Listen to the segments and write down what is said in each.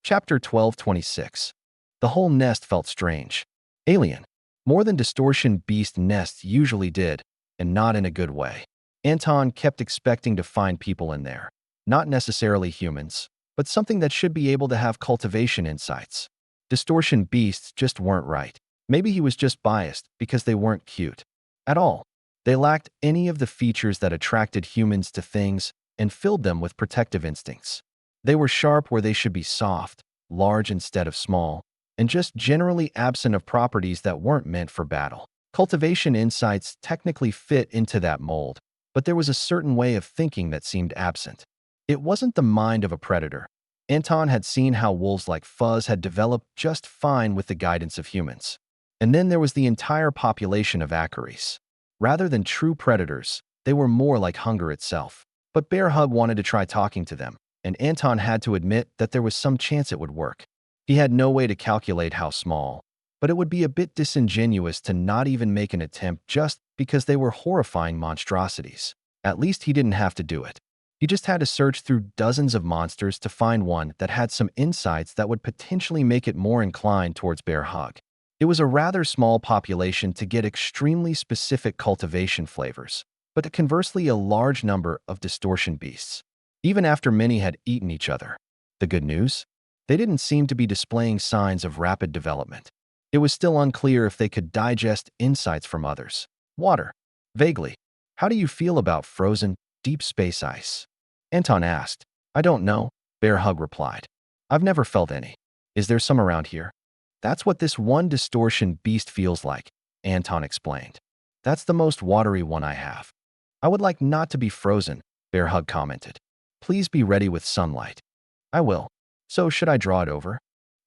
Chapter 1226. The whole nest felt strange. Alien. More than distortion beast nests usually did, and not in a good way. Anton kept expecting to find people in there. Not necessarily humans, but something that should be able to have cultivation insights. Distortion beasts just weren't right. Maybe he was just biased because they weren't cute at all. They lacked any of the features that attracted humans to things and filled them with protective instincts. They were sharp where they should be soft, large instead of small, and just generally absent of properties that weren't meant for battle. Cultivation insights technically fit into that mold, but there was a certain way of thinking that seemed absent. It wasn't the mind of a predator. Anton had seen how wolves like Fuzz had developed just fine with the guidance of humans. And then there was the entire population of Acaries. Rather than true predators, they were more like hunger itself. But Bear Hug wanted to try talking to them, and Anton had to admit that there was some chance it would work. He had no way to calculate how small, but it would be a bit disingenuous to not even make an attempt just because they were horrifying monstrosities. At least he didn't have to do it. He just had to search through dozens of monsters to find one that had some insights that would potentially make it more inclined towards Bear Hug. It was a rather small population to get extremely specific cultivation flavors, but conversely a large number of distortion beasts, even after many had eaten each other. The good news? They didn't seem to be displaying signs of rapid development. It was still unclear if they could digest insights from others. Water. Vaguely. How do you feel about frozen, deep space ice? Anton asked. I don't know, Bear Hug replied. I've never felt any. Is there some around here? That's what this one distortion beast feels like, Anton explained. That's the most watery one I have. I would like not to be frozen, Bear Hug commented. Please be ready with sunlight. I will. So should I draw it over?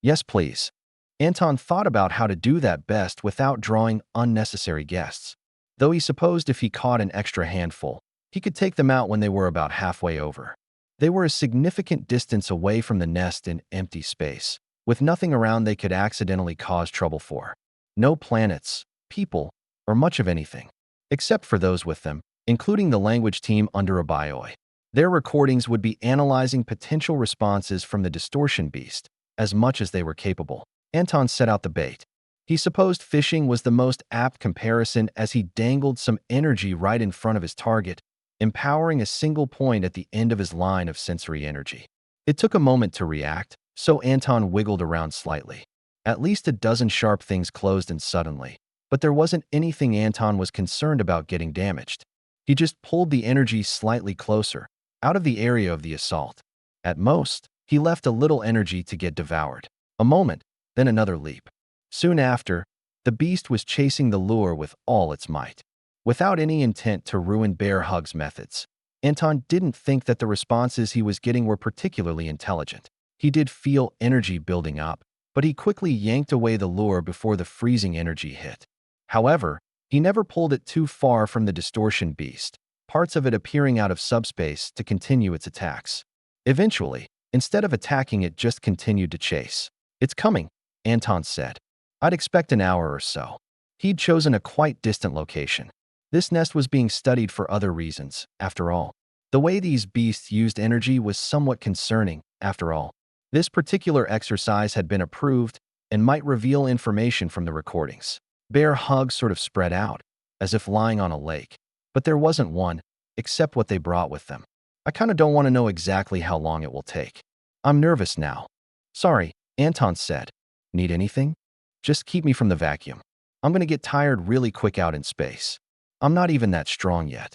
Yes, please. Anton thought about how to do that best without drawing unnecessary guests. Though he supposed if he caught an extra handful, he could take them out when they were about halfway over. They were a significant distance away from the nest in empty space, with nothing around they could accidentally cause trouble for. No planets, people, or much of anything, except for those with them, including the language team under a bioi. Their recordings would be analyzing potential responses from the distortion beast, as much as they were capable. Anton set out the bait. He supposed fishing was the most apt comparison as he dangled some energy right in front of his target, empowering a single point at the end of his line of sensory energy. It took a moment to react, so Anton wiggled around slightly. At least a dozen sharp things closed in suddenly, but there wasn't anything Anton was concerned about getting damaged. He just pulled the energy slightly closer, out of the area of the assault. At most, he left a little energy to get devoured. A moment, then another leap. Soon after, the beast was chasing the lure with all its might. Without any intent to ruin Bear Hug's methods, Anton didn't think that the responses he was getting were particularly intelligent. He did feel energy building up, but he quickly yanked away the lure before the freezing energy hit. However, he never pulled it too far from the distortion beast, parts of it appearing out of subspace to continue its attacks. Eventually, instead of attacking it, just continued to chase. It's coming, Anton said. I'd expect an hour or so. He'd chosen a quite distant location. This nest was being studied for other reasons, after all. The way these beasts used energy was somewhat concerning, after all. This particular exercise had been approved and might reveal information from the recordings. Bear Hug sort of spread out, as if lying on a lake. But there wasn't one, except what they brought with them. I kinda don't want to know exactly how long it will take. I'm nervous now. Sorry, Anton said. Need anything? Just keep me from the vacuum. I'm gonna get tired really quick out in space. I'm not even that strong yet.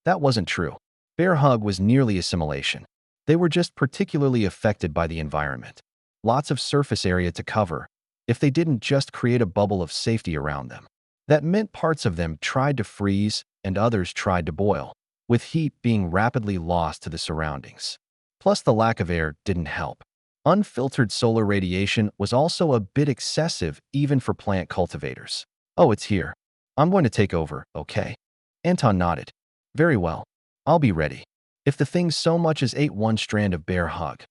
That wasn't true. Bear Hug was nearly assimilation. They were just particularly affected by the environment. Lots of surface area to cover, if they didn't just create a bubble of safety around them. That meant parts of them tried to freeze and others tried to boil, with heat being rapidly lost to the surroundings. Plus, the lack of air didn't help. Unfiltered solar radiation was also a bit excessive even for plant cultivators. Oh, it's here. I'm going to take over, okay? Anton nodded. Very well. I'll be ready. If the thing so much as ate one strand of Bear Hug,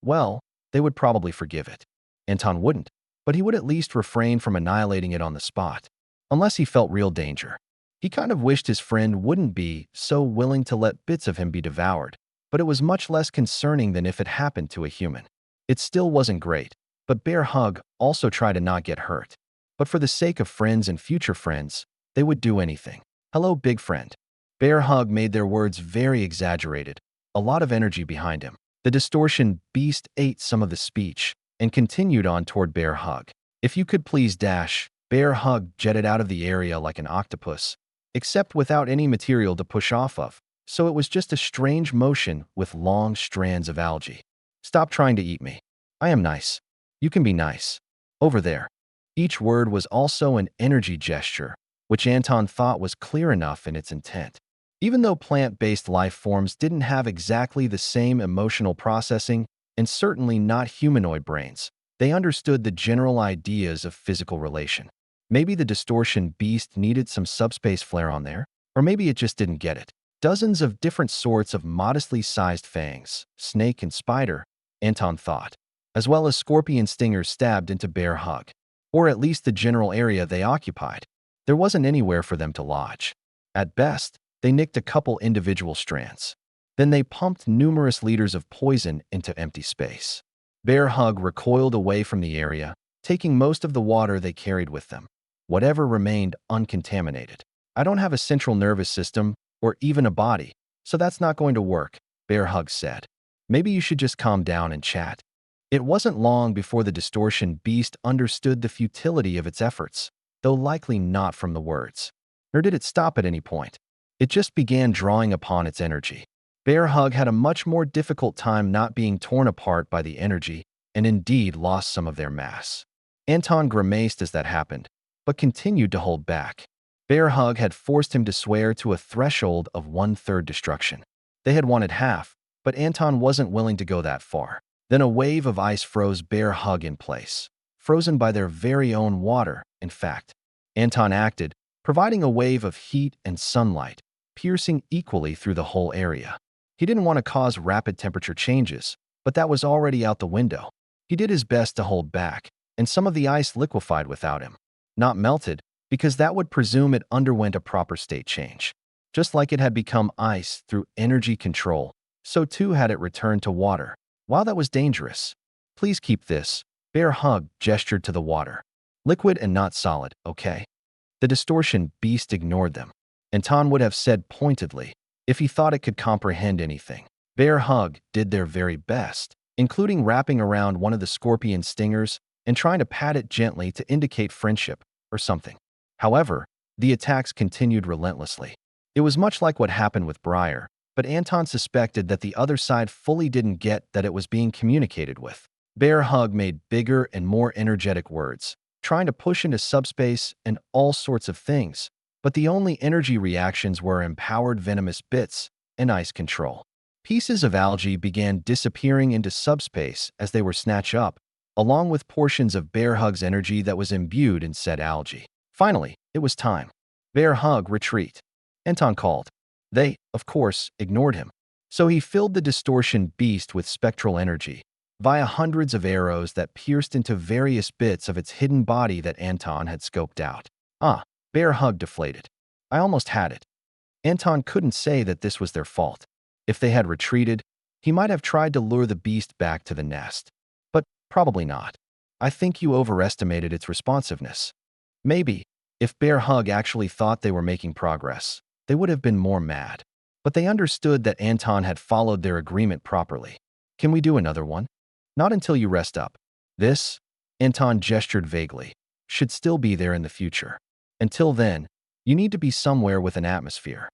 well, they would probably forgive it. Anton wouldn't, but he would at least refrain from annihilating it on the spot, unless he felt real danger. He kind of wished his friend wouldn't be so willing to let bits of him be devoured, but it was much less concerning than if it happened to a human. It still wasn't great, but Bear Hug also tried to not get hurt. But for the sake of friends and future friends, they would do anything. Hello, big friend. Bear Hug made their words very exaggerated, a lot of energy behind him. The distortion beast ate some of the speech and continued on toward Bear Hug. If you could please dash, Bear Hug jetted out of the area like an octopus, except without any material to push off of, so it was just a strange motion with long strands of algae. Stop trying to eat me. I am nice. You can be nice. Over there. Each word was also an energy gesture, which Anton thought was clear enough in its intent. Even though plant-based life forms didn't have exactly the same emotional processing, and certainly not humanoid brains, they understood the general ideas of physical relation. Maybe the distortion beast needed some subspace flair on there, or maybe it just didn't get it. Dozens of different sorts of modestly sized fangs, snake and spider, Anton thought, as well as scorpion stingers stabbed into Bear Hug, or at least the general area they occupied. There wasn't anywhere for them to lodge. At best, they nicked a couple individual strands. Then they pumped numerous liters of poison into empty space. Bear Hug recoiled away from the area, taking most of the water they carried with them. Whatever remained uncontaminated. I don't have a central nervous system or even a body, so that's not going to work, Bear Hug said. Maybe you should just calm down and chat. It wasn't long before the distortion beast understood the futility of its efforts, though likely not from the words. Nor did it stop at any point. It just began drawing upon its energy. Bear Hug had a much more difficult time not being torn apart by the energy, and indeed lost some of their mass. Anton grimaced as that happened, but continued to hold back. Bear Hug had forced him to swear to a threshold of 1/3 destruction. They had wanted half, but Anton wasn't willing to go that far. Then a wave of ice froze Bear Hug in place, frozen by their very own water, in fact. Anton acted, providing a wave of heat and sunlight, piercing equally through the whole area. He didn't want to cause rapid temperature changes, but that was already out the window. He did his best to hold back, and some of the ice liquefied without him. Not melted, because that would presume it underwent a proper state change. Just like it had become ice through energy control, so too had it returned to water. While that was dangerous, please keep this. Bear Hug gestured to the water. Liquid and not solid, okay? The distortion beast ignored them. Anton would have said pointedly, if he thought it could comprehend anything. Bear Hug did their very best, including wrapping around one of the scorpion stingers and trying to pat it gently to indicate friendship or something. However, the attacks continued relentlessly. It was much like what happened with Briar, but Anton suspected that the other side fully didn't get that it was being communicated with. Bear Hug made bigger and more energetic words, trying to push into subspace and all sorts of things, but the only energy reactions were empowered venomous bits and ice control. Pieces of algae began disappearing into subspace as they were snatched up, along with portions of Bear Hug's energy that was imbued in said algae. Finally, it was time. Bear Hug, retreat. Anton called. They, of course, ignored him. So he filled the distortion beast with spectral energy, via hundreds of arrows that pierced into various bits of its hidden body that Anton had scoped out. Bear Hug deflated. I almost had it. Anton couldn't say that this was their fault. If they had retreated, he might have tried to lure the beast back to the nest. But probably not. I think you overestimated its responsiveness. Maybe, if Bear Hug actually thought they were making progress, they would have been more mad. But they understood that Anton had followed their agreement properly. Can we do another one? Not until you rest up. This, Anton gestured vaguely, should still be there in the future. Until then, you need to be somewhere with an atmosphere.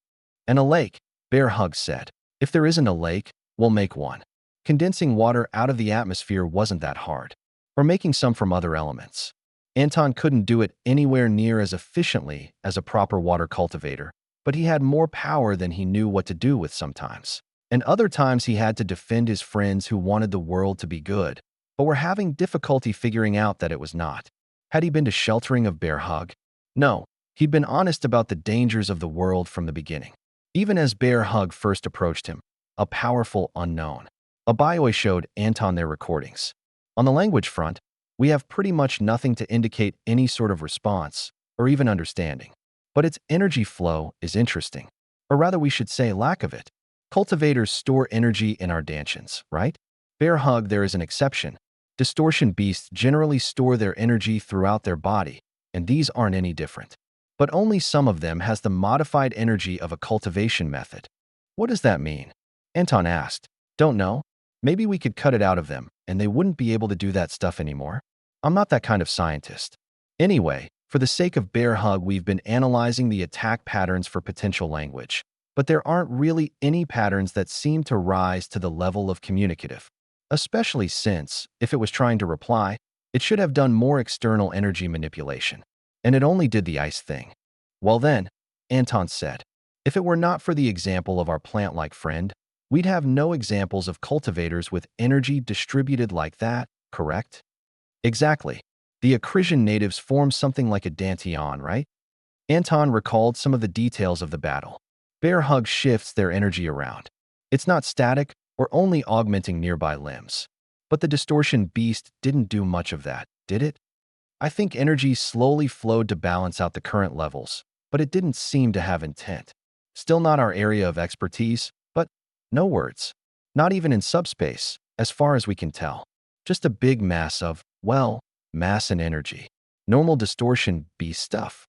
And a lake, Bear Hug said. If there isn't a lake, we'll make one. Condensing water out of the atmosphere wasn't that hard. Or making some from other elements. Anton couldn't do it anywhere near as efficiently as a proper water cultivator, but he had more power than he knew what to do with sometimes. And other times he had to defend his friends who wanted the world to be good, but were having difficulty figuring out that it was not. Had he been to sheltering of Bear Hug? No, he'd been honest about the dangers of the world from the beginning. Even as Bear Hug first approached him, a powerful unknown. A bioi showed Anton their recordings. On the language front, we have pretty much nothing to indicate any sort of response, or even understanding. But its energy flow is interesting. Or rather we should say lack of it. Cultivators store energy in our dantians, right? Bear Hug, there is an exception. Distortion beasts generally store their energy throughout their body, and these aren't any different. But only some of them has the modified energy of a cultivation method. What does that mean? Anton asked. Don't know. Maybe we could cut it out of them, and they wouldn't be able to do that stuff anymore. I'm not that kind of scientist. Anyway, for the sake of Bear Hug, we've been analyzing the attack patterns for potential language. But there aren't really any patterns that seem to rise to the level of communicative. Especially since, if it was trying to reply, it should have done more external energy manipulation. And it only did the ice thing. Well then, Anton said, if it were not for the example of our plant-like friend, we'd have no examples of cultivators with energy distributed like that, correct? Exactly. The Acrisian natives form something like a dantian, right? Anton recalled some of the details of the battle. Bear Hug shifts their energy around. It's not static or only augmenting nearby limbs. But the distortion beast didn't do much of that, did it? I think energy slowly flowed to balance out the current levels, but it didn't seem to have intent. Still not our area of expertise, but no words. Not even in subspace, as far as we can tell. Just a big mass of, well, mass and energy. Normal distortion beast stuff.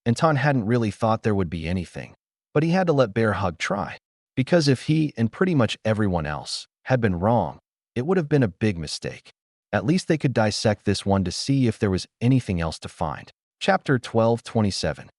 Anton hadn't really thought there would be anything, but he had to let Bear Hug try. Because if he, and pretty much everyone else, had been wrong, it would have been a big mistake. At least they could dissect this one to see if there was anything else to find. Chapter 12:27.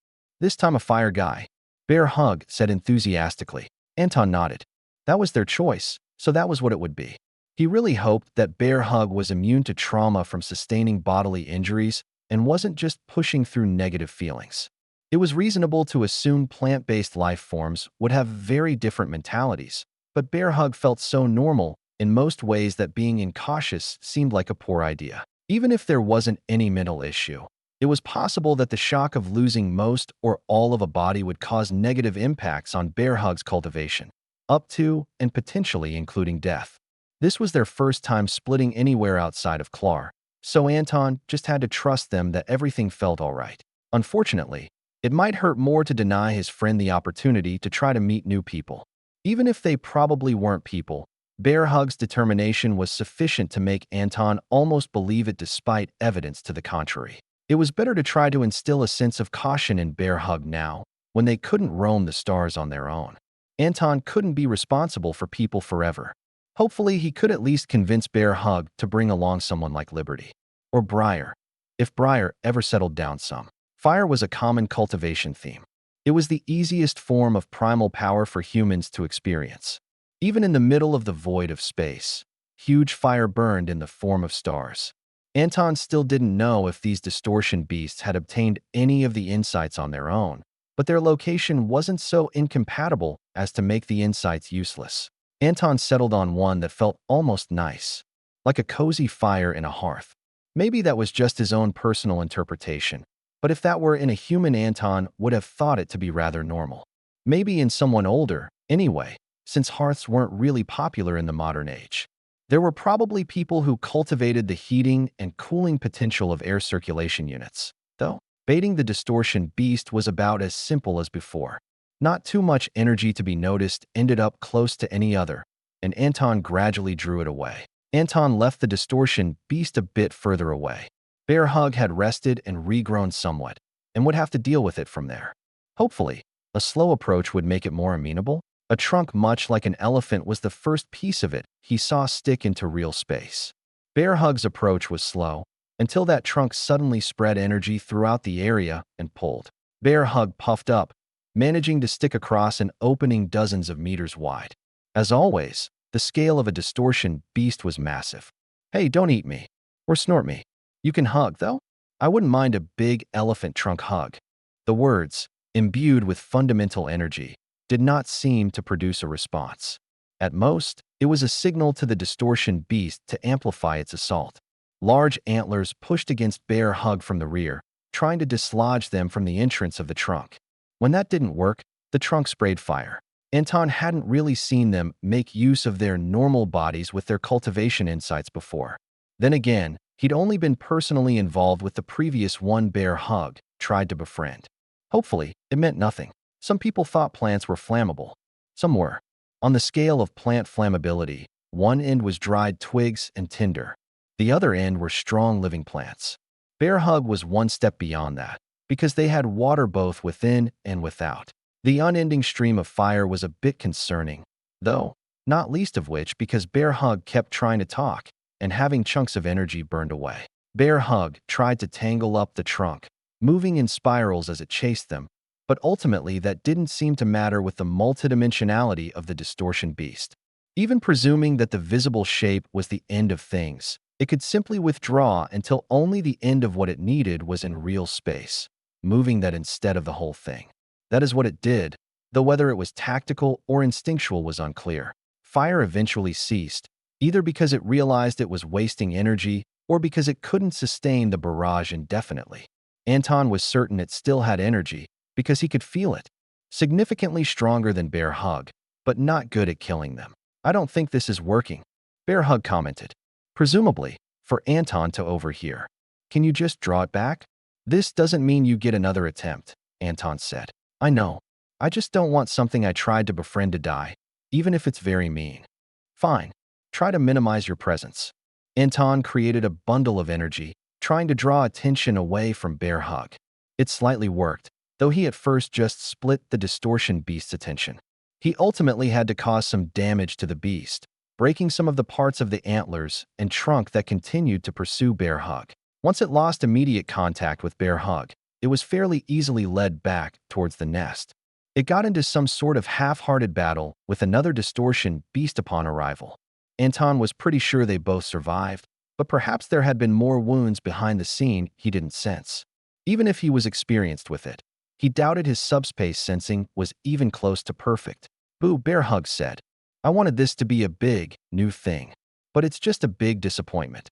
This time a fire guy. Bear Hug said enthusiastically. Anton nodded. That was their choice, so that was what it would be. He really hoped that Bear Hug was immune to trauma from sustaining bodily injuries and wasn't just pushing through negative feelings. It was reasonable to assume plant-based life forms would have very different mentalities, but Bear Hug felt so normal in most ways that being incautious seemed like a poor idea. Even if there wasn't any mental issue, it was possible that the shock of losing most or all of a body would cause negative impacts on Bear Hug's cultivation, up to and potentially including death. This was their first time splitting anywhere outside of Clar, so Anton just had to trust them that everything felt all right. Unfortunately, it might hurt more to deny his friend the opportunity to try to meet new people. Even if they probably weren't people, Bear Hug's determination was sufficient to make Anton almost believe it despite evidence to the contrary. It was better to try to instill a sense of caution in Bear Hug now, when they couldn't roam the stars on their own. Anton couldn't be responsible for people forever. Hopefully, he could at least convince Bear Hug to bring along someone like Liberty. Or Briar, if Briar ever settled down some. Fire was a common cultivation theme. It was the easiest form of primal power for humans to experience. Even in the middle of the void of space, huge fire burned in the form of stars. Anton still didn't know if these distortion beasts had obtained any of the insights on their own, but their location wasn't so incompatible as to make the insights useless. Anton settled on one that felt almost nice, like a cozy fire in a hearth. Maybe that was just his own personal interpretation, but if that were in a human, Anton would have thought it to be rather normal. Maybe in someone older, anyway, since hearths weren't really popular in the modern age. There were probably people who cultivated the heating and cooling potential of air circulation units, though. Baiting the distortion beast was about as simple as before. Not too much energy to be noticed ended up close to any other, and Anton gradually drew it away. Anton left the distortion beast a bit further away. Bear Hug had rested and regrown somewhat, and would have to deal with it from there. Hopefully, a slow approach would make it more amenable. A trunk much like an elephant was the first piece of it he saw stick into real space. Bear Hug's approach was slow, until that trunk suddenly spread energy throughout the area and pulled. Bear Hug puffed up, managing to stick across an opening dozens of meters wide. As always, the scale of a distortion beast was massive. Hey, don't eat me, or snort me. You can hug, though? I wouldn't mind a big elephant trunk hug. The words, imbued with fundamental energy, did not seem to produce a response. At most, it was a signal to the distortion beast to amplify its assault. Large antlers pushed against Bear Hug from the rear, trying to dislodge them from the entrance of the trunk. When that didn't work, the trunk sprayed fire. Anton hadn't really seen them make use of their normal bodies with their cultivation insights before. Then again, he'd only been personally involved with the previous one Bear Hug tried to befriend. Hopefully, it meant nothing. Some people thought plants were flammable. Some were. On the scale of plant flammability, one end was dried twigs and tinder. The other end were strong living plants. Bear Hug was one step beyond that, because they had water both within and without. The unending stream of fire was a bit concerning, though, not least of which because Bear Hug kept trying to talk and having chunks of energy burned away. Bear Hug tried to tangle up the trunk, moving in spirals as it chased them, but ultimately that didn't seem to matter with the multidimensionality of the distortion beast. Even presuming that the visible shape was the end of things, it could simply withdraw until only the end of what it needed was in real space, moving that instead of the whole thing. That is what it did, though whether it was tactical or instinctual was unclear. Fire eventually ceased, either because it realized it was wasting energy or because it couldn't sustain the barrage indefinitely. Anton was certain it still had energy because he could feel it, significantly stronger than Bear Hug, but not good at killing them. I don't think this is working, Bear Hug commented, presumably for Anton to overhear. Can you just draw it back? This doesn't mean you get another attempt, Anton said. I know. I just don't want something I tried to befriend to die, even if it's very mean. Fine. Try to minimize your presence. Anton created a bundle of energy, trying to draw attention away from Bear Hug. It slightly worked, though he at first just split the distortion beast's attention. He ultimately had to cause some damage to the beast, breaking some of the parts of the antlers and trunk that continued to pursue Bear Hug. Once it lost immediate contact with Bear Hug, it was fairly easily led back towards the nest. It got into some sort of half-hearted battle with another distortion beast upon arrival. Anton was pretty sure they both survived, but perhaps there had been more wounds behind the scene he didn't sense. Even if he was experienced with it, he doubted his subspace sensing was even close to perfect. Boo, Bear Hug said. I wanted this to be a big, new thing, but it's just a big disappointment.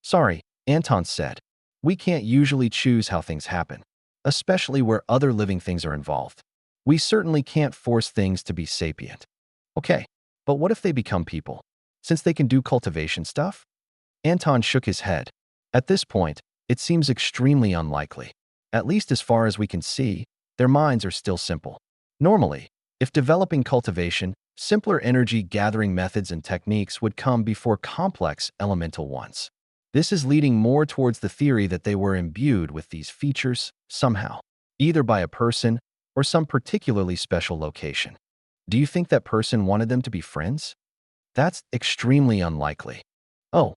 Sorry, Anton said. We can't usually choose how things happen, especially where other living things are involved. We certainly can't force things to be sapient. Okay, but what if they become people? Since they can do cultivation stuff? Anton shook his head. At this point, it seems extremely unlikely. At least as far as we can see, their minds are still simple. Normally, if developing cultivation, simpler energy-gathering methods and techniques would come before complex elemental ones. This is leading more towards the theory that they were imbued with these features somehow, either by a person or some particularly special location. Do you think that person wanted them to be friends? That's extremely unlikely. Oh,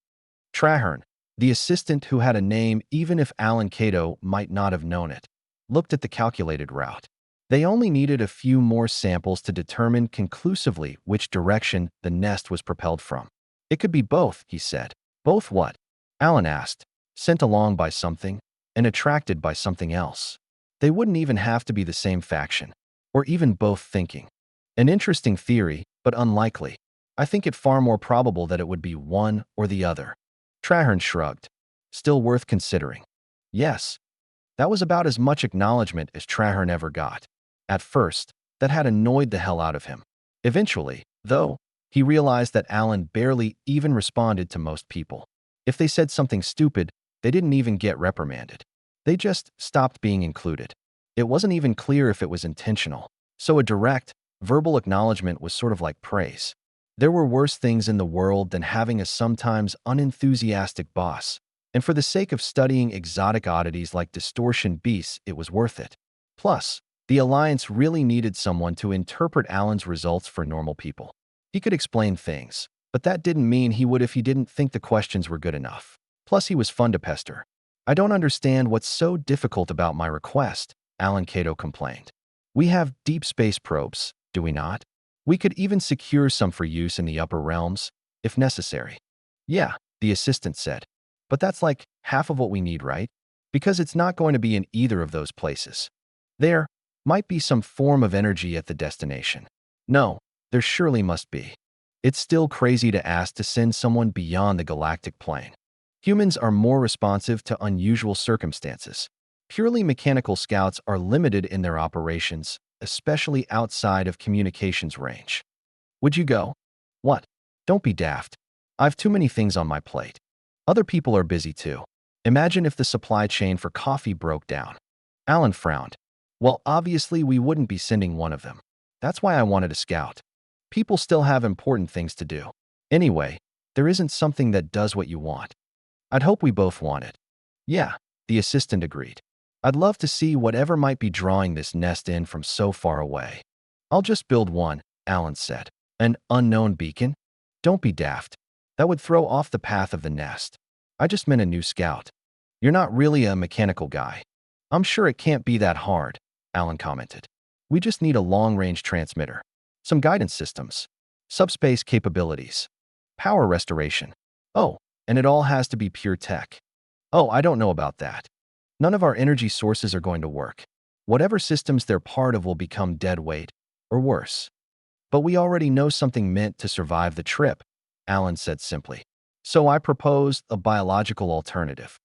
Traherne, the assistant who had a name even if Alan Cato might not have known it, looked at the calculated route. They only needed a few more samples to determine conclusively which direction the nest was propelled from. It could be both, he said. Both what? Alan asked, sent along by something and attracted by something else. They wouldn't even have to be the same faction, or even both thinking. An interesting theory, but unlikely. I think it far more probable that it would be one or the other. Traherne shrugged. Still worth considering. Yes. That was about as much acknowledgement as Traherne ever got. At first, that had annoyed the hell out of him. Eventually, though, he realized that Alan barely even responded to most people. If they said something stupid, they didn't even get reprimanded. They just stopped being included. It wasn't even clear if it was intentional. So a direct, verbal acknowledgement was sort of like praise. There were worse things in the world than having a sometimes unenthusiastic boss, and for the sake of studying exotic oddities like distortion beasts, it was worth it. Plus, the Alliance really needed someone to interpret Alan's results for normal people. He could explain things, but that didn't mean he would if he didn't think the questions were good enough. Plus, he was fun to pester. I don't understand what's so difficult about my request, Alan Cato complained. We have deep space probes, do we not? We could even secure some for use in the upper realms, if necessary. Yeah, the assistant said. But that's like half of what we need, right? Because it's not going to be in either of those places. There might be some form of energy at the destination. No, there surely must be. It's still crazy to ask to send someone beyond the galactic plane. Humans are more responsive to unusual circumstances. Purely mechanical scouts are limited in their operations, especially outside of communications range. Would you go? What? Don't be daft. I've too many things on my plate. Other people are busy too. Imagine if the supply chain for coffee broke down. Alan frowned. Well, obviously we wouldn't be sending one of them. That's why I wanted a scout. People still have important things to do. Anyway, there isn't something that does what you want. I'd hope we both want it. Yeah, the assistant agreed. I'd love to see whatever might be drawing this nest in from so far away. I'll just build one, Alan said. An unknown beacon? Don't be daft. That would throw off the path of the nest. I just meant a new scout. You're not really a mechanical guy. I'm sure it can't be that hard, Alan commented. We just need a long-range transmitter, some guidance systems, subspace capabilities, power restoration. Oh, and it all has to be pure tech. Oh, I don't know about that. None of our energy sources are going to work. Whatever systems they're part of will become dead weight, or worse. But we already know something meant to survive the trip, Alan said simply. So I proposed a biological alternative.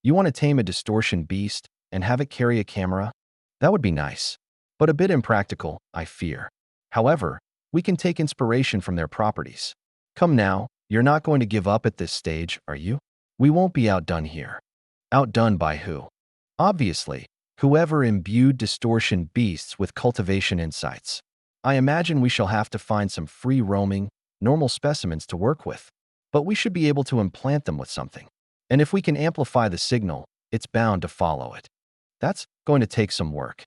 You want to tame a distortion beast and have it carry a camera? That would be nice, but a bit impractical, I fear. However, we can take inspiration from their properties. Come now, you're not going to give up at this stage, are you? We won't be outdone here. Outdone by who? Obviously, whoever imbued distortion beasts with cultivation insights. I imagine we shall have to find some free-roaming, normal specimens to work with, but we should be able to implant them with something. And if we can amplify the signal, it's bound to follow it. That's going to take some work.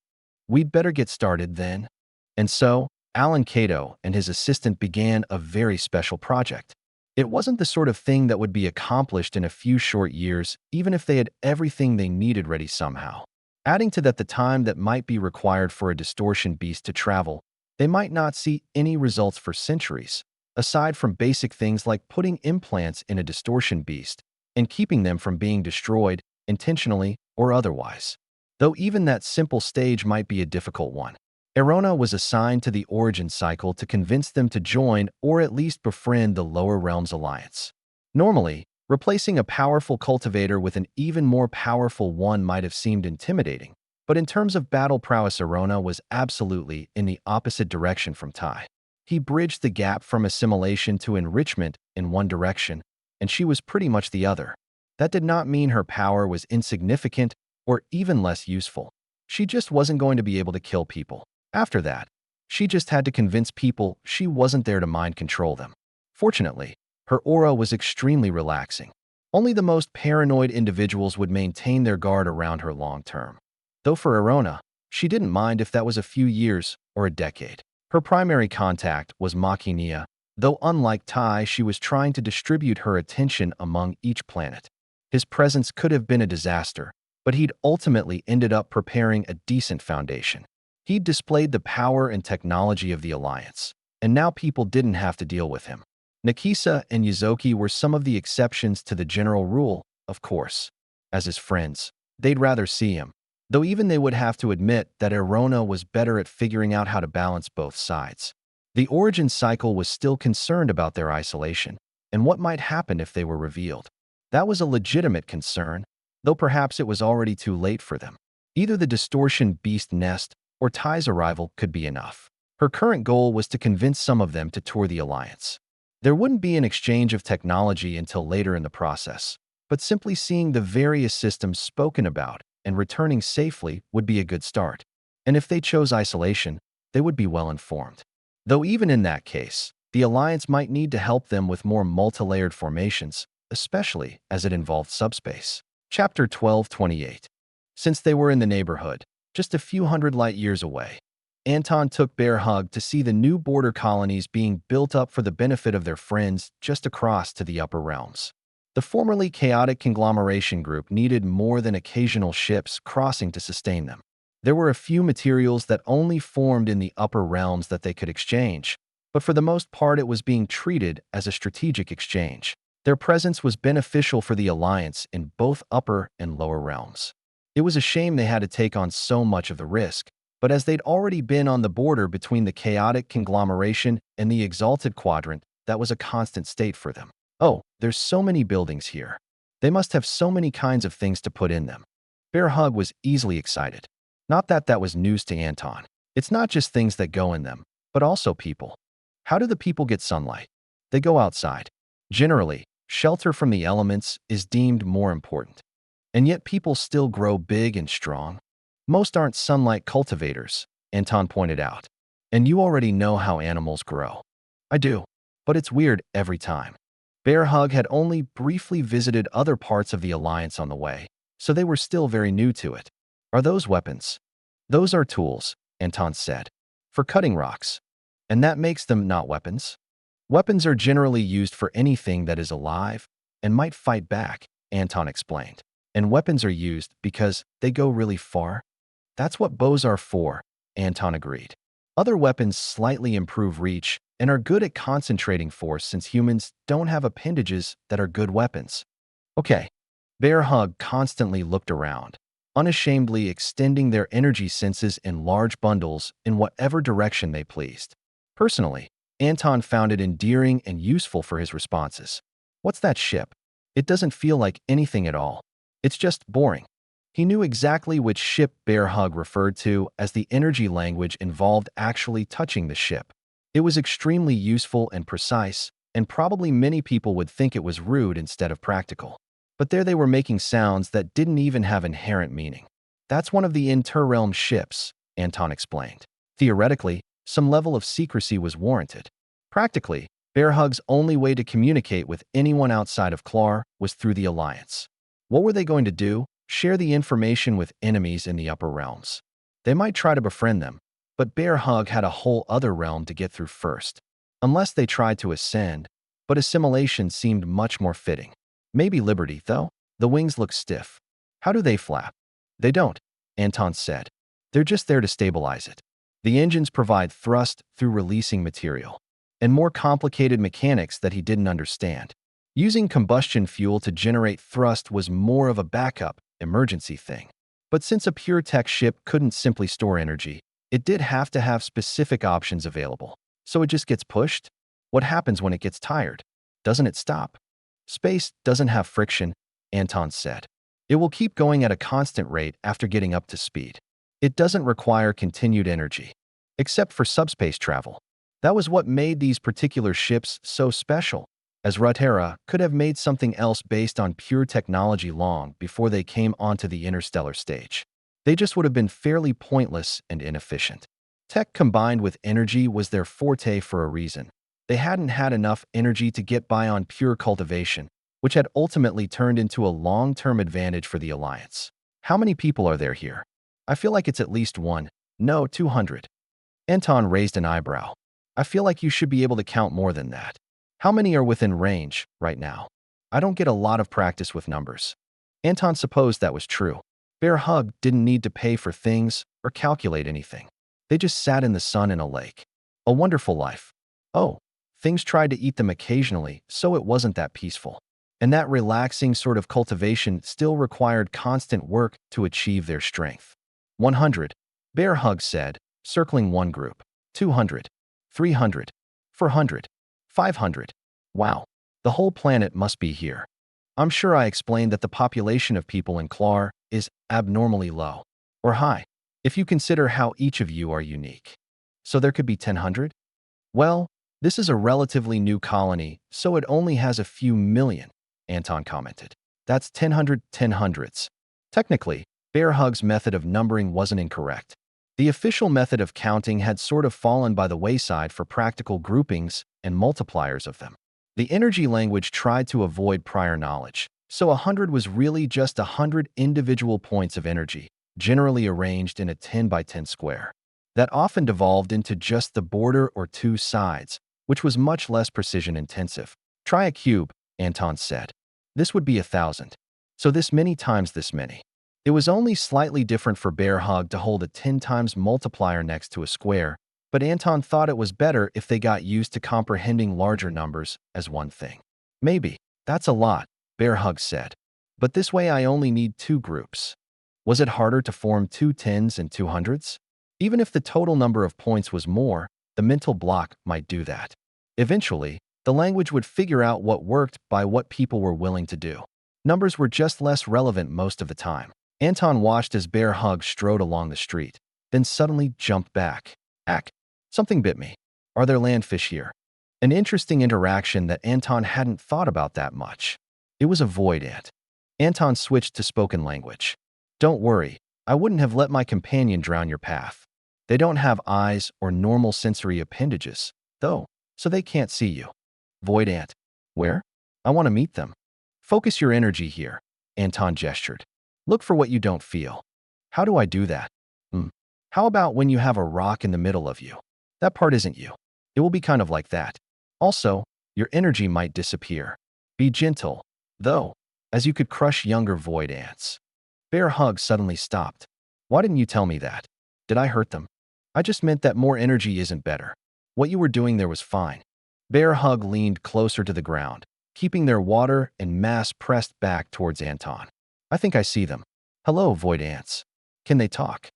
We'd better get started then. And so, Alan Cato and his assistant began a very special project. It wasn't the sort of thing that would be accomplished in a few short years, even if they had everything they needed ready somehow. Adding to that the time that might be required for a distortion beast to travel, they might not see any results for centuries, aside from basic things like putting implants in a distortion beast and keeping them from being destroyed, intentionally or otherwise. Though even that simple stage might be a difficult one. Erona was assigned to the Origin Cycle to convince them to join or at least befriend the Lower Realms Alliance. Normally, replacing a powerful cultivator with an even more powerful one might have seemed intimidating, but in terms of battle prowess, Erona was absolutely in the opposite direction from Tai. He bridged the gap from assimilation to enrichment in one direction, and she was pretty much the other. That did not mean her power was insignificant or even less useful. She just wasn't going to be able to kill people. After that, she just had to convince people she wasn't there to mind control them. Fortunately, her aura was extremely relaxing. Only the most paranoid individuals would maintain their guard around her long term. Though for Erona, she didn't mind if that was a few years or a decade. Her primary contact was Machinia, though unlike Tai, she was trying to distribute her attention among each planet. His presence could have been a disaster, but he'd ultimately ended up preparing a decent foundation. He'd displayed the power and technology of the Alliance, and now people didn't have to deal with him. Nakisa and Yuzoki were some of the exceptions to the general rule, of course. As his friends, they'd rather see him, though even they would have to admit that Erona was better at figuring out how to balance both sides. The Origin Cycle was still concerned about their isolation and what might happen if they were revealed. That was a legitimate concern, though perhaps it was already too late for them. Either the distortion beast nest or Tai's arrival could be enough. Her current goal was to convince some of them to tour the Alliance. There wouldn't be an exchange of technology until later in the process, but simply seeing the various systems spoken about and returning safely would be a good start. And if they chose isolation, they would be well informed. Though even in that case, the Alliance might need to help them with more multi-layered formations, especially as it involved subspace. Chapter 12:28. Since they were in the neighborhood, just a few hundred light years away, Anton took Bear Hug to see the new border colonies being built up for the benefit of their friends just across to the upper realms. The formerly chaotic conglomeration group needed more than occasional ships crossing to sustain them. There were a few materials that only formed in the upper realms that they could exchange, but for the most part it was being treated as a strategic exchange. Their presence was beneficial for the Alliance in both upper and lower realms. It was a shame they had to take on so much of the risk, but as they'd already been on the border between the chaotic conglomeration and the exalted quadrant, that was a constant state for them. Oh, there's so many buildings here. They must have so many kinds of things to put in them. Bear Hug was easily excited. Not that that was news to Anton. It's not just things that go in them, but also people. How do the people get sunlight? They go outside. Generally, shelter from the elements is deemed more important. And yet people still grow big and strong. Most aren't sunlight cultivators, Anton pointed out. And you already know how animals grow. I do, but it's weird every time. Bear Hug had only briefly visited other parts of the Alliance on the way, so they were still very new to it. Are those weapons? Those are tools, Anton said, for cutting rocks. And that makes them not weapons? Weapons are generally used for anything that is alive and might fight back, Anton explained. And weapons are used because they go really far. That's what bows are for, Anton agreed. Other weapons slightly improve reach and are good at concentrating force since humans don't have appendages that are good weapons. Okay. Bear Hug constantly looked around, unashamedly extending their energy senses in large bundles in whatever direction they pleased. Personally, Anton found it endearing and useful for his responses. What's that ship? It doesn't feel like anything at all. It's just boring. He knew exactly which ship Bear Hug referred to, as the energy language involved actually touching the ship. It was extremely useful and precise, and probably many people would think it was rude instead of practical. But there they were making sounds that didn't even have inherent meaning. That's one of the interrealm ships, Anton explained. Theoretically, some level of secrecy was warranted. Practically, Bear Hug's only way to communicate with anyone outside of Clar was through the Alliance. What were they going to do? Share the information with enemies in the upper realms. They might try to befriend them, but Bear Hug had a whole other realm to get through first. Unless they tried to ascend, but assimilation seemed much more fitting. Maybe liberty, though. The wings look stiff. How do they flap? They don't, Anton said. They're just there to stabilize it. The engines provide thrust through releasing material, and more complicated mechanics that he didn't understand. Using combustion fuel to generate thrust was more of a backup, emergency thing. But since a pure tech ship couldn't simply store energy, it did have to have specific options available. So it just gets pushed? What happens when it gets tired? Doesn't it stop? Space doesn't have friction, Anton said. It will keep going at a constant rate after getting up to speed. It doesn't require continued energy, except for subspace travel. That was what made these particular ships so special, as Ruterra could have made something else based on pure technology long before they came onto the interstellar stage. They just would have been fairly pointless and inefficient. Tech combined with energy was their forte for a reason. They hadn't had enough energy to get by on pure cultivation, which had ultimately turned into a long-term advantage for the Alliance. How many people are there here? I feel like it's at least one. No, 200. Anton raised an eyebrow. I feel like you should be able to count more than that. How many are within range right now? I don't get a lot of practice with numbers. Anton supposed that was true. Bear Hug didn't need to pay for things or calculate anything. They just sat in the sun in a lake. A wonderful life. Oh, things tried to eat them occasionally, so it wasn't that peaceful. And that relaxing sort of cultivation still required constant work to achieve their strength. 100, Bear Hug said, circling one group. 200, 300, 400, 500. Wow, the whole planet must be here. I'm sure I explained that the population of people in Clar is abnormally low, or high, if you consider how each of you are unique. So there could be 1,000? Well, this is a relatively new colony, so it only has a few million, Anton commented. That's 1,000 100s. Technically, Bear Hug's method of numbering wasn't incorrect. The official method of counting had sort of fallen by the wayside for practical groupings and multipliers of them. The energy language tried to avoid prior knowledge, so 100 was really just 100 individual points of energy, generally arranged in a 10 by 10 square. That often devolved into just the border or two sides, which was much less precision-intensive. Try a cube, Anton said. This would be 1,000. So this many times this many. It was only slightly different for Bear Hug to hold a 10 times multiplier next to a square, but Anton thought it was better if they got used to comprehending larger numbers as one thing. Maybe. That's a lot, Bear Hug said. But this way I only need two groups. Was it harder to form two 10s and 200s? Even if the total number of points was more, the mental block might do that. Eventually, the language would figure out what worked by what people were willing to do. Numbers were just less relevant most of the time. Anton watched as Bear Hug strode along the street, then suddenly jumped back. Ack, something bit me. Are there landfish here? An interesting interaction that Anton hadn't thought about that much. It was a void ant. Anton switched to spoken language. Don't worry, I wouldn't have let my companion drown your path. They don't have eyes or normal sensory appendages, though, so they can't see you. Void ant. Where? I want to meet them. Focus your energy here, Anton gestured. Look for what you don't feel. How do I do that? Hmm. How about when you have a rock in the middle of you? That part isn't you. It will be kind of like that. Also, your energy might disappear. Be gentle, though, as you could crush younger void ants. Bear Hug suddenly stopped. Why didn't you tell me that? Did I hurt them? I just meant that more energy isn't better. What you were doing there was fine. Bear Hug leaned closer to the ground, keeping their water and mass pressed back towards Anton. I think I see them. Hello, void ants. Can they talk?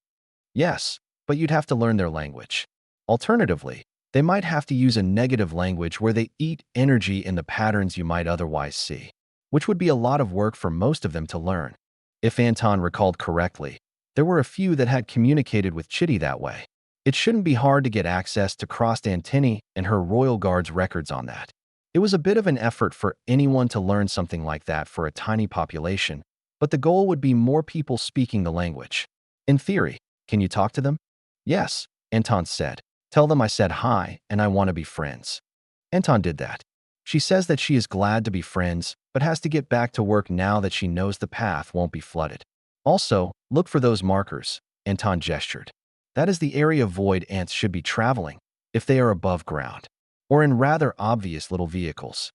Yes, but you'd have to learn their language. Alternatively, they might have to use a negative language where they eat energy in the patterns you might otherwise see, which would be a lot of work for most of them to learn. If Anton recalled correctly, there were a few that had communicated with Chitty that way. It shouldn't be hard to get access to crossed antennae and her Royal Guard's records on that. It was a bit of an effort for anyone to learn something like that for a tiny population, but the goal would be more people speaking the language. In theory, can you talk to them? Yes, Anton said. Tell them I said hi and I want to be friends. Anton did that. She says that she is glad to be friends, but has to get back to work now that she knows the path won't be flooded. Also, look for those markers, Anton gestured. That is the area void ants should be traveling, if they are above ground, or in rather obvious little vehicles.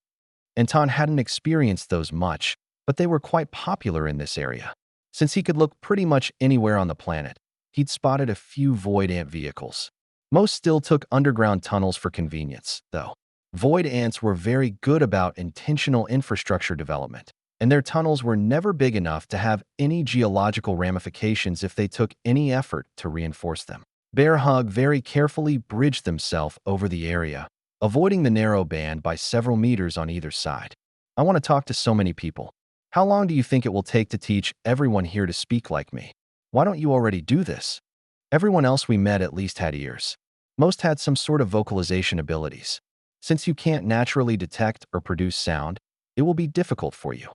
Anton hadn't experienced those much, but they were quite popular in this area. Since he could look pretty much anywhere on the planet, he'd spotted a few void ant vehicles. Most still took underground tunnels for convenience, though. Void ants were very good about intentional infrastructure development, and their tunnels were never big enough to have any geological ramifications if they took any effort to reinforce them. Bear Hug very carefully bridged themselves over the area, avoiding the narrow band by several meters on either side. I want to talk to so many people. How long do you think it will take to teach everyone here to speak like me? Why don't you already do this? Everyone else we met at least had ears. Most had some sort of vocalization abilities. Since you can't naturally detect or produce sound, it will be difficult for you.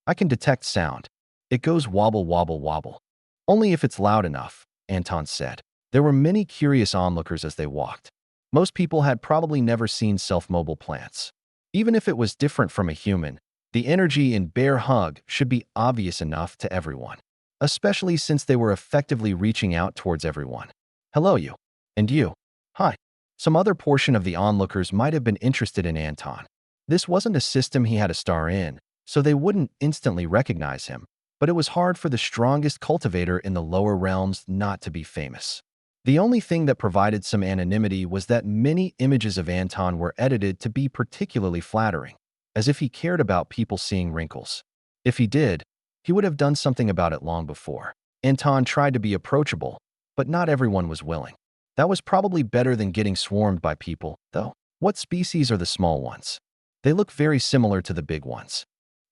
I can detect sound. It goes wobble, wobble, wobble. Only if it's loud enough, Anton said. There were many curious onlookers as they walked. Most people had probably never seen self-mobile plants. Even if it was different from a human, the energy in Bear Hug should be obvious enough to everyone, especially since they were effectively reaching out towards everyone. Hello, you. And you. Hi. Some other portion of the onlookers might have been interested in Anton. This wasn't a system he had a star in, so they wouldn't instantly recognize him, but it was hard for the strongest cultivator in the lower realms not to be famous. The only thing that provided some anonymity was that many images of Anton were edited to be particularly flattering, as if he cared about people seeing wrinkles. If he did, he would have done something about it long before. Anton tried to be approachable, but not everyone was willing. That was probably better than getting swarmed by people, though. What species are the small ones? They look very similar to the big ones.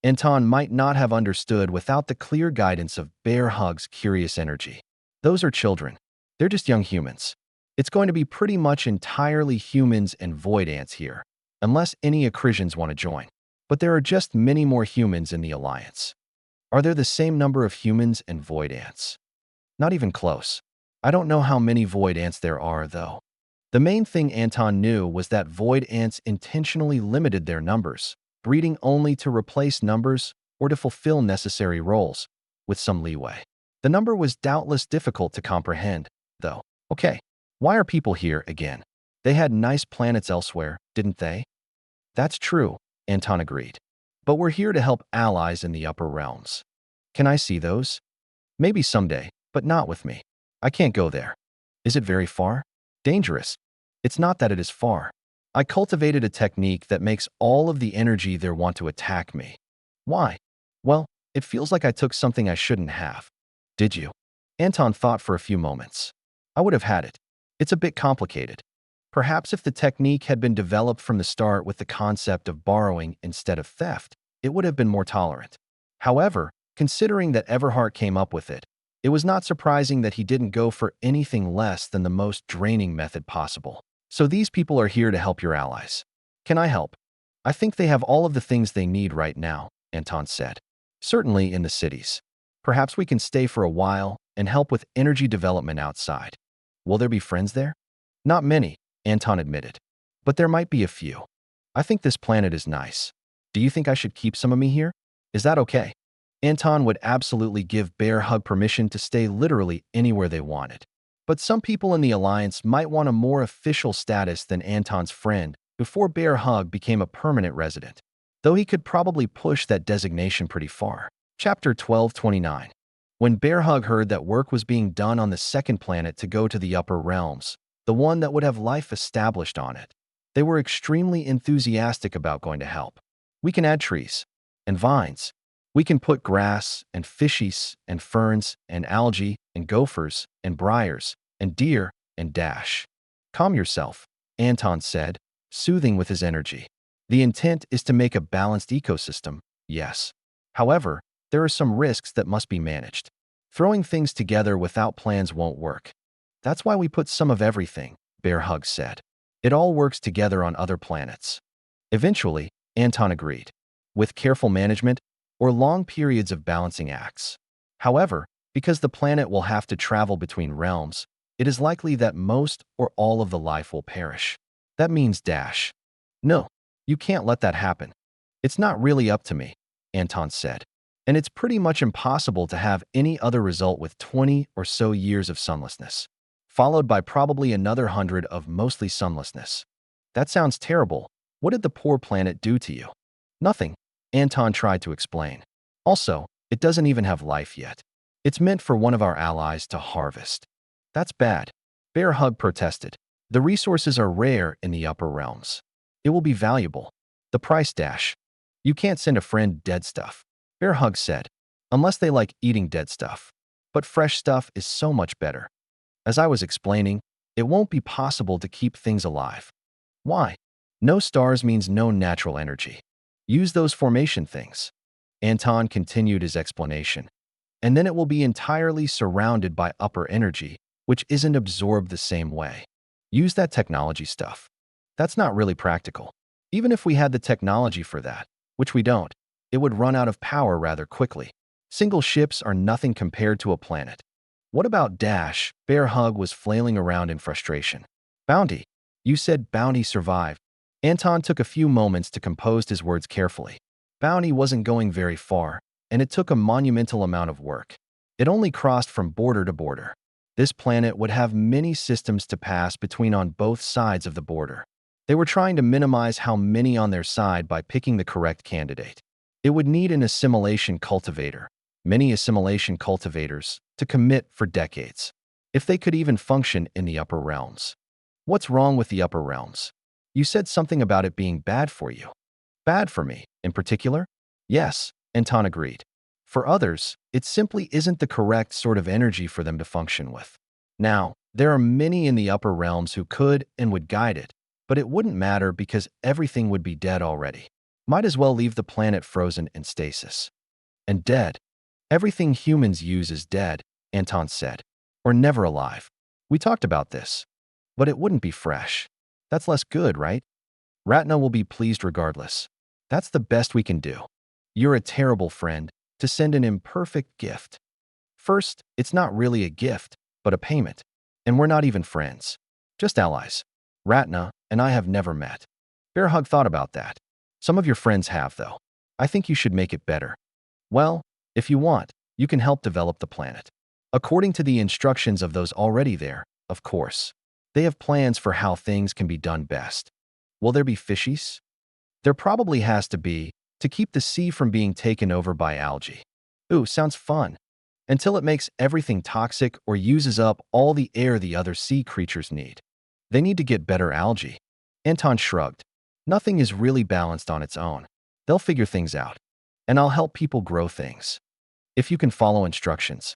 Anton might not have understood without the clear guidance of Bear Hug's curious energy. Those are children. They're just young humans. It's going to be pretty much entirely humans and void ants here, unless any Acrisians want to join. But there are just many more humans in the Alliance. Are there the same number of humans and void ants? Not even close. I don't know how many void ants there are, though. The main thing Anton knew was that void ants intentionally limited their numbers, breeding only to replace numbers or to fulfill necessary roles, with some leeway. The number was doubtless difficult to comprehend, though. Okay, why are people here again? They had nice planets elsewhere, didn't they? That's true, Anton agreed. But we're here to help allies in the upper realms. Can I see those? Maybe someday, but not with me. I can't go there. Is it very far? Dangerous. It's not that it is far. I cultivated a technique that makes all of the energy there want to attack me. Why? Well, it feels like I took something I shouldn't have. Did you? Anton thought for a few moments. I would have had it. It's a bit complicated. Perhaps if the technique had been developed from the start with the concept of borrowing instead of theft, it would have been more tolerant. However, considering that Everhart came up with it, it was not surprising that he didn't go for anything less than the most draining method possible. So these people are here to help your allies. Can I help? I think they have all of the things they need right now, Anton said. Certainly in the cities. Perhaps we can stay for a while and help with energy development outside. Will there be friends there? Not many, Anton admitted. But there might be a few. I think this planet is nice. Do you think I should keep some of me here? Is that okay? Anton would absolutely give Bear Hug permission to stay literally anywhere they wanted. But some people in the Alliance might want a more official status than Anton's friend before Bear Hug became a permanent resident, though he could probably push that designation pretty far. Chapter 1229. When Bear Hug heard that work was being done on the second planet to go to the upper realms, the one that would have life established on it, they were extremely enthusiastic about going to help. We can add trees and vines. We can put grass and fishies and ferns and algae and gophers and briars and deer and dash. Calm yourself, Anton said, soothing with his energy. The intent is to make a balanced ecosystem, yes. However, there are some risks that must be managed. Throwing things together without plans won't work. That's why we put some of everything, Bear Hug said. It all works together on other planets. Eventually, Anton agreed. With careful management, or long periods of balancing acts. However, because the planet will have to travel between realms, it is likely that most or all of the life will perish. That means dash. No, you can't let that happen. It's not really up to me, Anton said. And it's pretty much impossible to have any other result with 20 or so years of sunlessness, followed by probably another 100 of mostly sunlessness. That sounds terrible. What did the poor planet do to you? Nothing, Anton tried to explain. Also, it doesn't even have life yet. It's meant for one of our allies to harvest. That's bad, Bear Hug protested. The resources are rare in the upper realms. It will be valuable. The price dash. You can't send a friend dead stuff, Bear Hug said, unless they like eating dead stuff. But fresh stuff is so much better. As I was explaining, it won't be possible to keep things alive. Why? No stars means no natural energy. Use those formation things. Anton continued his explanation. And then it will be entirely surrounded by upper energy, which isn't absorbed the same way. Use that technology stuff. That's not really practical. Even if we had the technology for that, which we don't, it would run out of power rather quickly. Single ships are nothing compared to a planet. What about Dash? Bear Hug was flailing around in frustration. Bounty. You said Bounty survived. Anton took a few moments to compose his words carefully. Bounty wasn't going very far, and it took a monumental amount of work. It only crossed from border to border. This planet would have many systems to pass between on both sides of the border. They were trying to minimize how many on their side by picking the correct candidate. It would need an assimilation cultivator, many assimilation cultivators, to commit for decades, if they could even function in the upper realms. What's wrong with the upper realms? You said something about it being bad for you. Bad for me, in particular? Yes, Anton agreed. For others, it simply isn't the correct sort of energy for them to function with. Now, there are many in the upper realms who could and would guide it, but it wouldn't matter because everything would be dead already. Might as well leave the planet frozen in stasis. And dead. Everything humans use is dead, Anton said. Or never alive. We talked about this. But it wouldn't be fresh. That's less good, right? Ratna will be pleased regardless. That's the best we can do. You're a terrible friend to send an imperfect gift. First, it's not really a gift, but a payment. And we're not even friends. Just allies. Ratna and I have never met. Bear Hug thought about that. Some of your friends have, though. I think you should make it better. Well, if you want, you can help develop the planet. According to the instructions of those already there, of course. They have plans for how things can be done best. Will there be fishies? There probably has to be, to keep the sea from being taken over by algae. Ooh, sounds fun. Until it makes everything toxic or uses up all the air the other sea creatures need. They need to get better algae. Anton shrugged. Nothing is really balanced on its own. They'll figure things out. And I'll help people grow things. If you can follow instructions.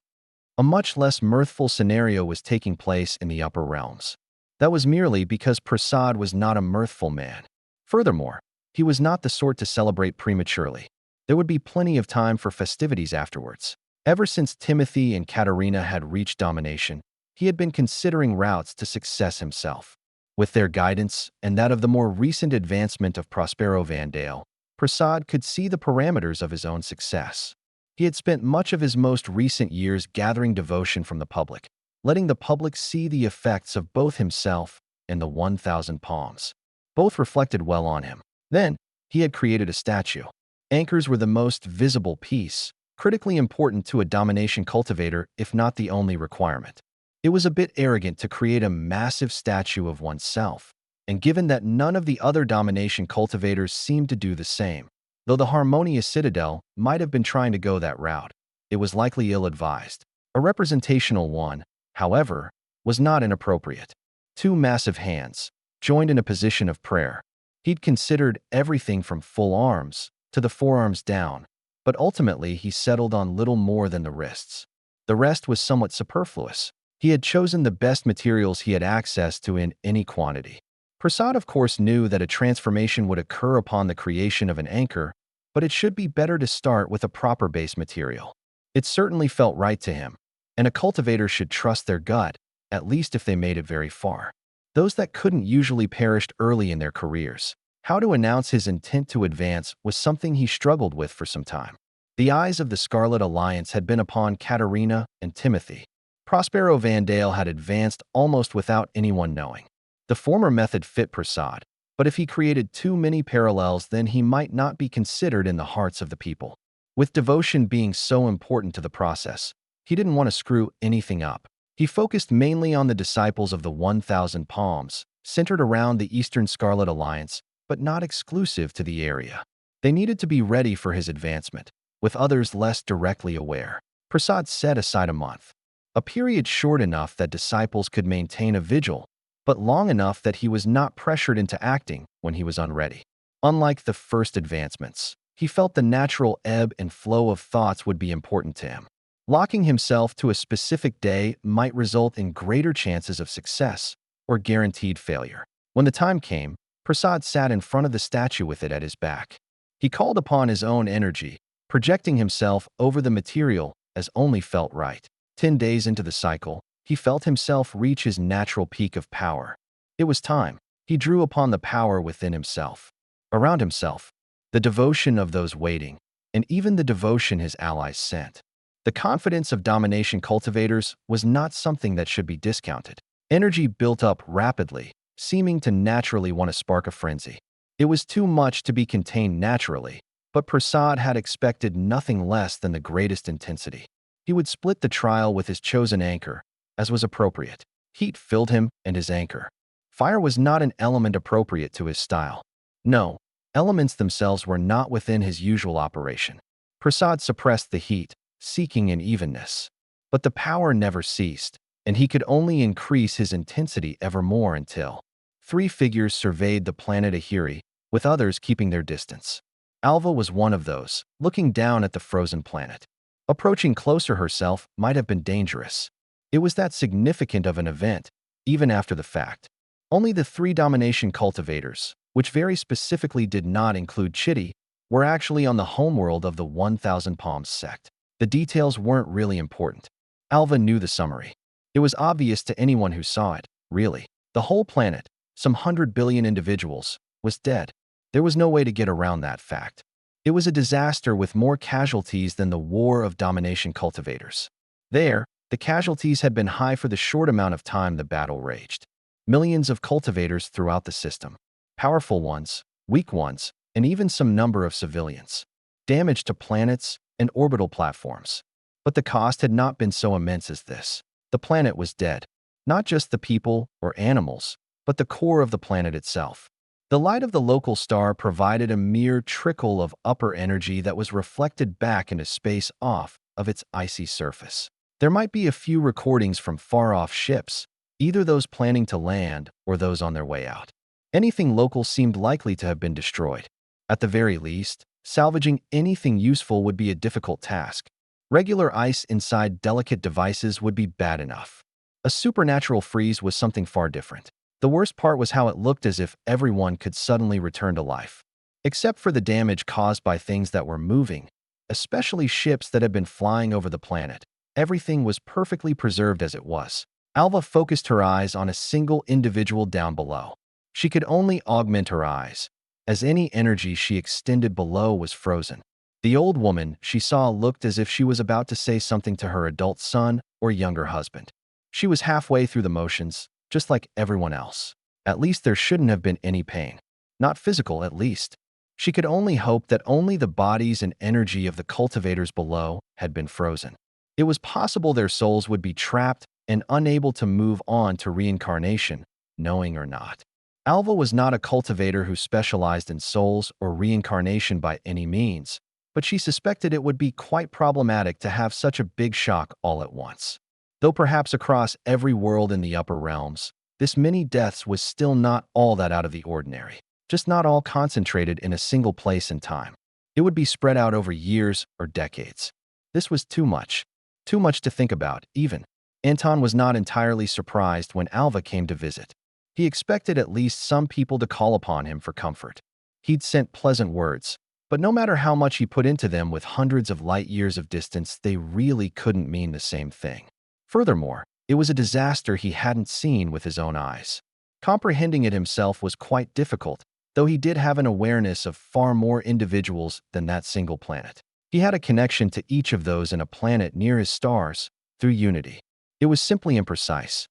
A much less mirthful scenario was taking place in the upper realms. That was merely because Prasad was not a mirthful man. Furthermore, he was not the sort to celebrate prematurely. There would be plenty of time for festivities afterwards. Ever since Timothy and Katerina had reached domination, he had been considering routes to success himself. With their guidance and that of the more recent advancement of Prospero Vandale, Prasad could see the parameters of his own success. He had spent much of his most recent years gathering devotion from the public, letting the public see the effects of both himself and the 1,000 palms. Both reflected well on him. Then, He had created a statue. Anchors were the most visible piece, critically important to a domination cultivator, if not the only requirement. It was a bit arrogant to create a massive statue of oneself, and given that none of the other domination cultivators seemed to do the same, though the Harmonious Citadel might have been trying to go that route, it was likely ill-advised. A representational one, however, was not inappropriate. Two massive hands, joined in a position of prayer. He'd considered everything from full arms to the forearms down, but ultimately he settled on little more than the wrists. The rest was somewhat superfluous. He had chosen the best materials he had access to in any quantity. Prasad, of course, knew that a transformation would occur upon the creation of an anchor, but it should be better to start with a proper base material. It certainly felt right to him, and a cultivator should trust their gut, at least if they made it very far. Those that couldn't usually perished early in their careers. How to announce his intent to advance was something he struggled with for some time. The eyes of the Scarlet Alliance had been upon Katerina and Timothy. Prospero Vandale had advanced almost without anyone knowing. The former method fit Prasad, but if he created too many parallels, then he might not be considered in the hearts of the people. With devotion being so important to the process, he didn't want to screw anything up. He focused mainly on the disciples of the 1,000 Palms, centered around the Eastern Scarlet Alliance, but not exclusive to the area. They needed to be ready for his advancement, with others less directly aware. Prasad set aside a month, a period short enough that disciples could maintain a vigil, but long enough that he was not pressured into acting when he was unready. Unlike the first advancements, he felt the natural ebb and flow of thoughts would be important to him. Locking himself to a specific day might result in greater chances of success or guaranteed failure. When the time came, Prasad sat in front of the statue with it at his back. He called upon his own energy, projecting himself over the material as only felt right. 10 days into the cycle, he felt himself reach his natural peak of power. It was time. He drew upon the power within himself, around himself, the devotion of those waiting, and even the devotion his allies sent. The confidence of domination cultivators was not something that should be discounted. Energy built up rapidly, seeming to naturally want to spark a frenzy. It was too much to be contained naturally, but Prasad had expected nothing less than the greatest intensity. He would split the trial with his chosen anchor, as was appropriate. Heat filled him and his anchor. Fire was not an element appropriate to his style. No, elements themselves were not within his usual operation. Prasad suppressed the heat, seeking an evenness. But the power never ceased, and he could only increase his intensity ever more until 3 figures surveyed the planet Ahiri, with others keeping their distance. Alva was one of those, looking down at the frozen planet. Approaching closer herself might have been dangerous. It was that significant of an event, even after the fact. Only the 3 domination cultivators, which very specifically did not include Chitty, were actually on the homeworld of the 1,000 Palms sect. The details weren't really important. Alva knew the summary. It was obvious to anyone who saw it, really. The whole planet, some 100 billion individuals, was dead. There was no way to get around that fact. It was a disaster with more casualties than the War of Domination cultivators. There, the casualties had been high for the short amount of time the battle raged. Millions of cultivators throughout the system. Powerful ones, weak ones, and even some number of civilians. Damage to planets and orbital platforms. But the cost had not been so immense as this. The planet was dead. Not just the people or animals, but the core of the planet itself. The light of the local star provided a mere trickle of upper energy that was reflected back into space off of its icy surface. There might be a few recordings from far-off ships, either those planning to land or those on their way out. Anything local seemed likely to have been destroyed. At the very least, salvaging anything useful would be a difficult task. Regular ice inside delicate devices would be bad enough. A supernatural freeze was something far different. The worst part was how it looked as if everyone could suddenly return to life. Except for the damage caused by things that were moving, especially ships that had been flying over the planet, everything was perfectly preserved as it was. Alva focused her eyes on a single individual down below. She could only augment her eyes, as any energy she extended below was frozen. The old woman she saw looked as if she was about to say something to her adult son or younger husband. She was halfway through the motions, just like everyone else. At least there shouldn't have been any pain. Not physical, at least. She could only hope that only the bodies and energy of the cultivators below had been frozen. It was possible their souls would be trapped and unable to move on to reincarnation, knowing or not. Alva was not a cultivator who specialized in souls or reincarnation by any means, but she suspected it would be quite problematic to have such a big shock all at once. Though perhaps across every world in the upper realms, this many deaths was still not all that out of the ordinary, just not all concentrated in a single place and time. It would be spread out over years or decades. This was too much to think about, even. Anton was not entirely surprised when Alva came to visit. He expected at least some people to call upon him for comfort. He'd sent pleasant words, but no matter how much he put into them with hundreds of light years of distance, they really couldn't mean the same thing. Furthermore, it was a disaster he hadn't seen with his own eyes. Comprehending it himself was quite difficult, though he did have an awareness of far more individuals than that single planet. He had a connection to each of those in a planet near his stars, through unity. It was simply imprecise.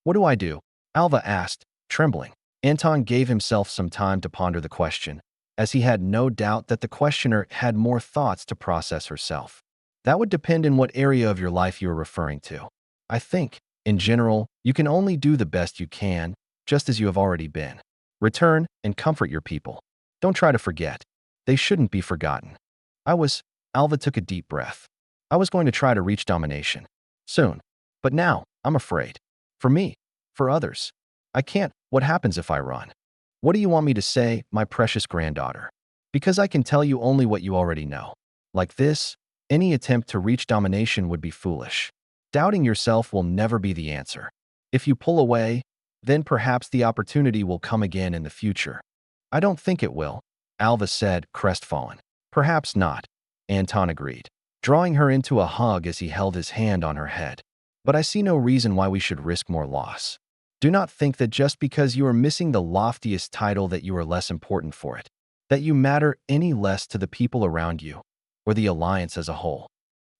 "What do I do?" Alva asked, trembling. Anton gave himself some time to ponder the question, as he had no doubt that the questioner had more thoughts to process herself. "That would depend on what area of your life you are referring to. I think, in general, you can only do the best you can, just as you have already been. Return and comfort your people. Don't try to forget. They shouldn't be forgotten." Alva took a deep breath. "I was going to try to reach domination. Soon. But now, I'm afraid. For me. For others. I can't. What happens if I run? What do you want me to say, my precious granddaughter? Because I can tell you only what you already know. Like this, any attempt to reach domination would be foolish. Doubting yourself will never be the answer. If you pull away, then perhaps the opportunity will come again in the future." "I don't think it will," Alva said, crestfallen. "Perhaps not," Anton agreed, drawing her into a hug as he held his hand on her head. "But I see no reason why we should risk more loss. Do not think that just because you are missing the loftiest title that you are less important for it, that you matter any less to the people around you, or the alliance as a whole.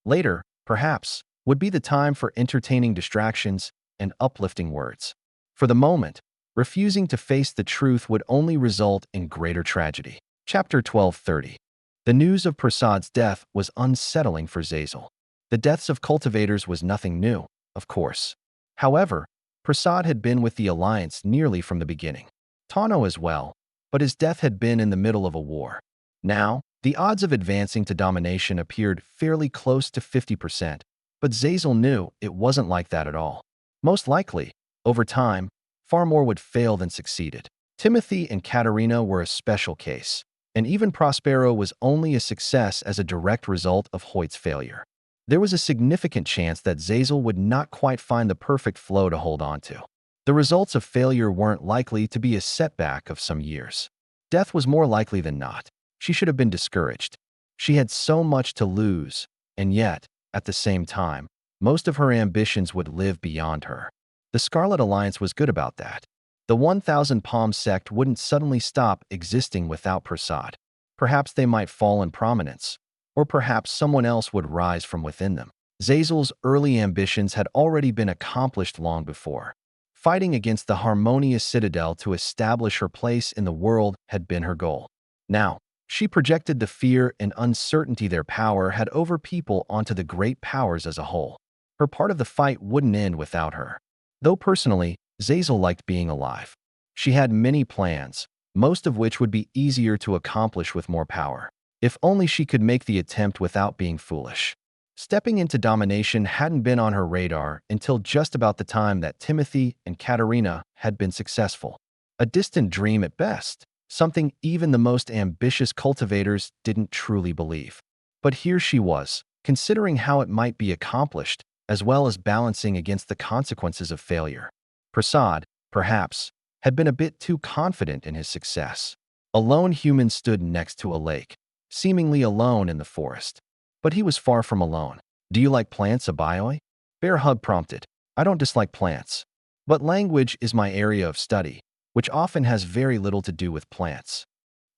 Later, perhaps, would be the time for entertaining distractions and uplifting words. For the moment, refusing to face the truth would only result in greater tragedy." Chapter 12:30. The news of Prasad's death was unsettling for Zazel. The deaths of cultivators was nothing new, of course. However, Prasad had been with the alliance nearly from the beginning. Tano as well, but his death had been in the middle of a war. Now, the odds of advancing to domination appeared fairly close to 50%, but Zazel knew it wasn't like that at all. Most likely, over time, far more would fail than succeeded. Timothy and Katerina were a special case, and even Prospero was only a success as a direct result of Hoyt's failure. There was a significant chance that Zazel would not quite find the perfect flow to hold on to. The results of failure weren't likely to be a setback of some years. Death was more likely than not. She should have been discouraged. She had so much to lose, and yet, at the same time, most of her ambitions would live beyond her. The Scarlet Alliance was good about that. The 1,000 Palm sect wouldn't suddenly stop existing without Prasad. Perhaps they might fall in prominence, or perhaps someone else would rise from within them. Zazel's early ambitions had already been accomplished long before. Fighting against the harmonious citadel to establish her place in the world had been her goal. Now, she projected the fear and uncertainty their power had over people onto the great powers as a whole. Her part of the fight wouldn't end without her. Though personally, Zazel liked being alive. She had many plans, most of which would be easier to accomplish with more power. If only she could make the attempt without being foolish. Stepping into domination hadn't been on her radar until just about the time that Timothy and Katerina had been successful. A distant dream at best, something even the most ambitious cultivators didn't truly believe. But here she was, considering how it might be accomplished, as well as balancing against the consequences of failure. Prasad, perhaps, had been a bit too confident in his success. A lone human stood next to a lake, seemingly alone in the forest. But he was far from alone. "Do you like plants, Abioi?" Bear Hug prompted. "I don't dislike plants. But language is my area of study, which often has very little to do with plants.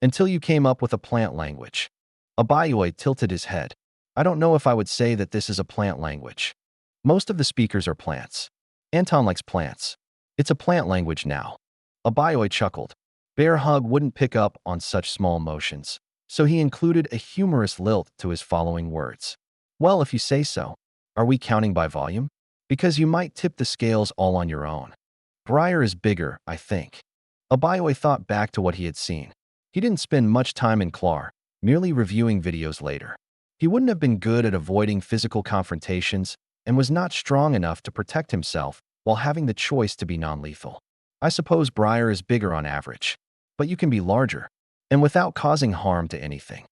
Until you came up with a plant language." Abioi tilted his head. "I don't know if I would say that this is a plant language. Most of the speakers are plants. Anton likes plants. It's a plant language now." Abioi chuckled. Bear Hug wouldn't pick up on such small motions, so he included a humorous lilt to his following words. Well, if you say so. Are we counting by volume? Because you might tip the scales all on your own. Briar is bigger, I think. Abioi thought back to what he had seen. He didn't spend much time in Clar, merely reviewing videos later. He wouldn't have been good at avoiding physical confrontations and was not strong enough to protect himself while having the choice to be non-lethal. I suppose Briar is bigger on average, but you can be larger, and without causing harm to anything.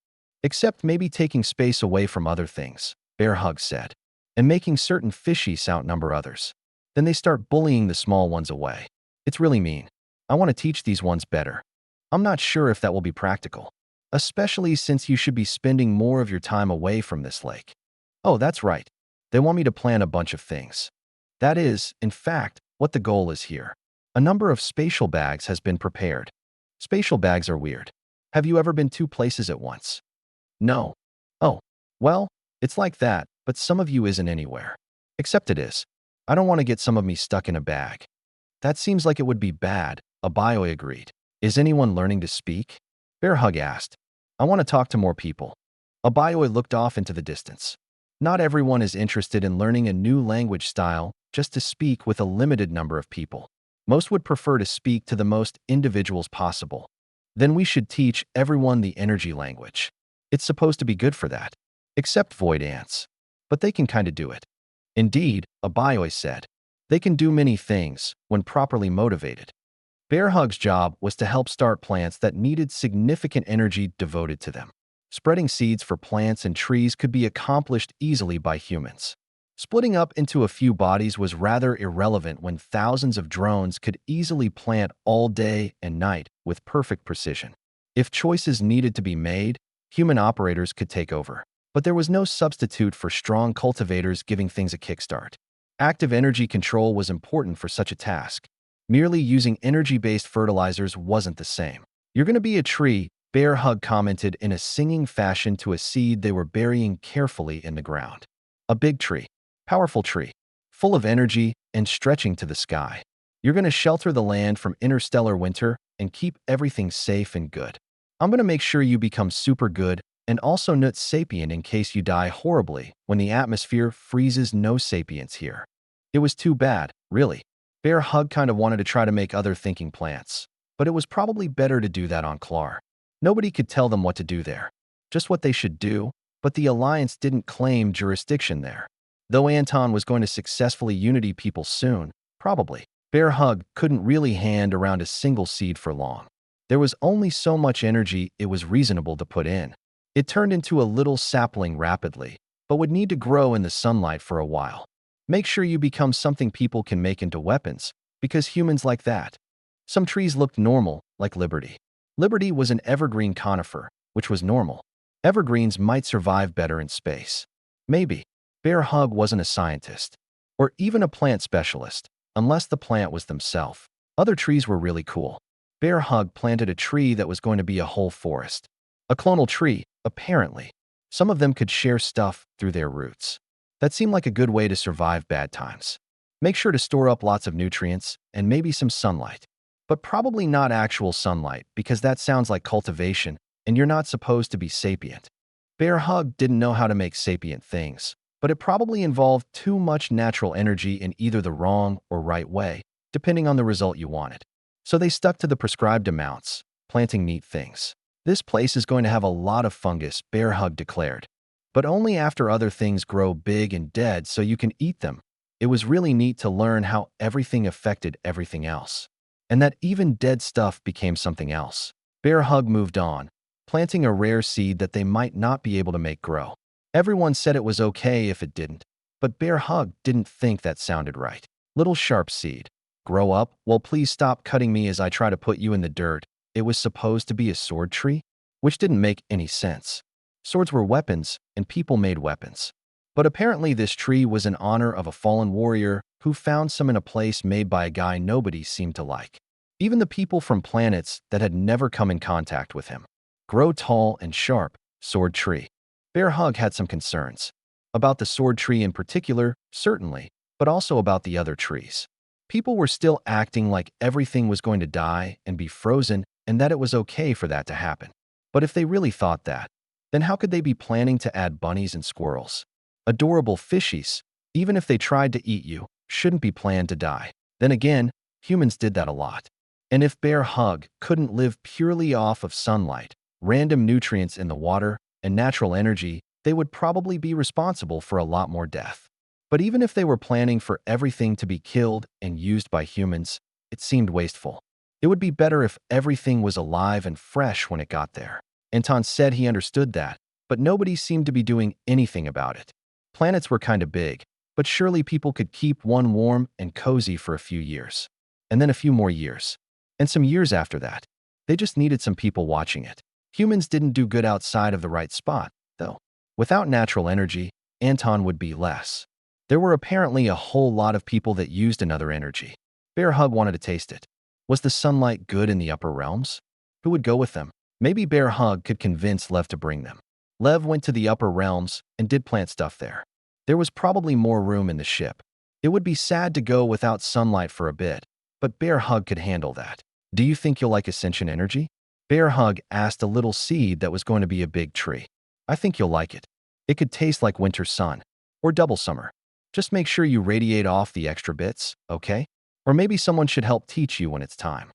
Except maybe taking space away from other things, Bear Hug said, and making certain fishies outnumber others. Then they start bullying the small ones away. It's really mean. I want to teach these ones better. I'm not sure if that will be practical, especially since you should be spending more of your time away from this lake. Oh, that's right. They want me to plan a bunch of things. That is, in fact, what the goal is here. A number of spatial bags has been prepared. Spatial bags are weird. Have you ever been 2 places at once? No. Oh, well, it's like that, but some of you isn't anywhere. Except it is. I don't want to get some of me stuck in a bag. That seems like it would be bad, Abioi agreed. Is anyone learning to speak? Bear Hug asked. I want to talk to more people. Abioi looked off into the distance. Not everyone is interested in learning a new language style just to speak with a limited number of people. Most would prefer to speak to the most individuals possible. Then we should teach everyone the energy language. It's supposed to be good for that. Except void ants. But they can kinda do it. Indeed, Abioi said. They can do many things when properly motivated. Bear Hug's job was to help start plants that needed significant energy devoted to them. Spreading seeds for plants and trees could be accomplished easily by humans. Splitting up into a few bodies was rather irrelevant when thousands of drones could easily plant all day and night with perfect precision. If choices needed to be made, human operators could take over. But there was no substitute for strong cultivators giving things a kickstart. Active energy control was important for such a task. Merely using energy-based fertilizers wasn't the same. You're going to be a tree, Bear Hug commented in a singing fashion to a seed they were burying carefully in the ground. A big tree. Powerful tree. Full of energy and stretching to the sky. You're going to shelter the land from interstellar winter and keep everything safe and good. I'm going to make sure you become super good and also nut sapient in case you die horribly when the atmosphere freezes. No sapients here. It was too bad, really. Bear Hug kind of wanted to try to make other thinking plants, but it was probably better to do that on Clar. Nobody could tell them what to do there. Just what they should do, but the Alliance didn't claim jurisdiction there. Though Anton was going to successfully unity people soon, probably, Bear Hug couldn't really hand around a single seed for long. There was only so much energy it was reasonable to put in. It turned into a little sapling rapidly, but would need to grow in the sunlight for a while. Make sure you become something people can make into weapons, because humans like that. Some trees looked normal, like Liberty. Liberty was an evergreen conifer, which was normal. Evergreens might survive better in space. Maybe. Bear Hug wasn't a scientist, or even a plant specialist, unless the plant was themselves. Other trees were really cool. Bear Hug planted a tree that was going to be a whole forest. A clonal tree, apparently. Some of them could share stuff through their roots. That seemed like a good way to survive bad times. Make sure to store up lots of nutrients and maybe some sunlight. But probably not actual sunlight because that sounds like cultivation and you're not supposed to be sapient. Bear Hug didn't know how to make sapient things, but it probably involved too much natural energy in either the wrong or right way, depending on the result you wanted. So they stuck to the prescribed amounts, planting neat things. This place is going to have a lot of fungus, Bear Hug declared. But only after other things grow big and dead so you can eat them. It was really neat to learn how everything affected everything else. And that even dead stuff became something else. Bear Hug moved on, planting a rare seed that they might not be able to make grow. Everyone said it was okay if it didn't, but Bear Hug didn't think that sounded right. Little sharp seed. Grow up? Well, please stop cutting me as I try to put you in the dirt. It was supposed to be a sword tree? Which didn't make any sense. Swords were weapons, and people made weapons. But apparently this tree was in honor of a fallen warrior who found some in a place made by a guy nobody seemed to like. Even the people from planets that had never come in contact with him. Grow tall and sharp, sword tree. Bear Hug had some concerns. About the sword tree in particular, certainly, but also about the other trees. People were still acting like everything was going to die and be frozen and that it was okay for that to happen. But if they really thought that, then how could they be planning to add bunnies and squirrels? Adorable fishies, even if they tried to eat you, shouldn't be planned to die. Then again, humans did that a lot. And if Bear Hug couldn't live purely off of sunlight, random nutrients in the water, and natural energy, they would probably be responsible for a lot more death. But even if they were planning for everything to be killed and used by humans, it seemed wasteful. It would be better if everything was alive and fresh when it got there. Anton said he understood that, but nobody seemed to be doing anything about it. Planets were kind of big, but surely people could keep one warm and cozy for a few years. And then a few more years. And some years after that. They just needed some people watching it. Humans didn't do good outside of the right spot, though. Without natural energy, Anton would be less. There were apparently a whole lot of people that used another energy. Bear Hug wanted to taste it. Was the sunlight good in the upper realms? Who would go with them? Maybe Bear Hug could convince Lev to bring them. Lev went to the upper realms and did plant stuff there. There was probably more room in the ship. It would be sad to go without sunlight for a bit, but Bear Hug could handle that. Do you think you'll like Ascension Energy? Bear Hug asked a little seed that was going to be a big tree. I think you'll like it. It could taste like winter sun, or double summer. Just make sure you radiate off the extra bits, okay? Or maybe someone should help teach you when it's time.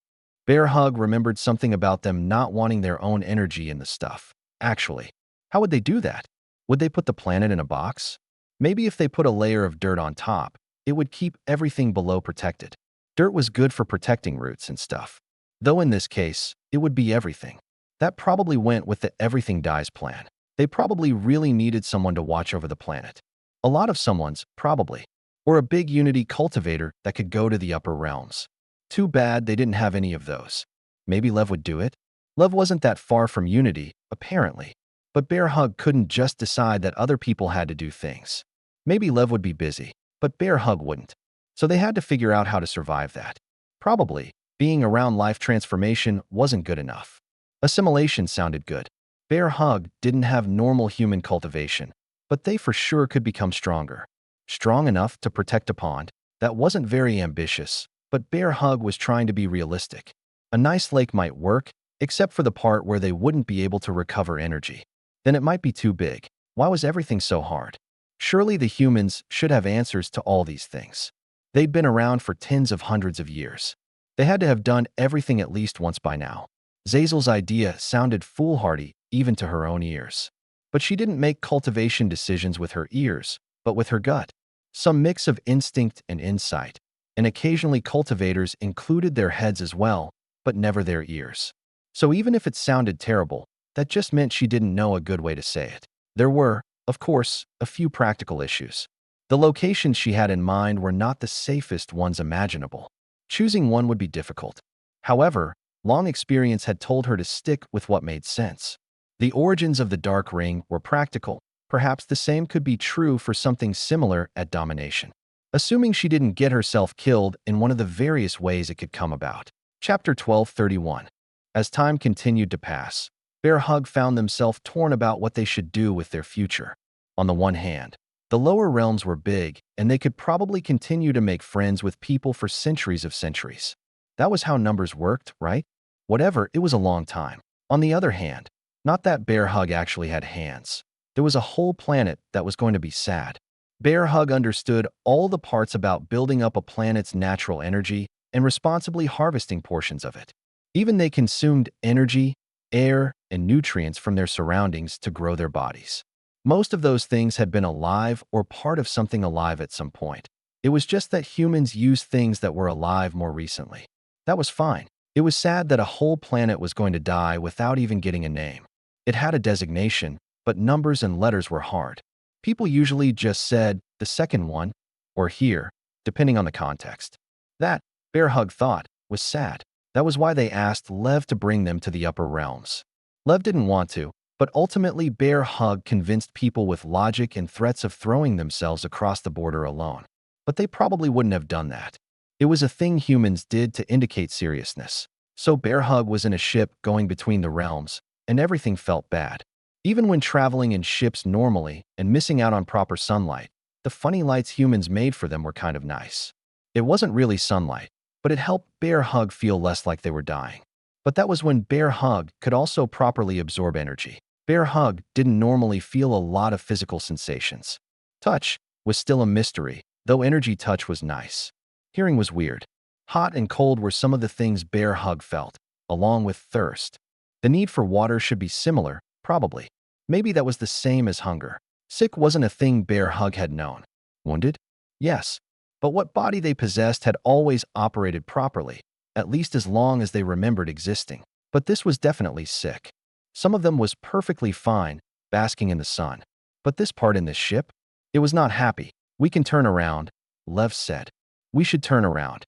Bear Hug remembered something about them not wanting their own energy in the stuff. Actually, how would they do that? Would they put the planet in a box? Maybe if they put a layer of dirt on top, it would keep everything below protected. Dirt was good for protecting roots and stuff. Though in this case, it would be everything. That probably went with the everything dies plan. They probably really needed someone to watch over the planet. A lot of someone's, probably. Or a big Unity cultivator that could go to the upper realms. Too bad they didn't have any of those. Maybe Lev would do it? Lev wasn't that far from Unity, apparently. But Bear Hug couldn't just decide that other people had to do things. Maybe Lev would be busy, but Bear Hug wouldn't. So they had to figure out how to survive that. Probably, being around life transformation wasn't good enough. Assimilation sounded good. Bear Hug didn't have normal human cultivation, but they for sure could become stronger. Strong enough to protect a pond. That wasn't very ambitious, but Bear Hug was trying to be realistic. A nice lake might work, except for the part where they wouldn't be able to recover energy. Then it might be too big. Why was everything so hard? Surely the humans should have answers to all these things. They'd been around for tens of hundreds of years. They had to have done everything at least once by now. Zazel's idea sounded foolhardy even to her own ears. But she didn't make cultivation decisions with her ears, but with her gut. Some mix of instinct and insight. And occasionally cultivators included their heads as well, but never their ears. So even if it sounded terrible, that just meant she didn't know a good way to say it. There were, of course, a few practical issues. The locations she had in mind were not the safest ones imaginable. Choosing one would be difficult. However, long experience had told her to stick with what made sense. The origins of the Dark Ring were practical. Perhaps the same could be true for something similar at Domination. Assuming she didn't get herself killed in one of the various ways it could come about. Chapter 12:31. As time continued to pass, Bear Hug found themselves torn about what they should do with their future. On the one hand, the lower realms were big, and they could probably continue to make friends with people for centuries of centuries. That was how numbers worked, right? Whatever, it was a long time. On the other hand, not that Bear Hug actually had hands. There was a whole planet that was going to be sad. Bear Hug understood all the parts about building up a planet's natural energy and responsibly harvesting portions of it. Even they consumed energy, air, and nutrients from their surroundings to grow their bodies. Most of those things had been alive or part of something alive at some point. It was just that humans used things that were alive more recently. That was fine. It was sad that a whole planet was going to die without even getting a name. It had a designation, but numbers and letters were hard. People usually just said the second one, or here, depending on the context. That, Bear Hug thought, was sad. That was why they asked Lev to bring them to the upper realms. Lev didn't want to, but ultimately Bear Hug convinced people with logic and threats of throwing themselves across the border alone. But they probably wouldn't have done that. It was a thing humans did to indicate seriousness. So Bear Hug was in a ship going between the realms, and everything felt bad. Even when traveling in ships normally and missing out on proper sunlight, the funny lights humans made for them were kind of nice. It wasn't really sunlight, but it helped Bear Hug feel less like they were dying. But that was when Bear Hug could also properly absorb energy. Bear Hug didn't normally feel a lot of physical sensations. Touch was still a mystery, though energy touch was nice. Hearing was weird. Hot and cold were some of the things Bear Hug felt, along with thirst. The need for water should be similar, probably. Maybe that was the same as hunger. Sick wasn't a thing Bear Hug had known. Wounded? Yes. But what body they possessed had always operated properly, at least as long as they remembered existing. But this was definitely sick. Some of them was perfectly fine, basking in the sun. But this part in this ship? It was not happy. We can turn around, Lev said. We should turn around.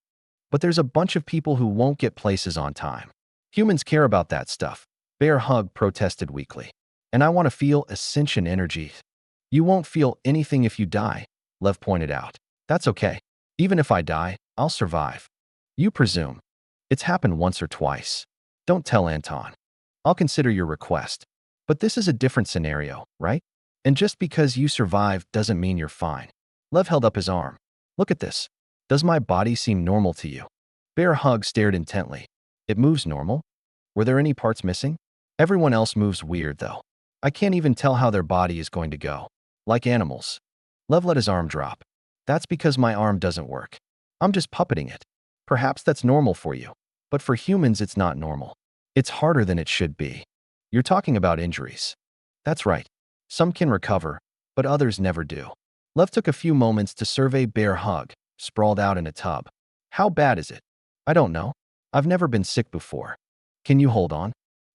But there's a bunch of people who won't get places on time. Humans care about that stuff, Bear Hug protested weakly. And I want to feel ascension energy. You won't feel anything if you die, Lev pointed out. That's okay. Even if I die, I'll survive. You presume. It's happened once or twice. Don't tell Anton. I'll consider your request. But this is a different scenario, right? And just because you survive doesn't mean you're fine. Lev held up his arm. Look at this. Does my body seem normal to you? Bear Hug stared intently. It moves normal? Were there any parts missing? Everyone else moves weird, though. I can't even tell how their body is going to go. Like animals. Lev let his arm drop. That's because my arm doesn't work. I'm just puppeting it. Perhaps that's normal for you. But for humans, it's not normal. It's harder than it should be. You're talking about injuries. That's right. Some can recover, but others never do. Lev took a few moments to survey Bear Hug, sprawled out in a tub. How bad is it? I don't know. I've never been sick before. Can you hold on?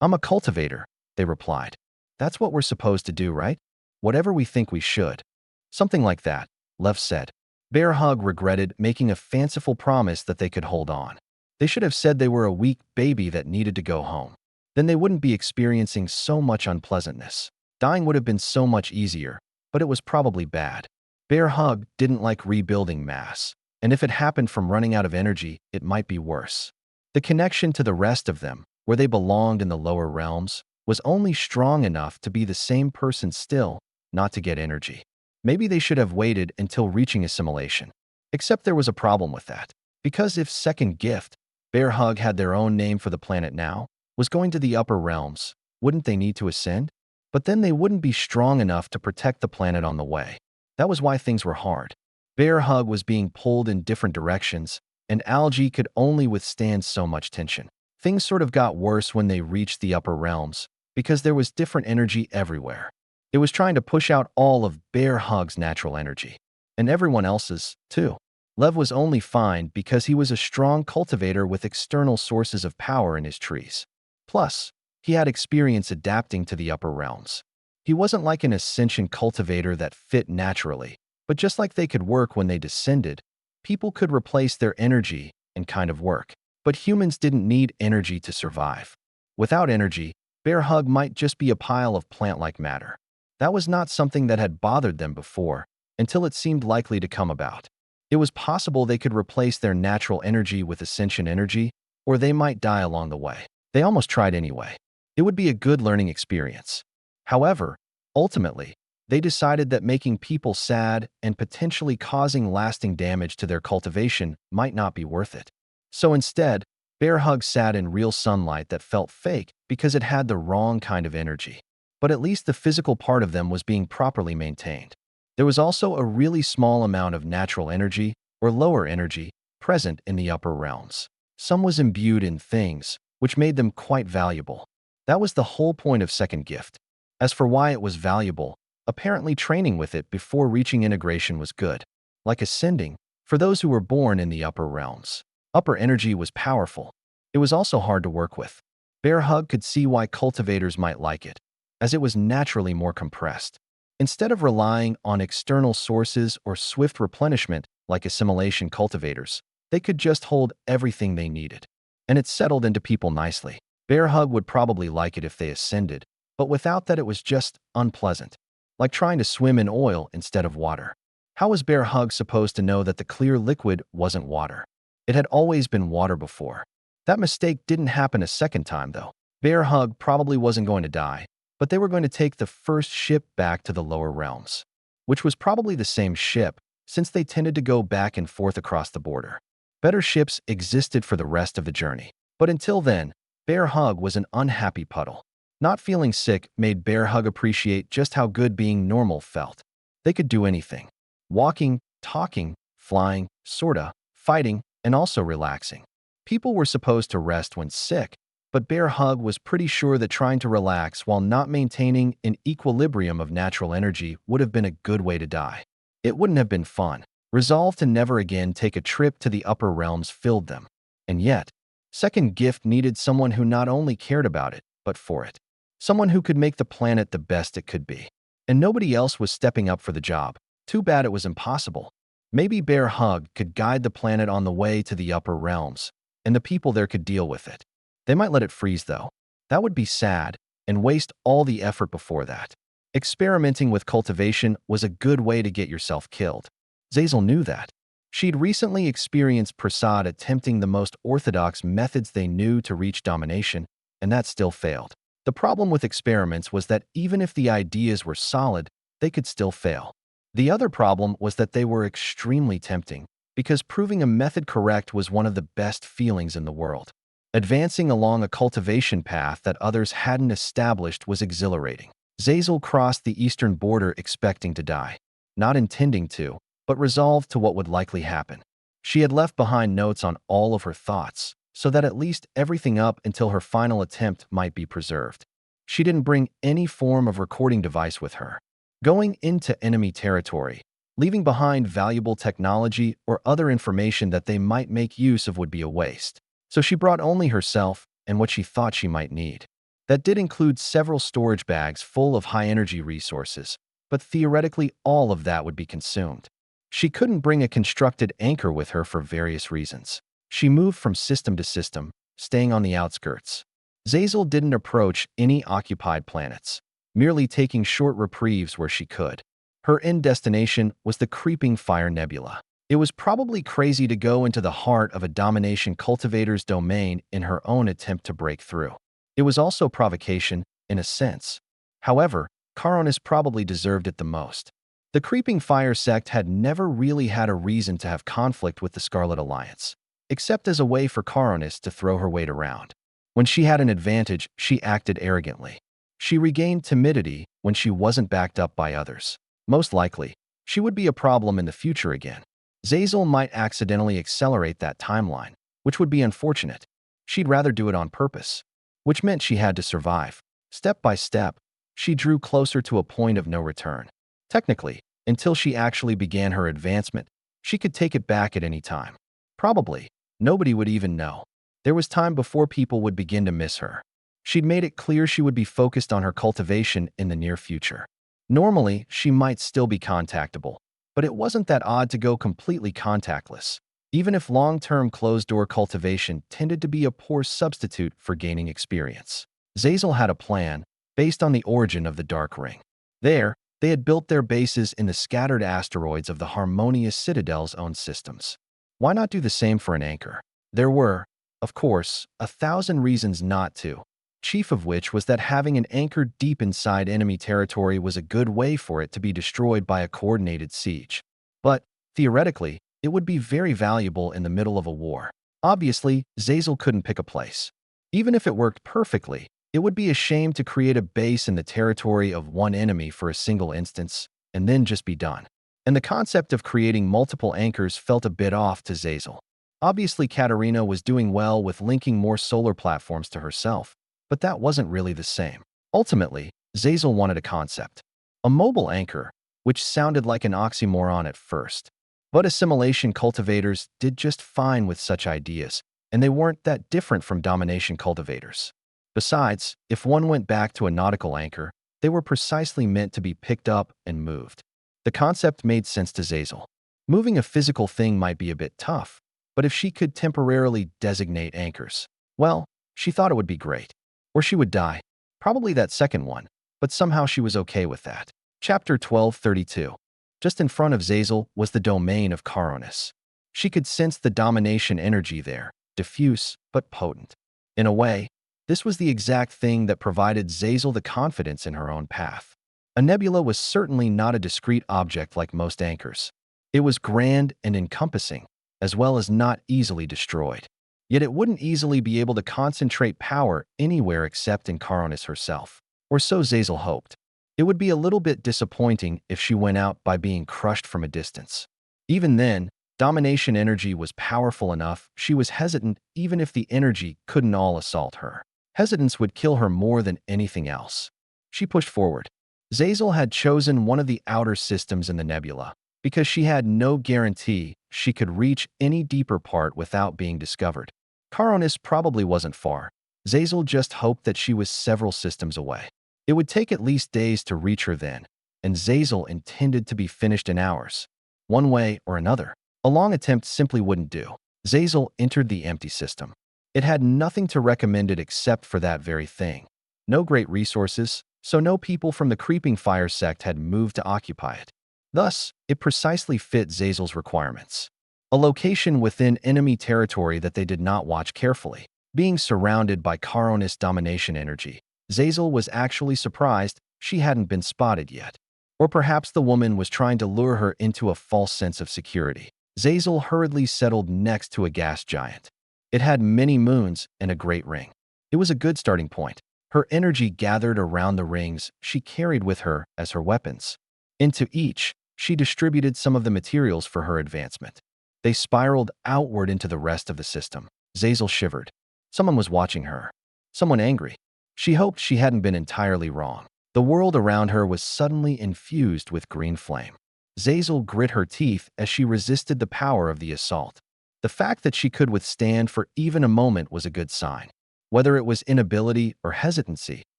I'm a cultivator, they replied. That's what we're supposed to do, right? Whatever we think we should. Something like that, Lev said. Bear Hug regretted making a fanciful promise that they could hold on. They should have said they were a weak baby that needed to go home. Then they wouldn't be experiencing so much unpleasantness. Dying would have been so much easier, but it was probably bad. Bear Hug didn't like rebuilding mass, and if it happened from running out of energy, it might be worse. The connection to the rest of them, where they belonged in the lower realms, was only strong enough to be the same person still, not to get energy. Maybe they should have waited until reaching assimilation. Except there was a problem with that. Because if second gift, Bear Hug had their own name for the planet now, was going to the upper realms, wouldn't they need to ascend? But then they wouldn't be strong enough to protect the planet on the way. That was why things were hard. Bear Hug was being pulled in different directions, and algae could only withstand so much tension. Things sort of got worse when they reached the upper realms, because there was different energy everywhere. It was trying to push out all of Bear Hug's natural energy. And everyone else's, too. Lev was only fine because he was a strong cultivator with external sources of power in his trees. Plus, he had experience adapting to the upper realms. He wasn't like an ascension cultivator that fit naturally, but just like they could work when they descended, people could replace their energy and kind of work. But humans didn't need energy to survive. Without energy, Bear Hug might just be a pile of plant-like matter. That was not something that had bothered them before, until it seemed likely to come about. It was possible they could replace their natural energy with ascension energy, or they might die along the way. They almost tried anyway. It would be a good learning experience. However, ultimately, they decided that making people sad and potentially causing lasting damage to their cultivation might not be worth it. So instead, Bear Hug sat in real sunlight that felt fake because it had the wrong kind of energy. But at least the physical part of them was being properly maintained. There was also a really small amount of natural energy, or lower energy, present in the upper realms. Some was imbued in things, which made them quite valuable. That was the whole point of second gift. As for why it was valuable, apparently training with it before reaching integration was good. Like ascending, for those who were born in the upper realms. Upper energy was powerful. It was also hard to work with. Bear Hug could see why cultivators might like it, as it was naturally more compressed. Instead of relying on external sources or swift replenishment like assimilation cultivators, they could just hold everything they needed. And it settled into people nicely. Bear Hug would probably like it if they ascended, but without that it was just unpleasant. Like trying to swim in oil instead of water. How was Bear Hug supposed to know that the clear liquid wasn't water? It had always been water before. That mistake didn't happen a second time, though. Bear Hug probably wasn't going to die, but they were going to take the first ship back to the lower realms, which was probably the same ship, since they tended to go back and forth across the border. Better ships existed for the rest of the journey. But until then, Bear Hug was an unhappy puddle. Not feeling sick made Bear Hug appreciate just how good being normal felt. They could do anything. Walking, talking, flying, sorta, fighting, and also relaxing. People were supposed to rest when sick, but Bear Hug was pretty sure that trying to relax while not maintaining an equilibrium of natural energy would have been a good way to die. It wouldn't have been fun. Resolve to never again take a trip to the upper realms filled them. And yet, second gift needed someone who not only cared about it, but for it. Someone who could make the planet the best it could be. And nobody else was stepping up for the job. Too bad it was impossible. Maybe Bear Hug could guide the planet on the way to the upper realms, and the people there could deal with it. They might let it freeze, though. That would be sad, and waste all the effort before that. Experimenting with cultivation was a good way to get yourself killed. Zazel knew that. She'd recently experienced Prasad attempting the most orthodox methods they knew to reach domination, and that still failed. The problem with experiments was that even if the ideas were solid, they could still fail. The other problem was that they were extremely tempting, because proving a method correct was one of the best feelings in the world. Advancing along a cultivation path that others hadn't established was exhilarating. Zazel crossed the eastern border expecting to die. Not intending to, but resolved to what would likely happen. She had left behind notes on all of her thoughts, so that at least everything up until her final attempt might be preserved. She didn't bring any form of recording device with her. Going into enemy territory, leaving behind valuable technology or other information that they might make use of would be a waste. So she brought only herself and what she thought she might need. That did include several storage bags full of high-energy resources, but theoretically all of that would be consumed. She couldn't bring a constructed anchor with her for various reasons. She moved from system to system, staying on the outskirts. Zazel didn't approach any occupied planets, merely taking short reprieves where she could. Her end destination was the Creeping Fire Nebula. It was probably crazy to go into the heart of a domination cultivator's domain in her own attempt to break through. It was also provocation, in a sense. However, Caronis probably deserved it the most. The Creeping Fire sect had never really had a reason to have conflict with the Scarlet Alliance, except as a way for Caronis to throw her weight around. When she had an advantage, she acted arrogantly. She regained timidity when she wasn't backed up by others. Most likely, she would be a problem in the future again. Zazel might accidentally accelerate that timeline, which would be unfortunate. She'd rather do it on purpose, which meant she had to survive. Step by step, she drew closer to a point of no return. Technically, until she actually began her advancement, she could take it back at any time. Probably, nobody would even know. There was time before people would begin to miss her. She'd made it clear she would be focused on her cultivation in the near future. Normally, she might still be contactable, but it wasn't that odd to go completely contactless, even if long-term closed-door cultivation tended to be a poor substitute for gaining experience. Zazel had a plan based on the origin of the Dark Ring. There, they had built their bases in the scattered asteroids of the Harmonious Citadel's own systems. Why not do the same for an anchor? There were, of course, 1,000 reasons not to, chief of which was that having an anchor deep inside enemy territory was a good way for it to be destroyed by a coordinated siege. But, theoretically, it would be very valuable in the middle of a war. Obviously, Zazel couldn't pick a place. Even if it worked perfectly, it would be a shame to create a base in the territory of one enemy for a single instance, and then just be done. And the concept of creating multiple anchors felt a bit off to Zazel. Obviously, Katerina was doing well with linking more solar platforms to herself, but that wasn't really the same. Ultimately, Zazel wanted a concept. A mobile anchor, which sounded like an oxymoron at first. But assimilation cultivators did just fine with such ideas, and they weren't that different from domination cultivators. Besides, if one went back to a nautical anchor, they were precisely meant to be picked up and moved. The concept made sense to Zazel. Moving a physical thing might be a bit tough, but if she could temporarily designate anchors, well, she thought it would be great. Or she would die. Probably that second one, but somehow she was okay with that. Chapter 1232. Just in front of Zazel was the domain of Caronis. She could sense the domination energy there, diffuse but potent. In a way, this was the exact thing that provided Zazel the confidence in her own path. A nebula was certainly not a discrete object like most anchors. It was grand and encompassing, as well as not easily destroyed. Yet it wouldn't easily be able to concentrate power anywhere except in Caronis herself. Or so Zazel hoped. It would be a little bit disappointing if she went out by being crushed from a distance. Even then, domination energy was powerful enough she was hesitant even if the energy couldn't all assault her. Hesitance would kill her more than anything else. She pushed forward. Zazel had chosen one of the outer systems in the nebula because she had no guarantee she could reach any deeper part without being discovered. Caronis probably wasn't far. Zazel just hoped that she was several systems away. It would take at least days to reach her then, and Zazel intended to be finished in hours. One way or another, a long attempt simply wouldn't do. Zazel entered the empty system. It had nothing to recommend it except for that very thing. No great resources, so no people from the Creeping Fire sect had moved to occupy it. Thus, it precisely fit Zazel's requirements. A location within enemy territory that they did not watch carefully. Being surrounded by Caronis domination energy, Zazel was actually surprised she hadn't been spotted yet. Or perhaps the woman was trying to lure her into a false sense of security. Zazel hurriedly settled next to a gas giant. It had many moons and a great ring. It was a good starting point. Her energy gathered around the rings she carried with her as her weapons. Into each, she distributed some of the materials for her advancement. They spiraled outward into the rest of the system. Zazel shivered. Someone was watching her. Someone angry. She hoped she hadn't been entirely wrong. The world around her was suddenly infused with green flame. Zazel grit her teeth as she resisted the power of the assault. The fact that she could withstand for even a moment was a good sign. Whether it was inability or hesitancy,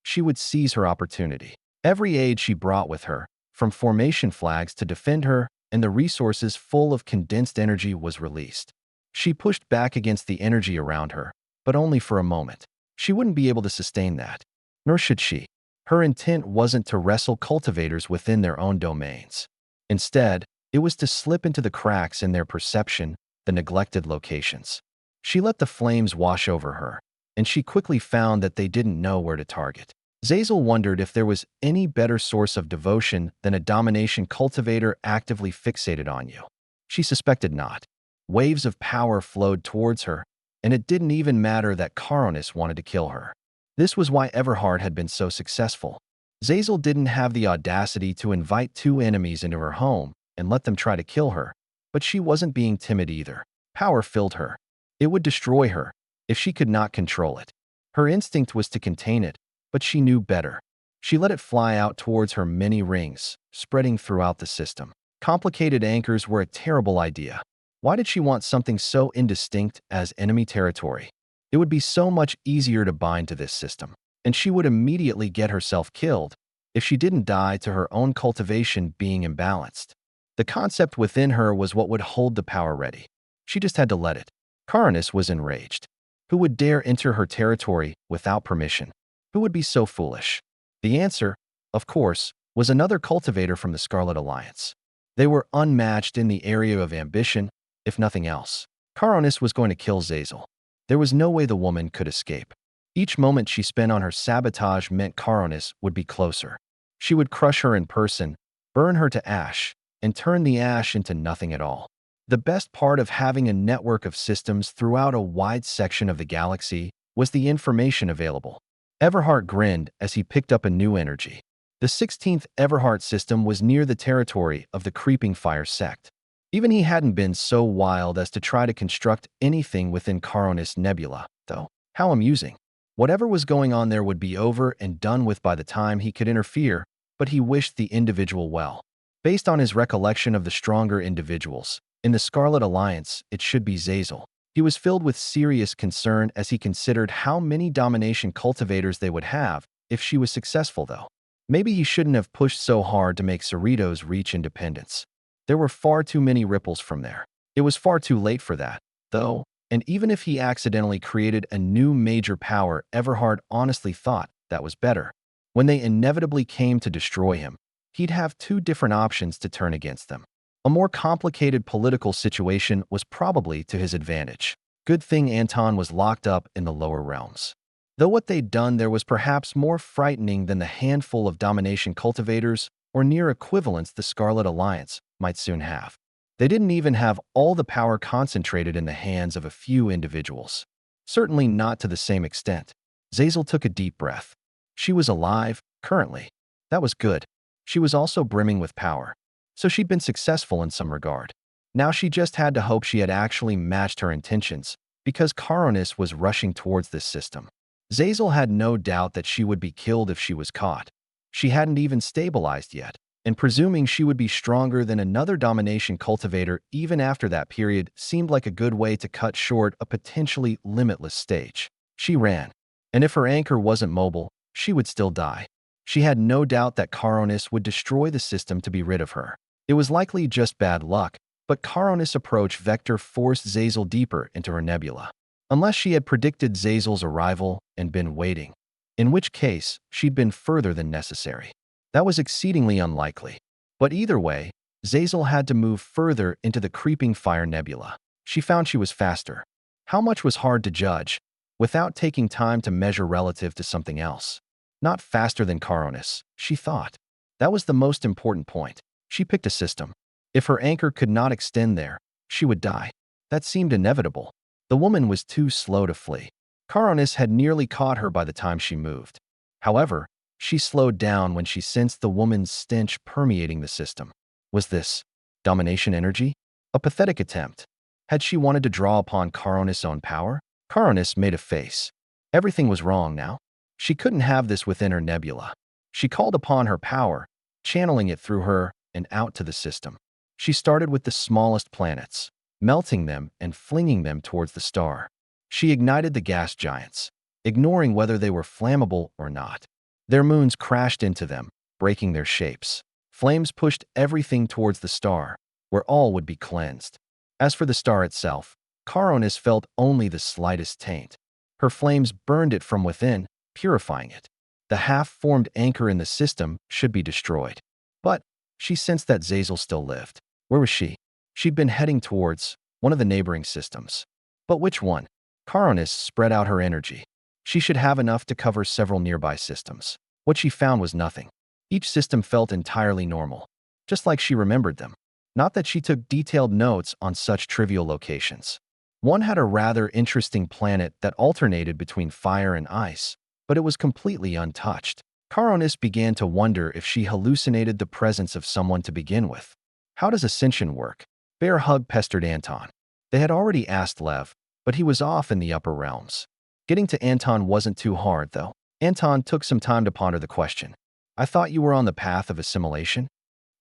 she would seize her opportunity. Every aid she brought with her, from formation flags to defend her, and the resources full of condensed energy was released. She pushed back against the energy around her, but only for a moment. She wouldn't be able to sustain that. Nor should she. Her intent wasn't to wrestle cultivators within their own domains. Instead, it was to slip into the cracks in their perception, the neglected locations. She let the flames wash over her, and she quickly found that they didn't know where to target. Zazel wondered if there was any better source of devotion than a domination cultivator actively fixated on you. She suspected not. Waves of power flowed towards her, and it didn't even matter that Caronis wanted to kill her. This was why Everhard had been so successful. Zazel didn't have the audacity to invite two enemies into her home and let them try to kill her, but she wasn't being timid either. Power filled her. It would destroy her if she could not control it. Her instinct was to contain it, but she knew better. She let it fly out towards her many rings, spreading throughout the system. Complicated anchors were a terrible idea. Why did she want something so indistinct as enemy territory? It would be so much easier to bind to this system, and she would immediately get herself killed if she didn't die to her own cultivation being imbalanced. The concept within her was what would hold the power ready. She just had to let it. Caronis was enraged. Who would dare enter her territory without permission? Who would be so foolish? The answer, of course, was another cultivator from the Scarlet Alliance. They were unmatched in the area of ambition, if nothing else. Caronis was going to kill Zazel. There was no way the woman could escape. Each moment she spent on her sabotage meant Caronis would be closer. She would crush her in person, burn her to ash, and turn the ash into nothing at all. The best part of having a network of systems throughout a wide section of the galaxy was the information available. Everhard grinned as he picked up a new energy. The 16th Everhard system was near the territory of the Creeping Fire sect. Even he hadn't been so wild as to try to construct anything within Caronis Nebula, though. How amusing. Whatever was going on there would be over and done with by the time he could interfere, but he wished the individual well. Based on his recollection of the stronger individuals, in the Scarlet Alliance, it should be Zazel. He was filled with serious concern as he considered how many domination cultivators they would have if she was successful, though. Maybe he shouldn't have pushed so hard to make Cerritos reach independence. There were far too many ripples from there. It was far too late for that, though, and even if he accidentally created a new major power, Everhard honestly thought that was better. When they inevitably came to destroy him, he'd have two different options to turn against them. A more complicated political situation was probably to his advantage. Good thing Anton was locked up in the lower realms. Though what they'd done there was perhaps more frightening than the handful of domination cultivators or near equivalents the Scarlet Alliance might soon have. They didn't even have all the power concentrated in the hands of a few individuals. Certainly not to the same extent. Zazel took a deep breath. She was alive, currently. That was good. She was also brimming with power. So she'd been successful in some regard. Now she just had to hope she had actually matched her intentions, because Caronis was rushing towards this system. Zazel had no doubt that she would be killed if she was caught. She hadn't even stabilized yet, and presuming she would be stronger than another domination cultivator even after that period seemed like a good way to cut short a potentially limitless stage. She ran, and if her anchor wasn't mobile, she would still die. She had no doubt that Caronis would destroy the system to be rid of her. It was likely just bad luck, but Caronis' approach vector forced Zazel deeper into her nebula. Unless she had predicted Zazel's arrival and been waiting, in which case she'd been further than necessary. That was exceedingly unlikely. But either way, Zazel had to move further into the creeping fire nebula. She found she was faster. How much was hard to judge, without taking time to measure relative to something else. Not faster than Caronis, she thought. That was the most important point. She picked a system. If her anchor could not extend there, she would die. That seemed inevitable. The woman was too slow to flee. Caronis had nearly caught her by the time she moved. However, she slowed down when she sensed the woman's stench permeating the system. Was this domination energy? A pathetic attempt. Had she wanted to draw upon Caronis' own power? Caronis made a face. Everything was wrong now. She couldn't have this within her nebula. She called upon her power, channeling it through her and out to the system. She started with the smallest planets, melting them and flinging them towards the star. She ignited the gas giants, ignoring whether they were flammable or not. Their moons crashed into them, breaking their shapes. Flames pushed everything towards the star, where all would be cleansed. As for the star itself, Caronis felt only the slightest taint. Her flames burned it from within, purifying it. The half-formed anchor in the system should be destroyed. But she sensed that Zazel still lived. Where was she? She'd been heading towards one of the neighboring systems. But which one? Caronis spread out her energy. She should have enough to cover several nearby systems. What she found was nothing. Each system felt entirely normal, just like she remembered them. Not that she took detailed notes on such trivial locations. One had a rather interesting planet that alternated between fire and ice, but it was completely untouched. Caronis began to wonder if she hallucinated the presence of someone to begin with. How does ascension work? Bear Hug pestered Anton. They had already asked Lev, but he was off in the upper realms. Getting to Anton wasn't too hard, though. Anton took some time to ponder the question. I thought you were on the path of assimilation?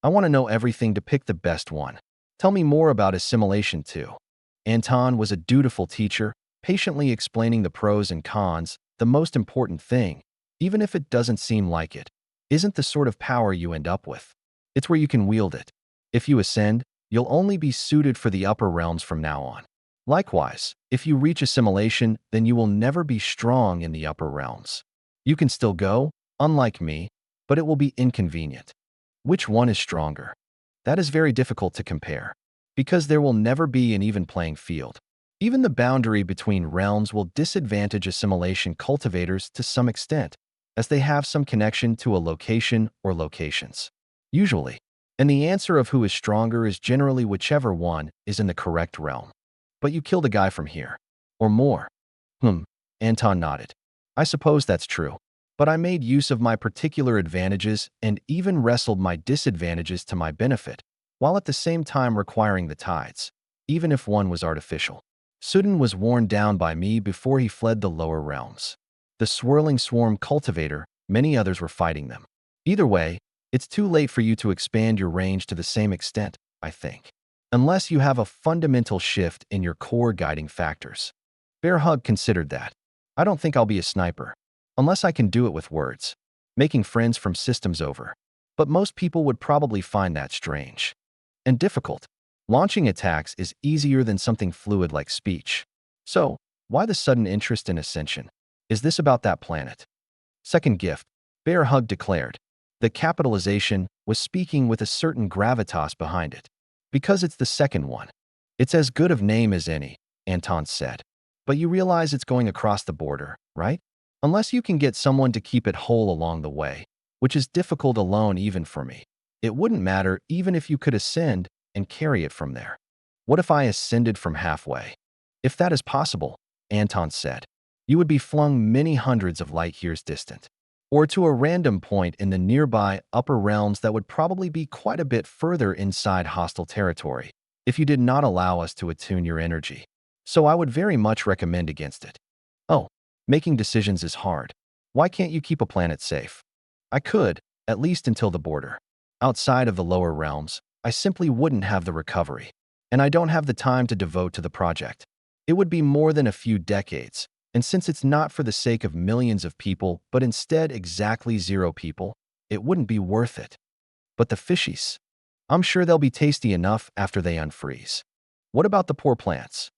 I want to know everything to pick the best one. Tell me more about assimilation too. Anton was a dutiful teacher, patiently explaining the pros and cons. The most important thing, even if it doesn't seem like it, isn't the sort of power you end up with. It's where you can wield it. If you ascend, you'll only be suited for the upper realms from now on. Likewise, if you reach assimilation, then you will never be strong in the upper realms. You can still go, unlike me, but it will be inconvenient. Which one is stronger? That is very difficult to compare, because there will never be an even playing field. Even the boundary between realms will disadvantage assimilation cultivators to some extent, as they have some connection to a location or locations. Usually. And the answer of who is stronger is generally whichever one is in the correct realm. But you killed a guy from here. Or more. Anton nodded. I suppose that's true. But I made use of my particular advantages and even wrestled my disadvantages to my benefit, while at the same time requiring the tides, even if one was artificial. Sudin was worn down by me before he fled the lower realms. The swirling swarm cultivator, many others were fighting them. Either way, it's too late for you to expand your range to the same extent, I think. Unless you have a fundamental shift in your core guiding factors. Bear Hug considered that. I don't think I'll be a sniper. Unless I can do it with words. Making friends from systems over. But most people would probably find that strange. And difficult. Launching attacks is easier than something fluid like speech. So, why the sudden interest in ascension? Is this about that planet? Second gift, Bear Hug declared. The capitalization was speaking with a certain gravitas behind it. Because it's the second one. It's as good of name as any, Anton said. But you realize it's going across the border, right? Unless you can get someone to keep it whole along the way, which is difficult alone even for me. It wouldn't matter even if you could ascend, and carry it from there. What if I ascended from halfway? If that is possible, Anton said, you would be flung many hundreds of light years distant, or to a random point in the nearby upper realms that would probably be quite a bit further inside hostile territory if you did not allow us to attune your energy. So I would very much recommend against it. Oh, making decisions is hard. Why can't you keep a planet safe? I could, at least until the border. Outside of the lower realms, I simply wouldn't have the recovery, and I don't have the time to devote to the project. It would be more than a few decades, and since it's not for the sake of millions of people, but instead exactly 0 people, it wouldn't be worth it. But the fishies, I'm sure they'll be tasty enough after they unfreeze. What about the poor plants?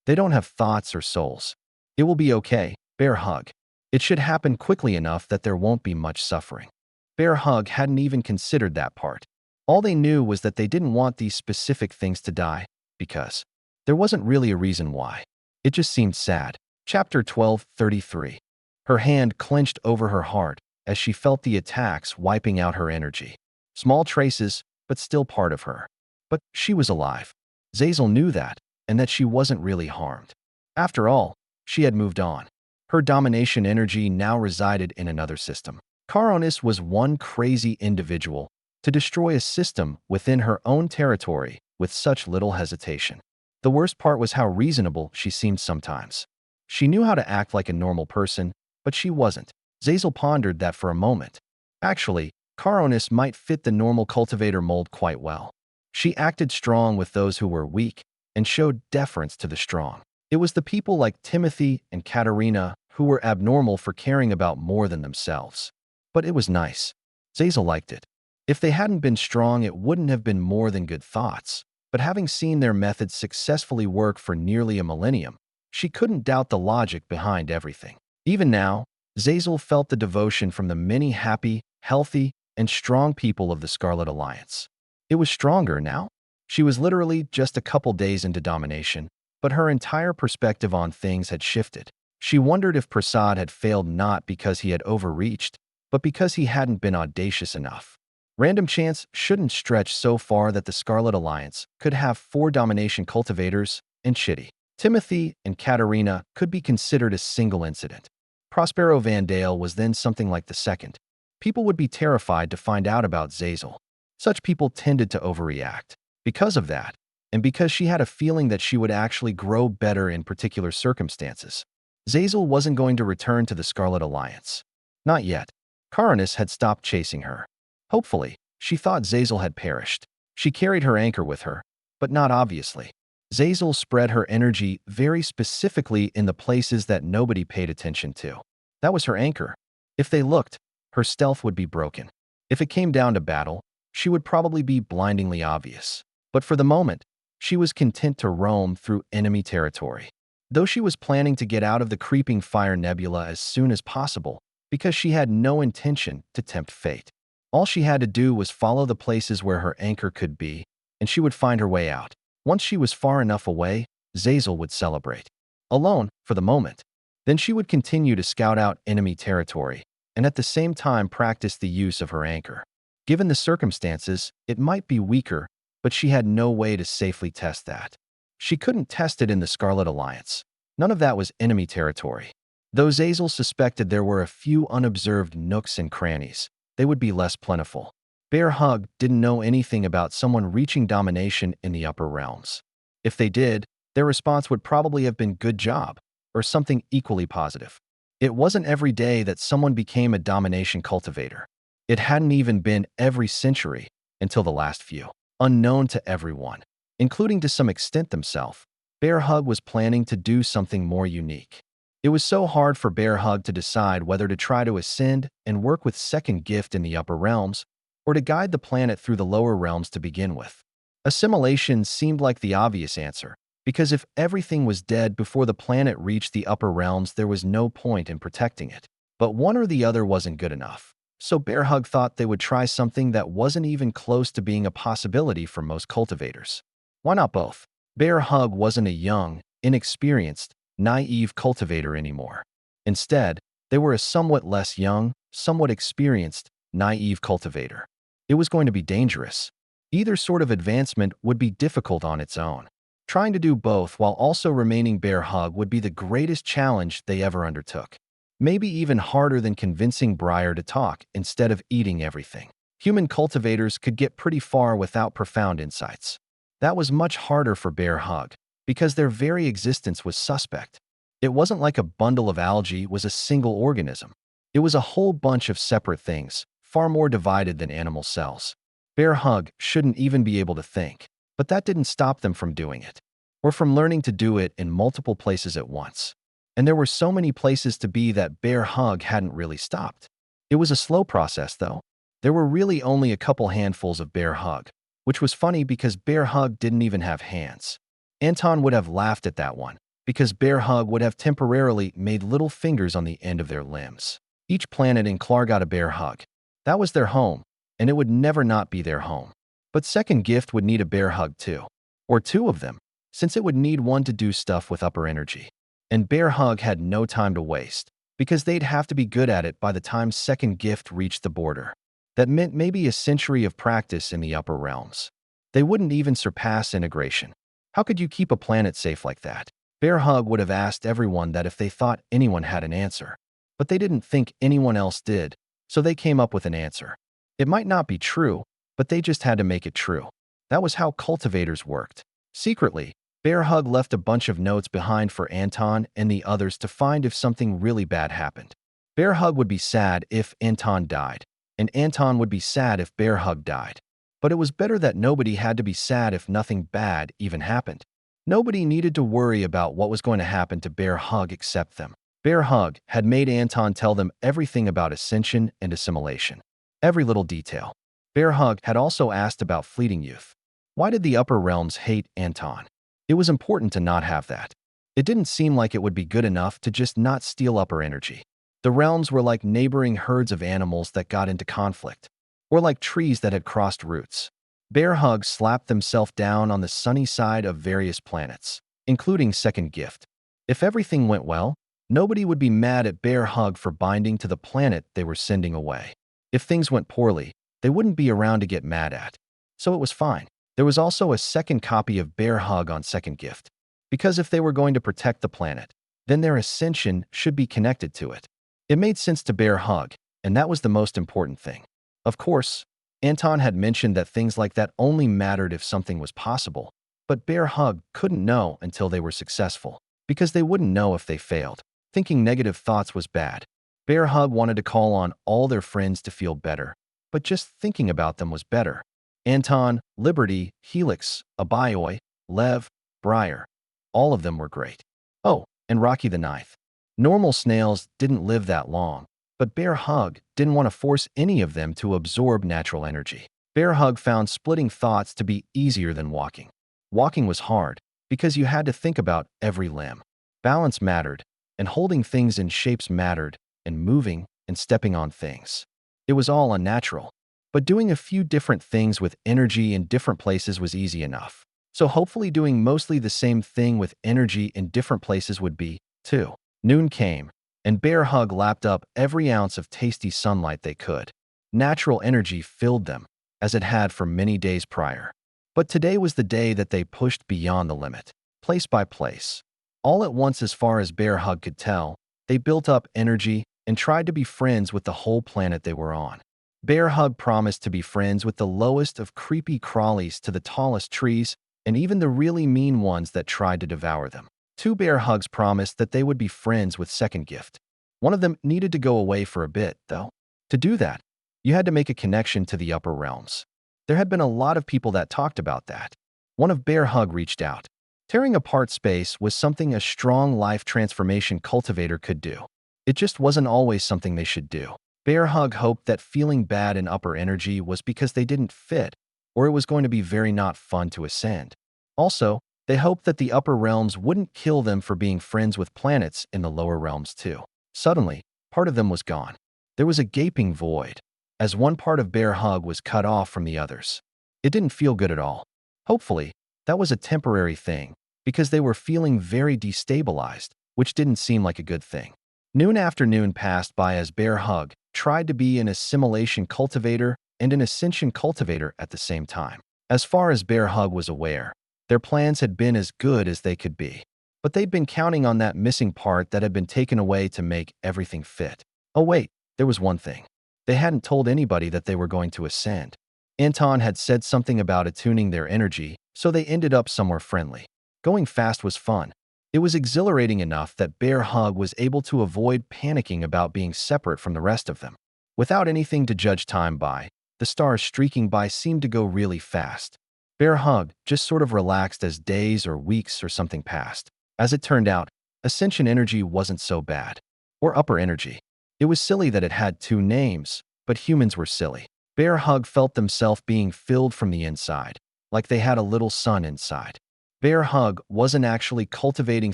They don't have thoughts or souls. It will be okay, Bear Hug. It should happen quickly enough that there won't be much suffering. Bear Hug hadn't even considered that part. All they knew was that they didn't want these specific things to die, because there wasn't really a reason why. It just seemed sad. Chapter 12:33. Her hand clenched over her heart as she felt the attacks wiping out her energy. Small traces, but still part of her. But she was alive. Zazel knew that, and that she wasn't really harmed. After all, she had moved on. Her domination energy now resided in another system. Caronis was one crazy individual to destroy a system within her own territory with such little hesitation. The worst part was how reasonable she seemed sometimes. She knew how to act like a normal person, but she wasn't. Zazel pondered that for a moment. Actually, Caronis might fit the normal cultivator mold quite well. She acted strong with those who were weak and showed deference to the strong. It was the people like Timothy and Katerina who were abnormal for caring about more than themselves. But it was nice. Zazel liked it. If they hadn't been strong, it wouldn't have been more than good thoughts. But having seen their methods successfully work for nearly a millennium, she couldn't doubt the logic behind everything. Even now, Zazel felt the devotion from the many happy, healthy, and strong people of the Scarlet Alliance. It was stronger now. She was literally just a couple days into domination, but her entire perspective on things had shifted. She wondered if Prasad had failed not because he had overreached, but because he hadn't been audacious enough. Random chance shouldn't stretch so far that the Scarlet Alliance could have 4 domination cultivators and Chitty. Timothy and Katerina could be considered a single incident. Prospero Vandale was then something like the second. People would be terrified to find out about Zazel. Such people tended to overreact. Because of that, and because she had a feeling that she would actually grow better in particular circumstances, Zazel wasn't going to return to the Scarlet Alliance. Not yet. Caronis had stopped chasing her. Hopefully, she thought Zazel had perished. She carried her anchor with her, but not obviously. Zazel spread her energy very specifically in the places that nobody paid attention to. That was her anchor. If they looked, her stealth would be broken. If it came down to battle, she would probably be blindingly obvious. But for the moment, she was content to roam through enemy territory. Though she was planning to get out of the creeping fire nebula as soon as possible, because she had no intention to tempt fate. All she had to do was follow the places where her anchor could be, and she would find her way out. Once she was far enough away, Zazel would celebrate. Alone, for the moment. Then she would continue to scout out enemy territory, and at the same time practice the use of her anchor. Given the circumstances, it might be weaker, but she had no way to safely test that. She couldn't test it in the Scarlet Alliance. None of that was enemy territory. Though Zazel suspected there were a few unobserved nooks and crannies, they would be less plentiful. Bear Hug didn't know anything about someone reaching domination in the upper realms. If they did, their response would probably have been good job, or something equally positive. It wasn't every day that someone became a domination cultivator. It hadn't even been every century until the last few. Unknown to everyone, including to some extent themselves, Bear Hug was planning to do something more unique. It was so hard for Bear Hug to decide whether to try to ascend and work with Second Gift in the upper realms, or to guide the planet through the lower realms to begin with. Assimilation seemed like the obvious answer, because if everything was dead before the planet reached the upper realms, there was no point in protecting it. But one or the other wasn't good enough. So Bear Hug thought they would try something that wasn't even close to being a possibility for most cultivators. Why not both? Bear Hug wasn't a young, inexperienced, naive cultivator anymore. Instead, they were a somewhat less young, somewhat experienced, naive cultivator. It was going to be dangerous. Either sort of advancement would be difficult on its own. Trying to do both while also remaining Bear Hug would be the greatest challenge they ever undertook. Maybe even harder than convincing Briar to talk instead of eating everything. Human cultivators could get pretty far without profound insights. That was much harder for Bear Hug, because their very existence was suspect. It wasn't like a bundle of algae was a single organism. It was a whole bunch of separate things, far more divided than animal cells. Bear Hug shouldn't even be able to think, but that didn't stop them from doing it, or from learning to do it in multiple places at once. And there were so many places to be that Bear Hug hadn't really stopped. It was a slow process, though. There were really only a couple handfuls of Bear Hug, which was funny because Bear Hug didn't even have hands. Anton would have laughed at that one, because Bear Hug would have temporarily made little fingers on the end of their limbs. Each planet in Klar got a Bear Hug. That was their home, and it would never not be their home. But Second Gift would need a Bear Hug too, or two of them, since it would need one to do stuff with upper energy. And Bear Hug had no time to waste, because they'd have to be good at it by the time Second Gift reached the border. That meant maybe a century of practice in the upper realms. They wouldn't even surpass integration. How could you keep a planet safe like that? Bear Hug would have asked everyone that if they thought anyone had an answer. But they didn't think anyone else did, so they came up with an answer. It might not be true, but they just had to make it true. That was how cultivators worked. Secretly, Bear Hug left a bunch of notes behind for Anton and the others to find if something really bad happened. Bear Hug would be sad if Anton died, and Anton would be sad if Bear Hug died. But it was better that nobody had to be sad if nothing bad even happened. Nobody needed to worry about what was going to happen to Bear Hug except them. Bear Hug had made Anton tell them everything about ascension and assimilation. Every little detail. Bear Hug had also asked about fleeting youth. Why did the upper realms hate Anton? It was important to not have that. It didn't seem like it would be good enough to just not steal upper energy. The realms were like neighboring herds of animals that got into conflict, or like trees that had crossed roots. Bear Hug slapped themselves down on the sunny side of various planets, including Second Gift. If everything went well, nobody would be mad at Bear Hug for binding to the planet they were sending away. If things went poorly, they wouldn't be around to get mad at. So it was fine. There was also a second copy of Bear Hug on Second Gift, because if they were going to protect the planet, then their ascension should be connected to it. It made sense to Bear Hug, and that was the most important thing. Of course, Anton had mentioned that things like that only mattered if something was possible, but Bear Hug couldn't know until they were successful, because they wouldn't know if they failed. Thinking negative thoughts was bad. Bear Hug wanted to call on all their friends to feel better, but just thinking about them was better. Anton, Liberty, Helix, Abioi, Lev, Briar, all of them were great. Oh, and Rocky the Ninth. Normal snails didn't live that long, but Bear Hug didn't want to force any of them to absorb natural energy. Bear Hug found splitting thoughts to be easier than walking. Walking was hard, because you had to think about every limb. Balance mattered, and holding things in shapes mattered, and moving and stepping on things. It was all unnatural. But doing a few different things with energy in different places was easy enough. So hopefully doing mostly the same thing with energy in different places would be, too. Noon came, and Bear Hug lapped up every ounce of tasty sunlight they could. Natural energy filled them, as it had for many days prior. But today was the day that they pushed beyond the limit, place by place. All at once, as far as Bear Hug could tell, they built up energy and tried to be friends with the whole planet they were on. Bear Hug promised to be friends with the lowest of creepy crawlies to the tallest trees, and even the really mean ones that tried to devour them. Two Bear Hugs promised that they would be friends with Second Gift. One of them needed to go away for a bit, though. To do that, you had to make a connection to the upper realms. There had been a lot of people that talked about that. One of Bear Hug reached out. Tearing apart space was something a strong life transformation cultivator could do. It just wasn't always something they should do. Bear Hug hoped that feeling bad in upper energy was because they didn't fit, or it was going to be very not fun to ascend. Also, they hoped that the upper realms wouldn't kill them for being friends with planets in the lower realms too. Suddenly, part of them was gone. There was a gaping void, as one part of Bear Hug was cut off from the others. It didn't feel good at all. Hopefully, that was a temporary thing, because they were feeling very destabilized, which didn't seem like a good thing. Noon afternoon passed by as Bear Hug tried to be an assimilation cultivator and an ascension cultivator at the same time. As far as Bear Hug was aware, their plans had been as good as they could be. But they'd been counting on that missing part that had been taken away to make everything fit. Oh wait, there was one thing. They hadn't told anybody that they were going to ascend. Anton had said something about attuning their energy, so they ended up somewhere friendly. Going fast was fun. It was exhilarating enough that Bear Hug was able to avoid panicking about being separate from the rest of them. Without anything to judge time by, the stars streaking by seemed to go really fast. Bear Hug just sort of relaxed as days or weeks or something passed. As it turned out, ascension energy wasn't so bad. Or upper energy. It was silly that it had two names, but humans were silly. Bear Hug felt themselves being filled from the inside, like they had a little sun inside. Bear Hug wasn't actually cultivating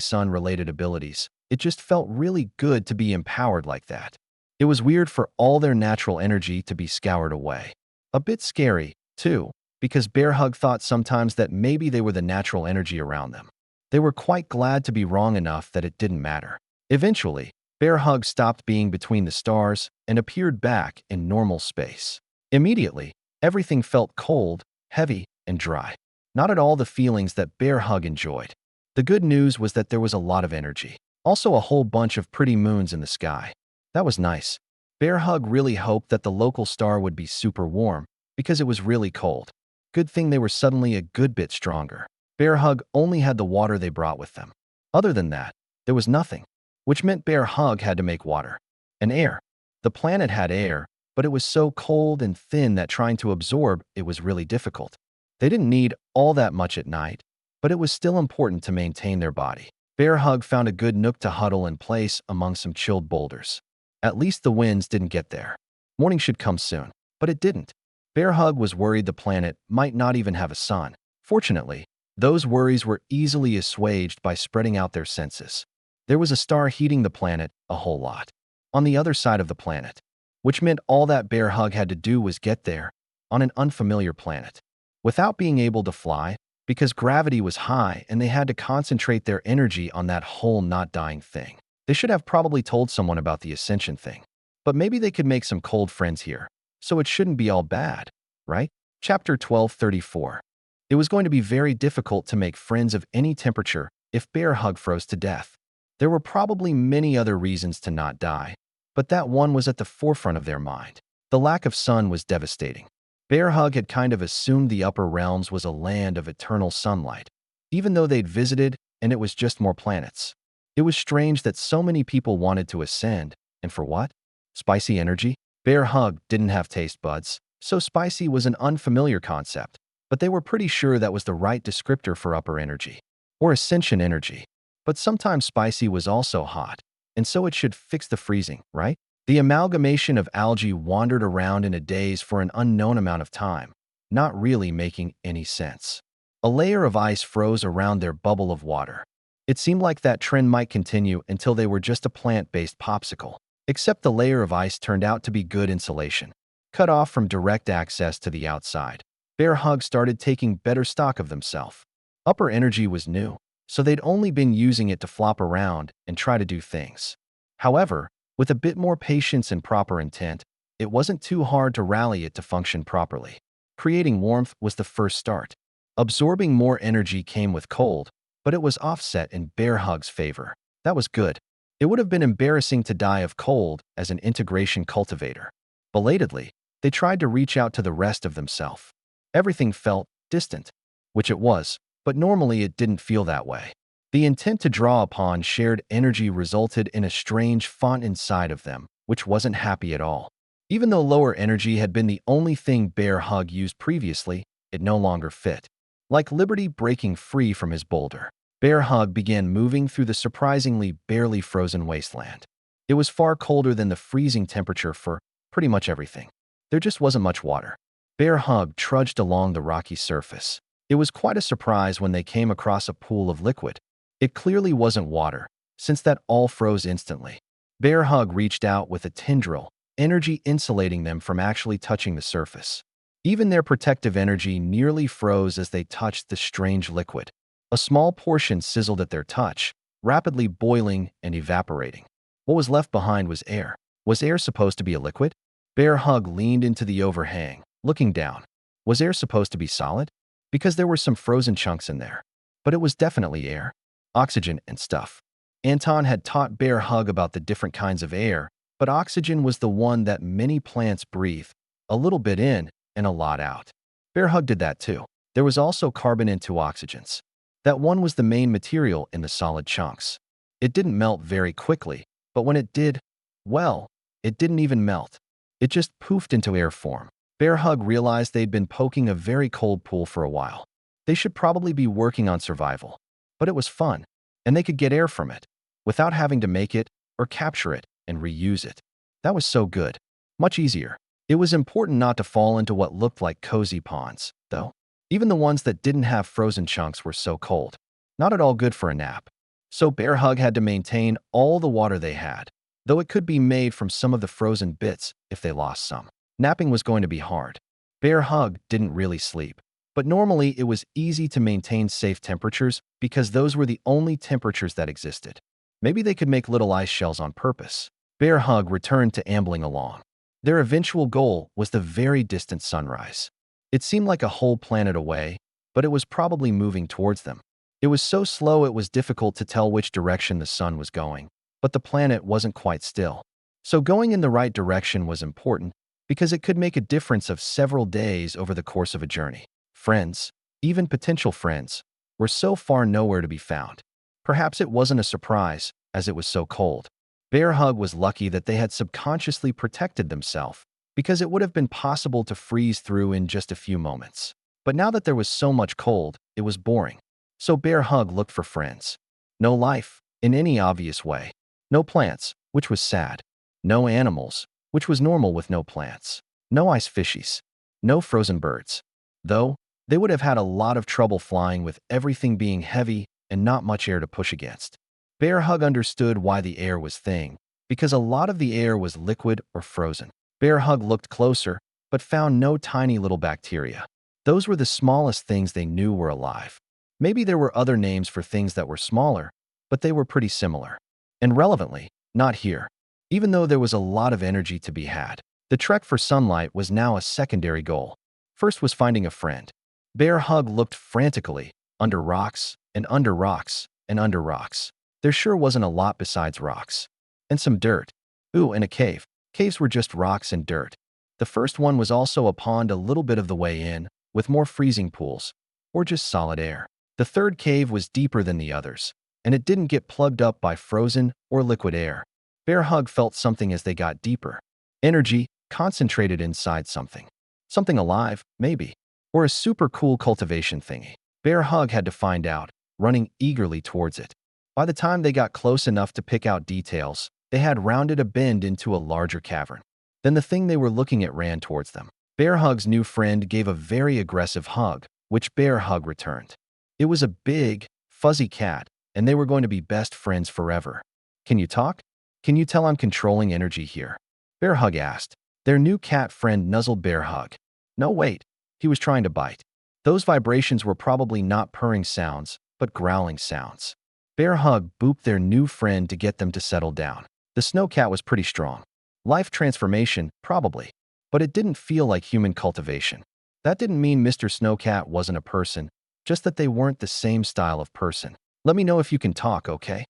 sun-related abilities. It just felt really good to be empowered like that. It was weird for all their natural energy to be scoured away. A bit scary, too, because Bear Hug thought sometimes that maybe they were the natural energy around them. They were quite glad to be wrong enough that it didn't matter. Eventually, Bear Hug stopped being between the stars and appeared back in normal space. Immediately, everything felt cold, heavy, and dry. Not at all the feelings that Bear Hug enjoyed. The good news was that there was a lot of energy. Also a whole bunch of pretty moons in the sky. That was nice. Bear Hug really hoped that the local star would be super warm, because it was really cold. Good thing they were suddenly a good bit stronger. Bear Hug only had the water they brought with them. Other than that, there was nothing, which meant Bear Hug had to make water. And air. The planet had air, but it was so cold and thin that trying to absorb it was really difficult. They didn't need all that much at night, but it was still important to maintain their body. Bear Hug found a good nook to huddle in place among some chilled boulders. At least the winds didn't get there. Morning should come soon, but it didn't. Bear Hug was worried the planet might not even have a sun. Fortunately, those worries were easily assuaged by spreading out their senses. There was a star heating the planet a whole lot. On the other side of the planet, which meant all that Bear Hug had to do was get there, on an unfamiliar planet. Without being able to fly, because gravity was high and they had to concentrate their energy on that whole not dying thing. They should have probably told someone about the ascension thing. But maybe they could make some cold friends here, so it shouldn't be all bad, right? Chapter 1234. It was going to be very difficult to make friends of any temperature if Bear Hug froze to death. There were probably many other reasons to not die, but that one was at the forefront of their mind. The lack of sun was devastating. Bear Hug had kind of assumed the upper realms was a land of eternal sunlight, even though they'd visited and it was just more planets. It was strange that so many people wanted to ascend, and for what? Spicy energy? Bear Hug didn't have taste buds, so spicy was an unfamiliar concept, but they were pretty sure that was the right descriptor for upper energy, or ascension energy. But sometimes spicy was also hot, and so it should fix the freezing, right? The amalgamation of algae wandered around in a daze for an unknown amount of time, not really making any sense. A layer of ice froze around their bubble of water. It seemed like that trend might continue until they were just a plant-based popsicle. Except the layer of ice turned out to be good insulation, cut off from direct access to the outside. Bear Hug started taking better stock of themselves. Upper energy was new, so they'd only been using it to flop around and try to do things. However, with a bit more patience and proper intent, it wasn't too hard to rally it to function properly. Creating warmth was the first start. Absorbing more energy came with cold, but it was offset in Bear Hug's favor. That was good. It would have been embarrassing to die of cold as an integration cultivator. Belatedly, they tried to reach out to the rest of themselves. Everything felt distant, which it was, but normally it didn't feel that way. The intent to draw upon shared energy resulted in a strange font inside of them, which wasn't happy at all. Even though lower energy had been the only thing Bear Hug used previously, it no longer fit. Like Liberty breaking free from his boulder, Bear Hug began moving through the surprisingly barely frozen wasteland. It was far colder than the freezing temperature for pretty much everything. There just wasn't much water. Bear Hug trudged along the rocky surface. It was quite a surprise when they came across a pool of liquid. It clearly wasn't water, since that all froze instantly. Bear Hug reached out with a tendril, energy insulating them from actually touching the surface. Even their protective energy nearly froze as they touched the strange liquid. A small portion sizzled at their touch, rapidly boiling and evaporating. What was left behind was air. Was air supposed to be a liquid? Bear Hug leaned into the overhang, looking down. Was air supposed to be solid? because there were some frozen chunks in there. But it was definitely air, oxygen, and stuff. Anton had taught Bear Hug about the different kinds of air, but oxygen was the one that many plants breathe, a little bit in and a lot out. Bear Hug did that too. There was also carbon in two oxygens. That one was the main material in the solid chunks. It didn't melt very quickly, but when it did, well, it didn't even melt. It just poofed into air form. Bear Hug realized they'd been poking a very cold pool for a while. They should probably be working on survival. But it was fun, and they could get air from it, without having to make it or capture it and reuse it. That was so good. Much easier. It was important not to fall into what looked like cozy ponds, though. Even the ones that didn't have frozen chunks were so cold. Not at all good for a nap. So Bear Hug had to maintain all the water they had, though it could be made from some of the frozen bits if they lost some. Napping was going to be hard. Bear Hug didn't really sleep, but normally it was easy to maintain safe temperatures because those were the only temperatures that existed. Maybe they could make little ice shells on purpose. Bear Hug returned to ambling along. Their eventual goal was the very distant sunrise. It seemed like a whole planet away, but it was probably moving towards them. It was so slow it was difficult to tell which direction the sun was going, but the planet wasn't quite still. So going in the right direction was important because it could make a difference of several days over the course of a journey. Friends, even potential friends, were so far nowhere to be found. Perhaps it wasn't a surprise, as it was so cold. Bear Hug was lucky that they had subconsciously protected themselves, because it would have been possible to freeze through in just a few moments. But now that there was so much cold, it was boring. So Bear Hug looked for friends. No life, in any obvious way. No plants, which was sad. No animals, which was normal with no plants. No ice fishies. No frozen birds. Though, they would have had a lot of trouble flying with everything being heavy and not much air to push against. Bear Hug understood why the air was thin, because a lot of the air was liquid or frozen. Bear Hug looked closer, but found no tiny little bacteria. Those were the smallest things they knew were alive. Maybe there were other names for things that were smaller, but they were pretty similar. And relevantly, not here. Even though there was a lot of energy to be had, the trek for sunlight was now a secondary goal. First was finding a friend. Bear Hug looked frantically, under rocks, and under rocks, and under rocks. There sure wasn't a lot besides rocks. And some dirt. Ooh, and a cave. Caves were just rocks and dirt. The first one was also a pond a little bit of the way in, with more freezing pools, or just solid air. The third cave was deeper than the others, and it didn't get plugged up by frozen or liquid air. Bear Hug felt something as they got deeper. Energy, concentrated inside something. Something alive, maybe. Or a super cool cultivation thingy. Bear Hug had to find out, running eagerly towards it. By the time they got close enough to pick out details, they had rounded a bend into a larger cavern. Then the thing they were looking at ran towards them. Bear Hug's new friend gave a very aggressive hug, which Bear Hug returned. It was a big, fuzzy cat, and they were going to be best friends forever. Can you talk? Can you tell I'm controlling energy here? Bear Hug asked. Their new cat friend nuzzled Bear Hug. No, wait. He was trying to bite. Those vibrations were probably not purring sounds, but growling sounds. Bear Hug booped their new friend to get them to settle down. The snow cat was pretty strong. Life transformation, probably. But it didn't feel like human cultivation. That didn't mean Mr. Snowcat wasn't a person, just that they weren't the same style of person. Let me know if you can talk, okay?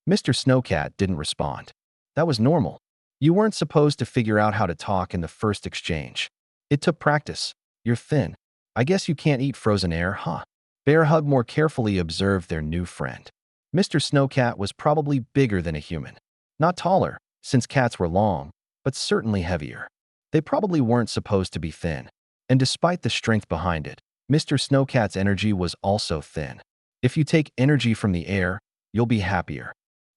Mr. Snowcat didn't respond. That was normal. You weren't supposed to figure out how to talk in the first exchange. It took practice. You're thin. I guess you can't eat frozen air, huh? Bear Hug more carefully observed their new friend. Mr. Snowcat was probably bigger than a human. Not taller, since cats were long, but certainly heavier. They probably weren't supposed to be thin. And despite the strength behind it, Mr. Snowcat's energy was also thin. If you take energy from the air, you'll be happier.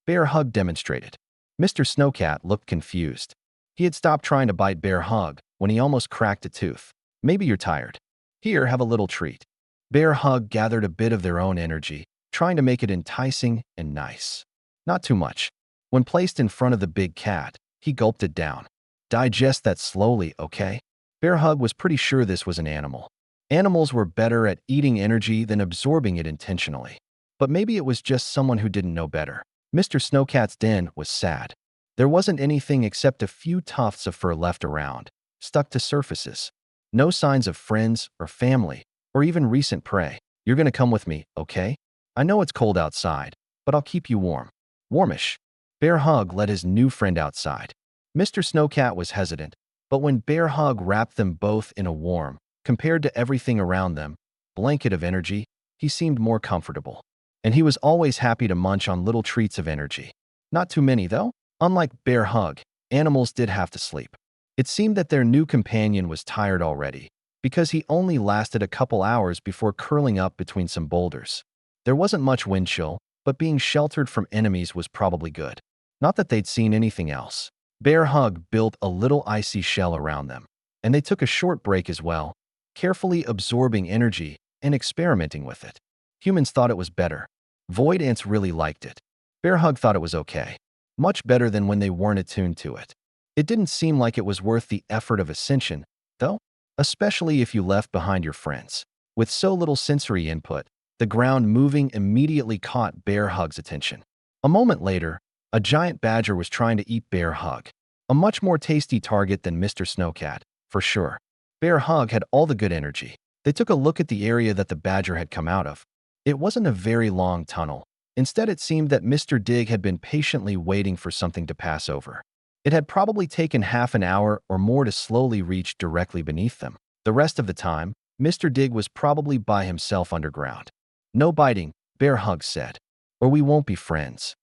Bear Hug demonstrated. Mr. Snowcat looked confused. He had stopped trying to bite Bear Hug when he almost cracked a tooth. Maybe you're tired. Here, have a little treat. Bear Hug gathered a bit of their own energy, trying to make it enticing and nice. Not too much. When placed in front of the big cat, he gulped it down. Digest that slowly, okay? Bear Hug was pretty sure this was an animal. Animals were better at eating energy than absorbing it intentionally. But maybe it was just someone who didn't know better. Mr. Snowcat's den was sad. There wasn't anything except a few tufts of fur left around, stuck to surfaces. No signs of friends or family, or even recent prey. You're gonna come with me, okay? I know it's cold outside, but I'll keep you warm. Warmish. Bear Hug led his new friend outside. Mr. Snowcat was hesitant, but when Bear Hug wrapped them both in a warm, compared to everything around them, blanket of energy, he seemed more comfortable. And he was always happy to munch on little treats of energy. Not too many, though. Unlike Bear Hug, animals did have to sleep. It seemed that their new companion was tired already, because he only lasted a couple hours before curling up between some boulders. There wasn't much wind chill, but being sheltered from enemies was probably good. Not that they'd seen anything else. Bear Hug built a little icy shell around them, and they took a short break as well, carefully absorbing energy and experimenting with it. Humans thought it was better. Void ants really liked it. Bear Hug thought it was okay. Much better than when they weren't attuned to it. It didn't seem like it was worth the effort of ascension, though, especially if you left behind your friends. With so little sensory input, the ground moving immediately caught Bear Hug's attention. A moment later, a giant badger was trying to eat Bear Hug. A much more tasty target than Mr. Snowcat, for sure. Bear Hug had all the good energy. They took a look at the area that the badger had come out of. It wasn't a very long tunnel. Instead, it seemed that Mr. Dig had been patiently waiting for something to pass over. It had probably taken half an hour or more to slowly reach directly beneath them. The rest of the time, Mr. Dig was probably by himself underground. No biting, Bear Hug said, or we won't be friends.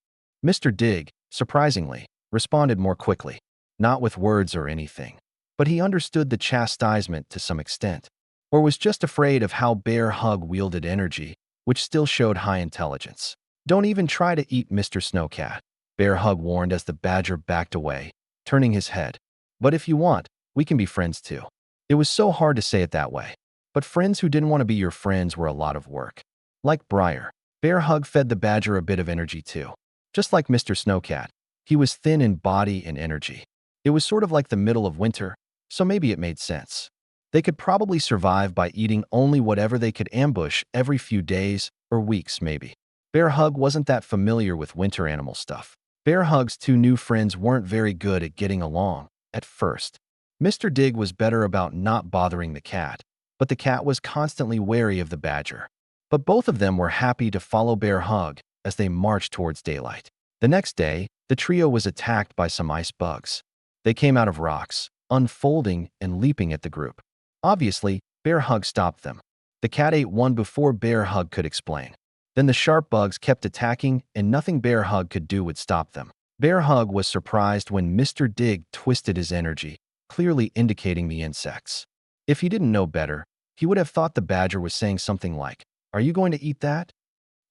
Mr. Dig, surprisingly, responded more quickly, not with words or anything. But he understood the chastisement to some extent, or was just afraid of how Bear Hug wielded energy, which still showed high intelligence. Don't even try to eat Mr. Snowcat, Bear Hug warned as the badger backed away, turning his head. But if you want, we can be friends too. It was so hard to say it that way. But friends who didn't want to be your friends were a lot of work. Like Briar, Bear Hug fed the badger a bit of energy too. Just like Mr. Snowcat, he was thin in body and energy. It was sort of like the middle of winter, so maybe it made sense. They could probably survive by eating only whatever they could ambush every few days or weeks maybe. Bear Hug wasn't that familiar with winter animal stuff. Bear Hug's two new friends weren't very good at getting along at first. Mr. Dig was better about not bothering the cat, but the cat was constantly wary of the badger. But both of them were happy to follow Bear Hug as they marched towards daylight. The next day, the trio was attacked by some ice bugs. They came out of rocks, unfolding and leaping at the group. Obviously, Bear Hug stopped them. The cat ate one before Bear Hug could explain. Then the sharp bugs kept attacking, and nothing Bear Hug could do would stop them. Bear Hug was surprised when Mr. Dig twisted his energy, clearly indicating the insects. If he didn't know better, he would have thought the badger was saying something like, "Are you going to eat that?"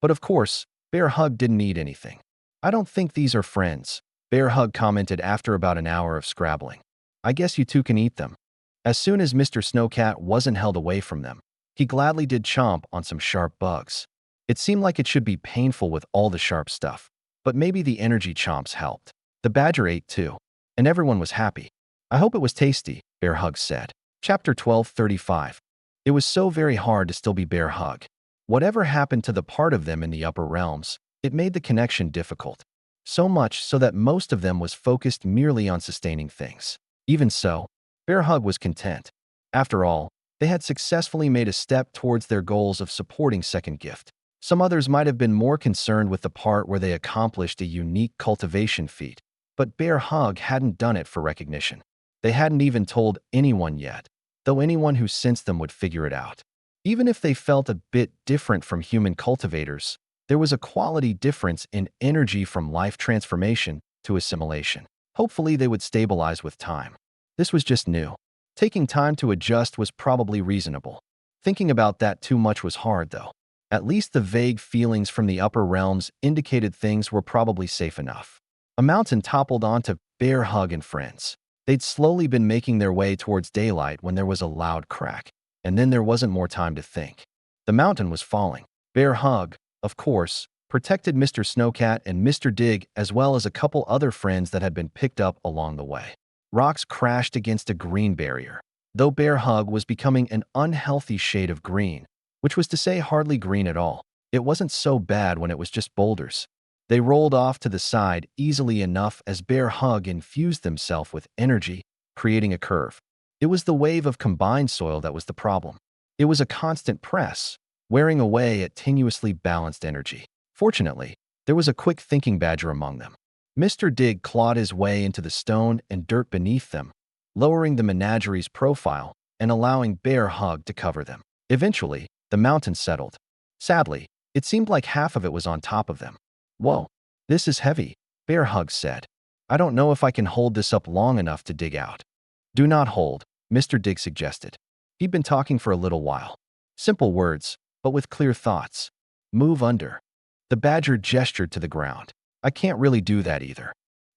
But of course, Bear Hug didn't eat anything. "I don't think these are friends," Bear Hug commented after about an hour of scrabbling. "I guess you two can eat them." As soon as Mr. Snowcat wasn't held away from them, he gladly did chomp on some sharp bugs. It seemed like it should be painful with all the sharp stuff, but maybe the energy chomps helped. The badger ate too, and everyone was happy. "I hope it was tasty," Bear Hug said. Chapter 12:35. It was so very hard to still be Bear Hug. Whatever happened to the part of them in the upper realms, it made the connection difficult. So much so that most of them was focused merely on sustaining things. Even so, Bear Hug was content. After all, they had successfully made a step towards their goals of supporting Second Gift. Some others might have been more concerned with the part where they accomplished a unique cultivation feat, but Bear Hug hadn't done it for recognition. They hadn't even told anyone yet, though anyone who sensed them would figure it out. Even if they felt a bit different from human cultivators, there was a quality difference in energy from life transformation to assimilation. Hopefully they would stabilize with time. This was just new. Taking time to adjust was probably reasonable. Thinking about that too much was hard, though. At least the vague feelings from the upper realms indicated things were probably safe enough. A mountain toppled onto Bear Hug and friends. They'd slowly been making their way towards daylight when there was a loud crack, and then there wasn't more time to think. The mountain was falling. Bear Hug, of course, protected Mr. Snowcat and Mr. Dig as well as a couple other friends that had been picked up along the way. Rocks crashed against a green barrier. Though Bear Hug was becoming an unhealthy shade of green, which was to say hardly green at all, it wasn't so bad when it was just boulders. They rolled off to the side easily enough as Bear Hug infused themselves with energy, creating a curve. It was the wave of combined soil that was the problem. It was a constant press, wearing away at tenuously balanced energy. Fortunately, there was a quick-thinking badger among them. Mr. Dig clawed his way into the stone and dirt beneath them, lowering the menagerie's profile and allowing Bear Hug to cover them. Eventually, the mountain settled. Sadly, it seemed like half of it was on top of them. "Whoa, this is heavy," Bear Hug said. "I don't know if I can hold this up long enough to dig out." "Do not hold," Mr. Dig suggested. He'd been talking for a little while. Simple words, but with clear thoughts. "Move under." The badger gestured to the ground. "I can't really do that either.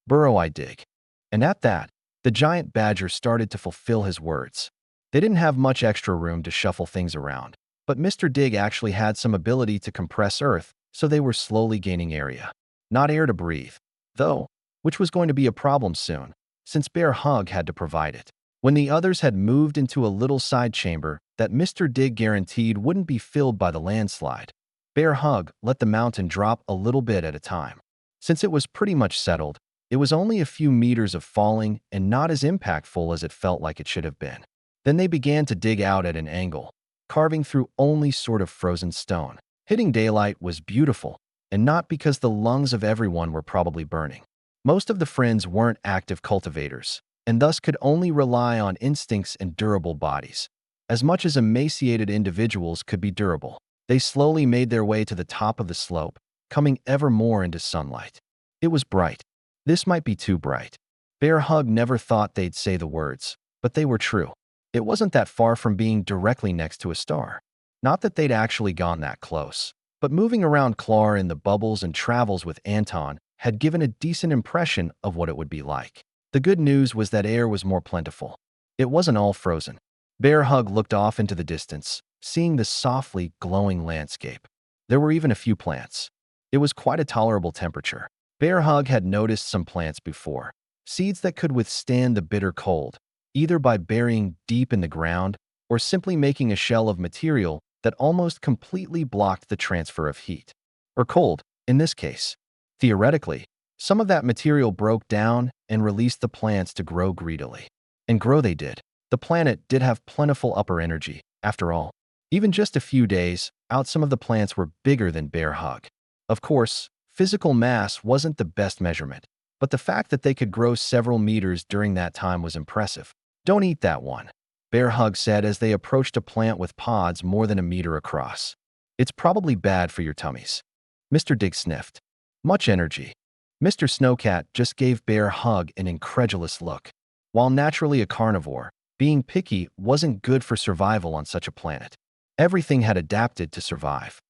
Burrow, I dig." And at that, the giant badger started to fulfill his words. They didn't have much extra room to shuffle things around, but Mr. Dig actually had some ability to compress earth, so they were slowly gaining area. Not air to breathe, though, which was going to be a problem soon, since Bear Hug had to provide it. When the others had moved into a little side chamber that Mr. Dig guaranteed wouldn't be filled by the landslide, Bear Hug let the mountain drop a little bit at a time. Since it was pretty much settled, it was only a few meters of falling and not as impactful as it felt like it should have been. Then they began to dig out at an angle, carving through only sort of frozen stone. Hitting daylight was beautiful, and not because the lungs of everyone were probably burning. Most of the friends weren't active cultivators, and thus could only rely on instincts and durable bodies. As much as emaciated individuals could be durable, they slowly made their way to the top of the slope, coming ever more into sunlight. It was bright. This might be too bright. Bear Hug never thought they'd say the words, but they were true. It wasn't that far from being directly next to a star. Not that they'd actually gone that close, but moving around Clar in the bubbles and travels with Anton had given a decent impression of what it would be like. The good news was that air was more plentiful. It wasn't all frozen. Bear Hug looked off into the distance, seeing the softly glowing landscape. There were even a few plants. It was quite a tolerable temperature. Bear Hug had noticed some plants before, seeds that could withstand the bitter cold, either by burying deep in the ground or simply making a shell of material that almost completely blocked the transfer of heat. Or cold, in this case. Theoretically, some of that material broke down and released the plants to grow greedily. And grow they did. The planet did have plentiful upper energy, after all. Even just a few days out, some of the plants were bigger than Bear Hug. Of course, physical mass wasn't the best measurement, but the fact that they could grow several meters during that time was impressive. "Don't eat that one," Bear Hug said as they approached a plant with pods more than a meter across. "It's probably bad for your tummies." Mr. Dig sniffed. "Much energy." Mr. Snowcat just gave Bear Hug an incredulous look. While naturally a carnivore, being picky wasn't good for survival on such a planet. Everything had adapted to survive.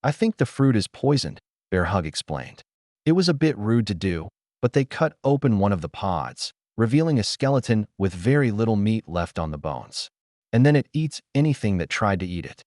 "I think the fruit is poisoned," Bear Hug explained. It was a bit rude to do, but they cut open one of the pods, revealing a skeleton with very little meat left on the bones. "And then it eats anything that tried to eat it."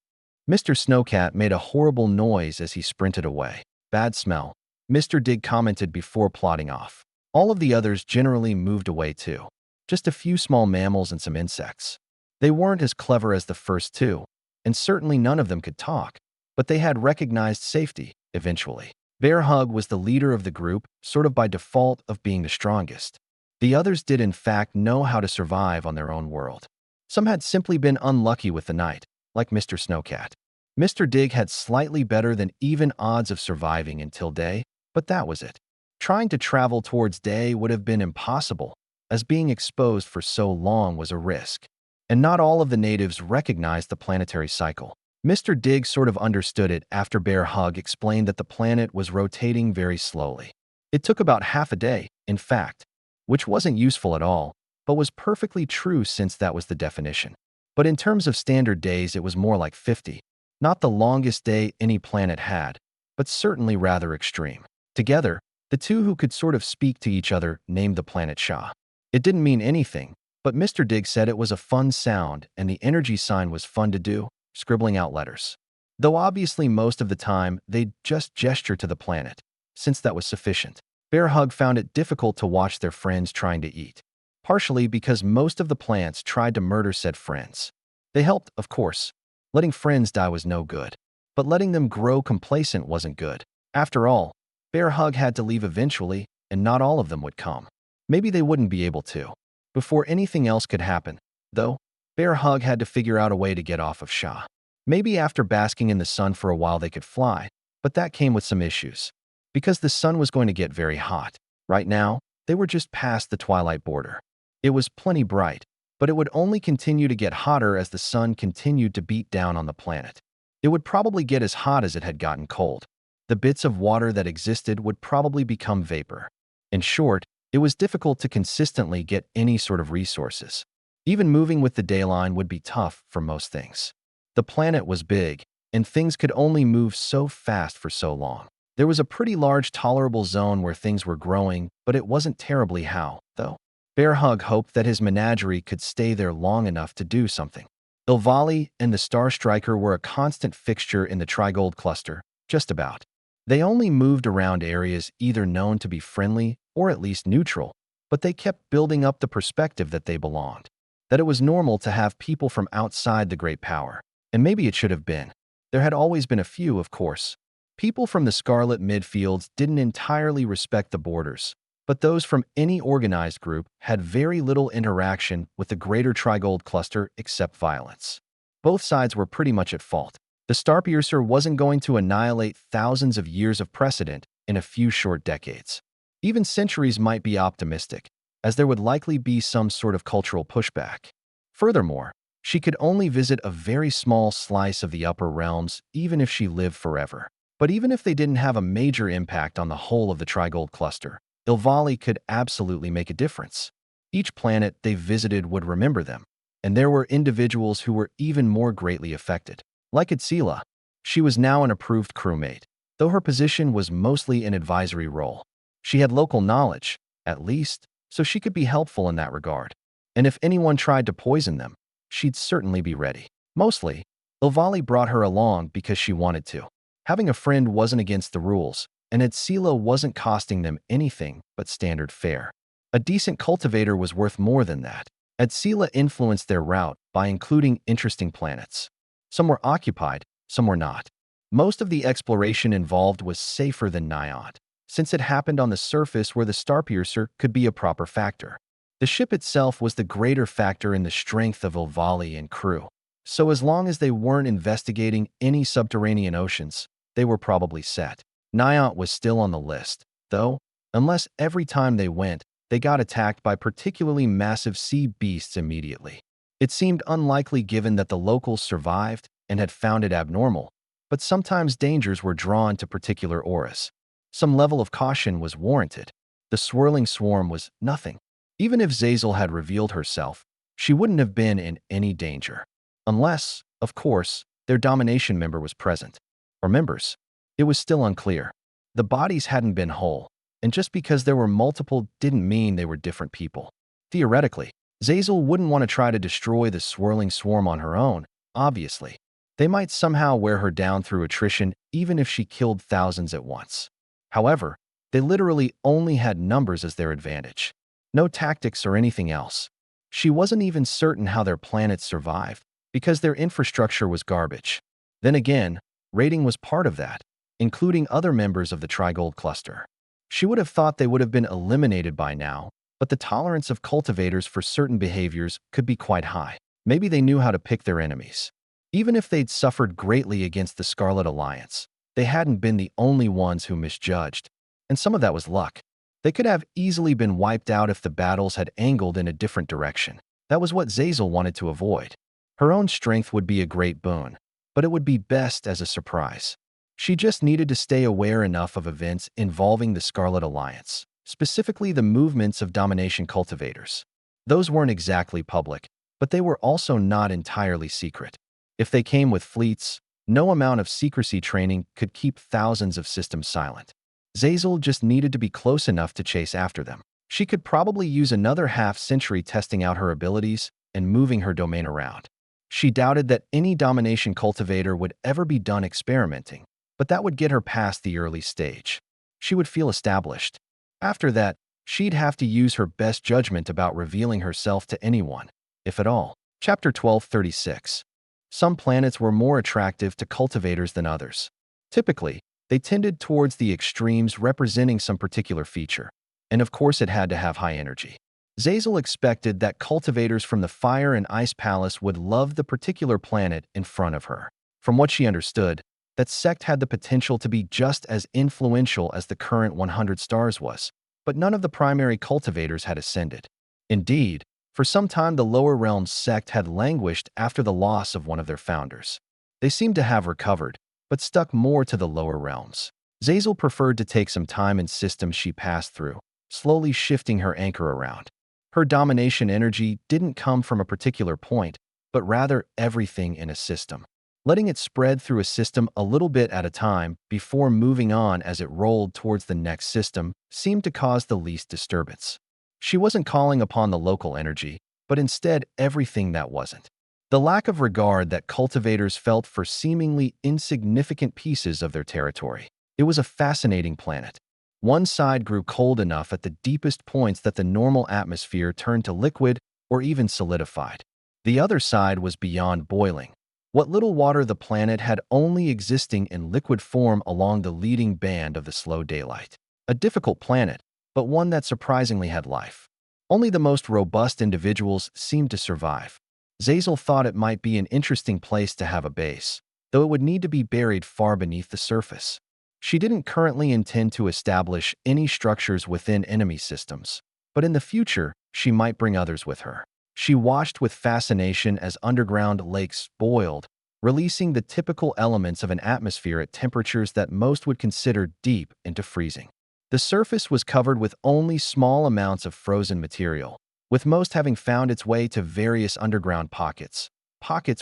Mr. Snowcat made a horrible noise as he sprinted away. "Bad smell," Mr. Dig commented before plodding off. All of the others generally moved away too. Just a few small mammals and some insects. They weren't as clever as the first two, and certainly none of them could talk, but they had recognized safety, eventually. Bear Hug was the leader of the group, sort of by default of being the strongest. The others did in fact know how to survive on their own world. Some had simply been unlucky with the night, like Mr. Snowcat. Mr. Dig had slightly better than even odds of surviving until day, but that was it. Trying to travel towards day would have been impossible, as being exposed for so long was a risk. And not all of the natives recognized the planetary cycle. Mr. Dig sort of understood it after Bear Hug explained that the planet was rotating very slowly. It took about half a day, in fact, which wasn't useful at all, but was perfectly true since that was the definition. But in terms of standard days, it was more like 50. Not the longest day any planet had, but certainly rather extreme. Together, the two who could sort of speak to each other named the planet Xia. It didn't mean anything, but Mr. Dig said it was a fun sound and the energy sign was fun to do, scribbling out letters. Though obviously most of the time they'd just gesture to the planet, since that was sufficient. Bear Hug found it difficult to watch their friends trying to eat, partially because most of the plants tried to murder said friends. They helped, of course. Letting friends die was no good, but letting them grow complacent wasn't good. After all, Bear Hug had to leave eventually, and not all of them would come. Maybe they wouldn't be able to. Before anything else could happen, though, Bear Hug had to figure out a way to get off of Xia. Maybe after basking in the sun for a while they could fly, but that came with some issues. Because the sun was going to get very hot. Right now, they were just past the twilight border. It was plenty bright, but it would only continue to get hotter as the sun continued to beat down on the planet. It would probably get as hot as it had gotten cold. The bits of water that existed would probably become vapor. In short, it was difficult to consistently get any sort of resources. Even moving with the dayline would be tough for most things. The planet was big, and things could only move so fast for so long. There was a pretty large tolerable zone where things were growing, but it wasn't terribly how, though. Bear Hug hoped that his menagerie could stay there long enough to do something. Ilvali and the Star Striker were a constant fixture in the Trigold cluster, just about. They only moved around areas either known to be friendly or at least neutral, but they kept building up the perspective that they belonged. That it was normal to have people from outside the great power. And maybe it should have been. There had always been a few, of course. People from the Scarlet Midfields didn't entirely respect the borders, but those from any organized group had very little interaction with the greater Trigold cluster except violence. Both sides were pretty much at fault. The Starpiercer wasn't going to annihilate thousands of years of precedent in a few short decades. Even centuries might be optimistic, as there would likely be some sort of cultural pushback. Furthermore, she could only visit a very small slice of the upper realms even if she lived forever. But even if they didn't have a major impact on the whole of the Trigold cluster, Ilvali could absolutely make a difference. Each planet they visited would remember them, and there were individuals who were even more greatly affected. Like Itzila, she was now an approved crewmate, though her position was mostly an advisory role. She had local knowledge, at least, so she could be helpful in that regard. And if anyone tried to poison them, she'd certainly be ready. Mostly, Ilvali brought her along because she wanted to. Having a friend wasn't against the rules, and Itzila wasn't costing them anything but standard fare. A decent cultivator was worth more than that. Itzila influenced their route by including interesting planets. Some were occupied, some were not. Most of the exploration involved was safer than Niant, since it happened on the surface where the Starpiercer could be a proper factor. The ship itself was the greater factor in the strength of Ilvali and crew. So as long as they weren't investigating any subterranean oceans, they were probably set. Niant was still on the list, though, unless every time they went, they got attacked by particularly massive sea beasts immediately. It seemed unlikely given that the locals survived and had found it abnormal, but sometimes dangers were drawn to particular auras. Some level of caution was warranted. The swirling swarm was nothing. Even if Zazel had revealed herself, she wouldn't have been in any danger. Unless, of course, their domination member was present. Or members. It was still unclear. The bodies hadn't been whole, and just because there were multiple didn't mean they were different people. Theoretically, Zazel wouldn't want to try to destroy the swirling swarm on her own, obviously. They might somehow wear her down through attrition even if she killed thousands at once. However, they literally only had numbers as their advantage. No tactics or anything else. She wasn't even certain how their planets survived, because their infrastructure was garbage. Then again, raiding was part of that, including other members of the Trigold cluster. She would have thought they would have been eliminated by now, but the tolerance of cultivators for certain behaviors could be quite high. Maybe they knew how to pick their enemies. Even if they'd suffered greatly against the Scarlet Alliance, they hadn't been the only ones who misjudged, and some of that was luck. They could have easily been wiped out if the battles had angled in a different direction. That was what Zazel wanted to avoid. Her own strength would be a great boon, but it would be best as a surprise. She just needed to stay aware enough of events involving the Scarlet Alliance, specifically the movements of domination cultivators. Those weren't exactly public, but they were also not entirely secret. If they came with fleets, no amount of secrecy training could keep thousands of systems silent. Zazel just needed to be close enough to chase after them. She could probably use another half-century testing out her abilities and moving her domain around. She doubted that any domination cultivator would ever be done experimenting, but that would get her past the early stage. She would feel established. After that, she'd have to use her best judgment about revealing herself to anyone, if at all. Chapter 1236. Some planets were more attractive to cultivators than others. Typically, they tended towards the extremes representing some particular feature, and of course it had to have high energy. Zazel expected that cultivators from the Fire and Ice Palace would love the particular planet in front of her. From what she understood, that sect had the potential to be just as influential as the current 100 stars was, but none of the primary cultivators had ascended. Indeed, for some time the lower realms sect had languished after the loss of one of their founders. They seemed to have recovered, but stuck more to the lower realms. Zazel preferred to take some time in systems she passed through, slowly shifting her anchor around. Her domination energy didn't come from a particular point, but rather everything in a system. Letting it spread through a system a little bit at a time before moving on as it rolled towards the next system seemed to cause the least disturbance. She wasn't calling upon the local energy, but instead everything that wasn't. The lack of regard that cultivators felt for seemingly insignificant pieces of their territory. It was a fascinating planet. One side grew cold enough at the deepest points that the normal atmosphere turned to liquid or even solidified. The other side was beyond boiling. What little water the planet had only existing in liquid form along the leading band of the slow daylight. A difficult planet, but one that surprisingly had life. Only the most robust individuals seemed to survive. Zazel thought it might be an interesting place to have a base, though it would need to be buried far beneath the surface. She didn't currently intend to establish any structures within enemy systems, but in the future, she might bring others with her. She watched with fascination as underground lakes boiled, releasing the typical elements of an atmosphere at temperatures that most would consider deep into freezing. The surface was covered with only small amounts of frozen material, with most having found its way to various underground pockets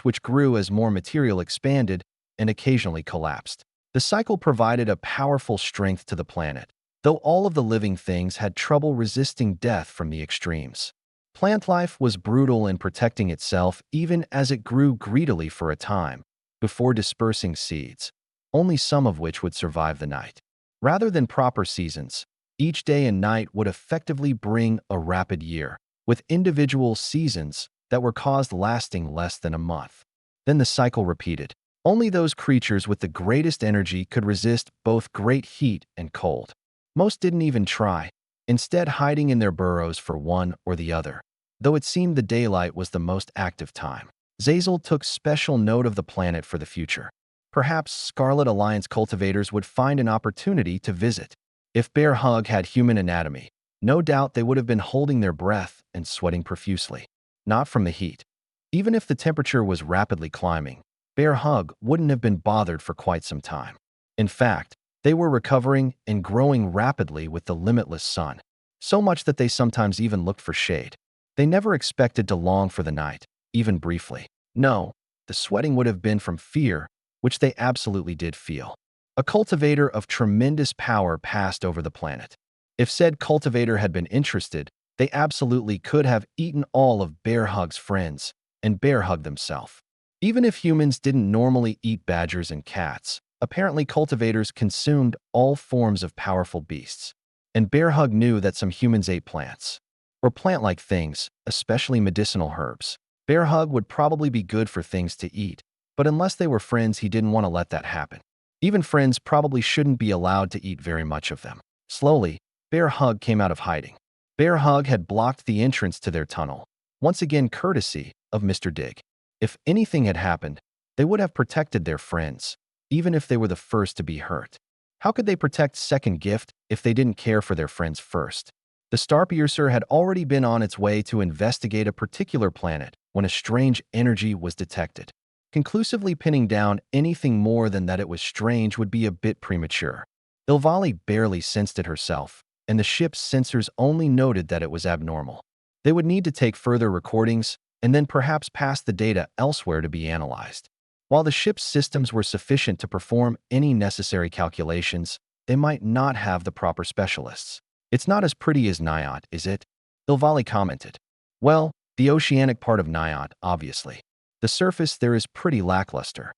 which grew as more material expanded and occasionally collapsed. The cycle provided a powerful strength to the planet, though all of the living things had trouble resisting death from the extremes. Plant life was brutal in protecting itself even as it grew greedily for a time, before dispersing seeds, only some of which would survive the night. Rather than proper seasons, each day and night would effectively bring a rapid year, with individual seasons that were caused lasting less than a month. Then the cycle repeated. Only those creatures with the greatest energy could resist both great heat and cold. Most didn't even try, instead hiding in their burrows for one or the other, though it seemed the daylight was the most active time. Zazel took special note of the planet for the future. Perhaps Scarlet Alliance cultivators would find an opportunity to visit. If Bear Hug had human anatomy, no doubt they would have been holding their breath and sweating profusely. Not from the heat. Even if the temperature was rapidly climbing, Bear Hug wouldn't have been bothered for quite some time. In fact, they were recovering and growing rapidly with the limitless sun, so much that they sometimes even looked for shade. They never expected to long for the night, even briefly. No, the sweating would have been from fear, which they absolutely did feel. A cultivator of tremendous power passed over the planet. If said cultivator had been interested, they absolutely could have eaten all of Bear Hug's friends and Bear Hug themselves. Even if humans didn't normally eat badgers and cats, apparently cultivators consumed all forms of powerful beasts. And Bear Hug knew that some humans ate plants, or plant-like things, especially medicinal herbs. Bear Hug would probably be good for things to eat, but unless they were friends, he didn't want to let that happen. Even friends probably shouldn't be allowed to eat very much of them. Slowly, Bear Hug came out of hiding. Bear Hug had blocked the entrance to their tunnel, once again courtesy of Mr. Dig. If anything had happened, they would have protected their friends, even if they were the first to be hurt. How could they protect Second Gift if they didn't care for their friends first? The Starpiercer had already been on its way to investigate a particular planet when a strange energy was detected. Conclusively pinning down anything more than that it was strange would be a bit premature. Ilvali barely sensed it herself, and the ship's sensors only noted that it was abnormal. They would need to take further recordings and then perhaps pass the data elsewhere to be analyzed. While the ship's systems were sufficient to perform any necessary calculations, they might not have the proper specialists. It's not as pretty as Nyot, is it? Ilvali commented. Well, the oceanic part of Nyot, obviously. The surface there is pretty lackluster.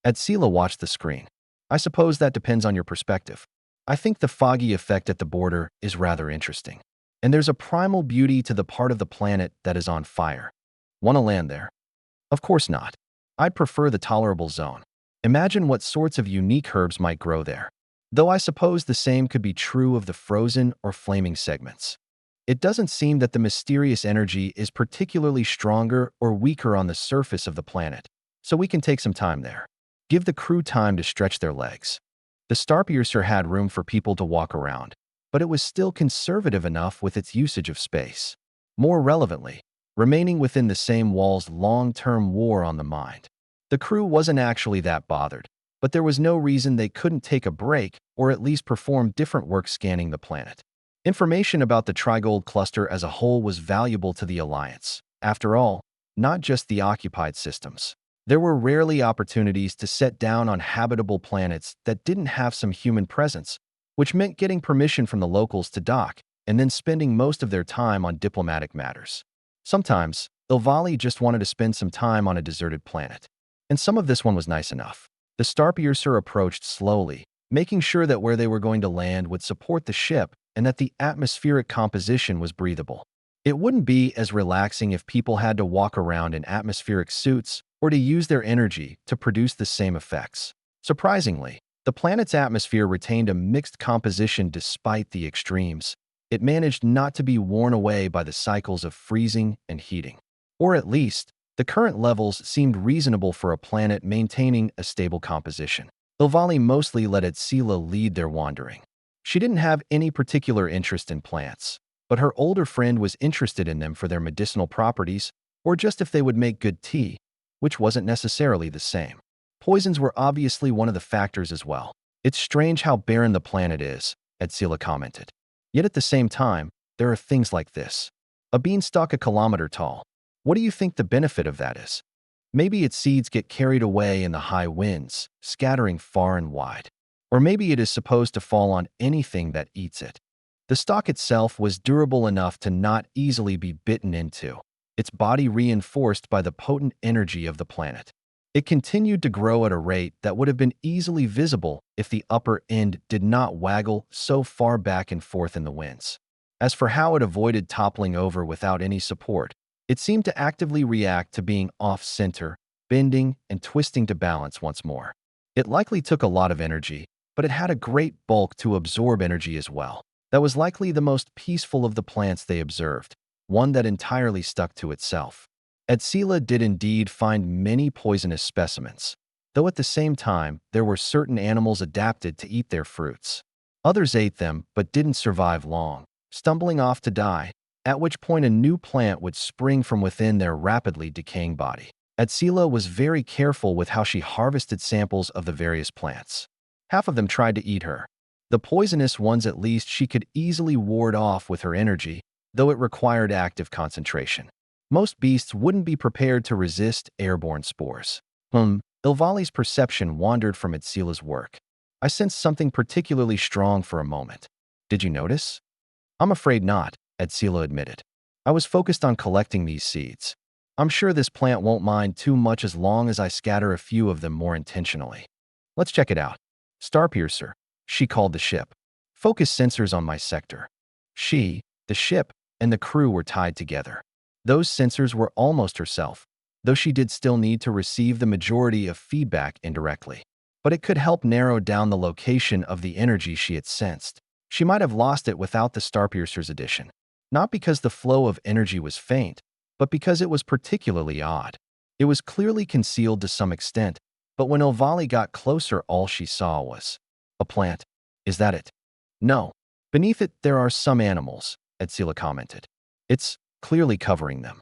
Adsila watched the screen. I suppose that depends on your perspective. I think the foggy effect at the border is rather interesting. And there's a primal beauty to the part of the planet that is on fire. Want to land there? Of course not. I'd prefer the tolerable zone. Imagine what sorts of unique herbs might grow there. Though I suppose the same could be true of the frozen or flaming segments. It doesn't seem that the mysterious energy is particularly stronger or weaker on the surface of the planet, so we can take some time there. Give the crew time to stretch their legs. The Starpiercer had room for people to walk around, but it was still conservative enough with its usage of space. More relevantly, remaining within the same walls long-term wore on the mind. The crew wasn't actually that bothered, but there was no reason they couldn't take a break or at least perform different work scanning the planet. Information about the Trigold cluster as a whole was valuable to the Alliance. After all, not just the occupied systems. There were rarely opportunities to set down on habitable planets that didn't have some human presence, which meant getting permission from the locals to dock and then spending most of their time on diplomatic matters. Sometimes, Ilvali just wanted to spend some time on a deserted planet. And some of this one was nice enough. The Starpiercer approached slowly, making sure that where they were going to land would support the ship and that the atmospheric composition was breathable. It wouldn't be as relaxing if people had to walk around in atmospheric suits or to use their energy to produce the same effects. Surprisingly, the planet's atmosphere retained a mixed composition despite the extremes. It managed not to be worn away by the cycles of freezing and heating. Or at least, the current levels seemed reasonable for a planet maintaining a stable composition. Ilvali mostly let Xianxia lead their wandering. She didn't have any particular interest in plants, but her older friend was interested in them for their medicinal properties or just if they would make good tea, which wasn't necessarily the same. Poisons were obviously one of the factors as well. It's strange how barren the planet is, Xianxia commented. Yet at the same time, there are things like this. A beanstalk a kilometer tall. What do you think the benefit of that is? Maybe its seeds get carried away in the high winds, scattering far and wide. Or maybe it is supposed to fall on anything that eats it. The stalk itself was durable enough to not easily be bitten into, its body reinforced by the potent energy of the planet. It continued to grow at a rate that would have been easily visible if the upper end did not waggle so far back and forth in the winds. As for how it avoided toppling over without any support, it seemed to actively react to being off-center, bending and twisting to balance once more. It likely took a lot of energy, but it had a great bulk to absorb energy as well. That was likely the most peaceful of the plants they observed, one that entirely stuck to itself. Xianxia did indeed find many poisonous specimens, though at the same time there were certain animals adapted to eat their fruits. Others ate them but didn't survive long, stumbling off to die, at which point a new plant would spring from within their rapidly decaying body. Xianxia was very careful with how she harvested samples of the various plants. Half of them tried to eat her. The poisonous ones at least she could easily ward off with her energy, though it required active concentration. Most beasts wouldn't be prepared to resist airborne spores. Ilvali's perception wandered from Xianxia's work. I sensed something particularly strong for a moment. Did you notice? I'm afraid not, Xianxia admitted. I was focused on collecting these seeds. I'm sure this plant won't mind too much as long as I scatter a few of them more intentionally. Let's check it out. Starpiercer, she called the ship. Focus sensors on my sector. She, the ship, and the crew were tied together. Those sensors were almost herself, though she did still need to receive the majority of feedback indirectly. But it could help narrow down the location of the energy she had sensed. She might have lost it without the Starpiercer's addition. Not because the flow of energy was faint, but because it was particularly odd. It was clearly concealed to some extent, but when Ilvali got closer all she saw was a plant. Is that it? No. Beneath it there are some animals, Xianxia commented. It's clearly covering them.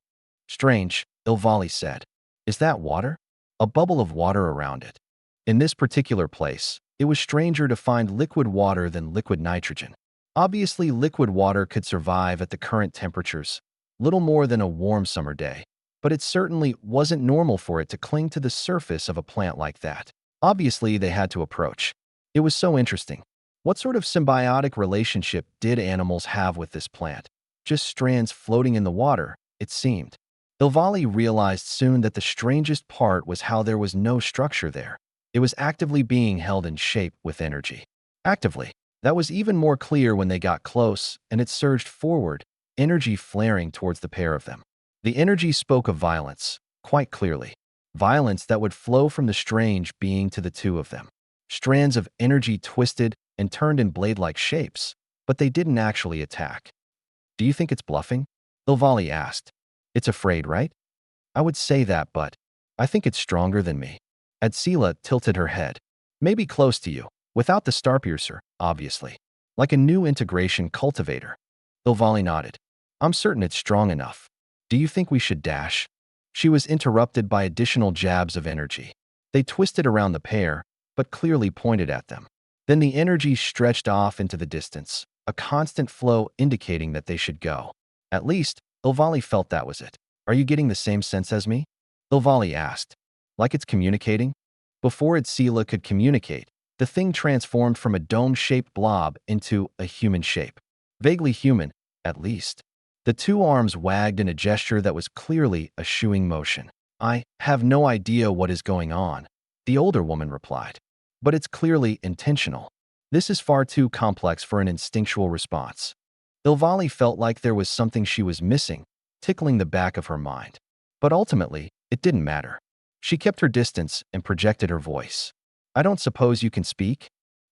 Strange, Ilvali said. Is that water? A bubble of water around it. In this particular place, it was stranger to find liquid water than liquid nitrogen. Obviously, liquid water could survive at the current temperatures, little more than a warm summer day, but it certainly wasn't normal for it to cling to the surface of a plant like that. Obviously, they had to approach. It was so interesting. What sort of symbiotic relationship did animals have with this plant? Just strands floating in the water, it seemed. Ilvali realized soon that the strangest part was how there was no structure there. It was actively being held in shape with energy. Actively. That was even more clear when they got close, and it surged forward, energy flaring towards the pair of them. The energy spoke of violence, quite clearly. Violence that would flow from the strange being to the two of them. Strands of energy twisted and turned in blade-like shapes, but they didn't actually attack. Do you think it's bluffing? Ilvali asked. It's afraid, right? I would say that, but I think it's stronger than me. Adsila tilted her head. Maybe close to you, without the starpiercer, obviously. Like a new integration cultivator. Ilvali nodded. I'm certain it's strong enough. Do you think we should dash? She was interrupted by additional jabs of energy. They twisted around the pair, but clearly pointed at them. Then the energy stretched off into the distance, a constant flow indicating that they should go. At least, Ilvali felt that was it. Are you getting the same sense as me? Ilvali asked. Like it's communicating? Before Adsila could communicate, the thing transformed from a dome-shaped blob into a human shape. Vaguely human, at least. The two arms wagged in a gesture that was clearly a shooing motion. I have no idea what is going on, the older woman replied. But it's clearly intentional. This is far too complex for an instinctual response. Ilvali felt like there was something she was missing, tickling the back of her mind. But ultimately, it didn't matter. She kept her distance and projected her voice. I don't suppose you can speak?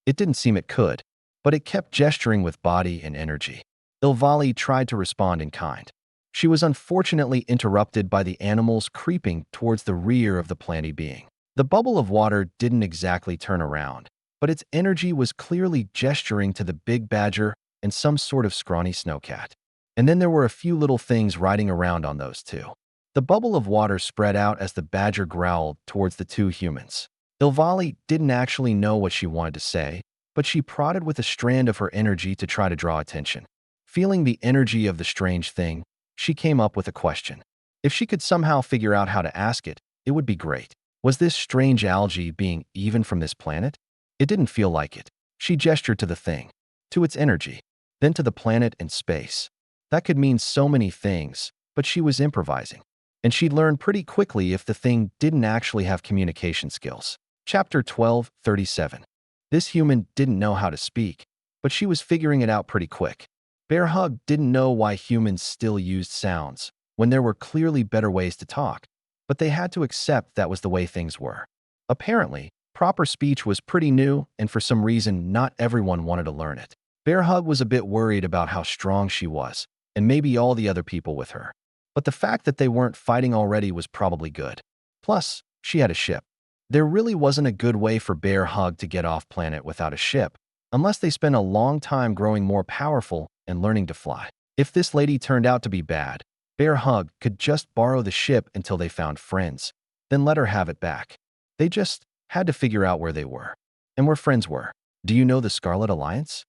It didn't seem it could, but it kept gesturing with body and energy. Ilvali tried to respond in kind. She was unfortunately interrupted by the animals creeping towards the rear of the planty being. The bubble of water didn't exactly turn around, but its energy was clearly gesturing to the big badger and some sort of scrawny snowcat. And then there were a few little things riding around on those two. The bubble of water spread out as the badger growled towards the two humans. Ilvali didn't actually know what she wanted to say, but she prodded with a strand of her energy to try to draw attention. Feeling the energy of the strange thing, she came up with a question. If she could somehow figure out how to ask it, it would be great. Was this strange algae being even from this planet? It didn't feel like it. She gestured to the thing, to its energy, then to the planet and space. That could mean so many things, but she was improvising. And she'd learn pretty quickly if the thing didn't actually have communication skills. Chapter 1237. This human didn't know how to speak, but she was figuring it out pretty quick. Bear Hug didn't know why humans still used sounds, when there were clearly better ways to talk, but they had to accept that was the way things were. Apparently, proper speech was pretty new, and for some reason, not everyone wanted to learn it. Bear Hug was a bit worried about how strong she was, and maybe all the other people with her. But the fact that they weren't fighting already was probably good. Plus, she had a ship. There really wasn't a good way for Bear Hug to get off planet without a ship, unless they spent a long time growing more powerful and learning to fly. If this lady turned out to be bad, Bear Hug could just borrow the ship until they found friends, then let her have it back. They just had to figure out where they were, and where friends were. Do you know the Scarlet Alliance?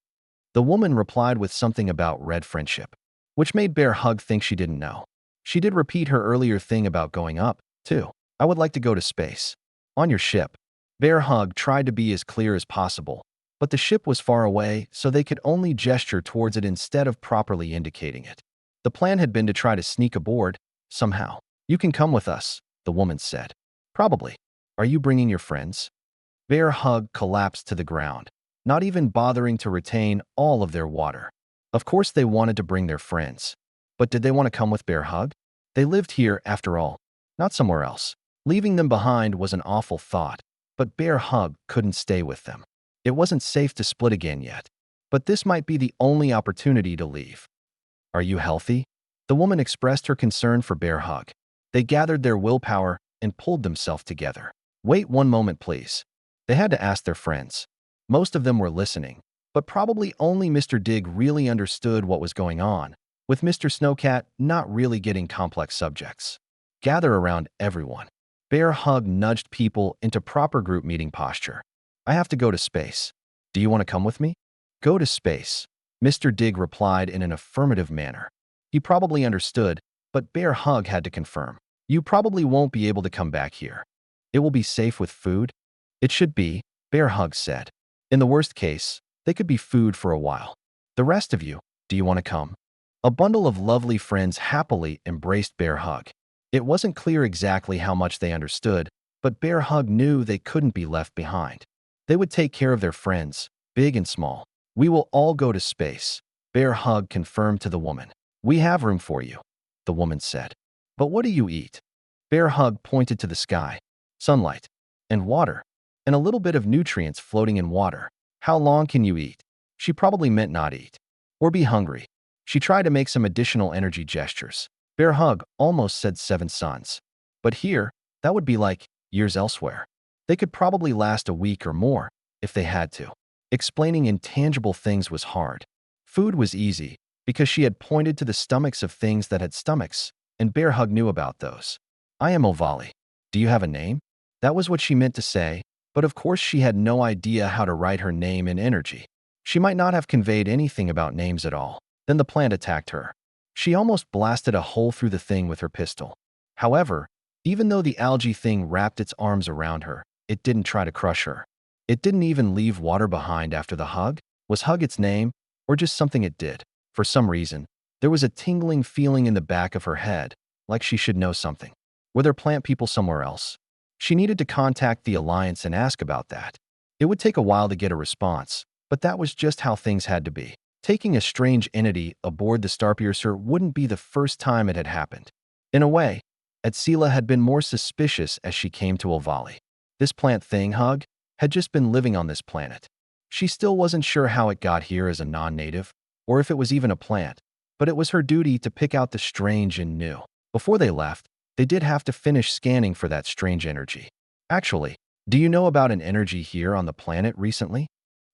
The woman replied with something about red friendship, which made Bear Hug think she didn't know. She did repeat her earlier thing about going up, too. I would like to go to space. On your ship. Bear Hug tried to be as clear as possible, but the ship was far away, so they could only gesture towards it instead of properly indicating it. The plan had been to try to sneak aboard, somehow. You can come with us, the woman said. Probably. Are you bringing your friends? Bear Hug collapsed to the ground, not even bothering to retain all of their water. Of course they wanted to bring their friends. But did they want to come with Bear Hug? They lived here, after all, not somewhere else. Leaving them behind was an awful thought, but Bear Hug couldn't stay with them. It wasn't safe to split again yet, but this might be the only opportunity to leave. Are you healthy? The woman expressed her concern for Bear Hug. They gathered their willpower and pulled themselves together. Wait one moment, please. They had to ask their friends. Most of them were listening, but probably only Mr. Dig really understood what was going on, with Mr. Snowcat not really getting complex subjects. Gather around everyone. Bear Hug nudged people into proper group meeting posture. I have to go to space. Do you want to come with me? Go to space. Mr. Dig replied in an affirmative manner. He probably understood, but Bear Hug had to confirm. You probably won't be able to come back here. It will be safe with food? It should be, Bear Hug said. In the worst case, they could be food for a while. The rest of you, do you want to come? A bundle of lovely friends happily embraced Bear Hug. It wasn't clear exactly how much they understood, but Bear Hug knew they couldn't be left behind. They would take care of their friends, big and small. We will all go to space, Bear Hug confirmed to the woman. We have room for you, the woman said. But what do you eat? Bear Hug pointed to the sky, sunlight, and water, and a little bit of nutrients floating in water. How long can you eat? She probably meant not eat, or be hungry. She tried to make some additional energy gestures. Bear Hug almost said 7 suns. But here, that would be like years elsewhere. They could probably last a week or more if they had to. Explaining intangible things was hard. Food was easy because she had pointed to the stomachs of things that had stomachs, and Bear Hug knew about those. I am Ovali. Do you have a name? That was what she meant to say, but of course she had no idea how to write her name in energy. She might not have conveyed anything about names at all. Then the plant attacked her. She almost blasted a hole through the thing with her pistol. However, even though the algae thing wrapped its arms around her, it didn't try to crush her. It didn't even leave water behind after the hug. Was hug its name, or just something it did? For some reason, there was a tingling feeling in the back of her head, like she should know something. Were there plant people somewhere else? She needed to contact the Alliance and ask about that. It would take a while to get a response, but that was just how things had to be. Taking a strange entity aboard the Starpiercer wouldn't be the first time it had happened. In a way, Adsila had been more suspicious as she came to Ovali. This plant thing, Hug, had just been living on this planet. She still wasn't sure how it got here as a non-native, or if it was even a plant, but it was her duty to pick out the strange and new. Before they left, they did have to finish scanning for that strange energy. Actually, do you know about an energy here on the planet recently?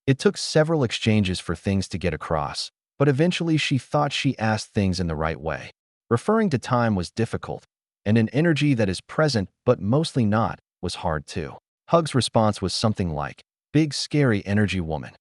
It took several exchanges for things to get across, but eventually she thought she asked things in the right way. Referring to time was difficult, and an energy that is present but mostly not was hard too. Hug's response was something like, big scary energy woman.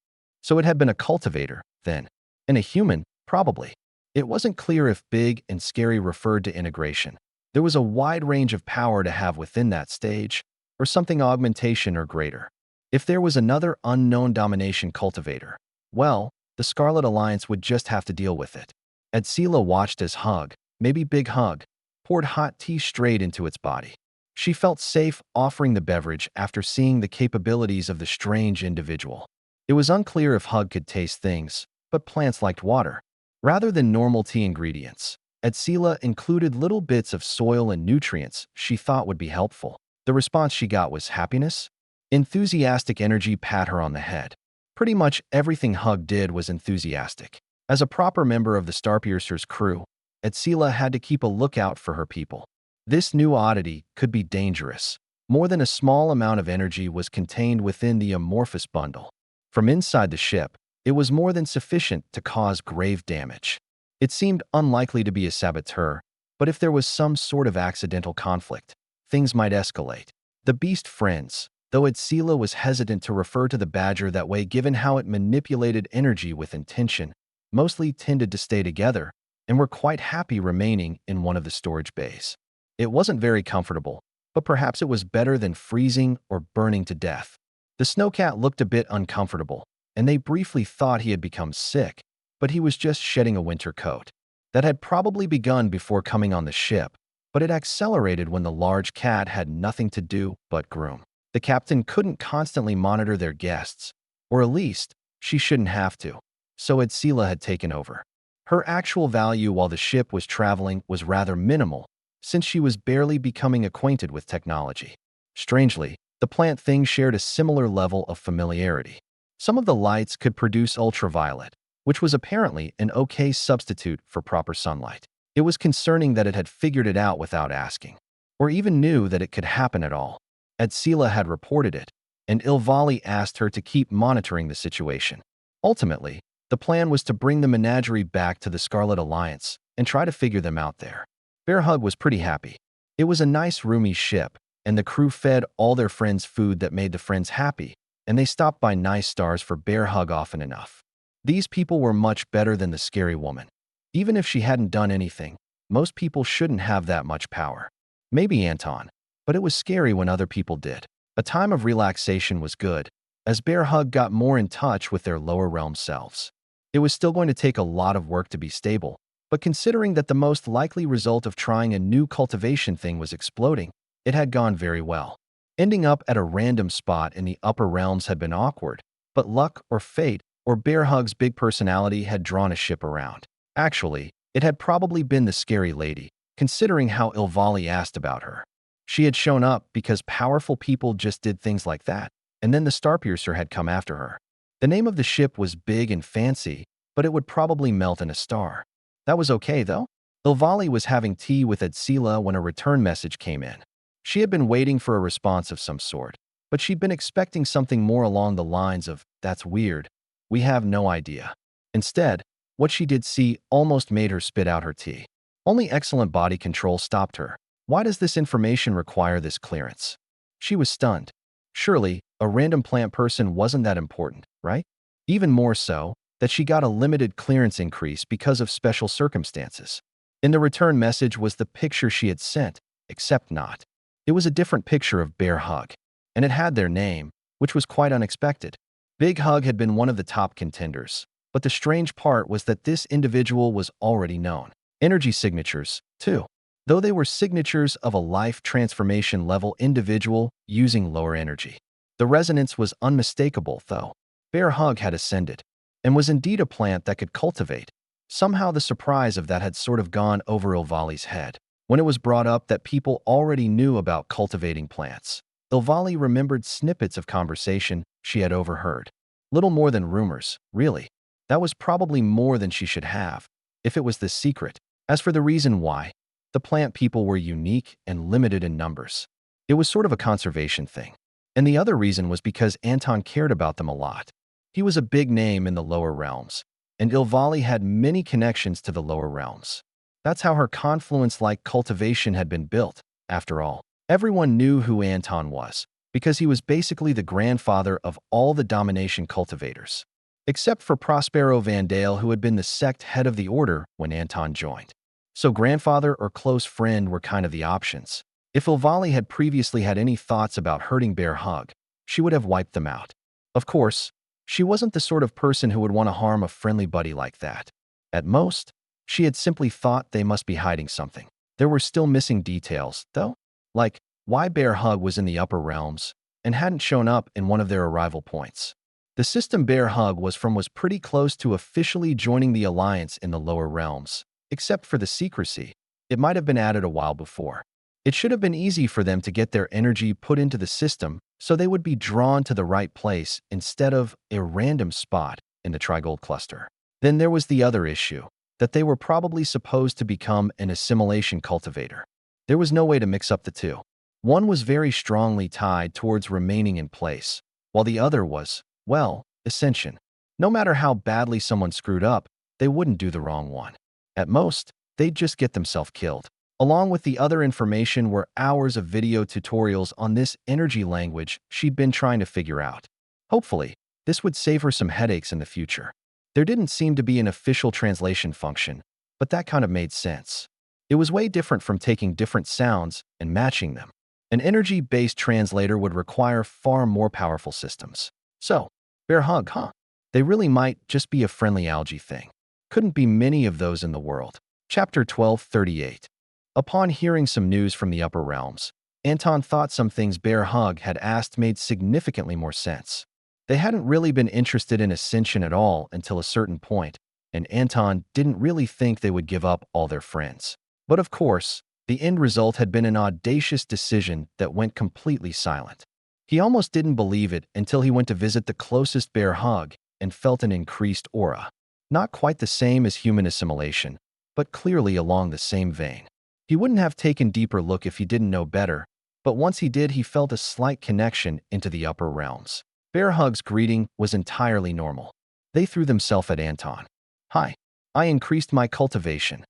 So it had been a cultivator, then. And a human, probably. It wasn't clear if big and scary referred to integration. There was a wide range of power to have within that stage, or something augmentation or greater. If there was another unknown domination cultivator, well, the Scarlet Alliance would just have to deal with it. Adsila watched as Hug, maybe Big Hug, poured hot tea straight into its body. She felt safe offering the beverage after seeing the capabilities of the strange individual. It was unclear if Hug could taste things, but plants liked water. Rather than normal tea ingredients, Adsila included little bits of soil and nutrients she thought would be helpful. The response she got was happiness. Enthusiastic energy pat her on the head. Pretty much everything Hug did was enthusiastic. As a proper member of the Starpiercer's crew, Adsila had to keep a lookout for her people. This new oddity could be dangerous. More than a small amount of energy was contained within the amorphous bundle. From inside the ship, it was more than sufficient to cause grave damage. It seemed unlikely to be a saboteur, but if there was some sort of accidental conflict, things might escalate. The beast friends, though Adsila was hesitant to refer to the badger that way given how it manipulated energy with intention, mostly tended to stay together and were quite happy remaining in one of the storage bays. It wasn't very comfortable, but perhaps it was better than freezing or burning to death. The snowcat looked a bit uncomfortable, and they briefly thought he had become sick, but he was just shedding a winter coat. That had probably begun before coming on the ship, but it accelerated when the large cat had nothing to do but groom. The captain couldn't constantly monitor their guests, or at least, she shouldn't have to, so Adsila had taken over. Her actual value while the ship was traveling was rather minimal, since she was barely becoming acquainted with technology. Strangely, the plant thing shared a similar level of familiarity. Some of the lights could produce ultraviolet, which was apparently an okay substitute for proper sunlight. It was concerning that it had figured it out without asking, or even knew that it could happen at all. Adsila had reported it, and Ilvali asked her to keep monitoring the situation. Ultimately, the plan was to bring the menagerie back to the Scarlet Alliance and try to figure them out there. Bear Hug was pretty happy. It was a nice roomy ship, and the crew fed all their friends food that made the friends happy, and they stopped by nice stars for Bear Hug often enough. These people were much better than the scary woman. Even if she hadn't done anything, most people shouldn't have that much power. Maybe Anton, but it was scary when other people did. A time of relaxation was good, as Bear Hug got more in touch with their lower realm selves. It was still going to take a lot of work to be stable, but considering that the most likely result of trying a new cultivation thing was exploding, it had gone very well. Ending up at a random spot in the upper realms had been awkward, but luck or fate or Bear Hug's big personality had drawn a ship around. Actually, it had probably been the scary lady, considering how Ilvali asked about her. She had shown up because powerful people just did things like that, and then the Starpiercer had come after her. The name of the ship was big and fancy, but it would probably melt in a star. That was okay, though. Ilvali was having tea with Adsila when a return message came in. She had been waiting for a response of some sort. but she'd been expecting something more along the lines of, "That's weird. We have no idea." Instead, what she did see almost made her spit out her tea. Only excellent body control stopped her. Why does this information require this clearance? She was stunned. Surely, a random plant person wasn't that important, right? Even more so, that she got a limited clearance increase because of special circumstances. In the return message was the picture she had sent, except not. It was a different picture of Bear Hug, and it had their name, which was quite unexpected. Big Hug had been one of the top contenders, but the strange part was that this individual was already known. Energy signatures, too. Though they were signatures of a life transformation level individual using lower energy. The resonance was unmistakable, though. Bear Hug had ascended, and was indeed a plant that could cultivate. Somehow the surprise of that had sort of gone over Ilvali's head. When it was brought up that people already knew about cultivating plants, Ilvali remembered snippets of conversation she had overheard. Little more than rumors, really. That was probably more than she should have, if it was the secret. As for the reason why, the plant people were unique and limited in numbers. It was sort of a conservation thing. And the other reason was because Anton cared about them a lot. He was a big name in the lower realms, and Ilvali had many connections to the lower realms. That's how her confluence-like cultivation had been built, after all. Everyone knew who Anton was, because he was basically the grandfather of all the domination cultivators. Except for Prospero Vandale, who had been the sect head of the order when Anton joined. So grandfather or close friend were kind of the options. If Ilvali had previously had any thoughts about hurting Bear Hug, she would have wiped them out. Of course, she wasn't the sort of person who would want to harm a friendly buddy like that. At most, she had simply thought they must be hiding something. There were still missing details, though, like why Bear Hug was in the upper realms and hadn't shown up in one of their arrival points. The system Bear Hug was from was pretty close to officially joining the alliance in the lower realms. Except for the secrecy, it might have been added a while before. It should have been easy for them to get their energy put into the system so they would be drawn to the right place instead of a random spot in the Trigold cluster. Then there was the other issue, that they were probably supposed to become an assimilation cultivator. There was no way to mix up the two. One was very strongly tied towards remaining in place, while the other was, well, ascension. No matter how badly someone screwed up, they wouldn't do the wrong one. At most, they'd just get themselves killed. Along with the other information were hours of video tutorials on this energy language she'd been trying to figure out. Hopefully, this would save her some headaches in the future. There didn't seem to be an official translation function, but that kind of made sense. It was way different from taking different sounds and matching them. An energy-based translator would require far more powerful systems. So, Bear Hug, huh? They really might just be a friendly algae thing. Couldn't be many of those in the world. Chapter 1238. Upon hearing some news from the upper realms, Anton thought some things Bear Hug had asked made significantly more sense. They hadn't really been interested in ascension at all until a certain point, and Anton didn't really think they would give up all their friends. But of course, the end result had been an audacious decision that went completely silent. He almost didn't believe it until he went to visit the closest Bear Hug and felt an increased aura. Not quite the same as human assimilation, but clearly along the same vein. He wouldn't have taken a deeper look if he didn't know better, but once he did, he felt a slight connection into the upper realms. Bear Hug's greeting was entirely normal. They threw themselves at Anton. "Hi, I increased my cultivation."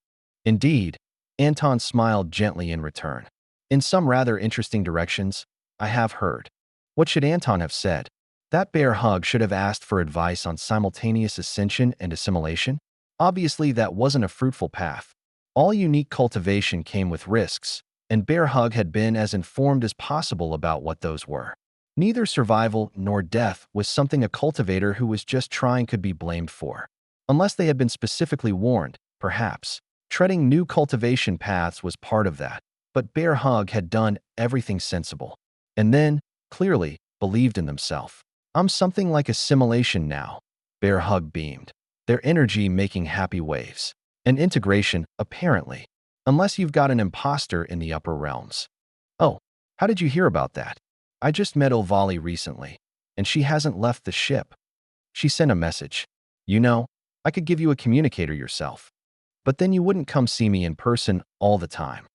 Indeed, Anton smiled gently in return. "In some rather interesting directions, I have heard." What should Anton have said? That Bear Hug should have asked for advice on simultaneous ascension and assimilation? Obviously, that wasn't a fruitful path. All unique cultivation came with risks, and Bear Hug had been as informed as possible about what those were. Neither survival nor death was something a cultivator who was just trying could be blamed for. Unless they had been specifically warned, perhaps. Treading new cultivation paths was part of that, but Bear Hug had done everything sensible. And then, clearly, believed in themselves. "I'm something like assimilation now," Bear Hug beamed, their energy making happy waves. An integration, apparently, unless you've got an imposter in the upper realms. "Oh, how did you hear about that?" "I just met Ilvali recently, and she hasn't left the ship. She sent a message. You know, I could give you a communicator yourself. But then you wouldn't come see me in person all the time."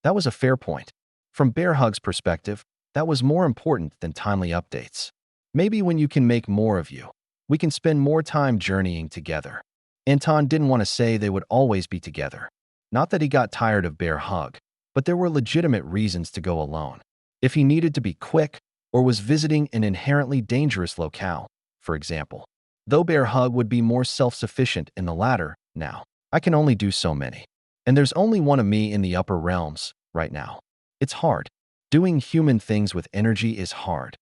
That was a fair point. From Bear Hug's perspective, That was more important than timely updates. Maybe when you can make more of you, we can spend more time journeying together. Anton didn't want to say they would always be together. Not that he got tired of Bear Hug, but there were legitimate reasons to go alone. If he needed to be quick or was visiting an inherently dangerous locale, for example. Though Bear Hug would be more self-sufficient in the latter now. I can only do so many. And there's only one of me in the upper realms right now. It's hard. Doing human things with energy is hard.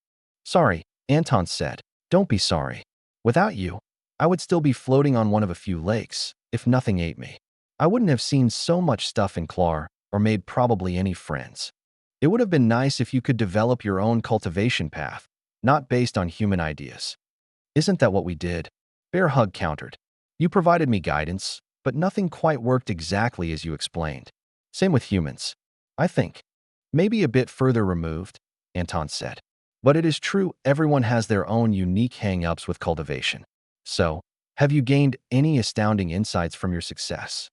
Sorry, Anton said. Don't be sorry. Without you, I would still be floating on one of a few lakes if nothing ate me. I wouldn't have seen so much stuff in Clar or made probably any friends. It would have been nice if you could develop your own cultivation path, not based on human ideas. Isn't that what we did? Bear Hug countered. You provided me guidance, but nothing quite worked exactly as you explained. Same with humans. I think. Maybe a bit further removed, Anton said. But it is true everyone has their own unique hang-ups with cultivation. So, have you gained any astounding insights from your success?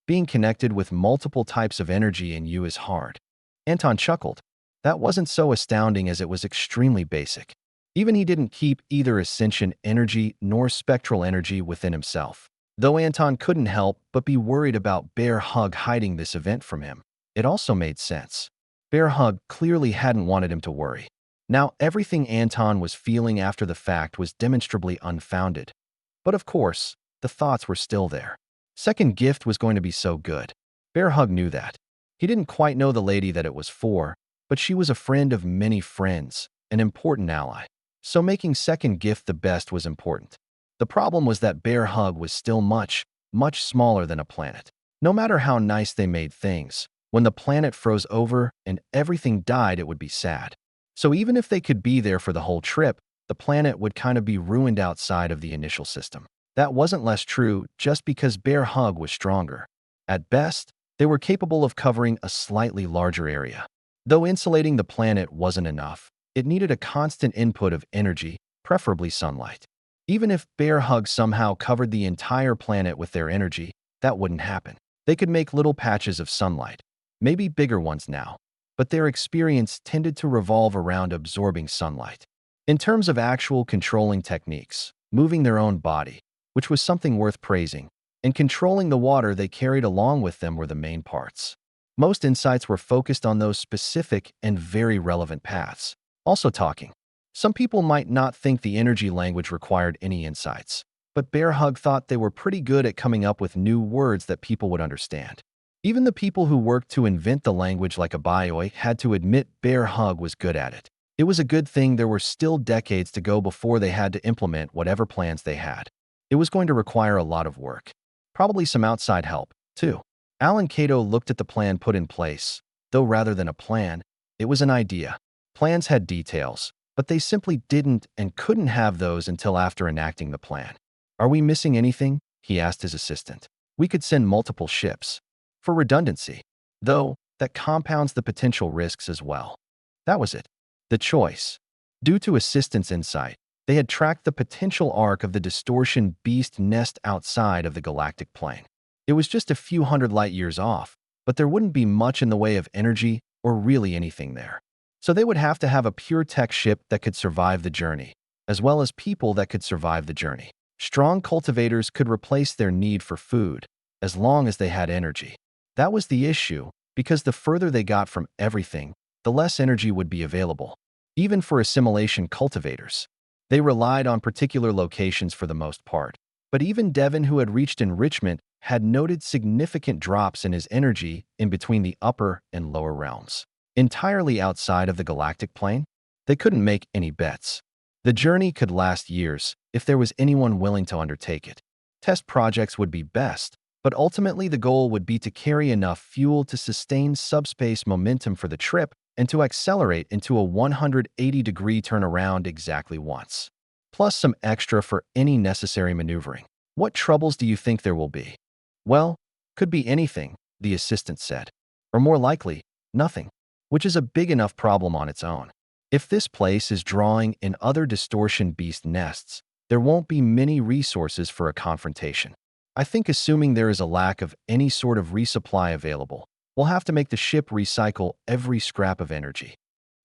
Being connected with multiple types of energy in you is hard. Anton chuckled. That wasn't so astounding as it was extremely basic. Even he didn't keep either ascension energy nor spectral energy within himself. Though Anton couldn't help but be worried about Bear Hug hiding this event from him, it also made sense. Bear Hug clearly hadn't wanted him to worry. Now, everything Anton was feeling after the fact was demonstrably unfounded. But of course, the thoughts were still there. Second gift was going to be so good. Bear Hug knew that. He didn't quite know the lady that it was for, but she was a friend of many friends, an important ally. So making second gift the best was important. The problem was that Bear Hug was still much, much smaller than a planet. No matter how nice they made things, when the planet froze over and everything died, it would be sad. So even if they could be there for the whole trip, the planet would kind of be ruined outside of the initial system. That wasn't less true just because Bear Hug was stronger. At best, they were capable of covering a slightly larger area. Though insulating the planet wasn't enough, it needed a constant input of energy, preferably sunlight. Even if Bear Hug somehow covered the entire planet with their energy, that wouldn't happen. They could make little patches of sunlight, maybe bigger ones now, but their experience tended to revolve around absorbing sunlight. In terms of actual controlling techniques, moving their own body, which was something worth praising, and controlling the water they carried along with them were the main parts. Most insights were focused on those specific and very relevant paths. Also talking. Some people might not think the energy language required any insights, but Bear Hug thought they were pretty good at coming up with new words that people would understand. Even the people who worked to invent the language like a bioi had to admit Bear Hug was good at it. It was a good thing there were still decades to go before they had to implement whatever plans they had. It was going to require a lot of work. Probably some outside help, too. Alan Cato looked at the plan put in place, though rather than a plan, it was an idea. Plans had details, but they simply didn't and couldn't have those until after enacting the plan. Are we missing anything? He asked his assistant. We could send multiple ships. For redundancy. Though, that compounds the potential risks as well. That was it. The choice. Due to assistant's insight, they had tracked the potential arc of the distortion beast nest outside of the galactic plane. It was just a few hundred light years off, but there wouldn't be much in the way of energy or really anything there. So they would have to have a pure tech ship that could survive the journey, as well as people that could survive the journey. Strong cultivators could replace their need for food, as long as they had energy. That was the issue, because the further they got from everything, the less energy would be available, even for assimilation cultivators. They relied on particular locations for the most part, but even Devon, who had reached enrichment, had noted significant drops in his energy in between the upper and lower realms. Entirely outside of the galactic plane, they couldn't make any bets. The journey could last years if there was anyone willing to undertake it. Test projects would be best, but ultimately the goal would be to carry enough fuel to sustain subspace momentum for the trip and to accelerate into a 180-degree turnaround exactly once, plus some extra for any necessary maneuvering. What troubles do you think there will be? Well, could be anything, the assistant said. Or more likely, nothing, which is a big enough problem on its own. If this place is drawing in other distortion beast nests, there won't be many resources for a confrontation. I think assuming there is a lack of any sort of resupply available, we'll have to make the ship recycle every scrap of energy.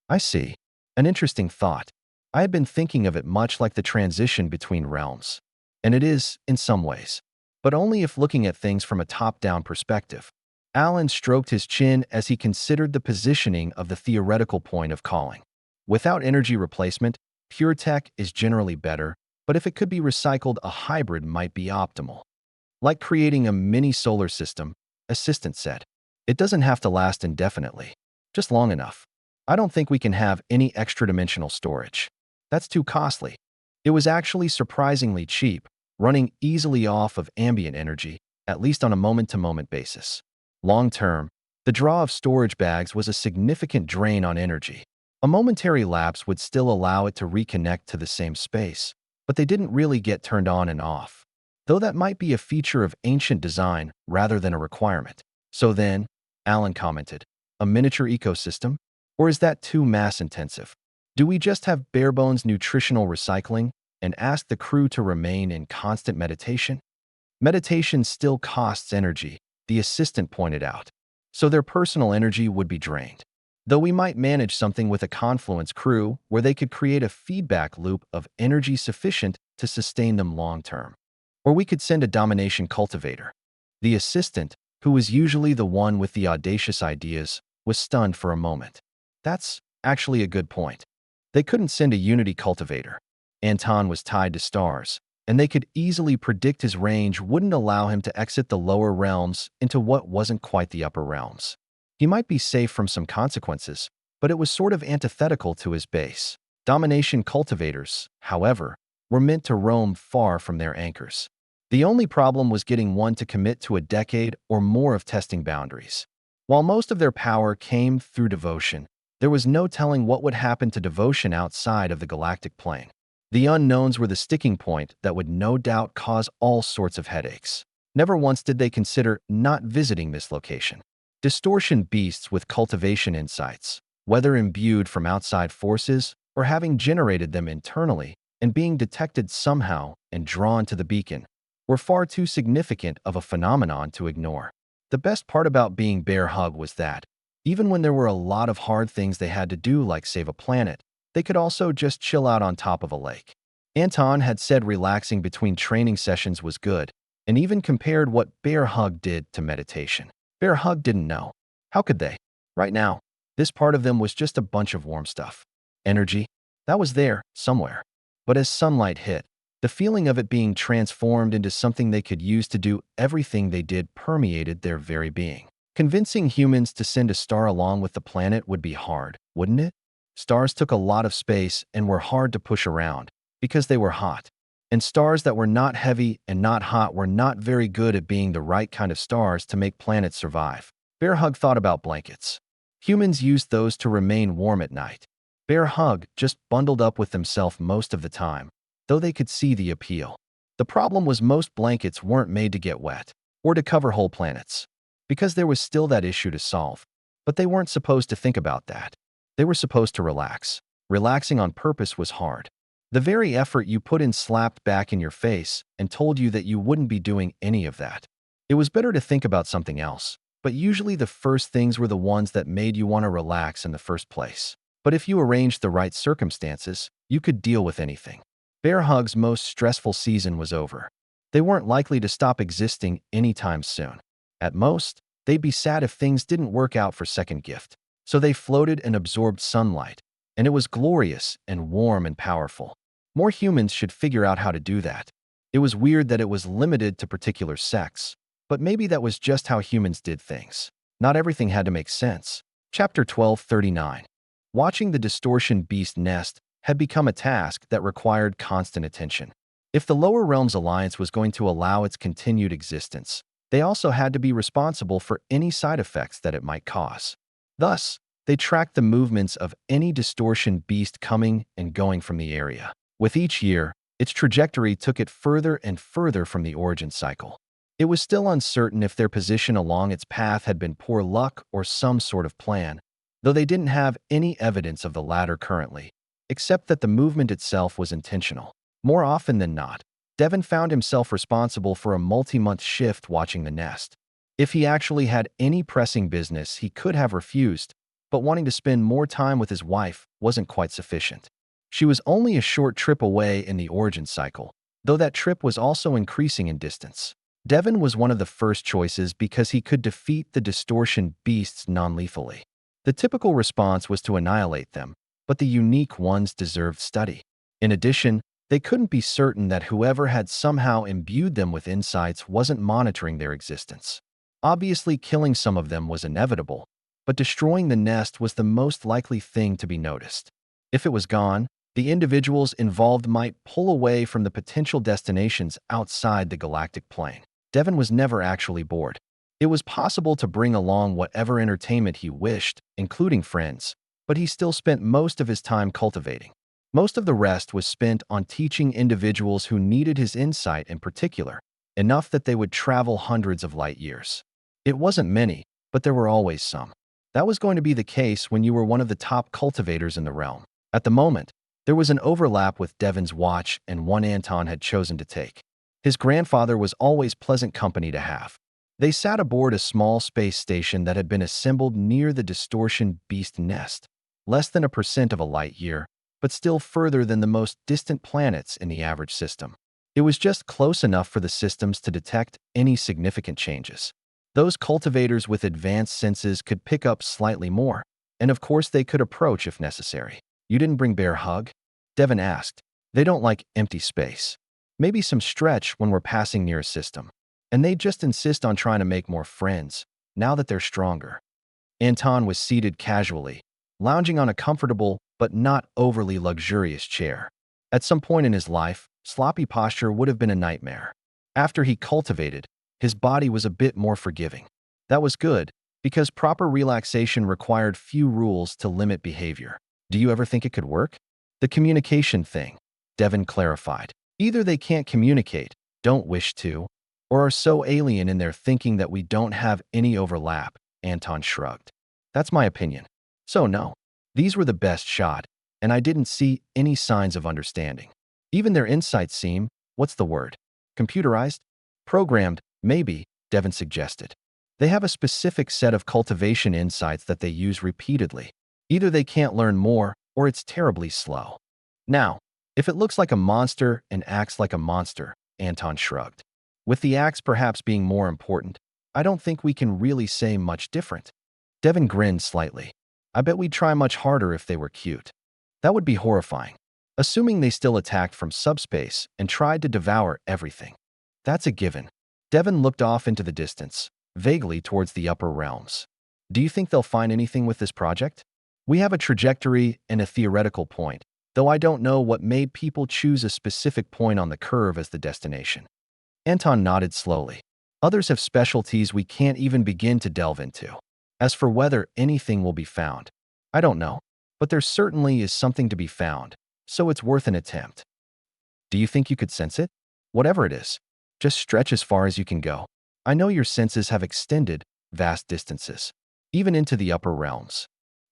I see. An interesting thought. I had been thinking of it much like the transition between realms. And it is, in some ways. But only if looking at things from a top-down perspective. Alan stroked his chin as he considered the positioning of the theoretical point of calling. Without energy replacement, pure tech is generally better, but if it could be recycled, a hybrid might be optimal. Like creating a mini solar system, assistant said. It doesn't have to last indefinitely, just long enough. I don't think we can have any extra-dimensional storage. That's too costly. It was actually surprisingly cheap, running easily off of ambient energy, at least on a moment-to-moment basis. Long-term, the draw of storage bags was a significant drain on energy. A momentary lapse would still allow it to reconnect to the same space, but they didn't really get turned on and off. Though that might be a feature of ancient design rather than a requirement. So then, Alan commented, a miniature ecosystem? Or is that too mass-intensive? Do we just have bare-bones nutritional recycling and ask the crew to remain in constant meditation? Meditation still costs energy, the assistant pointed out, so their personal energy would be drained. Though we might manage something with a confluence crew where they could create a feedback loop of energy sufficient to sustain them long-term. Or we could send a domination cultivator. The assistant, who was usually the one with the audacious ideas, was stunned for a moment. That's actually a good point. They couldn't send a unity cultivator. Anton was tied to stars, and they could easily predict his range wouldn't allow him to exit the lower realms into what wasn't quite the upper realms. He might be safe from some consequences, but it was sort of antithetical to his base. Domination cultivators, however, were meant to roam far from their anchors. The only problem was getting one to commit to a decade or more of testing boundaries. While most of their power came through devotion, there was no telling what would happen to devotion outside of the galactic plane. The unknowns were the sticking point that would no doubt cause all sorts of headaches. Never once did they consider not visiting this location. Distortion beasts with cultivation insights, whether imbued from outside forces or having generated them internally and being detected somehow and drawn to the beacon, were far too significant of a phenomenon to ignore. The best part about being Bear Hug was that, even when there were a lot of hard things they had to do like save a planet, they could also just chill out on top of a lake. Anton had said relaxing between training sessions was good, and even compared what Bear Hug did to meditation. Bear Hug didn't know. How could they? Right now, this part of them was just a bunch of warm stuff. Energy? That was there, somewhere. But as sunlight hit, the feeling of it being transformed into something they could use to do everything they did permeated their very being. Convincing humans to send a star along with the planet would be hard, wouldn't it? Stars took a lot of space and were hard to push around because they were hot. And stars that were not heavy and not hot were not very good at being the right kind of stars to make planets survive. Bear Hug thought about blankets. Humans used those to remain warm at night. Bear Hug just bundled up with themselves most of the time, though they could see the appeal. The problem was most blankets weren't made to get wet or to cover whole planets, because there was still that issue to solve. But they weren't supposed to think about that. They were supposed to relax. Relaxing on purpose was hard. The very effort you put in slapped back in your face and told you that you wouldn't be doing any of that. It was better to think about something else, but usually the first things were the ones that made you want to relax in the first place. But if you arranged the right circumstances, you could deal with anything. Bear Hug's most stressful season was over. They weren't likely to stop existing anytime soon. At most, they'd be sad if things didn't work out for Second Gift. So they floated and absorbed sunlight, and it was glorious and warm and powerful. More humans should figure out how to do that. It was weird that it was limited to particular sects, but maybe that was just how humans did things. Not everything had to make sense. Chapter 1239. Watching the distortion beast nest had become a task that required constant attention. If the Lower Realms Alliance was going to allow its continued existence, they also had to be responsible for any side effects that it might cause. Thus, they tracked the movements of any distortion beast coming and going from the area. With each year, its trajectory took it further and further from the origin cycle. It was still uncertain if their position along its path had been poor luck or some sort of plan, though they didn't have any evidence of the latter currently, except that the movement itself was intentional. More often than not, Devon found himself responsible for a multi-month shift watching the nest. If he actually had any pressing business he could have refused, but wanting to spend more time with his wife wasn't quite sufficient. She was only a short trip away in the origin cycle, though that trip was also increasing in distance. Devon was one of the first choices because he could defeat the distortion beasts non-lethally. The typical response was to annihilate them, but the unique ones deserved study. In addition, they couldn't be certain that whoever had somehow imbued them with insights wasn't monitoring their existence. Obviously, killing some of them was inevitable, but destroying the nest was the most likely thing to be noticed. If it was gone, the individuals involved might pull away from the potential destinations outside the galactic plane. Devon was never actually bored. It was possible to bring along whatever entertainment he wished, including friends, but he still spent most of his time cultivating. Most of the rest was spent on teaching individuals who needed his insight in particular, enough that they would travel hundreds of light years. It wasn't many, but there were always some. That was going to be the case when you were one of the top cultivators in the realm. At the moment, there was an overlap with Devon's watch and one Anton had chosen to take. His grandfather was always pleasant company to have. They sat aboard a small space station that had been assembled near the distortion beast nest, less than 1% of a light year, but still further than the most distant planets in the average system. It was just close enough for the systems to detect any significant changes. Those cultivators with advanced senses could pick up slightly more, and of course they could approach if necessary. "You didn't bring Bear Hug?" Devon asked. "They don't like empty space. Maybe some stretch when we're passing near a system. And they just insist on trying to make more friends, now that they're stronger." Anton was seated casually, lounging on a comfortable but not overly luxurious chair. At some point in his life, sloppy posture would have been a nightmare. After he cultivated, his body was a bit more forgiving. That was good, because proper relaxation required few rules to limit behavior. "Do you ever think it could work?" "The communication thing," Devon clarified. "Either they can't communicate, don't wish to, or are so alien in their thinking that we don't have any overlap," Anton shrugged. "That's my opinion. So no, these were the best shot, and I didn't see any signs of understanding. Even their insights seem, what's the word? Computerized? Programmed, maybe," Devon suggested. "They have a specific set of cultivation insights that they use repeatedly. Either they can't learn more, or it's terribly slow." "Now, if it looks like a monster and acts like a monster," Anton shrugged. "With the acts perhaps being more important, I don't think we can really say much different." Devon grinned slightly. "I bet we'd try much harder if they were cute. That would be horrifying. Assuming they still attacked from subspace and tried to devour everything. That's a given." Devon looked off into the distance, vaguely towards the upper realms. "Do you think they'll find anything with this project? We have a trajectory and a theoretical point, though I don't know what made people choose a specific point on the curve as the destination." Anton nodded slowly. "Others have specialties we can't even begin to delve into. As for whether anything will be found, I don't know, but there certainly is something to be found, so it's worth an attempt." "Do you think you could sense it? Whatever it is, just stretch as far as you can go. I know your senses have extended vast distances, even into the upper realms."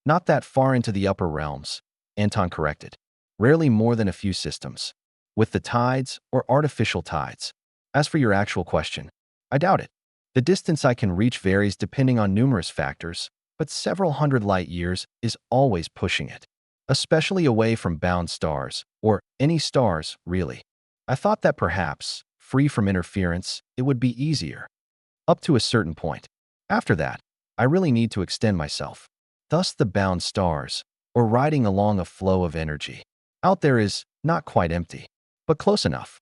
"Not that far into the upper realms," Anton corrected. "Rarely more than a few systems. With the tides or artificial tides. As for your actual question, I doubt it. The distance I can reach varies depending on numerous factors, but several hundred light years is always pushing it. Especially away from bound stars, or any stars, really. I thought that perhaps, free from interference, it would be easier. Up to a certain point. After that, I really need to extend myself. Thus the bound stars, or riding along a flow of energy. Out there is not quite empty, but close enough.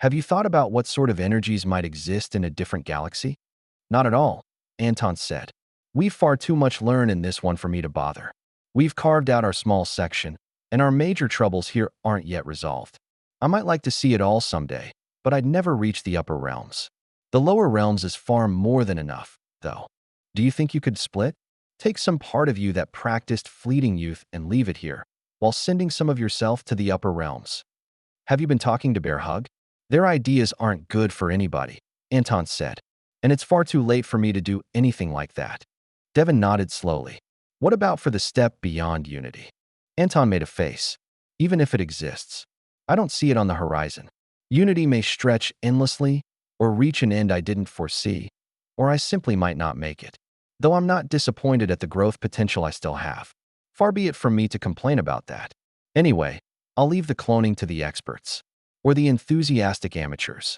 Have you thought about what sort of energies might exist in a different galaxy?" "Not at all," Anton said. "We've far too much learned in this one for me to bother. We've carved out our small section, and our major troubles here aren't yet resolved. I might like to see it all someday, but I'd never reach the upper realms. The lower realms is far more than enough, though. Do you think you could split? Take some part of you that practiced fleeting youth and leave it here, while sending some of yourself to the upper realms." "Have you been talking to Bear Hug?" "Their ideas aren't good for anybody," Anton said, "and it's far too late for me to do anything like that." Devon nodded slowly. "What about for the step beyond unity?" Anton made a face. "Even if it exists, I don't see it on the horizon. Unity may stretch endlessly, or reach an end I didn't foresee, or I simply might not make it. though I'm not disappointed at the growth potential I still have. Far be it from me to complain about that. Anyway, I'll leave the cloning to the experts, or the enthusiastic amateurs.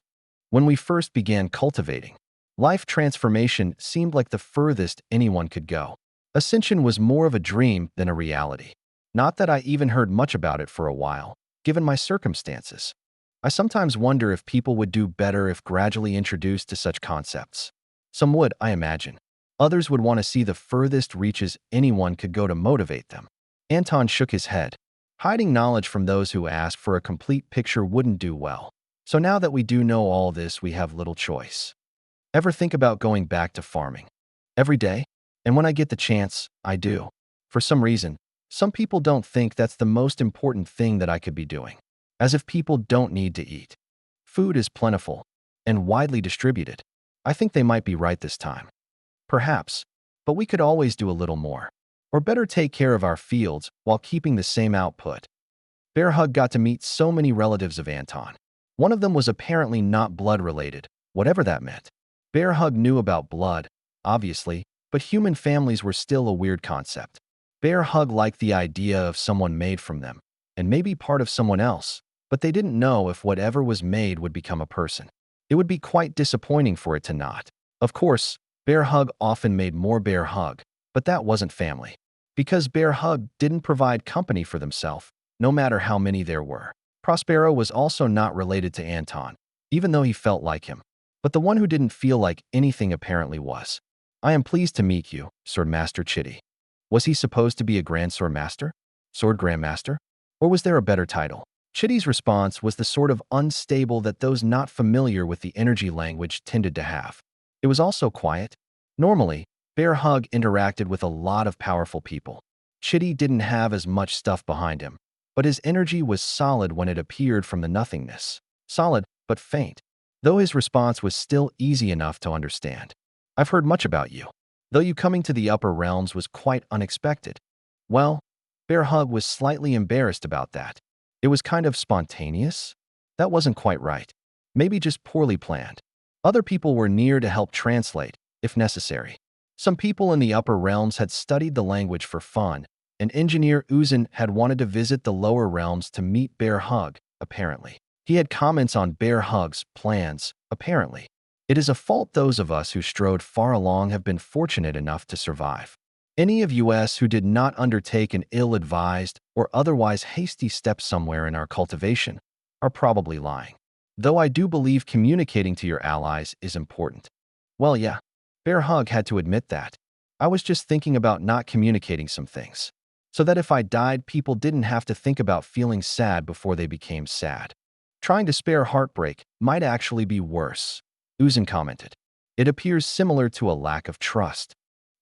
When we first began cultivating, life transformation seemed like the furthest anyone could go. Ascension was more of a dream than a reality. Not that I even heard much about it for a while, given my circumstances. I sometimes wonder if people would do better if gradually introduced to such concepts. Some would, I imagine. Others would want to see the furthest reaches anyone could go to motivate them. Anton shook his head. Hiding knowledge from those who ask for a complete picture wouldn't do well. So now that we do know all this, we have little choice. Ever think about going back to farming? Every day? And when I get the chance, I do. For some reason, some people don't think that's the most important thing that I could be doing. As if people don't need to eat. Food is plentiful and widely distributed. I think they might be right this time. Perhaps, but we could always do a little more. Or better take care of our fields while keeping the same output. Bear Hug got to meet so many relatives of Anton. One of them was apparently not blood-related, whatever that meant. Bear Hug knew about blood, obviously, but human families were still a weird concept. Bear Hug liked the idea of someone made from them, and maybe part of someone else, but they didn't know if whatever was made would become a person. It would be quite disappointing for it to not. Of course, Bear Hug often made more Bear Hug, but that wasn't family. Because Bear Hug didn't provide company for themselves, no matter how many there were. Prospero was also not related to Anton, even though he felt like him. But the one who didn't feel like anything apparently was. I am pleased to meet you, Sword Master Chitty. Was he supposed to be a Grand Sword Master? Sword Grandmaster? Or was there a better title? Chitty's response was the sort of unstable that those not familiar with the energy language tended to have. It was also quiet. Normally, Bear Hug interacted with a lot of powerful people. Chitty didn't have as much stuff behind him, but his energy was solid when it appeared from the nothingness. Solid, but faint. Though his response was still easy enough to understand. I've heard much about you. Though you coming to the upper realms was quite unexpected. Well, Bear Hug was slightly embarrassed about that. It was kind of spontaneous? That wasn't quite right. Maybe just poorly planned. Other people were near to help translate, if necessary. Some people in the upper realms had studied the language for fun, and engineer Uzun had wanted to visit the lower realms to meet Bear Hug, apparently. He had comments on Bear Hug's plans, apparently. It is a fault those of us who strode far along have been fortunate enough to survive. Any of us who did not undertake an ill-advised or otherwise hasty step somewhere in our cultivation are probably lying. Though I do believe communicating to your allies is important. Well, yeah, Bear Hug had to admit that. I was just thinking about not communicating some things, so that if I died, people didn't have to think about feeling sad before they became sad. Trying to spare heartbreak might actually be worse, Uzun commented. It appears similar to a lack of trust.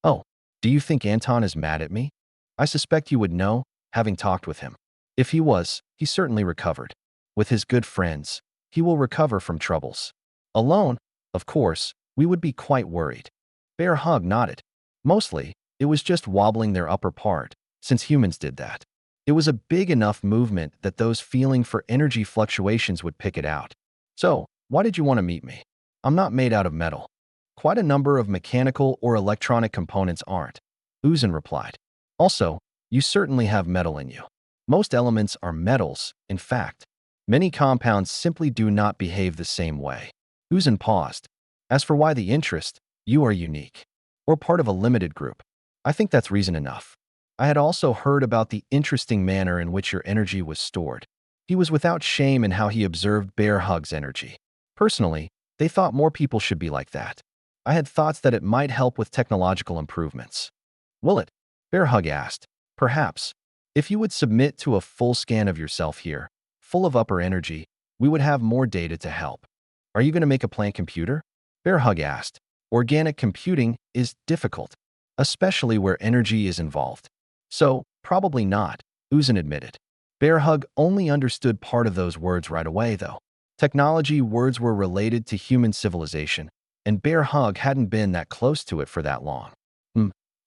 Oh, do you think Anton is mad at me? I suspect you would know, having talked with him. If he was, he certainly recovered. With his good friends, he will recover from troubles. Alone, of course, we would be quite worried. Bear Hug nodded. Mostly, it was just wobbling their upper part, since humans did that. It was a big enough movement that those feeling for energy fluctuations would pick it out. So, why did you want to meet me? I'm not made out of metal. Quite a number of mechanical or electronic components aren't, Uzun replied. Also, you certainly have metal in you. Most elements are metals, in fact. Many compounds simply do not behave the same way. Uzun paused. As for why the interest, you are unique. Or part of a limited group. I think that's reason enough. I had also heard about the interesting manner in which your energy was stored. He was without shame in how he observed Bear Hug's energy. Personally, they thought more people should be like that. I had thoughts that it might help with technological improvements. Will it? Bear Hug asked. Perhaps. If you would submit to a full scan of yourself here, full of upper energy, we would have more data to help. Are you going to make a plant computer? Bear Hug asked. Organic computing is difficult, especially where energy is involved. So, probably not, Uzun admitted. Bear Hug only understood part of those words right away, though. Technology words were related to human civilization, and Bear Hug hadn't been that close to it for that long.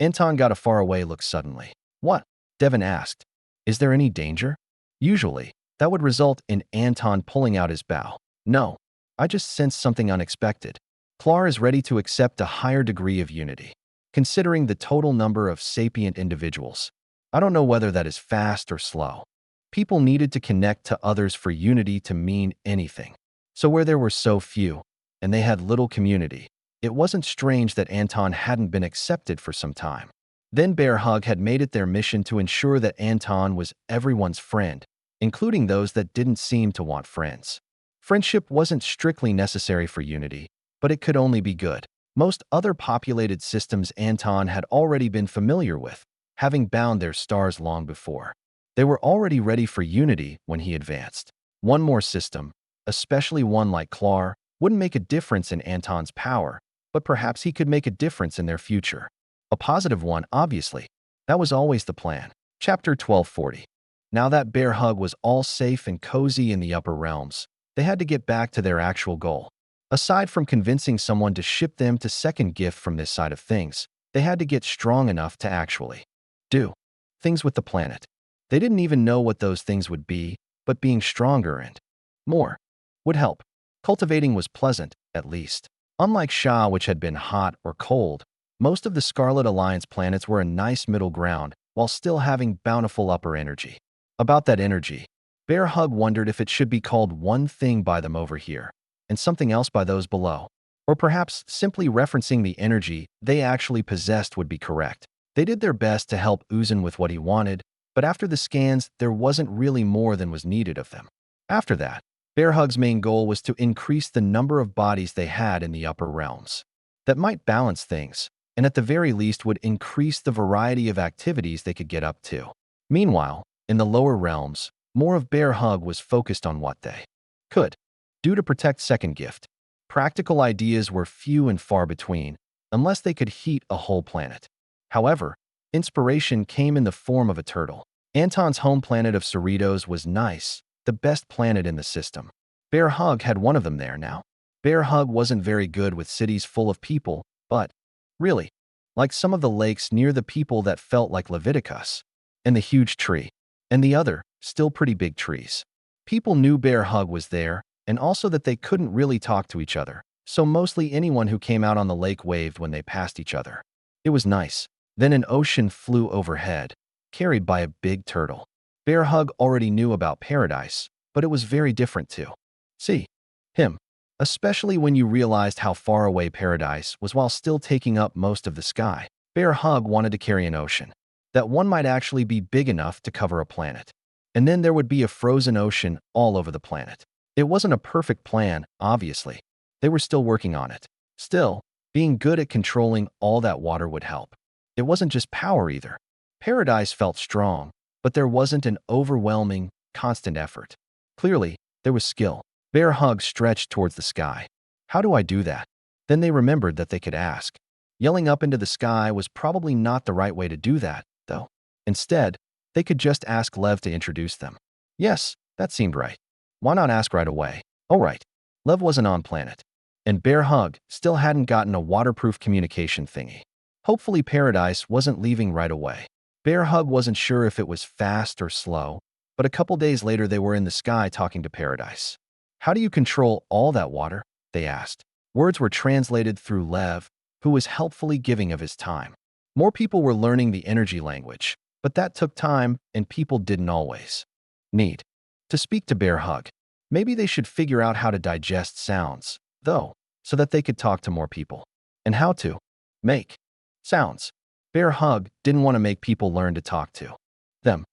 Anton got a faraway look suddenly. What? Devin asked. Is there any danger? Usually, that would result in Anton pulling out his bow. No, I just sensed something unexpected. Klar is ready to accept a higher degree of unity. considering the total number of sapient individuals. I don't know whether that is fast or slow. People needed to connect to others for unity to mean anything. So where there were so few, and they had little community, it wasn't strange that Anton hadn't been accepted for some time. Then Bear Hug had made it their mission to ensure that Anton was everyone's friend, including those that didn't seem to want friends. Friendship wasn't strictly necessary for unity, but it could only be good. Most other populated systems Anton had already been familiar with, having bound their stars long before. They were already ready for unity when he advanced. One more system, especially one like Clar, wouldn't make a difference in Anton's power, but perhaps he could make a difference in their future. A positive one, obviously. That was always the plan. Chapter 1240. Now that Bear Hug was all safe and cozy in the upper realms, they had to get back to their actual goal. Aside from convincing someone to ship them to second gift from this side of things, they had to get strong enough to actually do things with the planet. They didn't even know what those things would be, but being stronger and more would help. Cultivating was pleasant, at least. Unlike Xia, which had been hot or cold, most of the Scarlet Alliance planets were a nice middle ground while still having bountiful upper energy. About that energy, Bear Hug wondered if it should be called one thing by them over here and something else by those below. Or perhaps simply referencing the energy they actually possessed would be correct. They did their best to help Uzan with what he wanted, but after the scans, there wasn't really more than was needed of them. After that, Bear Hug's main goal was to increase the number of bodies they had in the upper realms. That might balance things, and at the very least would increase the variety of activities they could get up to. Meanwhile, in the lower realms, more of Bear Hug was focused on what they could do to protect Second Gift. Practical ideas were few and far between, unless they could heat a whole planet. However, inspiration came in the form of a turtle. Anton's home planet of Cerritos was nice, the best planet in the system. Bear Hug had one of them there now. Bear Hug wasn't very good with cities full of people, but really, like some of the lakes near the people that felt like Leviticus, and the huge tree, and the other, still pretty big trees. People knew Bear Hug was there, and also that they couldn't really talk to each other, so mostly anyone who came out on the lake waved when they passed each other. It was nice. Then an ocean flew overhead, carried by a big turtle. Bear Hug already knew about paradise, but it was very different too. See him, especially when you realized how far away paradise was while still taking up most of the sky. Bear Hug wanted to carry an ocean. That one might actually be big enough to cover a planet. And then there would be a frozen ocean all over the planet. It wasn't a perfect plan, obviously. They were still working on it. Still, being good at controlling all that water would help. It wasn't just power either. Paradise felt strong, but there wasn't an overwhelming, constant effort. Clearly, there was skill. Bear Hug stretched towards the sky. How do I do that? Then they remembered that they could ask. Yelling up into the sky was probably not the right way to do that, though. Instead, they could just ask Lev to introduce them. Yes, that seemed right. Why not ask right away? Oh right, Lev wasn't on planet. And Bear Hug still hadn't gotten a waterproof communication thingy. Hopefully Paradise wasn't leaving right away. Bear Hug wasn't sure if it was fast or slow, but a couple days later they were in the sky talking to Paradise. How do you control all that water? They asked. Words were translated through Lev, who was helpfully giving of his time. More people were learning the energy language, but that took time and people didn't always need to speak to Bear Hug. Maybe they should figure out how to digest sounds, though, so that they could talk to more people. And how to make sounds. Bear Hug didn't want to make people learn to talk to them,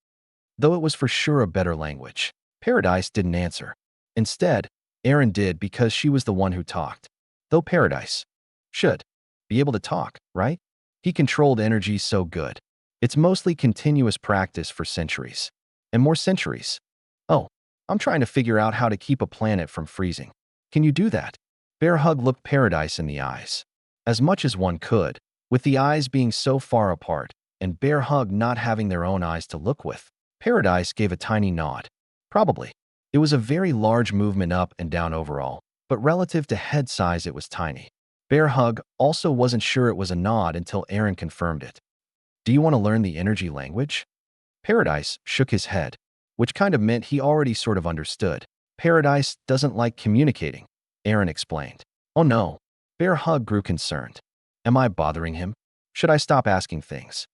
though it was for sure a better language. Paradise didn't answer. Instead, Erin did because she was the one who talked. Though Paradise should be able to talk, right? He controlled energy so good. It's mostly continuous practice for centuries. And more centuries. Oh, I'm trying to figure out how to keep a planet from freezing. Can you do that? Bear Hug looked Paradise in the eyes. As much as one could, with the eyes being so far apart, and Bear Hug not having their own eyes to look with. Paradise gave a tiny nod. Probably. It was a very large movement up and down overall, but relative to head size it was tiny. Bear Hug also wasn't sure it was a nod until Erin confirmed it. Do you want to learn the energy language? Paradise shook his head, which kind of meant he already sort of understood. Paradise doesn't like communicating, Erin explained. Oh no. Bear Hug grew concerned. Am I bothering him? Should I stop asking things?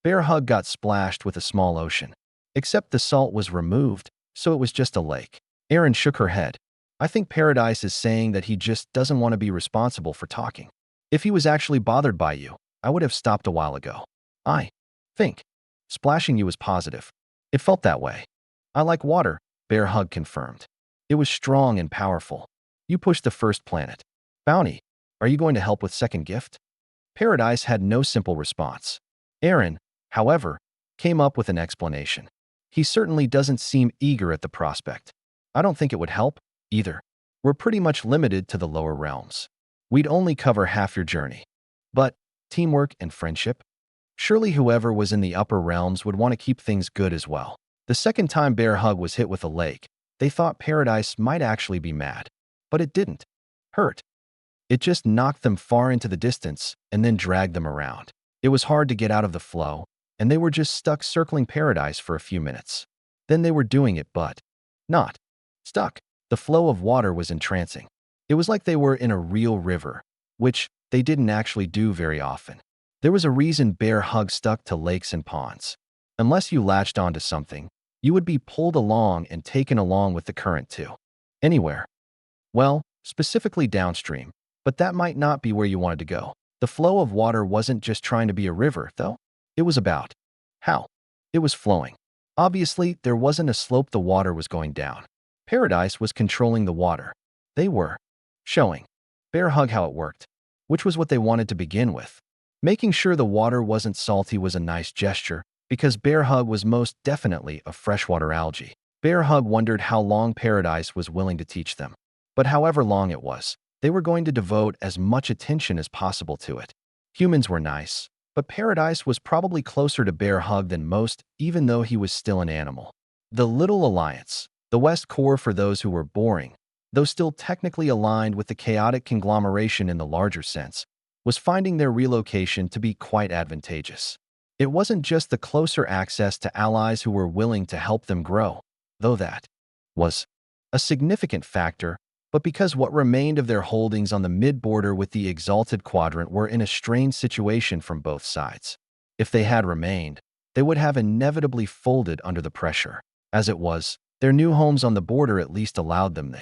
Bear Hug got splashed with a small ocean. Except the salt was removed, so it was just a lake. Erin shook her head. I think Paradise is saying that he just doesn't want to be responsible for talking. If he was actually bothered by you, I would have stopped a while ago. I think splashing you was positive. It felt that way. I like water, Bear Hug confirmed. It was strong and powerful. You pushed the first planet. Bounty, are you going to help with second gift? Paradise had no simple response. Erin, however, came up with an explanation. He certainly doesn't seem eager at the prospect. I don't think it would help, either. We're pretty much limited to the lower realms. We'd only cover half your journey. But teamwork and friendship? Surely whoever was in the upper realms would want to keep things good as well. The second time Bear Hug was hit with a lake, they thought Paradise might actually be mad. But it didn't hurt. It just knocked them far into the distance and then dragged them around. It was hard to get out of the flow, and they were just stuck circling Paradise for a few minutes. Then they were doing it, but not stuck. The flow of water was entrancing. It was like they were in a real river, which they didn't actually do very often. There was a reason Bear Hug stuck to lakes and ponds. Unless you latched onto something, you would be pulled along and taken along with the current too. Anywhere. Well, specifically downstream, but that might not be where you wanted to go. The flow of water wasn't just trying to be a river, though. It was about how it was flowing. Obviously, there wasn't a slope the water was going down. Paradise was controlling the water. They were showing Bear Hug how it worked, which was what they wanted to begin with. Making sure the water wasn't salty was a nice gesture, because Bear Hug was most definitely a freshwater algae. Bear Hug wondered how long Paradise was willing to teach them. But however long it was, they were going to devote as much attention as possible to it. Humans were nice, but Paradise was probably closer to Bear Hug than most, even though he was still an animal. The Little Alliance, the West Core for those who were boring, though still technically aligned with the chaotic conglomeration in the larger sense, was finding their relocation to be quite advantageous. It wasn't just the closer access to allies who were willing to help them grow, though that was a significant factor, but because what remained of their holdings on the mid-border with the Exalted Quadrant were in a strained situation from both sides. If they had remained, they would have inevitably folded under the pressure. As it was, their new homes on the border at least allowed them the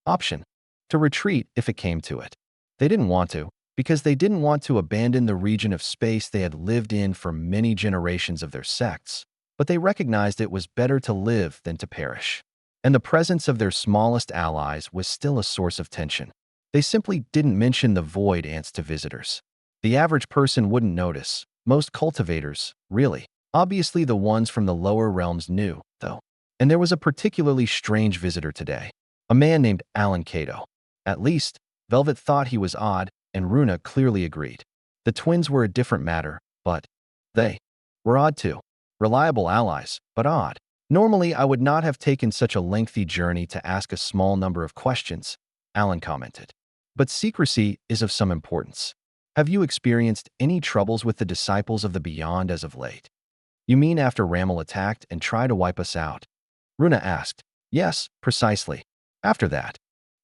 option to retreat if it came to it. They didn't want to, because they didn't want to abandon the region of space they had lived in for many generations of their sects, but they recognized it was better to live than to perish. And the presence of their smallest allies was still a source of tension. They simply didn't mention the void ants to visitors. The average person wouldn't notice. Most cultivators, really. Obviously the ones from the lower realms knew, though. And there was a particularly strange visitor today. A man named Alan Cato. At least, Velvet thought he was odd, and Runa clearly agreed. The twins were a different matter, but they were odd too. Reliable allies, but odd. Normally, I would not have taken such a lengthy journey to ask a small number of questions, Alan commented. But secrecy is of some importance. Have you experienced any troubles with the disciples of the Beyond as of late? You mean after Rammel attacked and tried to wipe us out? Runa asked. Yes, precisely. After that.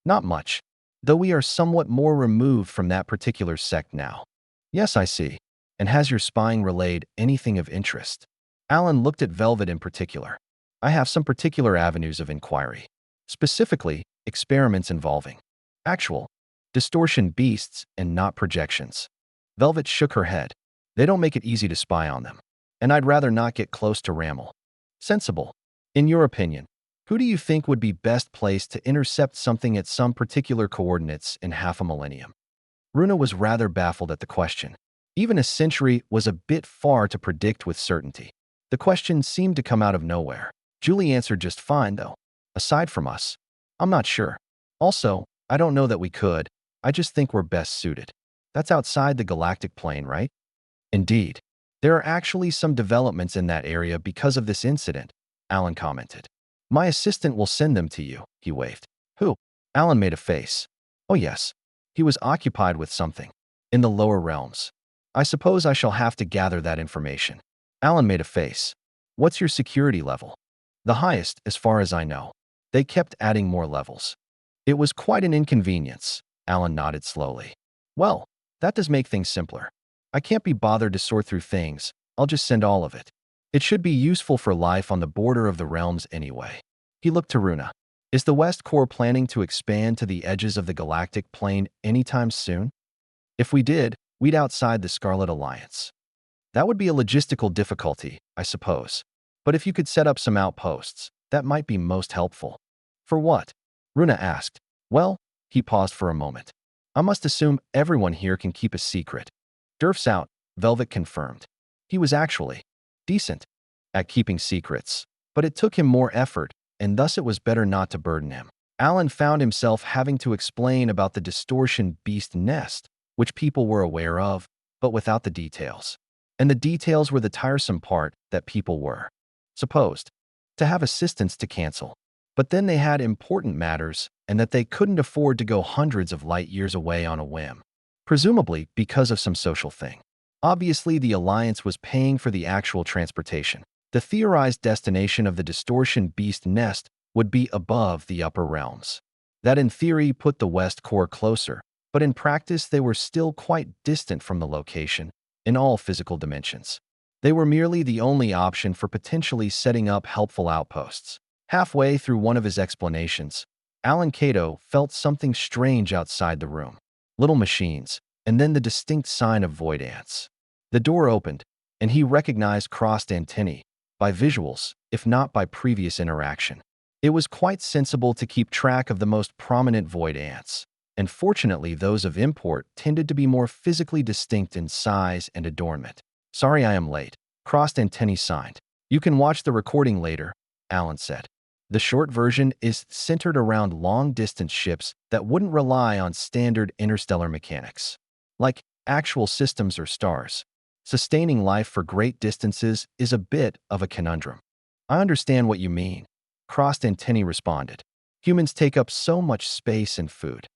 Not much. Though we are somewhat more removed from that particular sect now. Yes, I see. And has your spying relayed anything of interest? Alan looked at Velvet in particular. I have some particular avenues of inquiry. Specifically, experiments involving actual distortion beasts and not projections. Velvet shook her head. They don't make it easy to spy on them. And I'd rather not get close to Rammel. Sensible. In your opinion, who do you think would be best placed to intercept something at some particular coordinates in half a millennium? Runa was rather baffled at the question. Even a century was a bit far to predict with certainty. The question seemed to come out of nowhere. Julie answered just fine, though. Aside from us, I'm not sure. Also, I don't know that we could. I just think we're best suited. That's outside the galactic plane, right? Indeed. There are actually some developments in that area because of this incident, Alan commented. My assistant will send them to you, he waved. Who? Alan made a face. Oh yes. He was occupied with something. In the lower realms. I suppose I shall have to gather that information. Alan made a face. What's your security level? The highest, as far as I know. They kept adding more levels. It was quite an inconvenience, Alan nodded slowly. Well, that does make things simpler. I can't be bothered to sort through things. I'll just send all of it. It should be useful for life on the border of the realms anyway. He looked to Runa. Is the West Core planning to expand to the edges of the galactic plane anytime soon? If we did, we'd outside the Scarlet Alliance. That would be a logistical difficulty, I suppose. But if you could set up some outposts, that might be most helpful. For what? Runa asked. Well, he paused for a moment. I must assume everyone here can keep a secret. Durf's out, Velvet confirmed. He was actually decent at keeping secrets, but it took him more effort, and thus it was better not to burden him. Alan found himself having to explain about the distortion beast nest, which people were aware of, but without the details. And the details were the tiresome part that people were supposed to have assistance to cancel. But then they had important matters, and that they couldn't afford to go hundreds of light years away on a whim. Presumably because of some social thing. Obviously, the Alliance was paying for the actual transportation. The theorized destination of the distortion beast nest would be above the upper realms. That in theory put the West Core closer, but in practice they were still quite distant from the location in all physical dimensions. They were merely the only option for potentially setting up helpful outposts. Halfway through one of his explanations, Alan Cato felt something strange outside the room. Little machines, and then the distinct sign of void ants. The door opened, and he recognized crossed antennae, by visuals, if not by previous interaction. It was quite sensible to keep track of the most prominent void ants, and fortunately those of import tended to be more physically distinct in size and adornment. Sorry I am late. Crossed antennae signed. You can watch the recording later, Alan said. The short version is centered around long-distance ships that wouldn't rely on standard interstellar mechanics, like actual systems or stars. Sustaining life for great distances is a bit of a conundrum. I understand what you mean, Crossed Antennae responded. Humans take up so much space and food.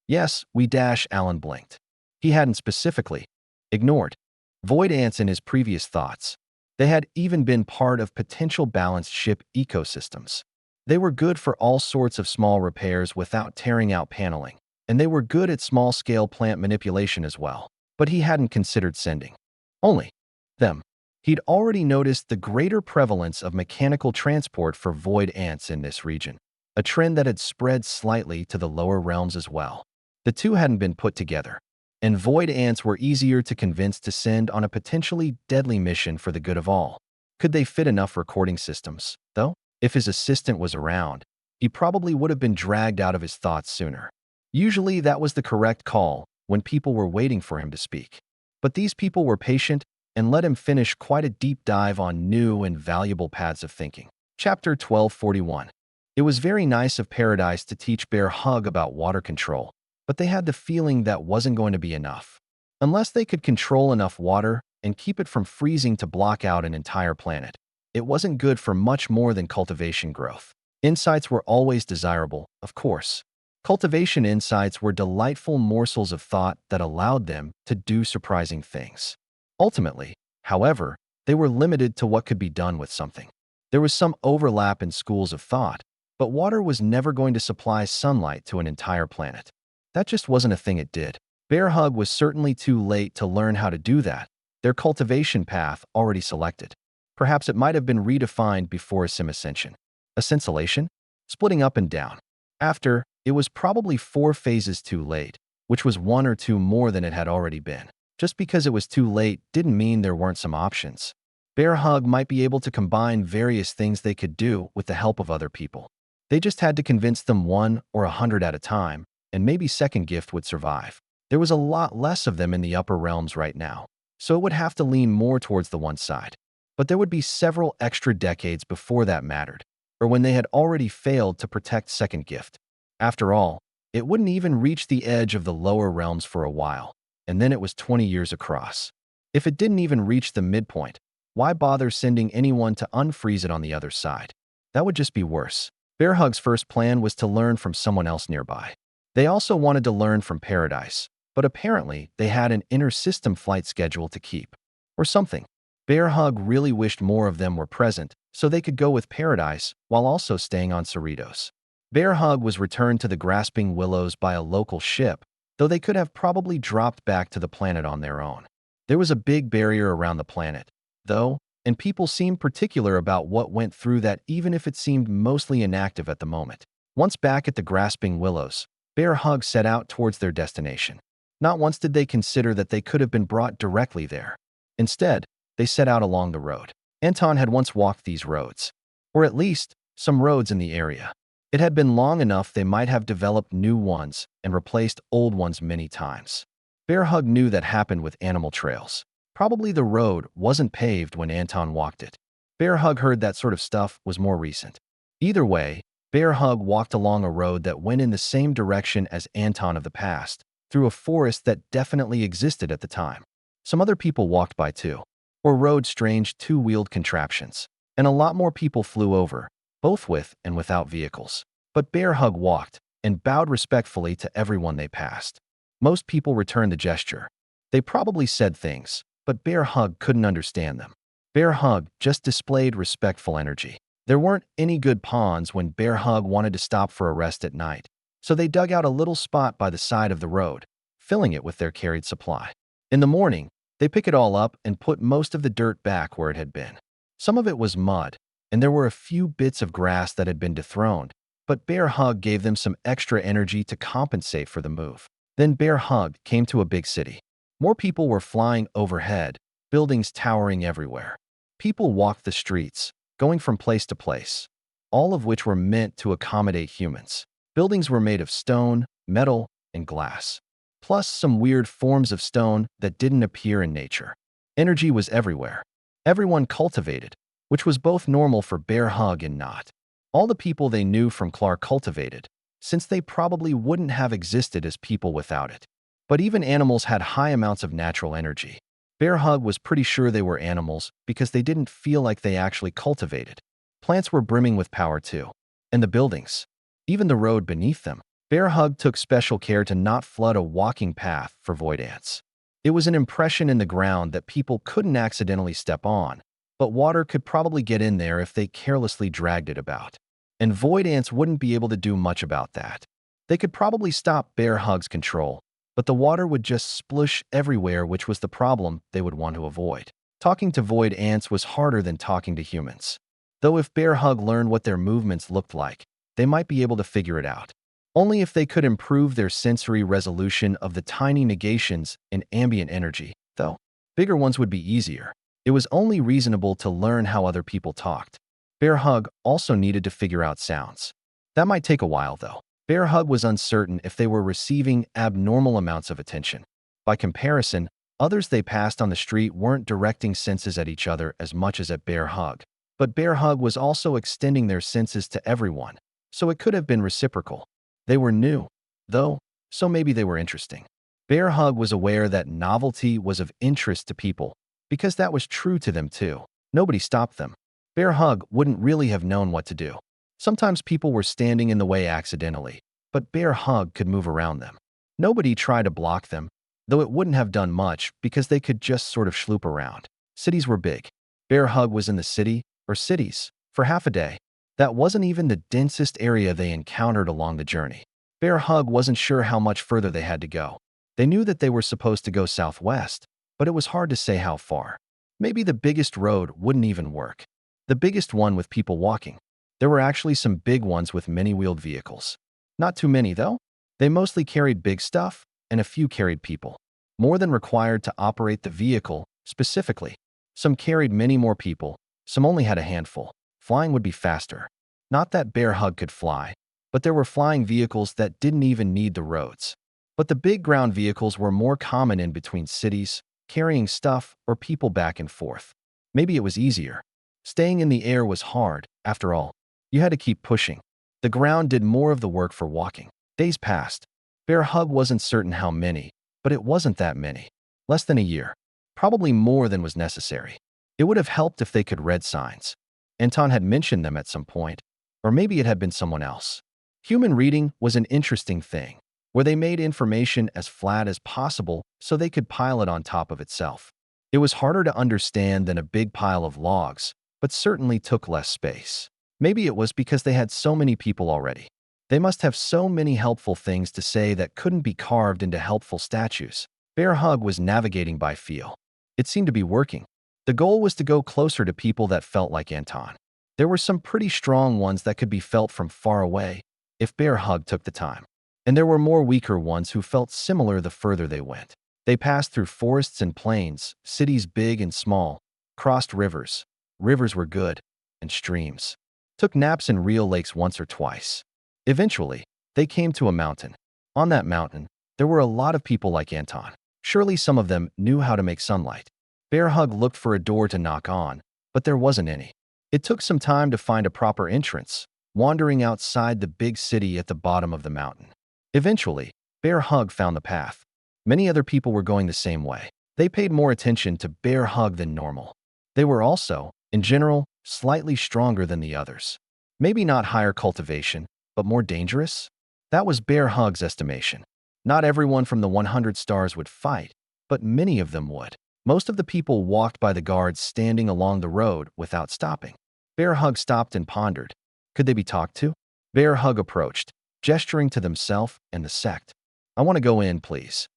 Yes, we dash, Alan blinked. He hadn't specifically ignored void ants in his previous thoughts. They had even been part of potential balanced ship ecosystems. They were good for all sorts of small repairs without tearing out paneling, and they were good at small-scale plant manipulation as well. But he hadn't considered sending only them. He'd already noticed the greater prevalence of mechanical transport for void ants in this region, a trend that had spread slightly to the lower realms as well. The two hadn't been put together, and void ants were easier to convince to send on a potentially deadly mission for the good of all. Could they fit enough recording systems, though? If his assistant was around, he probably would have been dragged out of his thoughts sooner. Usually that was the correct call when people were waiting for him to speak. But these people were patient and let him finish quite a deep dive on new and valuable paths of thinking. Chapter 1241. It was very nice of Paradise to teach Bear Hug about water control, but they had the feeling that wasn't going to be enough. Unless they could control enough water and keep it from freezing to block out an entire planet, it wasn't good for much more than cultivation growth. Insights were always desirable, of course. Cultivation insights were delightful morsels of thought that allowed them to do surprising things. Ultimately, however, they were limited to what could be done with something. There was some overlap in schools of thought, but water was never going to supply sunlight to an entire planet. That just wasn't a thing it did. Bear Hug was certainly too late to learn how to do that, their cultivation path already selected. Perhaps it might have been redefined before a sim ascension. A scintillation? Splitting up and down. After, it was probably 4 phases too late, which was 1 or 2 more than it had already been. Just because it was too late didn't mean there weren't some options. Bear Hug might be able to combine various things they could do with the help of other people. They just had to convince them 1 or 100 at a time, and maybe second gift would survive. There was a lot less of them in the upper realms right now, so it would have to lean more towards the one side. But there would be several extra decades before that mattered, or when they had already failed to protect second gift. After all, it wouldn't even reach the edge of the lower realms for a while, and then it was 20 years across. If it didn't even reach the midpoint, why bother sending anyone to unfreeze it on the other side? That would just be worse. Bear Hug's first plan was to learn from someone else nearby. They also wanted to learn from Paradise, but apparently they had an inter-system flight schedule to keep. Or something. Bear Hug really wished more of them were present, so they could go with Paradise while also staying on Cerritos. Bear Hug was returned to the Grasping Willows by a local ship, though they could have probably dropped back to the planet on their own. There was a big barrier around the planet, though, and people seemed particular about what went through that even if it seemed mostly inactive at the moment. Once back at the grasping willows, Bear Hug set out towards their destination. Not once did they consider that they could have been brought directly there. Instead, they set out along the road. Anton had once walked these roads, or at least some roads in the area. It had been long enough they might have developed new ones and replaced old ones many times. Bear Hug knew that happened with animal trails. Probably the road wasn't paved when Anton walked it. Bear Hug heard that sort of stuff was more recent. Either way, Bear Hug walked along a road that went in the same direction as Anton of the past, through a forest that definitely existed at the time. Some other people walked by too, or rode strange two-wheeled contraptions, and a lot more people flew over, both with and without vehicles. But Bear Hug walked and bowed respectfully to everyone they passed. Most people returned the gesture. They probably said things, but Bear Hug couldn't understand them. Bear Hug just displayed respectful energy. There weren't any good ponds when Bear Hug wanted to stop for a rest at night, so they dug out a little spot by the side of the road, filling it with their carried supply. In the morning, they pick it all up and put most of the dirt back where it had been. Some of it was mud, and there were a few bits of grass that had been dethroned, but Bear Hug gave them some extra energy to compensate for the move. Then Bear Hug came to a big city. More people were flying overhead, buildings towering everywhere. People walked the streets, going from place to place, all of which were meant to accommodate humans. Buildings were made of stone, metal, and glass, plus some weird forms of stone that didn't appear in nature. Energy was everywhere. Everyone cultivated, which was both normal for Bear Hug and not. All the people they knew from Clark cultivated, since they probably wouldn't have existed as people without it. But even animals had high amounts of natural energy. Bear Hug was pretty sure they were animals because they didn't feel like they actually cultivated. Plants were brimming with power too. And the buildings, even the road beneath them. Bear Hug took special care to not flood a walking path for void ants. It was an impression in the ground that people couldn't accidentally step on, but water could probably get in there if they carelessly dragged it about. And void ants wouldn't be able to do much about that. They could probably stop Bear Hug's control, but the water would just splush everywhere, which was the problem they would want to avoid. Talking to void ants was harder than talking to humans. Though if Bear Hug learned what their movements looked like, they might be able to figure it out. Only if they could improve their sensory resolution of the tiny negations in ambient energy, though. Bigger ones would be easier. It was only reasonable to learn how other people talked. Bear Hug also needed to figure out sounds. That might take a while, though. Bear Hug was uncertain if they were receiving abnormal amounts of attention. By comparison, others they passed on the street weren't directing senses at each other as much as at Bear Hug. But Bear Hug was also extending their senses to everyone, so it could have been reciprocal. They were new, though, so maybe they were interesting. Bear Hug was aware that novelty was of interest to people, because that was true to them too. Nobody stopped them. Bear Hug wouldn't really have known what to do. Sometimes people were standing in the way accidentally, but Bear Hug could move around them. Nobody tried to block them, though it wouldn't have done much because they could just sort of sloop around. Cities were big. Bear Hug was in the city, or cities, for half a day. That wasn't even the densest area they encountered along the journey. Bear Hug wasn't sure how much further they had to go. They knew that they were supposed to go southwest, but it was hard to say how far. Maybe the biggest road wouldn't even work. The biggest one with people walking. There were actually some big ones with many-wheeled vehicles. Not too many, though. They mostly carried big stuff, and a few carried people. More than required to operate the vehicle, specifically. Some carried many more people, some only had a handful. Flying would be faster. Not that Bear Hug could fly, but there were flying vehicles that didn't even need the roads. But the big ground vehicles were more common in between cities, carrying stuff or people back and forth. Maybe it was easier. Staying in the air was hard, after all. You had to keep pushing. The ground did more of the work for walking. Days passed. Bear Hug wasn't certain how many, but it wasn't that many. Less than a year. Probably more than was necessary. It would have helped if they could read signs. Anton had mentioned them at some point, or maybe it had been someone else. Human reading was an interesting thing, where they made information as flat as possible so they could pile it on top of itself. It was harder to understand than a big pile of logs, but certainly took less space. Maybe it was because they had so many people already. They must have so many helpful things to say that couldn't be carved into helpful statues. Bear Hug was navigating by feel. It seemed to be working. The goal was to go closer to people that felt like Anton. There were some pretty strong ones that could be felt from far away if Bear Hug took the time. And there were more weaker ones who felt similar the further they went. They passed through forests and plains, cities big and small, crossed rivers. Rivers were good, and streams. Took naps in real lakes once or twice. Eventually, they came to a mountain. On that mountain, there were a lot of people like Anton. Surely some of them knew how to make sunlight. Bear Hug looked for a door to knock on, but there wasn't any. It took some time to find a proper entrance, wandering outside the big city at the bottom of the mountain. Eventually, Bear Hug found the path. Many other people were going the same way. They paid more attention to Bear Hug than normal. They were also, in general, slightly stronger than the others. Maybe not higher cultivation, but more dangerous? That was Bear Hug's estimation. Not everyone from the 100 stars would fight, but many of them would. Most of the people walked by the guards standing along the road without stopping. Bear Hug stopped and pondered. Could they be talked to? Bear Hug approached, gesturing to themselves and the sect. I want to go in, please.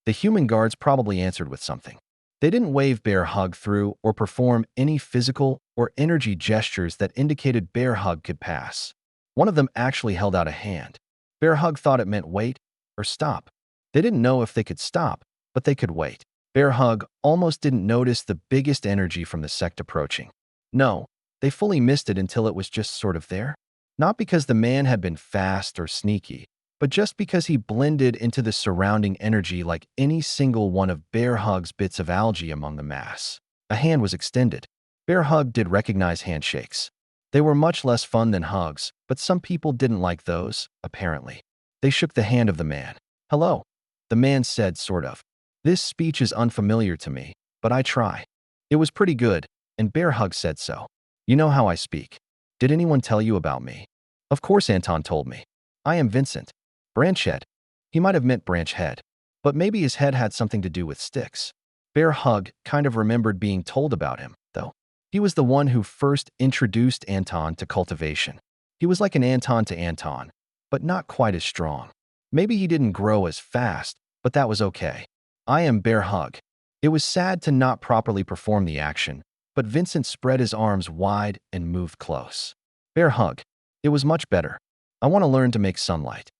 The human guards probably answered with something. They didn't wave Bear Hug through or perform any physical or energy gestures that indicated Bear Hug could pass. One of them actually held out a hand. Bear Hug thought it meant wait or stop. They didn't know if they could stop, but they could wait. Bear Hug almost didn't notice the biggest energy from the sect approaching. No, they fully missed it until it was just sort of there. Not because the man had been fast or sneaky, but just because he blended into the surrounding energy like any single one of Bear Hug's bits of algae among the mass. A hand was extended. Bear Hug did recognize handshakes. They were much less fun than hugs, but some people didn't like those, apparently. They shook the hand of the man. Hello, the man said, sort of. This speech is unfamiliar to me, but I try. It was pretty good, and Bear Hug said so. You know how I speak. Did anyone tell you about me? Of course Anton told me. I am Vincent. Branchhead. He might have meant branch head, but maybe his head had something to do with sticks. Bear Hug kind of remembered being told about him, though. He was the one who first introduced Anton to cultivation. He was like an Anton to Anton, but not quite as strong. Maybe he didn't grow as fast, but that was okay. I am Bear Hug. It was sad to not properly perform the action, but Vincent spread his arms wide and moved close. Bear Hug. It was much better. I want to learn to make sunlight.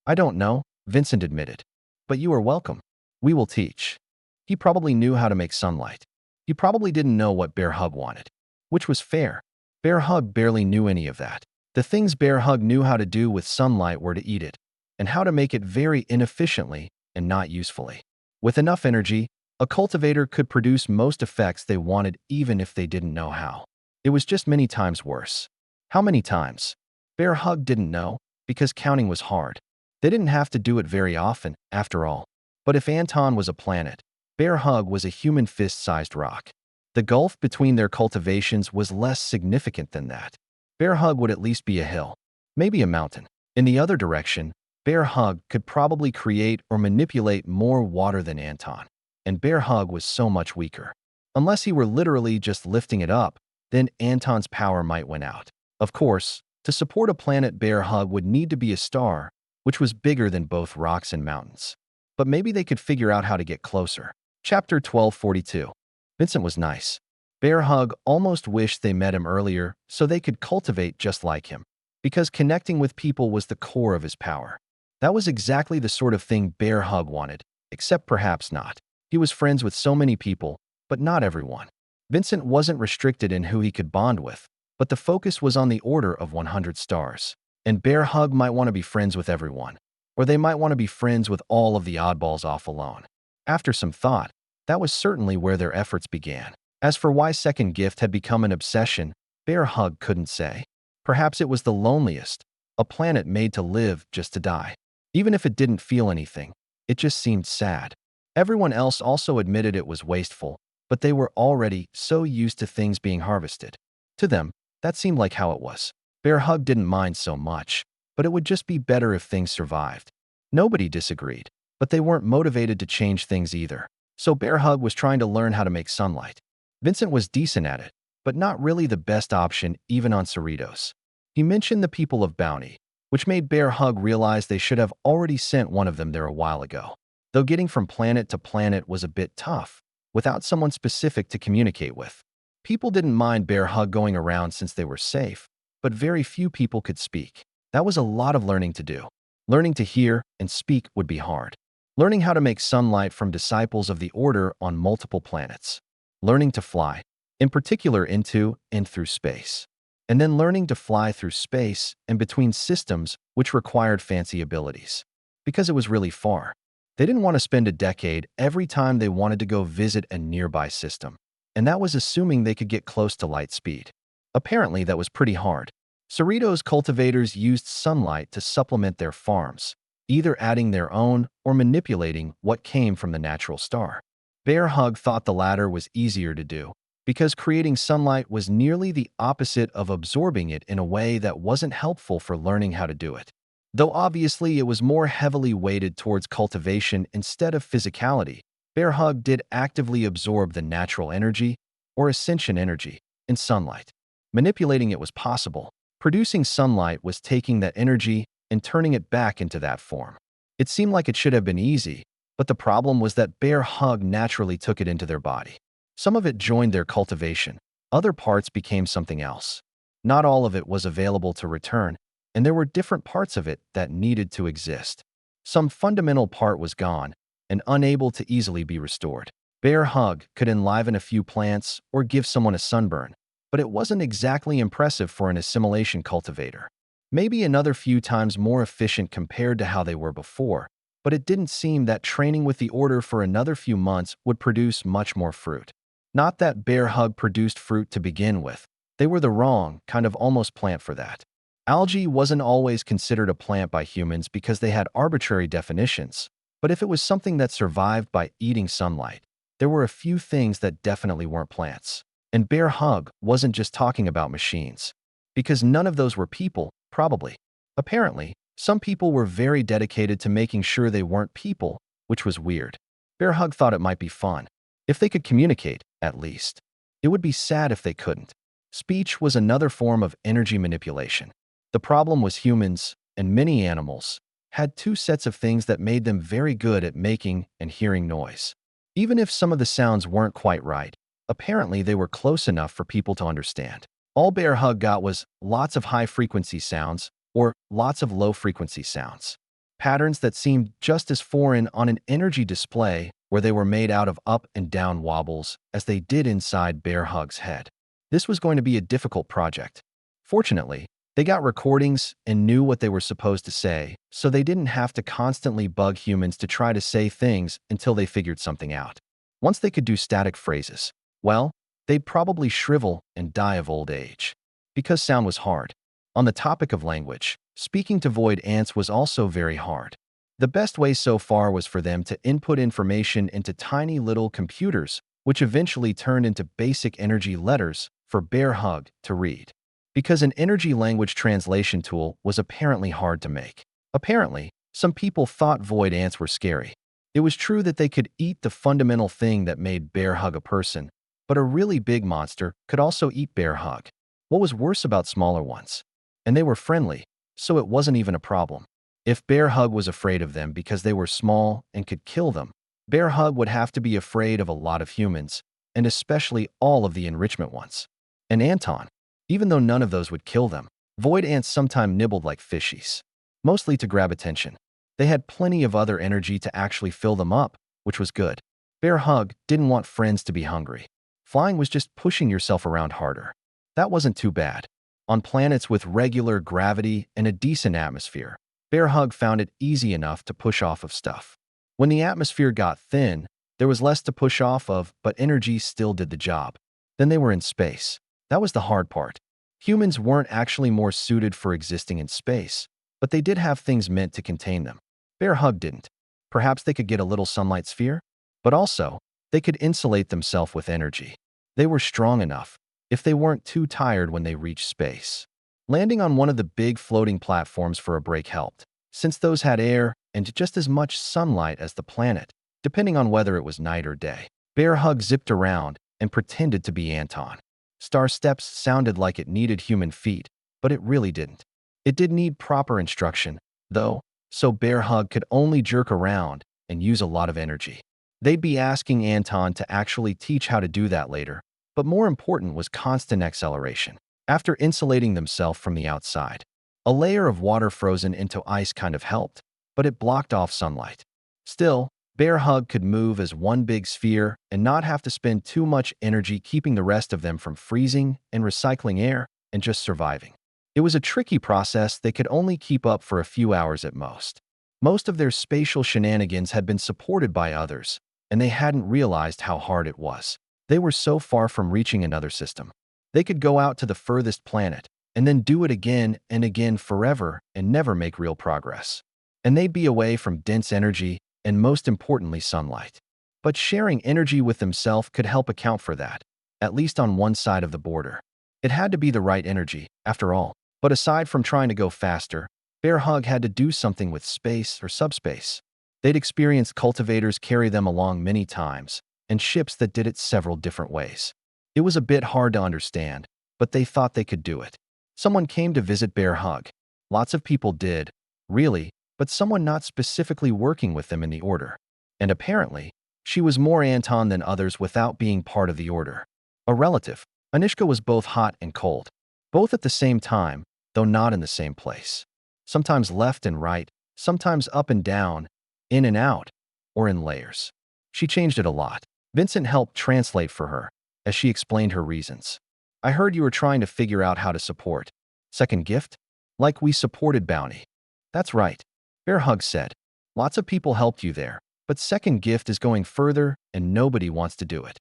I don't know, Vincent admitted. But you are welcome. We will teach. He probably knew how to make sunlight. He probably didn't know what Bear Hug wanted, which was fair. Bear Hug barely knew any of that. The things Bear Hug knew how to do with sunlight were to eat it, and how to make it very inefficiently and not usefully. With enough energy, a cultivator could produce most effects they wanted even if they didn't know how. It was just many times worse. How many times? Bear Hug didn't know, because counting was hard. They didn't have to do it very often, after all. But if Anton was a planet, Bear Hug was a human fist-sized rock. The gulf between their cultivations was less significant than that. Bear Hug would at least be a hill, maybe a mountain. In the other direction, Bear Hug could probably create or manipulate more water than Anton, and Bear Hug was so much weaker. Unless he were literally just lifting it up, then Anton's power might win out. Of course, to support a planet, Bear Hug would need to be a star, which was bigger than both rocks and mountains. But maybe they could figure out how to get closer. Chapter 1242. Vincent was nice. Bear Hug almost wished they met him earlier so they could cultivate just like him, because connecting with people was the core of his power. That was exactly the sort of thing Bear Hug wanted, except perhaps not. He was friends with so many people, but not everyone. Vincent wasn't restricted in who he could bond with, but the focus was on the order of 100 stars. And Bear Hug might want to be friends with everyone, or they might want to be friends with all of the oddballs off alone. After some thought, that was certainly where their efforts began. As for why Second Gift had become an obsession, Bear Hug couldn't say. Perhaps it was the loneliest, a planet made to live just to die. Even if it didn't feel anything, it just seemed sad. Everyone else also admitted it was wasteful, but they were already so used to things being harvested. To them, that seemed like how it was. Bear Hug didn't mind so much, but it would just be better if things survived. Nobody disagreed, but they weren't motivated to change things either. So Bear Hug was trying to learn how to make sunlight. Vincent was decent at it, but not really the best option even on Cerritos. He mentioned the people of Bounty, which made Bear Hug realize they should have already sent one of them there a while ago. Though getting from planet to planet was a bit tough, without someone specific to communicate with. People didn't mind Bear Hug going around since they were safe, but very few people could speak. That was a lot of learning to do. Learning to hear and speak would be hard. Learning how to make sunlight from disciples of the Order on multiple planets. Learning to fly, in particular into and through space. And then learning to fly through space and between systems which required fancy abilities. Because it was really far. They didn't want to spend a decade every time they wanted to go visit a nearby system. And that was assuming they could get close to light speed. Apparently, that was pretty hard. Cerritos cultivators used sunlight to supplement their farms, either adding their own or manipulating what came from the natural star. Bear Hug thought the latter was easier to do, because creating sunlight was nearly the opposite of absorbing it in a way that wasn't helpful for learning how to do it. Though obviously it was more heavily weighted towards cultivation instead of physicality, Bear Hug did actively absorb the natural energy, or ascension energy, in sunlight. Manipulating it was possible. Producing sunlight was taking that energy and turning it back into that form. It seemed like it should have been easy, but the problem was that Bear Hug naturally took it into their body. Some of it joined their cultivation, other parts became something else. Not all of it was available to return, and there were different parts of it that needed to exist. Some fundamental part was gone and unable to easily be restored. Bear Hug could enliven a few plants or give someone a sunburn, but it wasn't exactly impressive for an assimilation cultivator. Maybe another few times more efficient compared to how they were before, but it didn't seem that training with the Order for another few months would produce much more fruit. Not that Bear Hug produced fruit to begin with. They were the wrong kind of almost plant for that. Algae wasn't always considered a plant by humans because they had arbitrary definitions, but if it was something that survived by eating sunlight, there were a few things that definitely weren't plants. And Bear Hug wasn't just talking about machines, because none of those were people, probably. Apparently, some people were very dedicated to making sure they weren't people, which was weird. Bear Hug thought it might be fun. If they could communicate, at least. It would be sad if they couldn't. Speech was another form of energy manipulation. The problem was humans, and many animals, had two sets of things that made them very good at making and hearing noise. Even if some of the sounds weren't quite right, apparently they were close enough for people to understand. All Bear Hug got was lots of high-frequency sounds or lots of low-frequency sounds. Patterns that seemed just as foreign on an energy display where they were made out of up and down wobbles as they did inside Bear Hug's head. This was going to be a difficult project. Fortunately, they got recordings and knew what they were supposed to say, so they didn't have to constantly bug humans to try to say things until they figured something out. Once they could do static phrases, well, they'd probably shrivel and die of old age. Because sound was hard. On the topic of language, speaking to void ants was also very hard. The best way so far was for them to input information into tiny little computers, which eventually turned into basic energy letters for Bear Hug to read. Because an energy language translation tool was apparently hard to make. Apparently, some people thought void ants were scary. It was true that they could eat the fundamental thing that made Bear Hug a person, but a really big monster could also eat Bear Hug. What was worse about smaller ones? And they were friendly, so it wasn't even a problem. If Bear Hug was afraid of them because they were small and could kill them, Bear Hug would have to be afraid of a lot of humans, and especially all of the enrichment ones. And Anton. Even though none of those would kill them, void ants sometimes nibbled like fishies, mostly to grab attention. They had plenty of other energy to actually fill them up, which was good. Bear Hug didn't want friends to be hungry. Flying was just pushing yourself around harder. That wasn't too bad. On planets with regular gravity and a decent atmosphere, Bear Hug found it easy enough to push off of stuff. When the atmosphere got thin, there was less to push off of, but energy still did the job. Then they were in space. That was the hard part. Humans weren't actually more suited for existing in space, but they did have things meant to contain them. Bear Hug didn't. Perhaps they could get a little sunlight sphere? But also, they could insulate themselves with energy. They were strong enough, if they weren't too tired when they reached space. Landing on one of the big floating platforms for a break helped, since those had air and just as much sunlight as the planet, depending on whether it was night or day. Bear Hug zipped around and pretended to be Anton. Star steps sounded like it needed human feet, but it really didn't. It did need proper instruction, though, so Bear Hug could only jerk around and use a lot of energy. They'd be asking Anton to actually teach how to do that later, but more important was constant acceleration. After insulating themselves from the outside, a layer of water frozen into ice kind of helped, but it blocked off sunlight. Still, Bear Hug could move as one big sphere and not have to spend too much energy keeping the rest of them from freezing and recycling air and just surviving. It was a tricky process they could only keep up for a few hours at most. Most of their spatial shenanigans had been supported by others, and they hadn't realized how hard it was. They were so far from reaching another system. They could go out to the furthest planet, and then do it again and again forever and never make real progress. And they'd be away from dense energy and, most importantly, sunlight. But sharing energy with themselves could help account for that, at least on one side of the border. It had to be the right energy, after all. But aside from trying to go faster, Bear Hug had to do something with space or subspace. They'd experienced cultivators carry them along many times, and ships that did it several different ways. It was a bit hard to understand, but they thought they could do it. Someone came to visit Bear Hug. Lots of people did, really, but someone not specifically working with them in the order. And apparently, she was more Anton than others without being part of the order. A relative. Anishka was both hot and cold, both at the same time, though not in the same place. Sometimes left and right, sometimes up and down, in and out, or in layers. She changed it a lot. Vincent helped translate for her, as she explained her reasons. I heard you were trying to figure out how to support. Second gift? Like we supported Bounty. That's right, Bear Hug said. Lots of people helped you there, but second gift is going further and nobody wants to do it.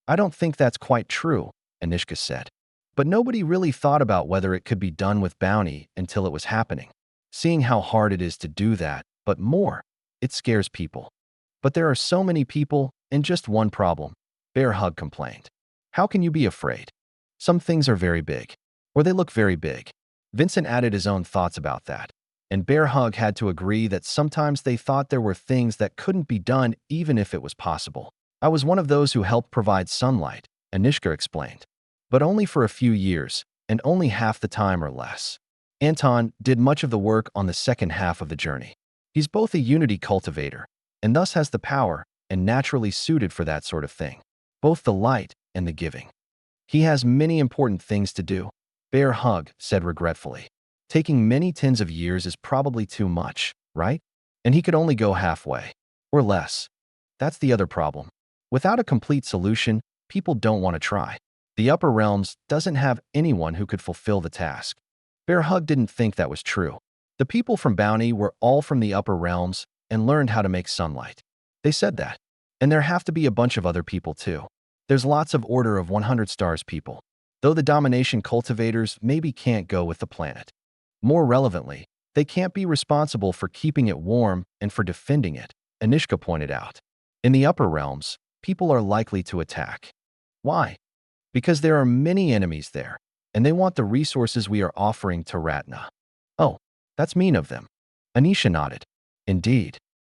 I don't think that's quite true, Anishka said. But nobody really thought about whether it could be done with Bounty until it was happening. Seeing how hard it is to do that, but more, it scares people. But there are so many people and just one problem, Bear Hug complained. How can you be afraid? Some things are very big, or they look very big. Vincent added his own thoughts about that, and Bear Hug had to agree that sometimes they thought there were things that couldn't be done even if it was possible. I was one of those who helped provide sunlight, Anishka explained. But only for a few years, and only half the time or less. Anton did much of the work on the second half of the journey. He's both a unity cultivator, and thus has the power and naturally suited for that sort of thing, both the light and the giving. He has many important things to do, Bear Hug said regretfully. Taking many tens of years is probably too much, right? And he could only go halfway, or less. That's the other problem. Without a complete solution, people don't want to try. The upper realms doesn't have anyone who could fulfill the task. Bear Hug didn't think that was true. The people from Bounty were all from the upper realms and learned how to make sunlight. They said that. And there have to be a bunch of other people too. There's lots of Order of 100 Stars people, though the domination cultivators maybe can't go with the planet. More relevantly, they can't be responsible for keeping it warm and for defending it, Anishka pointed out. In the upper realms, people are likely to attack. Why? Because there are many enemies there, and they want the resources we are offering to Ratna. Oh, that's mean of them. Anisha nodded. Indeed.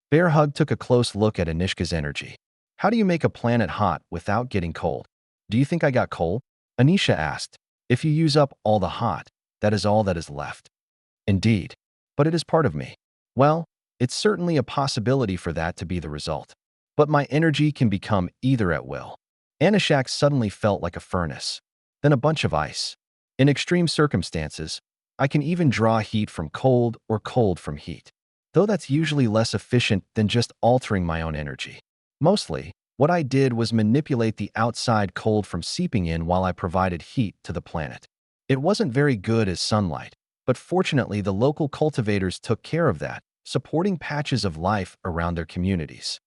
Bear Hug took a close look at Anishka's energy. How do you make a planet hot without getting cold? Do you think I got cold? Anisha asked. If you use up all the hot, that is all that is left. Indeed. But it is part of me. Well, it's certainly a possibility for that to be the result. But my energy can become either at will. Anishak suddenly felt like a furnace, then a bunch of ice. In extreme circumstances, I can even draw heat from cold or cold from heat, though that's usually less efficient than just altering my own energy. Mostly, what I did was manipulate the outside cold from seeping in while I provided heat to the planet. It wasn't very good as sunlight, but fortunately the local cultivators took care of that, supporting patches of life around their communities.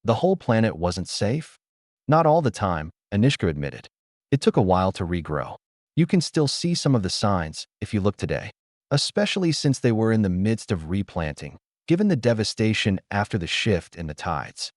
The whole planet wasn't safe? Not all the time, Anishka admitted. It took a while to regrow. You can still see some of the signs if you look today, especially since they were in the midst of replanting, given the devastation after the shift in the tides.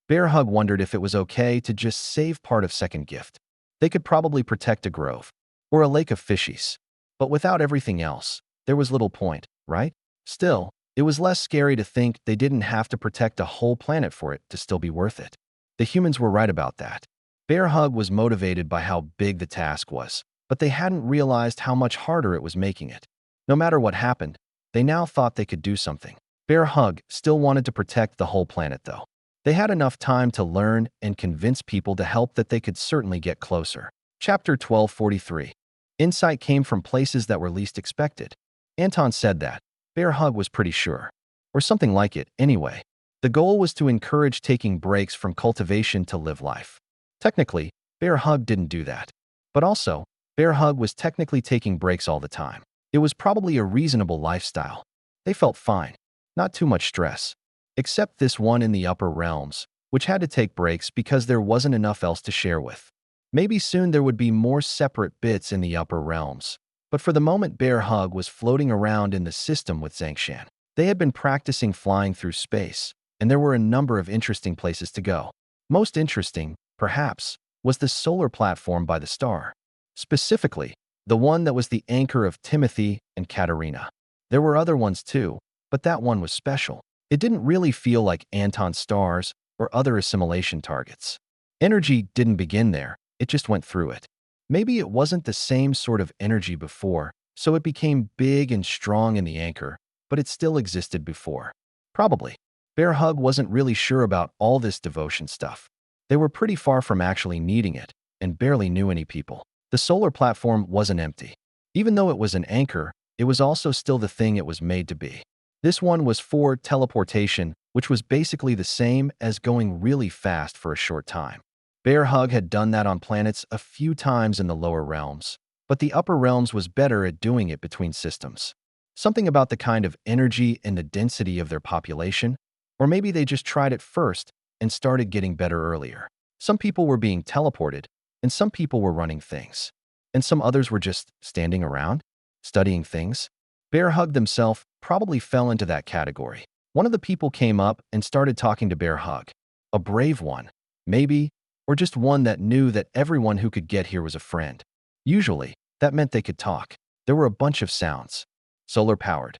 Bear Hug wondered if it was okay to just save part of second gift. They could probably protect a grove, or a lake of fishies. But without everything else, there was little point, right? Still, it was less scary to think they didn't have to protect a whole planet for it to still be worth it. The humans were right about that. Bear Hug was motivated by how big the task was, but they hadn't realized how much harder it was making it. No matter what happened, they now thought they could do something. Bear Hug still wanted to protect the whole planet though. They had enough time to learn and convince people to help that they could certainly get closer. Chapter 1243. Insight came from places that were least expected. Anton said that. Bear Hug was pretty sure. Or something like it, anyway. The goal was to encourage taking breaks from cultivation to live life. Technically, Bear Hug didn't do that. But also, Bear Hug was technically taking breaks all the time. It was probably a reasonable lifestyle. They felt fine. Not too much stress. Except this one in the upper realms, which had to take breaks because there wasn't enough else to share with. Maybe soon there would be more separate bits in the upper realms. But for the moment, Bear Hug was floating around in the system with Xianxia. They had been practicing flying through space, and there were a number of interesting places to go. Most interesting, perhaps, was the solar platform by the star. Specifically, the one that was the anchor of Timothy and Katerina. There were other ones too, but that one was special. It didn't really feel like Anton's stars or other assimilation targets. Energy didn't begin there, it just went through it. Maybe it wasn't the same sort of energy before, so it became big and strong in the anchor, but it still existed before. Probably. Bear Hug wasn't really sure about all this devotion stuff. They were pretty far from actually needing it, and barely knew any people. The solar platform wasn't empty. Even though it was an anchor, it was also still the thing it was made to be. This one was for teleportation, which was basically the same as going really fast for a short time. Bear Hug had done that on planets a few times in the lower realms, but the upper realms was better at doing it between systems. Something about the kind of energy and the density of their population, or maybe they just tried it first and started getting better earlier. Some people were being teleported, and some people were running things. And some others were just standing around, studying things. Bear Hug themselves probably fell into that category. One of the people came up and started talking to Bear Hug. A brave one, maybe, or just one that knew that everyone who could get here was a friend. Usually, that meant they could talk. There were a bunch of sounds. Solar-powered.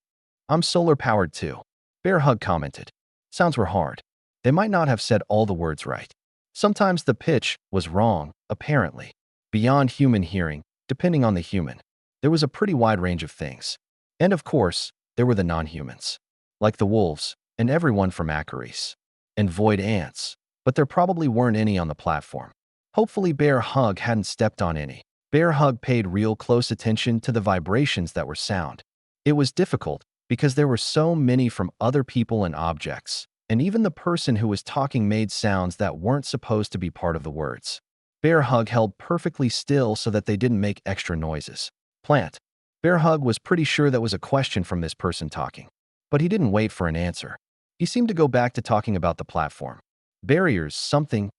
I'm solar-powered too. Bear Hug commented. Sounds were hard. They might not have said all the words right. Sometimes the pitch was wrong, apparently. Beyond human hearing, depending on the human. There was a pretty wide range of things. And of course, there were the non-humans. Like the wolves, and everyone from Acaris. And void ants. But there probably weren't any on the platform. Hopefully Bear Hug hadn't stepped on any. Bear Hug paid real close attention to the vibrations that were sound. It was difficult because there were so many from other people and objects, and even the person who was talking made sounds that weren't supposed to be part of the words. Bear Hug held perfectly still so that they didn't make extra noises. Plant. Bear Hug was pretty sure that was a question from this person talking. But he didn't wait for an answer. He seemed to go back to talking about the platform. Barriers, something,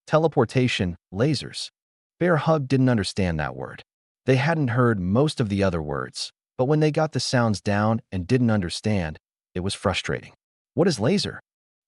teleportation, lasers. Bear Hug didn't understand that word. They hadn't heard most of the other words, but when they got the sounds down and didn't understand, it was frustrating. What is laser?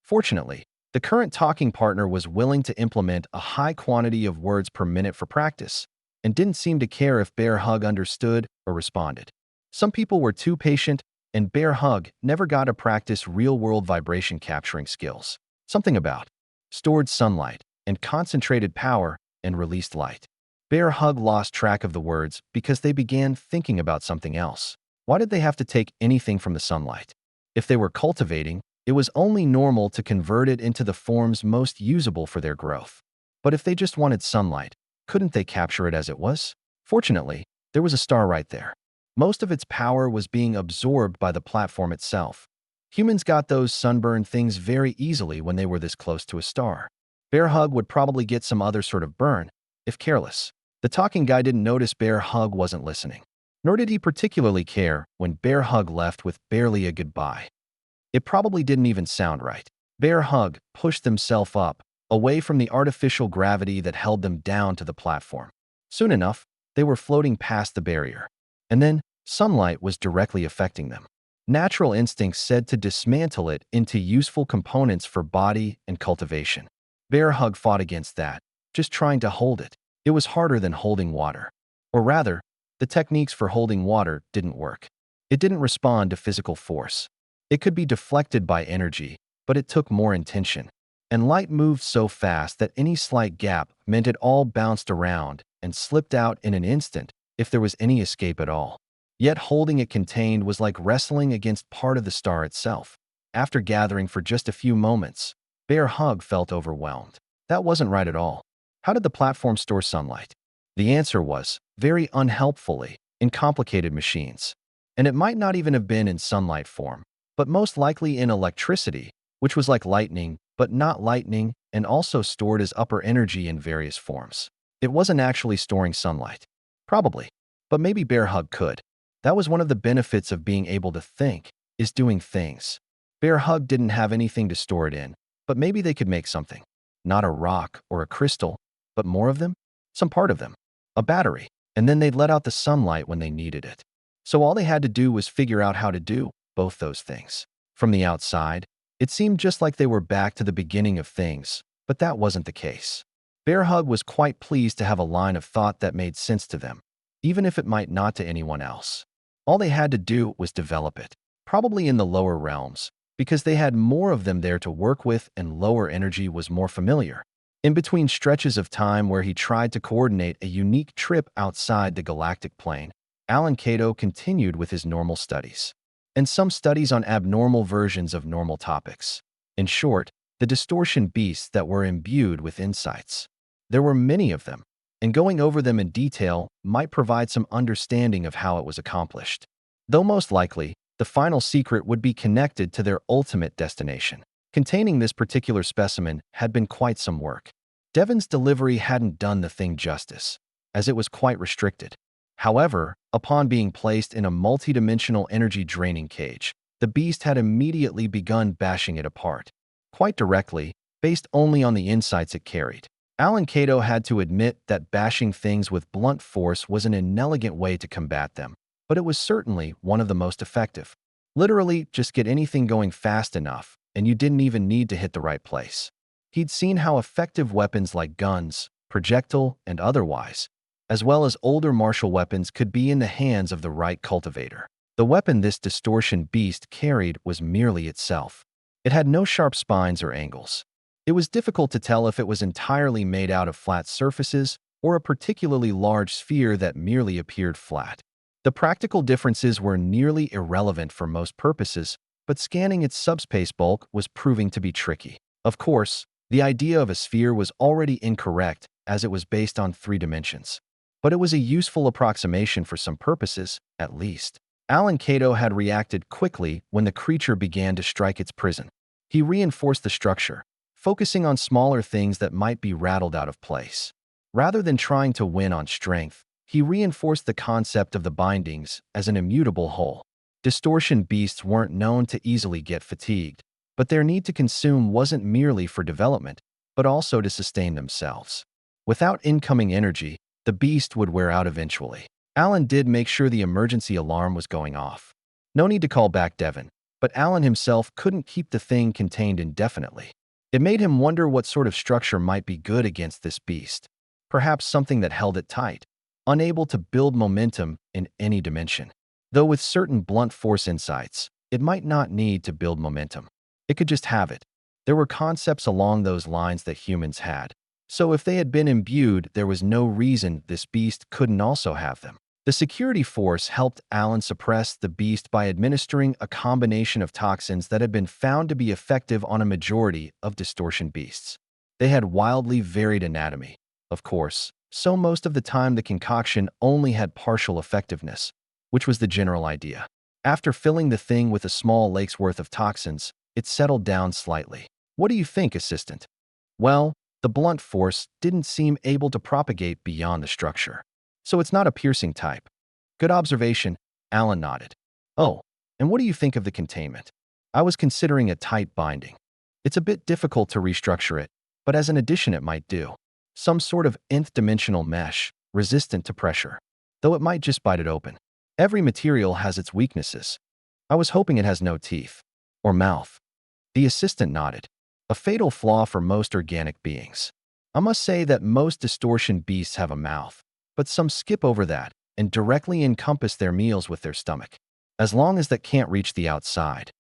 Fortunately, the current talking partner was willing to implement a high quantity of words per minute for practice, and didn't seem to care if Bear Hug understood or responded. Some people were too patient, and Bear Hug never got to practice real-world vibration capturing skills. Something about stored sunlight and concentrated power and released light. Bear Hug lost track of the words because they began thinking about something else. Why did they have to take anything from the sunlight? If they were cultivating, it was only normal to convert it into the forms most usable for their growth. But if they just wanted sunlight, couldn't they capture it as it was? Fortunately, there was a star right there. Most of its power was being absorbed by the platform itself. Humans got those sunburn things very easily when they were this close to a star. Bear Hug would probably get some other sort of burn, if careless. The talking guy didn't notice Bear Hug wasn't listening. Nor did he particularly care when Bear Hug left with barely a goodbye. It probably didn't even sound right. Bear Hug pushed themselves up, away from the artificial gravity that held them down to the platform. Soon enough, they were floating past the barrier. And then, sunlight was directly affecting them. Natural instincts said to dismantle it into useful components for body and cultivation. Bear Hug fought against that, just trying to hold it. It was harder than holding water. Or rather, the techniques for holding water didn't work. It didn't respond to physical force. It could be deflected by energy, but it took more intention. And light moved so fast that any slight gap meant it all bounced around and slipped out in an instant if there was any escape at all. Yet holding it contained was like wrestling against part of the star itself. After gathering for just a few moments, Bear Hug felt overwhelmed. That wasn't right at all. How did the platform store sunlight? The answer was, very unhelpfully, in complicated machines. And it might not even have been in sunlight form, but most likely in electricity, which was like lightning, but not lightning, and also stored as upper energy in various forms. It wasn't actually storing sunlight. Probably. But maybe Bear Hug could. That was one of the benefits of being able to think, is doing things. Bear Hug didn't have anything to store it in, but maybe they could make something. Not a rock or a crystal, but more of them? Some part of them. A battery. And then they'd let out the sunlight when they needed it. So all they had to do was figure out how to do both those things. From the outside, it seemed just like they were back to the beginning of things, but that wasn't the case. Bear Hug was quite pleased to have a line of thought that made sense to them, even if it might not to anyone else. All they had to do was develop it, probably in the lower realms, because they had more of them there to work with and lower energy was more familiar. In between stretches of time where he tried to coordinate a unique trip outside the galactic plane, Alan Cato continued with his normal studies, and some studies on abnormal versions of normal topics. In short, the distortion beasts that were imbued with insights. There were many of them, and going over them in detail might provide some understanding of how it was accomplished. Though most likely, the final secret would be connected to their ultimate destination. Containing this particular specimen had been quite some work. Devon's delivery hadn't done the thing justice, as it was quite restricted. However, upon being placed in a multidimensional energy-draining cage, the beast had immediately begun bashing it apart. Quite directly, based only on the insights it carried. Alan Cato had to admit that bashing things with blunt force was an inelegant way to combat them, but it was certainly one of the most effective. Literally, just get anything going fast enough, and you didn't even need to hit the right place. He'd seen how effective weapons like guns, projectile, and otherwise, as well as older martial weapons could be in the hands of the right cultivator. The weapon this distortion beast carried was merely itself. It had no sharp spines or angles. It was difficult to tell if it was entirely made out of flat surfaces or a particularly large sphere that merely appeared flat. The practical differences were nearly irrelevant for most purposes, but scanning its subspace bulk was proving to be tricky. Of course, the idea of a sphere was already incorrect as it was based on 3 dimensions. But it was a useful approximation for some purposes, at least. Alan Cato had reacted quickly when the creature began to strike its prison. He reinforced the structure, focusing on smaller things that might be rattled out of place. Rather than trying to win on strength, he reinforced the concept of the bindings as an immutable whole. Distortion beasts weren't known to easily get fatigued, but their need to consume wasn't merely for development, but also to sustain themselves. Without incoming energy, the beast would wear out eventually. Alan did make sure the emergency alarm was going off. No need to call back Devon, but Alan himself couldn't keep the thing contained indefinitely. It made him wonder what sort of structure might be good against this beast. Perhaps something that held it tight, unable to build momentum in any dimension. Though with certain blunt force insights, it might not need to build momentum. It could just have it. There were concepts along those lines that humans had. So if they had been imbued, there was no reason this beast couldn't also have them. The security force helped Alan suppress the beast by administering a combination of toxins that had been found to be effective on a majority of distortion beasts. They had wildly varied anatomy, of course, so most of the time the concoction only had partial effectiveness, which was the general idea. After filling the thing with a small lake's worth of toxins, it settled down slightly. What do you think, assistant? Well, the blunt force didn't seem able to propagate beyond the structure. So it's not a piercing type. Good observation, Alan nodded. Oh, and what do you think of the containment? I was considering a tight binding. It's a bit difficult to restructure it, but as an addition it might do. Some sort of nth-dimensional mesh, resistant to pressure. Though it might just bite it open. Every material has its weaknesses. I was hoping it has no teeth. Or mouth. The assistant nodded. A fatal flaw for most organic beings. I must say that most distortion beasts have a mouth, but some skip over that and directly encompass their meals with their stomach. As long as that can't reach the outside.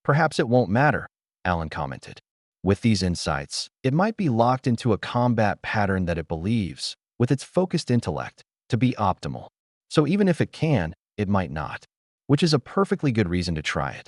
Perhaps it won't matter, Alan commented. With these insights, it might be locked into a combat pattern that it believes, with its focused intellect, to be optimal. So even if it can, it might not. Which is a perfectly good reason to try it.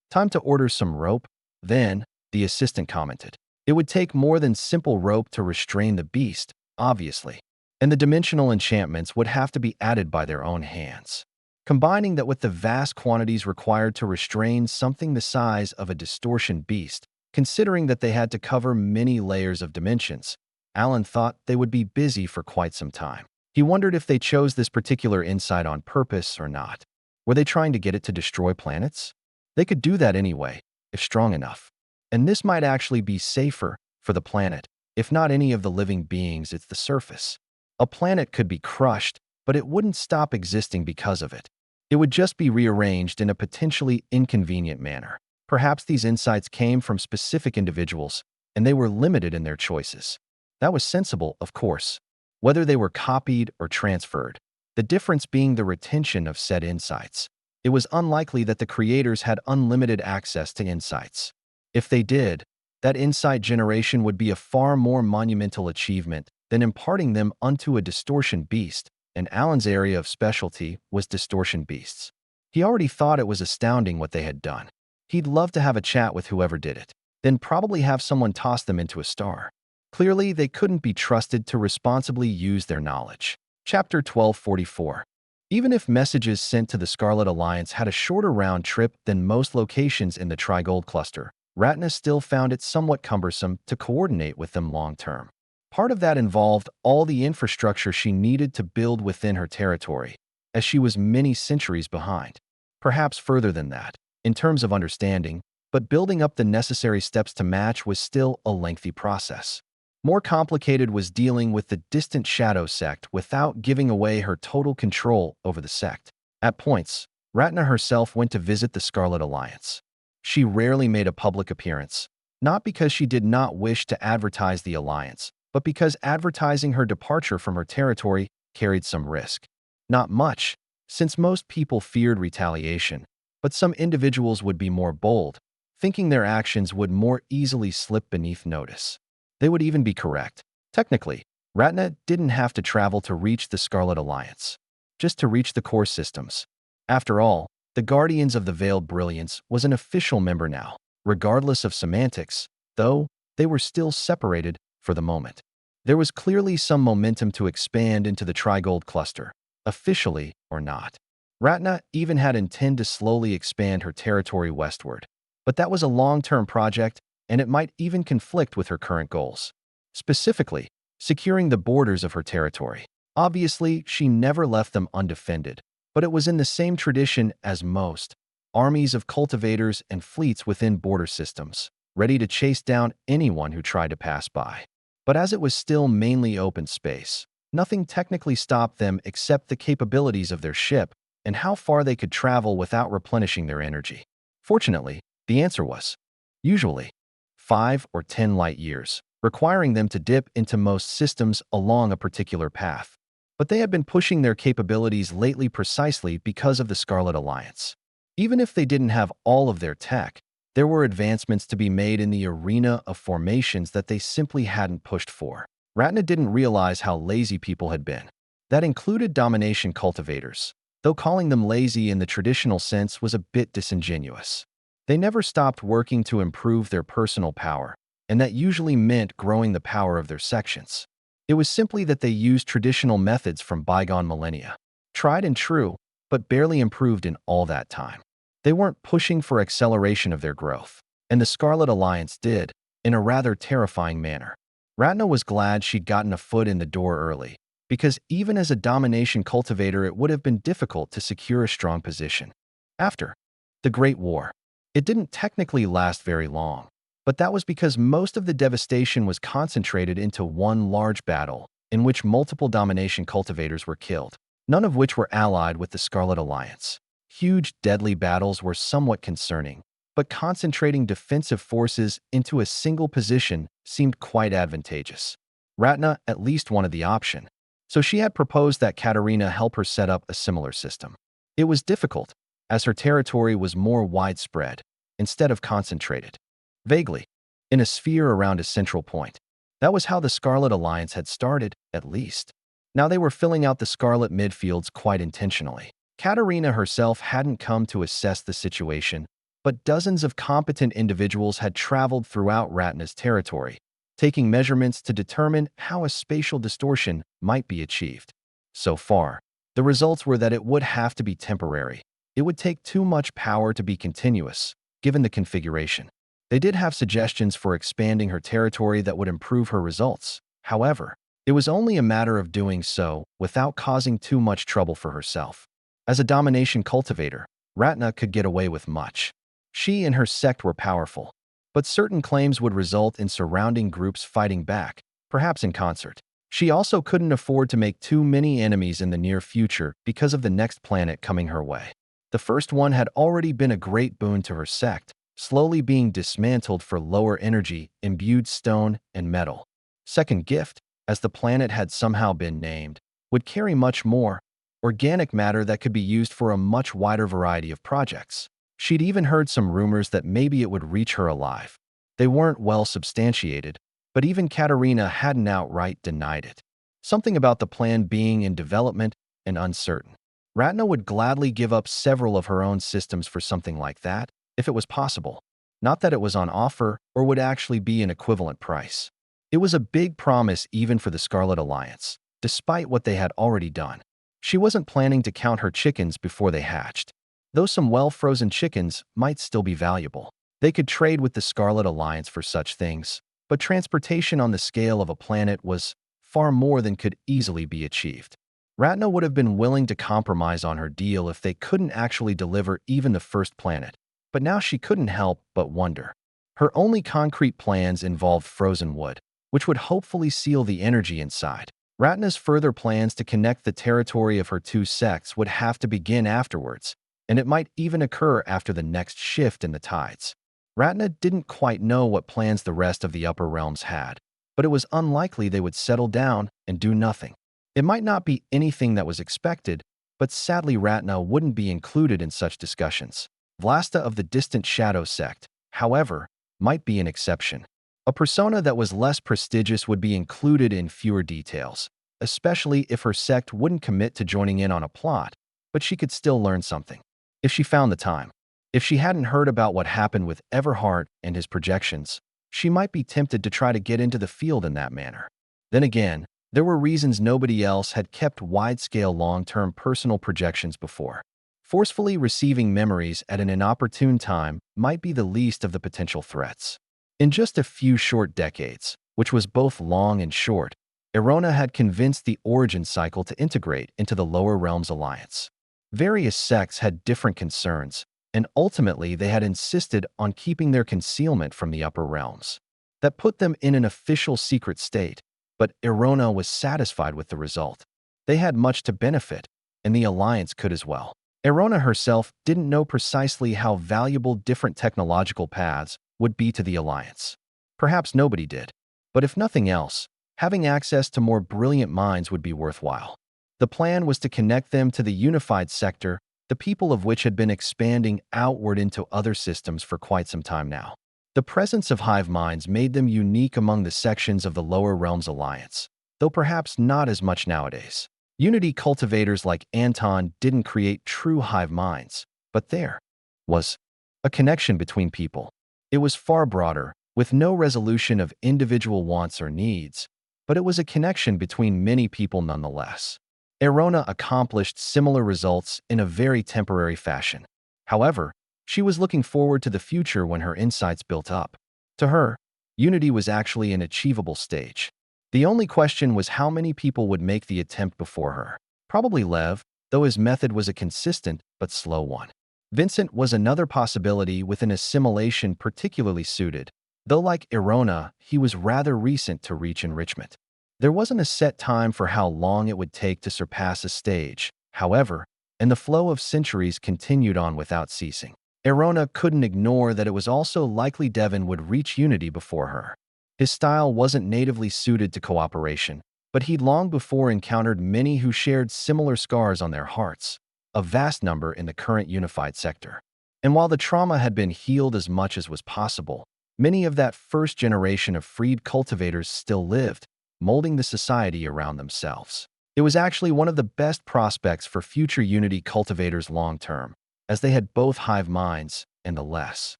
Time to order some rope, Then, the assistant commented, it would take more than simple rope to restrain the beast, obviously, and the dimensional enchantments would have to be added by their own hands. Combining that with the vast quantities required to restrain something the size of a distortion beast, considering that they had to cover many layers of dimensions, Alan thought they would be busy for quite some time. He wondered if they chose this particular insight on purpose or not. Were they trying to get it to destroy planets? They could do that anyway, if strong enough. And this might actually be safer for the planet, if not any of the living beings, it's the surface. A planet could be crushed, but it wouldn't stop existing because of it. It would just be rearranged in a potentially inconvenient manner. Perhaps these insights came from specific individuals, and they were limited in their choices. That was sensible, of course, whether they were copied or transferred, the difference being the retention of said insights. It was unlikely that the creators had unlimited access to insights. If they did, that insight generation would be a far more monumental achievement than imparting them unto a distortion beast, and Alan's area of specialty was distortion beasts. He already thought it was astounding what they had done. He'd love to have a chat with whoever did it, then probably have someone toss them into a star. Clearly, they couldn't be trusted to responsibly use their knowledge. Chapter 1244. Even if messages sent to the Scarlet Alliance had a shorter round trip than most locations in the Trigold cluster, Ratna still found it somewhat cumbersome to coordinate with them long-term. Part of that involved all the infrastructure she needed to build within her territory, as she was many centuries behind. Perhaps further than that, in terms of understanding, but building up the necessary steps to match was still a lengthy process. More complicated was dealing with the distant Shadow Sect without giving away her total control over the sect. At points, Ratna herself went to visit the Scarlet Alliance. She rarely made a public appearance, not because she did not wish to advertise the alliance, but because advertising her departure from her territory carried some risk. Not much, since most people feared retaliation, but some individuals would be more bold, thinking their actions would more easily slip beneath notice. They would even be correct. Technically, Ratna didn't have to travel to reach the Scarlet Alliance, just to reach the core systems. After all, the Guardians of the Veiled Brilliance was an official member now, regardless of semantics, though they were still separated for the moment. There was clearly some momentum to expand into the Trigold cluster, officially or not. Ratna even had intended to slowly expand her territory westward, but that was a long-term project, and it might even conflict with her current goals. Specifically, securing the borders of her territory. Obviously, she never left them undefended, but it was in the same tradition as most armies of cultivators and fleets within border systems, ready to chase down anyone who tried to pass by. But as it was still mainly open space, nothing technically stopped them except the capabilities of their ship and how far they could travel without replenishing their energy. Fortunately, the answer was, usually, 5 or 10 light years, requiring them to dip into most systems along a particular path. But they had been pushing their capabilities lately precisely because of the Scarlet Alliance. Even if they didn't have all of their tech, there were advancements to be made in the arena of formations that they simply hadn't pushed for. Ratna didn't realize how lazy people had been. That included domination cultivators, though calling them lazy in the traditional sense was a bit disingenuous. They never stopped working to improve their personal power, and that usually meant growing the power of their sections. It was simply that they used traditional methods from bygone millennia, tried and true, but barely improved in all that time. They weren't pushing for acceleration of their growth, and the Scarlet Alliance did, in a rather terrifying manner. Ratna was glad she'd gotten a foot in the door early, because even as a domination cultivator it would have been difficult to secure a strong position. After the Great War, it didn't technically last very long, but that was because most of the devastation was concentrated into one large battle in which multiple domination cultivators were killed, none of which were allied with the Scarlet Alliance. Huge, deadly battles were somewhat concerning, but concentrating defensive forces into a single position seemed quite advantageous. Ratna at least wanted the option, so she had proposed that Katerina help her set up a similar system. It was difficult, as her territory was more widespread, instead of concentrated. Vaguely, in a sphere around a central point. That was how the Scarlet Alliance had started, at least. Now they were filling out the Scarlet midfields quite intentionally. Katerina herself hadn't come to assess the situation, but dozens of competent individuals had traveled throughout Ratna's territory, taking measurements to determine how a spatial distortion might be achieved. So far, the results were that it would have to be temporary. It would take too much power to be continuous, given the configuration. They did have suggestions for expanding her territory that would improve her results. However, it was only a matter of doing so without causing too much trouble for herself. As a domination cultivator, Ratna could get away with much. She and her sect were powerful, but certain claims would result in surrounding groups fighting back, perhaps in concert. She also couldn't afford to make too many enemies in the near future because of the next planet coming her way. The first one had already been a great boon to her sect, slowly being dismantled for lower energy, imbued stone and metal. Second gift, as the planet had somehow been named, would carry much more organic matter that could be used for a much wider variety of projects. She'd even heard some rumors that maybe it would reach her alive. They weren't well substantiated, but even Katerina hadn't outright denied it. Something about the plan being in development and uncertain. Ratna would gladly give up several of her own systems for something like that, if it was possible. Not that it was on offer or would actually be an equivalent price. It was a big promise even for the Scarlet Alliance, despite what they had already done. She wasn't planning to count her chickens before they hatched. Though some well-frozen chickens might still be valuable. They could trade with the Scarlet Alliance for such things, but transportation on the scale of a planet was far more than could easily be achieved. Ratna would have been willing to compromise on her deal if they couldn't actually deliver even the first planet, but now she couldn't help but wonder. Her only concrete plans involved frozen wood, which would hopefully seal the energy inside. Ratna's further plans to connect the territory of her two sects would have to begin afterwards, and it might even occur after the next shift in the tides. Ratna didn't quite know what plans the rest of the upper realms had, but it was unlikely they would settle down and do nothing. It might not be anything that was expected, but sadly Ratna wouldn't be included in such discussions. Vlasta of the distant Shadow sect, however, might be an exception. A persona that was less prestigious would be included in fewer details, especially if her sect wouldn't commit to joining in on a plot, but she could still learn something. If she found the time. If she hadn't heard about what happened with Everhart and his projections, she might be tempted to try to get into the field in that manner. Then again, there were reasons nobody else had kept wide-scale long-term personal projections before. Forcefully receiving memories at an inopportune time might be the least of the potential threats. In just a few short decades, which was both long and short, Erona had convinced the Origin Cycle to integrate into the Lower Realms Alliance. Various sects had different concerns, and ultimately they had insisted on keeping their concealment from the upper realms. That put them in an official secret state, but Erona was satisfied with the result. They had much to benefit, and the Alliance could as well. Erona herself didn't know precisely how valuable different technological paths would be to the Alliance. Perhaps nobody did. But if nothing else, having access to more brilliant minds would be worthwhile. The plan was to connect them to the unified sector, the people of which had been expanding outward into other systems for quite some time now. The presence of hive minds made them unique among the sections of the Lower Realms Alliance, though perhaps not as much nowadays. Unity cultivators like Anton didn't create true hive minds, but there was a connection between people. It was far broader, with no resolution of individual wants or needs, but it was a connection between many people nonetheless. Erona accomplished similar results in a very temporary fashion. However, she was looking forward to the future when her insights built up. To her, unity was actually an achievable stage. The only question was how many people would make the attempt before her. Probably Lev, though his method was a consistent but slow one. Vincent was another possibility with an assimilation particularly suited, though like Erona, he was rather recent to reach enrichment. There wasn't a set time for how long it would take to surpass a stage, however, and the flow of centuries continued on without ceasing. Erona couldn't ignore that it was also likely Devon would reach unity before her. His style wasn't natively suited to cooperation, but he'd long before encountered many who shared similar scars on their hearts, a vast number in the current unified sector. And while the trauma had been healed as much as was possible, many of that first generation of freed cultivators still lived, molding the society around themselves. It was actually one of the best prospects for future unity cultivators long-term, as they had both hive minds and the less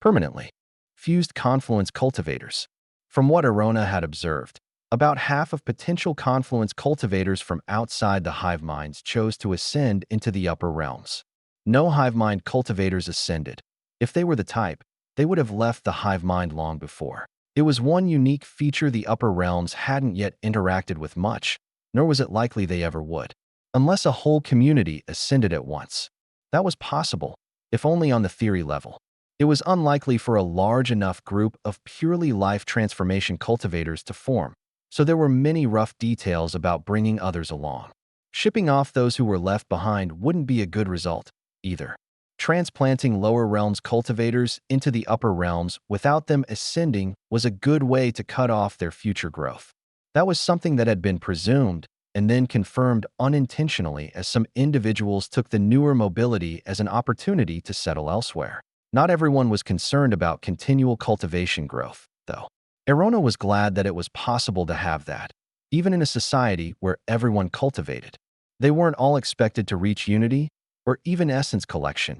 permanently fused confluence cultivators. From what Arona had observed, about half of potential confluence cultivators from outside the hive minds chose to ascend into the upper realms. No hive mind cultivators ascended. If they were the type, they would have left the hive mind long before. It was one unique feature the upper realms hadn't yet interacted with much, nor was it likely they ever would, unless a whole community ascended at once. That was possible, if only on the theory level. It was unlikely for a large enough group of purely life transformation cultivators to form, so there were many rough details about bringing others along. Shipping off those who were left behind wouldn't be a good result, either. Transplanting lower realms cultivators into the upper realms without them ascending was a good way to cut off their future growth. That was something that had been presumed and then confirmed unintentionally as some individuals took the newer mobility as an opportunity to settle elsewhere. Not everyone was concerned about continual cultivation growth, though. Arona was glad that it was possible to have that, even in a society where everyone cultivated. They weren't all expected to reach unity or even essence collection,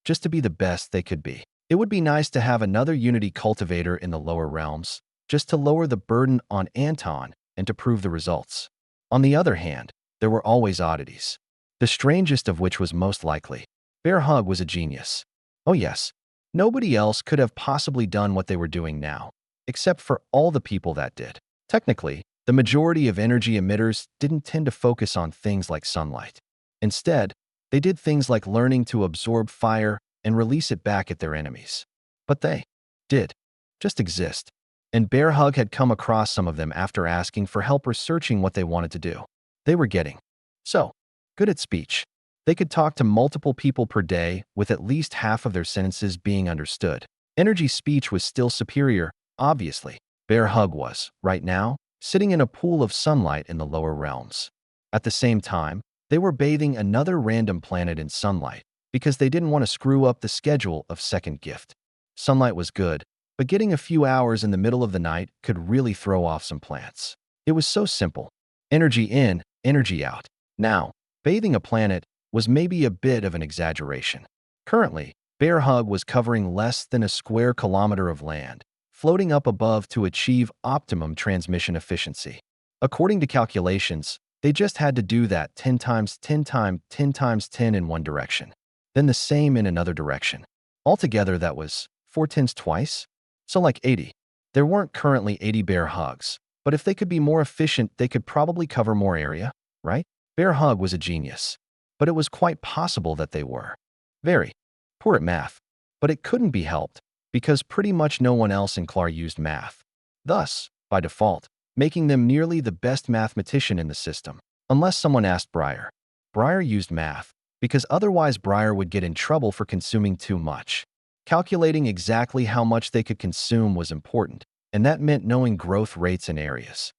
just to be the best they could be. It would be nice to have another unity cultivator in the lower realms, just to lower the burden on Anton and to prove the results. On the other hand, there were always oddities, the strangest of which was most likely. Bear Hug was a genius. Oh yes, nobody else could have possibly done what they were doing now, except for all the people that did. Technically, the majority of energy emitters didn't tend to focus on things like sunlight. Instead, they did things like learning to absorb fire and release it back at their enemies. But they did just exist. And Bear Hug had come across some of them after asking for help researching what they wanted to do. They were getting so good at speech. They could talk to multiple people per day with at least half of their sentences being understood. Energy speech was still superior, obviously. Bear Hug was, right now, sitting in a pool of sunlight in the lower realms. At the same time, they were bathing another random planet in sunlight because they didn't want to screw up the schedule of second gift. Sunlight was good, but getting a few hours in the middle of the night could really throw off some plants. It was so simple. Energy in, energy out. Now, bathing a planet was maybe a bit of an exaggeration. Currently, Bear Hug was covering less than a square kilometer of land, floating up above to achieve optimum transmission efficiency. According to calculations, they just had to do that 10 times 10 times 10 times 10 in one direction, then the same in another direction. Altogether, that was 4 tens twice? So like 80. There weren't currently 80 Bear Hugs, but if they could be more efficient, they could probably cover more area, right? Bear Hug was a genius, but it was quite possible that they were very poor at math. But it couldn't be helped, because pretty much no one else in Clar used math. Thus, by default, making them nearly the best mathematician in the system, unless someone asked Briar. Briar used math, because otherwise Briar would get in trouble for consuming too much. Calculating exactly how much they could consume was important, and that meant knowing growth rates and areas.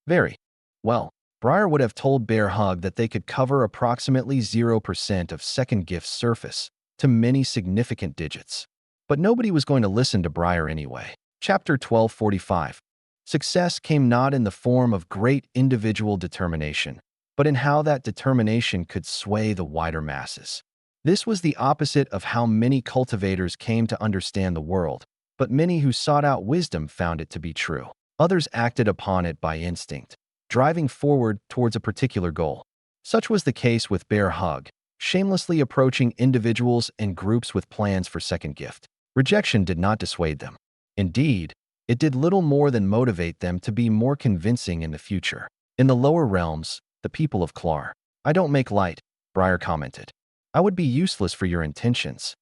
Very well, Briar would have told Bear Hug that they could cover approximately 0% of second gift's surface to many significant digits. But nobody was going to listen to Briar anyway. Chapter 1245. Success came not in the form of great individual determination, but in how that determination could sway the wider masses. This was the opposite of how many cultivators came to understand the world, but many who sought out wisdom found it to be true. Others acted upon it by instinct, driving forward towards a particular goal. Such was the case with Bear Hug, shamelessly approaching individuals and groups with plans for second gift. Rejection did not dissuade them. Indeed, it did little more than motivate them to be more convincing in the future. In the lower realms, the people of Clar. I don't make light, Briar commented. I would be useless for your intentions.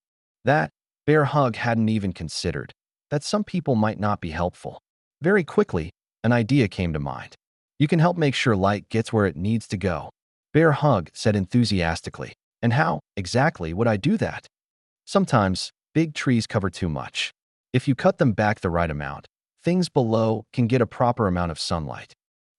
That, Bear Hug hadn't even considered, that some people might not be helpful. Very quickly, an idea came to mind. You can help make sure light gets where it needs to go, Bear Hug said enthusiastically. And how, exactly, would I do that? Sometimes, big trees cover too much. If you cut them back the right amount, things below can get a proper amount of sunlight.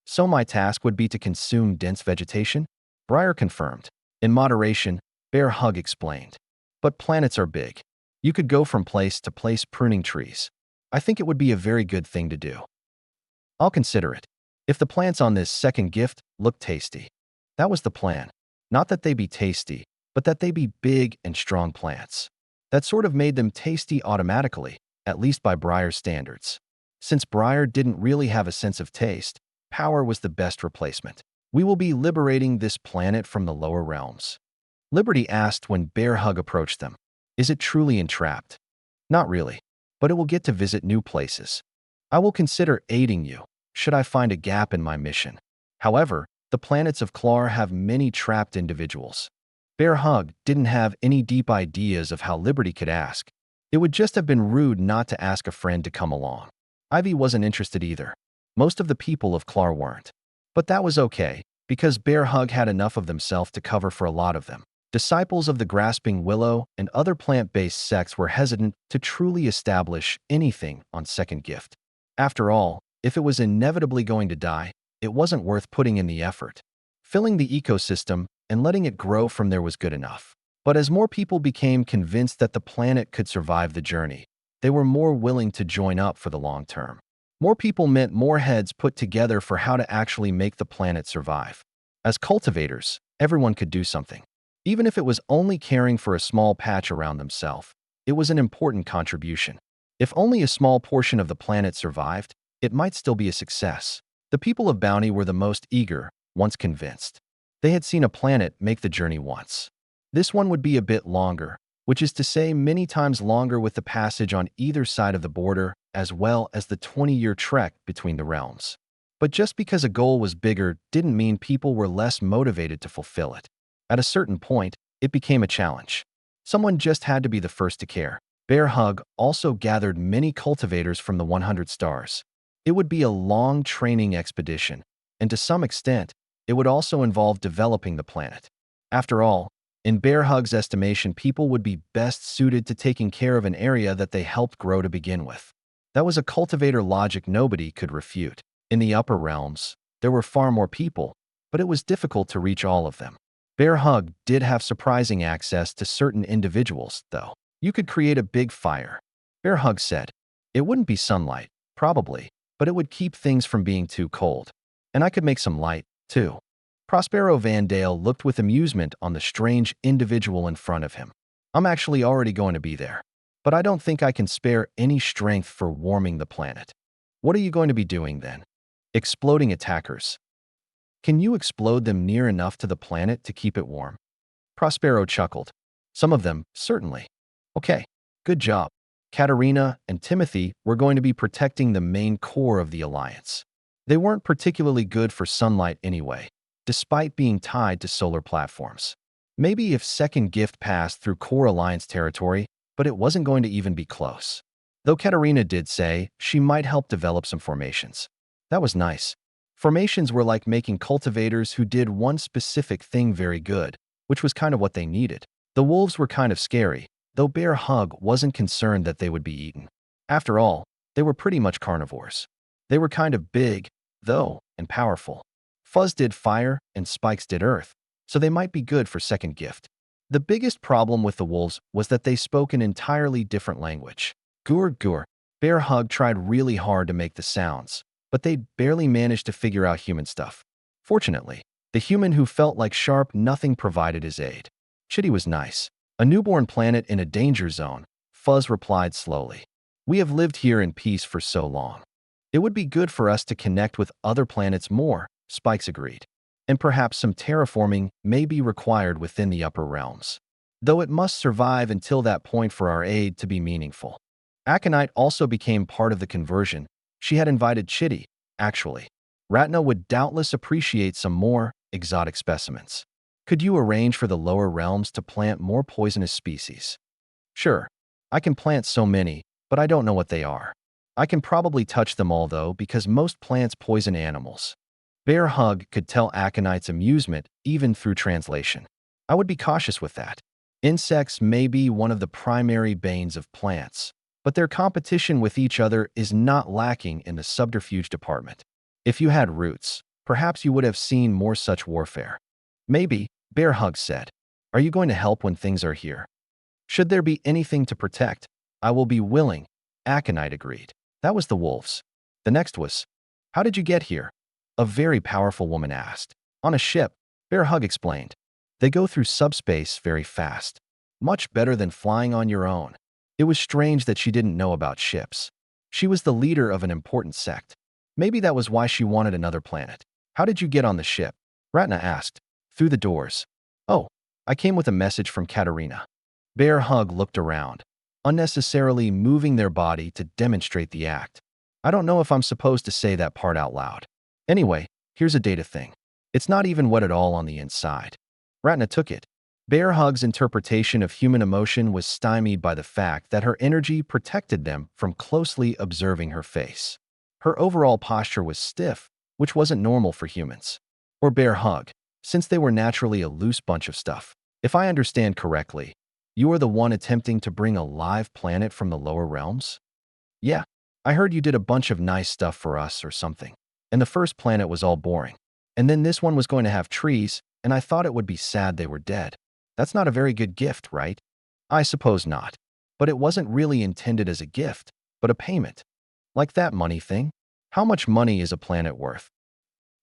So my task would be to consume dense vegetation? Briar confirmed. In moderation, Bear Hug explained. But planets are big. You could go from place to place pruning trees. I think it would be a very good thing to do. I'll consider it. If the plants on this second gift look tasty. That was the plan. Not that they be tasty, but that they be big and strong plants. That sort of made them tasty automatically, at least by Briar's standards. Since Briar didn't really have a sense of taste, power was the best replacement. We will be liberating this planet from the lower realms. Liberty asked when Bear Hug approached them. Is it truly entrapped? Not really, but it will get to visit new places. I will consider aiding you, should I find a gap in my mission. However, the planets of Clar have many trapped individuals. Bear Hug didn't have any deep ideas of how Liberty could ask. It would just have been rude not to ask a friend to come along. Ivy wasn't interested either. Most of the people of Clar weren't. But that was okay, because Bear Hug had enough of themselves to cover for a lot of them. Disciples of the Grasping Willow and other plant-based sects were hesitant to truly establish anything on Second Gift. After all, if it was inevitably going to die, it wasn't worth putting in the effort. Filling the ecosystem and letting it grow from there was good enough. But as more people became convinced that the planet could survive the journey, they were more willing to join up for the long term. More people meant more heads put together for how to actually make the planet survive. As cultivators, everyone could do something. Even if it was only caring for a small patch around themselves, it was an important contribution. If only a small portion of the planet survived, it might still be a success. The people of Bounty were the most eager, once convinced. They had seen a planet make the journey once. This one would be a bit longer, which is to say many times longer with the passage on either side of the border, as well as the 20-year trek between the realms. But just because a goal was bigger didn't mean people were less motivated to fulfill it. At a certain point, it became a challenge. Someone just had to be the first to care. Bear Hug also gathered many cultivators from the 100 stars. It would be a long training expedition, and to some extent, it would also involve developing the planet. After all, in Bear Hug's estimation, people would be best suited to taking care of an area that they helped grow to begin with. That was a cultivator logic nobody could refute. In the upper realms, there were far more people, but it was difficult to reach all of them. Bear Hug did have surprising access to certain individuals, though. You could create a big fire. Bear Hug said. It wouldn't be sunlight, probably, but it would keep things from being too cold. And I could make some light, too. Prospero Vandale looked with amusement on the strange individual in front of him. I'm actually already going to be there, but I don't think I can spare any strength for warming the planet. What are you going to be doing then? Exploding attackers. Can you explode them near enough to the planet to keep it warm? Prospero chuckled. Some of them, certainly. Okay, good job. Katerina and Timothy were going to be protecting the main core of the Alliance. They weren't particularly good for sunlight anyway, despite being tied to solar platforms. Maybe if Second Gift passed through core Alliance territory, but it wasn't going to even be close. Though Katerina did say she might help develop some formations. That was nice. Formations were like making cultivators who did one specific thing very good, which was kind of what they needed. The wolves were kind of scary, though Bear Hug wasn't concerned that they would be eaten. After all, they were pretty much carnivores. They were kind of big, though, and powerful. Fuzz did fire and Spikes did earth, so they might be good for Second Gift. The biggest problem with the wolves was that they spoke an entirely different language. Gur gur. Bear Hug tried really hard to make the sounds, but they barely managed to figure out human stuff. Fortunately, the human who felt like sharp nothing provided his aid. Chitty was nice. A newborn planet in a danger zone, Fuzz replied slowly. We have lived here in peace for so long. It would be good for us to connect with other planets more, Spikes agreed. And perhaps some terraforming may be required within the upper realms. Though it must survive until that point for our aid to be meaningful. Aconite also became part of the conversion. She had invited Chitty, actually. Ratna would doubtless appreciate some more exotic specimens. Could you arrange for the lower realms to plant more poisonous species? Sure. I can plant so many, but I don't know what they are. I can probably touch them all though because most plants poison animals. Bear Hug could tell Aconite's amusement even through translation. I would be cautious with that. Insects may be one of the primary banes of plants, but their competition with each other is not lacking in the subterfuge department. If you had roots, perhaps you would have seen more such warfare. Maybe, Bear Hug said. Are you going to help when things are here? Should there be anything to protect, I will be willing, Aconite agreed. That was the wolves. The next was, how did you get here? A very powerful woman asked. On a ship, Bear Hug explained. They go through subspace very fast. Much better than flying on your own. It was strange that she didn't know about ships. She was the leader of an important sect. Maybe that was why she wanted another planet. How did you get on the ship? Ratna asked. Through the doors. Oh, I came with a message from Katerina. Bear Hug looked around, unnecessarily moving their body to demonstrate the act. I don't know if I'm supposed to say that part out loud. Anyway, here's a data thing. It's not even wet at all on the inside. Ratna took it. Bear Hug's interpretation of human emotion was stymied by the fact that her energy protected them from closely observing her face. Her overall posture was stiff, which wasn't normal for humans. Or Bear Hug, since they were naturally a loose bunch of stuff. If I understand correctly, you are the one attempting to bring a live planet from the lower realms? Yeah, I heard you did a bunch of nice stuff for us or something. And the first planet was all boring. And then this one was going to have trees, and I thought it would be sad they were dead. That's not a very good gift, right? I suppose not. But it wasn't really intended as a gift, but a payment. Like that money thing. How much money is a planet worth?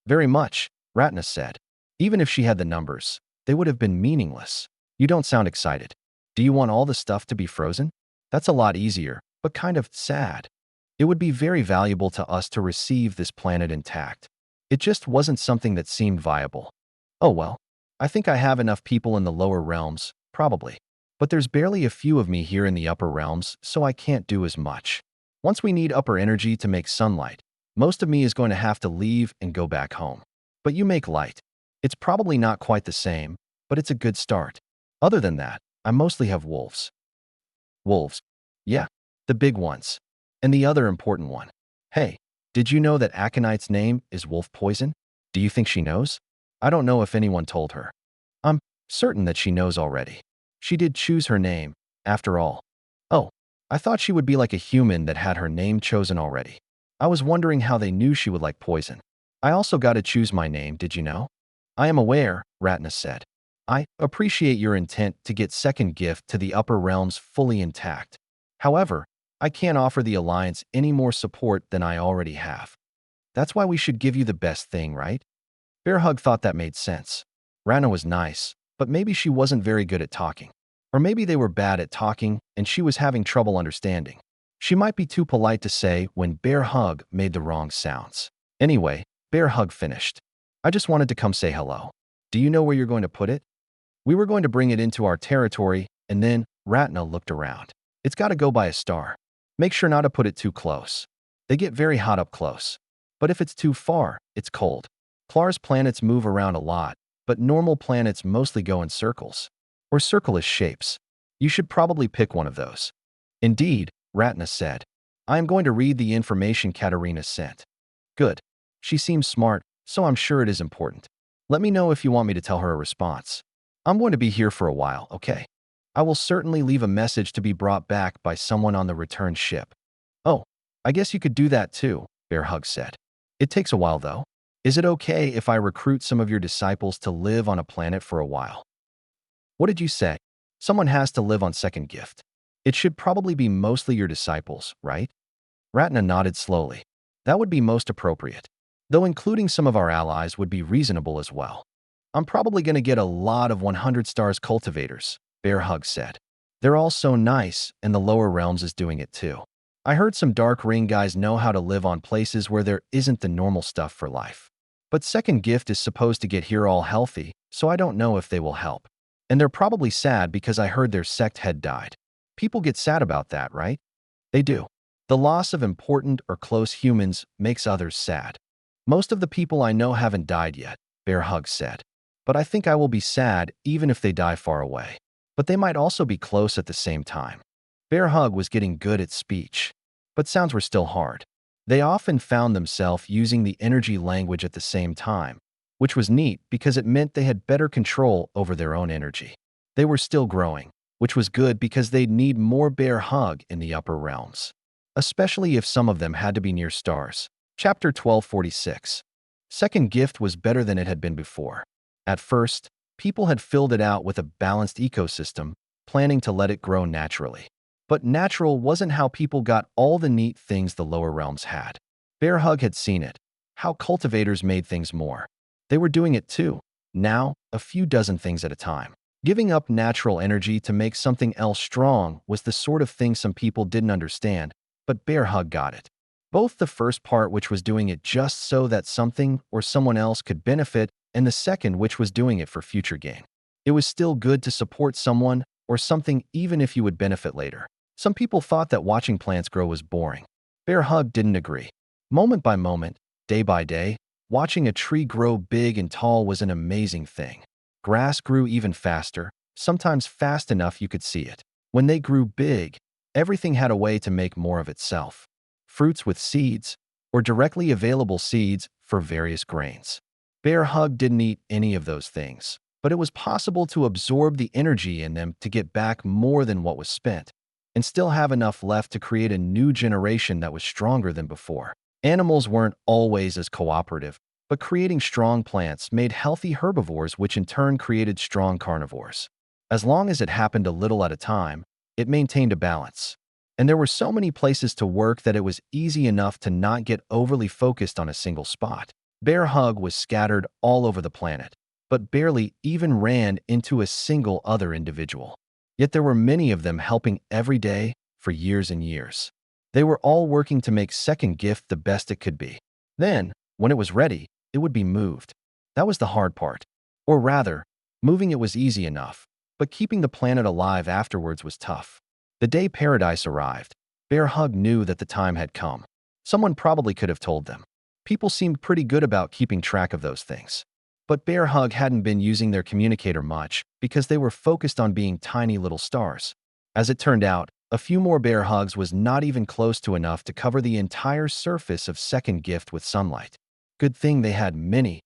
Very much, Ratna said. Even if she had the numbers, they would have been meaningless. You don't sound excited. Do you want all the stuff to be frozen? That's a lot easier, but kind of sad. It would be very valuable to us to receive this planet intact. It just wasn't something that seemed viable. Oh well, I think I have enough people in the lower realms, probably. But there's barely a few of me here in the upper realms, so I can't do as much. Once we need upper energy to make sunlight, most of me is going to have to leave and go back home. But you make light. It's probably not quite the same, but it's a good start. Other than that, I mostly have wolves. Wolves. Yeah, the big ones. And the other important one. Hey, did you know that Aconite's name is wolf poison? Do you think she knows? I don't know if anyone told her. I'm certain that she knows already. She did choose her name, after all. Oh, I thought she would be like a human that had her name chosen already. I was wondering how they knew she would like poison. I also got to choose my name, did you know? I am aware, Ratna said. I appreciate your intent to get second gift to the upper realms fully intact. However, I can't offer the Alliance any more support than I already have. That's why we should give you the best thing, right? Bear Hug thought that made sense. Ratna was nice, but maybe she wasn't very good at talking. Or maybe they were bad at talking and she was having trouble understanding. She might be too polite to say when Bear Hug made the wrong sounds. Anyway, Bear Hug finished. I just wanted to come say hello. Do you know where you're going to put it? We were going to bring it into our territory, and then Ratna looked around. It's got to go by a star. Make sure not to put it too close. They get very hot up close. But if it's too far, it's cold. Clar's planets move around a lot, but normal planets mostly go in circles. Or circle-ish shapes. You should probably pick one of those. Indeed, Ratna said. I am going to read the information Katerina sent. Good. She seems smart, so I'm sure it is important. Let me know if you want me to tell her a response. I'm going to be here for a while, okay? I will certainly leave a message to be brought back by someone on the return ship. Oh, I guess you could do that too, Bear Hug said. It takes a while though. Is it okay if I recruit some of your disciples to live on a planet for a while? What did you say? Someone has to live on second gift. It should probably be mostly your disciples, right? Ratna nodded slowly. That would be most appropriate. Though including some of our allies would be reasonable as well. I'm probably going to get a lot of 100 stars cultivators, Bear Hug said. They're all so nice, and the lower realms is doing it too. I heard some dark ring guys know how to live on places where there isn't the normal stuff for life. But second gift is supposed to get here all healthy, so I don't know if they will help. And they're probably sad because I heard their sect head died. People get sad about that, right? They do. The loss of important or close humans makes others sad. Most of the people I know haven't died yet, Bear Hug said. But I think I will be sad even if they die far away. But they might also be close at the same time. Bear Hug was getting good at speech, but sounds were still hard. They often found themselves using the energy language at the same time, which was neat because it meant they had better control over their own energy. They were still growing, which was good because they'd need more Bear Hug in the upper realms, especially if some of them had to be near stars. Chapter 1246. Second gift was better than it had been before. At first, people had filled it out with a balanced ecosystem, planning to let it grow naturally. But natural wasn't how people got all the neat things the lower realms had. Bear Hug had seen it, how cultivators made things more. They were doing it too, Now, a few dozen things at a time. Giving up natural energy to make something else strong was the sort of thing some people didn't understand, but Bear Hug got it. Both the first part, which was doing it just so that something or someone else could benefit, and the second, which was doing it for future gain. It was still good to support someone or something even if you would benefit later. Some people thought that watching plants grow was boring. Bear Hug didn't agree. Moment by moment, day by day, watching a tree grow big and tall was an amazing thing. Grass grew even faster, sometimes fast enough you could see it. When they grew big, everything had a way to make more of itself. Fruits with seeds, or directly available seeds for various grains. Bear Hug didn't eat any of those things, but it was possible to absorb the energy in them to get back more than what was spent, and still have enough left to create a new generation that was stronger than before. Animals weren't always as cooperative, but creating strong plants made healthy herbivores, which in turn created strong carnivores. As long as it happened a little at a time, it maintained a balance. And there were so many places to work that it was easy enough to not get overly focused on a single spot. Bear Hug was scattered all over the planet, but barely even ran into a single other individual. Yet there were many of them helping every day for years and years. They were all working to make Second Gift the best it could be. Then, when it was ready, it would be moved. That was the hard part. Or rather, moving it was easy enough, but keeping the planet alive afterwards was tough. The day Paradise arrived, Bear Hug knew that the time had come. Someone probably could have told them. People seemed pretty good about keeping track of those things. But Bear Hug hadn't been using their communicator much because they were focused on being tiny little stars. As it turned out, a few more Bear Hugs was not even close to enough to cover the entire surface of Second Gift with sunlight. Good thing they had many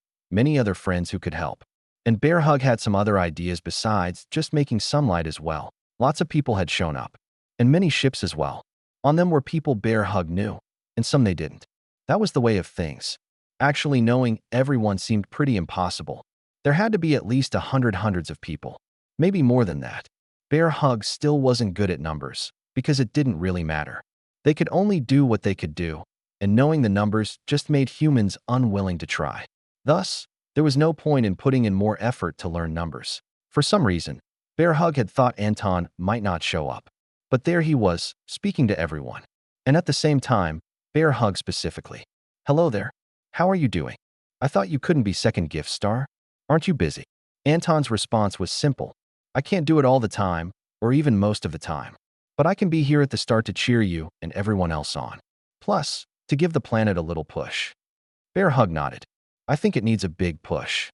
other friends who could help. And Bear Hug had some other ideas besides just making sunlight as well. Lots of people had shown up. And many ships as well. On them were people Bear Hug knew, and some they didn't. That was the way of things. Actually, knowing everyone seemed pretty impossible. There had to be at least hundreds of people. Maybe more than that. Bear Hug still wasn't good at numbers, because it didn't really matter. They could only do what they could do, and knowing the numbers just made humans unwilling to try. Thus, there was no point in putting in more effort to learn numbers. For some reason, Bear Hug had thought Anton might not show up. But there he was, speaking to everyone. And at the same time, Bear Hug specifically. "Hello there. How are you doing? I thought you couldn't be Second Gift Star. Aren't you busy?" Anton's response was simple. "I can't do it all the time, or even most of the time. But I can be here at the start to cheer you and everyone else on. Plus, to give the planet a little push." Bear Hug nodded. "I think it needs a big push."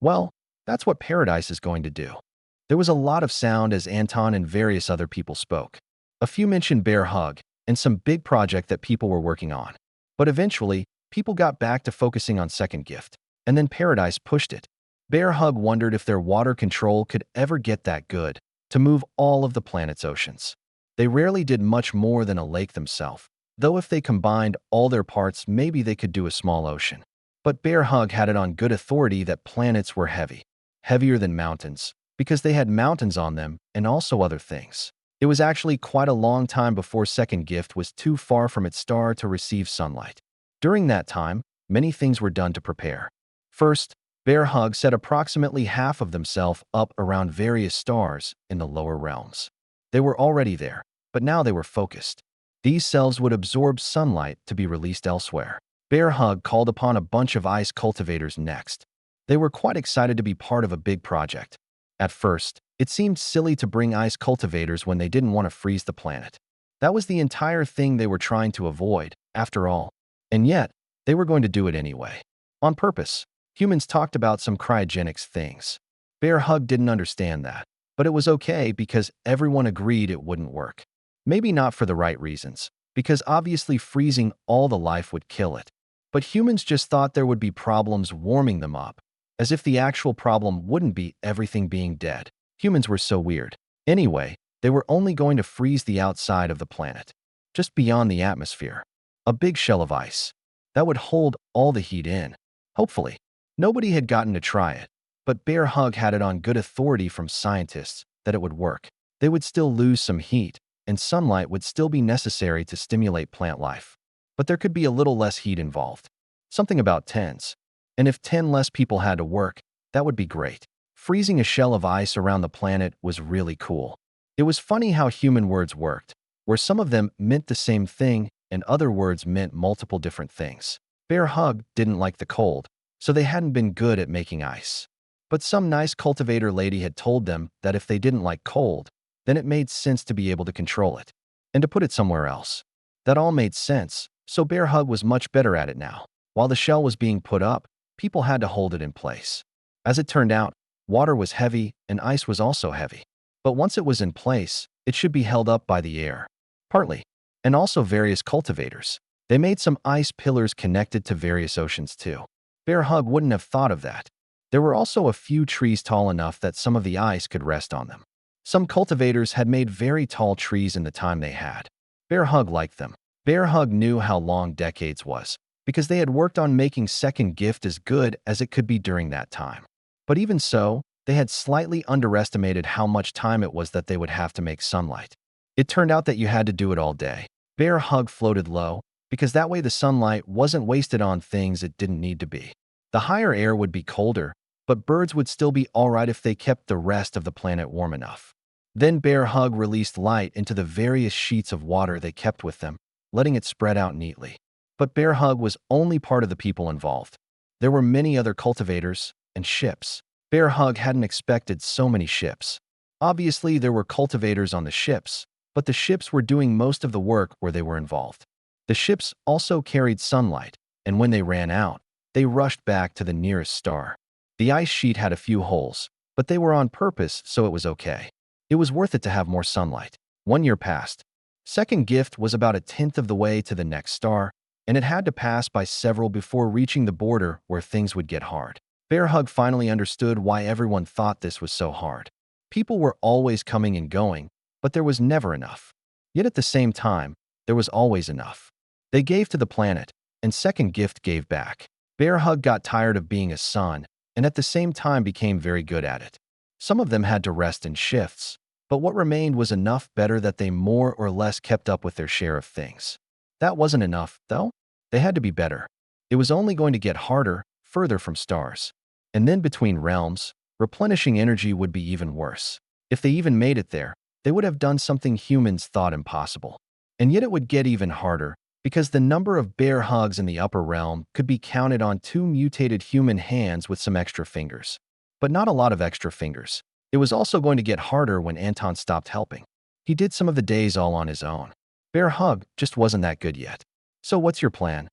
Well, that's what Paradise is going to do. There was a lot of sound as Anton and various other people spoke. A few mentioned Bear Hug and some big project that people were working on. But eventually, people got back to focusing on Second Gift, and then Paradise pushed it. Bear Hug wondered if their water control could ever get that good to move all of the planet's oceans. They rarely did much more than a lake themselves, though if they combined all their parts, maybe they could do a small ocean. But Bear Hug had it on good authority that planets were heavy, heavier than mountains, because they had mountains on them and also other things. It was actually quite a long time before Second Gift was too far from its star to receive sunlight. During that time, many things were done to prepare. First, Bear Hug set approximately half of themselves up around various stars in the lower realms. They were already there, but now they were focused. These cells would absorb sunlight to be released elsewhere. Bear Hug called upon a bunch of ice cultivators next. They were quite excited to be part of a big project. At first, it seemed silly to bring ice cultivators when they didn't want to freeze the planet. That was the entire thing they were trying to avoid, after all. And yet, they were going to do it anyway. On purpose. Humans talked about some cryogenics things. Bear Hug didn't understand that, but it was okay because everyone agreed it wouldn't work. Maybe not for the right reasons, because obviously freezing all the life would kill it. But humans just thought there would be problems warming them up, as if the actual problem wouldn't be everything being dead. Humans were so weird. Anyway, they were only going to freeze the outside of the planet, just beyond the atmosphere. A big shell of ice that would hold all the heat in. Hopefully. Nobody had gotten to try it, but Bear Hug had it on good authority from scientists that it would work. They would still lose some heat, and sunlight would still be necessary to stimulate plant life. But there could be a little less heat involved. Something about tens. And if 10 less people had to work, That would be great. Freezing a shell of ice around the planet was really cool. It was funny how human words worked, where some of them meant the same thing and other words meant multiple different things. Bear Hug didn't like the cold, so they hadn't been good at making ice. But some nice cultivator lady had told them that if they didn't like cold, then it made sense to be able to control it and to put it somewhere else. That all made sense, so Bear Hug was much better at it now. While the shell was being put up, people had to hold it in place. As it turned out, water was heavy and ice was also heavy. But once it was in place, it should be held up by the air. Partly. And also various cultivators. They made some ice pillars connected to various oceans too. Bear Hug wouldn't have thought of that. There were also a few trees tall enough that some of the ice could rest on them. Some cultivators had made very tall trees in the time they had. Bear Hug liked them. Bear Hug knew how long decades was, because they had worked on making Second Gift as good as it could be during that time. But even so, they had slightly underestimated how much time it was that they would have to make sunlight. It turned out that you had to do it all day. Bear Hug floated low, because that way the sunlight wasn't wasted on things it didn't need to be. The higher air would be colder, but birds would still be alright if they kept the rest of the planet warm enough. Then Bear Hug released light into the various sheets of water they kept with them, letting it spread out neatly. But Bear Hug was only part of the people involved. There were many other cultivators and ships. Bear Hug hadn't expected so many ships. Obviously, there were cultivators on the ships, but the ships were doing most of the work where they were involved. The ships also carried sunlight, and when they ran out, they rushed back to the nearest star. The ice sheet had a few holes, but they were on purpose, so it was okay. It was worth it to have more sunlight. 1 year passed. Second Gift was about 1/10 of the way to the next star, and it had to pass by several before reaching the border where things would get hard. Bear Hug finally understood why everyone thought this was so hard. People were always coming and going, but there was never enough. Yet at the same time, there was always enough. They gave to the planet, and Second Gift gave back. Bear Hug got tired of being a son, and at the same time became very good at it. Some of them had to rest in shifts, but what remained was enough better that they more or less kept up with their share of things. That wasn't enough, though. They had to be better. It was only going to get harder, further from stars. And then between realms, replenishing energy would be even worse. If they even made it there, they would have done something humans thought impossible. And yet it would get even harder, because the number of Bear Hugs in the upper realm could be counted on 2 mutated human hands with some extra fingers. But not a lot of extra fingers. It was also going to get harder when Anton stopped helping. He did some of the days all on his own. Bear Hug just wasn't that good yet. So what's your plan?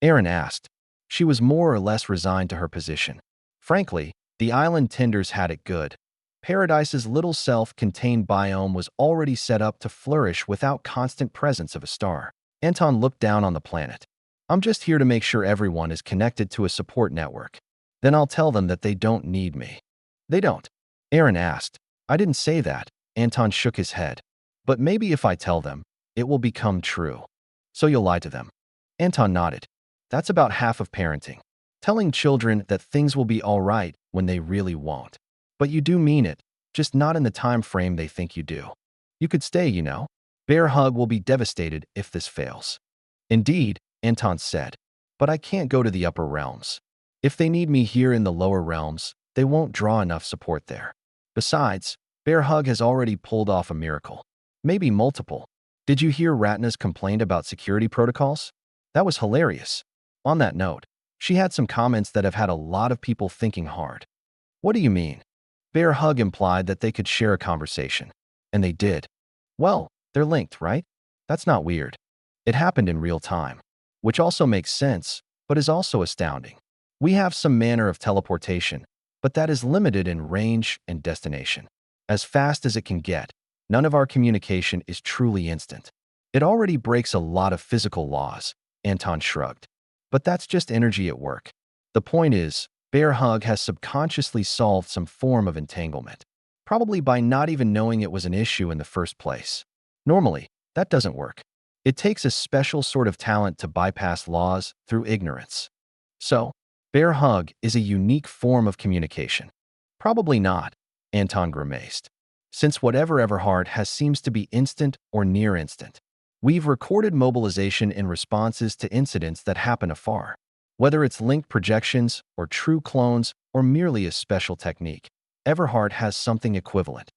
Erin asked. She was more or less resigned to her position. Frankly, the island tenders had it good. Paradise's little self-contained biome was already set up to flourish without constant presence of a star. Anton looked down on the planet. I'm just here to make sure everyone is connected to a support network. Then I'll tell them that they don't need me. They don't. Erin asked. I didn't say that. Anton shook his head. But maybe if I tell them, it will become true. So you'll lie to them. Anton nodded. That's about half of parenting. Telling children that things will be all right when they really won't. But you do mean it, just not in the time frame they think you do. You could stay, you know. Bear Hug will be devastated if this fails. Indeed, Anton said. But I can't go to the upper realms. If they need me here in the lower realms, they won't draw enough support there. Besides, Bear Hug has already pulled off a miracle. Maybe multiple. Did you hear Ratna's complaint about security protocols? That was hilarious. On that note, she had some comments that have had a lot of people thinking hard. What do you mean? Bear Hug implied that they could share a conversation. And they did. Well, they're linked, right? That's not weird. It happened in real time. Which also makes sense, but is also astounding. We have some manner of teleportation, but that is limited in range and destination. As fast as it can get, none of our communication is truly instant. It already breaks a lot of physical laws, Anton shrugged. But that's just energy at work. The point is, Bear Hug has subconsciously solved some form of entanglement, probably by not even knowing it was an issue in the first place. Normally, that doesn't work. It takes a special sort of talent to bypass laws through ignorance. So, Bear Hug is a unique form of communication. Probably not, Anton grimaced. Since whatever Everhard has seems to be instant or near instant. We've recorded mobilization in responses to incidents that happen afar. Whether it's linked projections or true clones or merely a special technique, Everhard has something equivalent.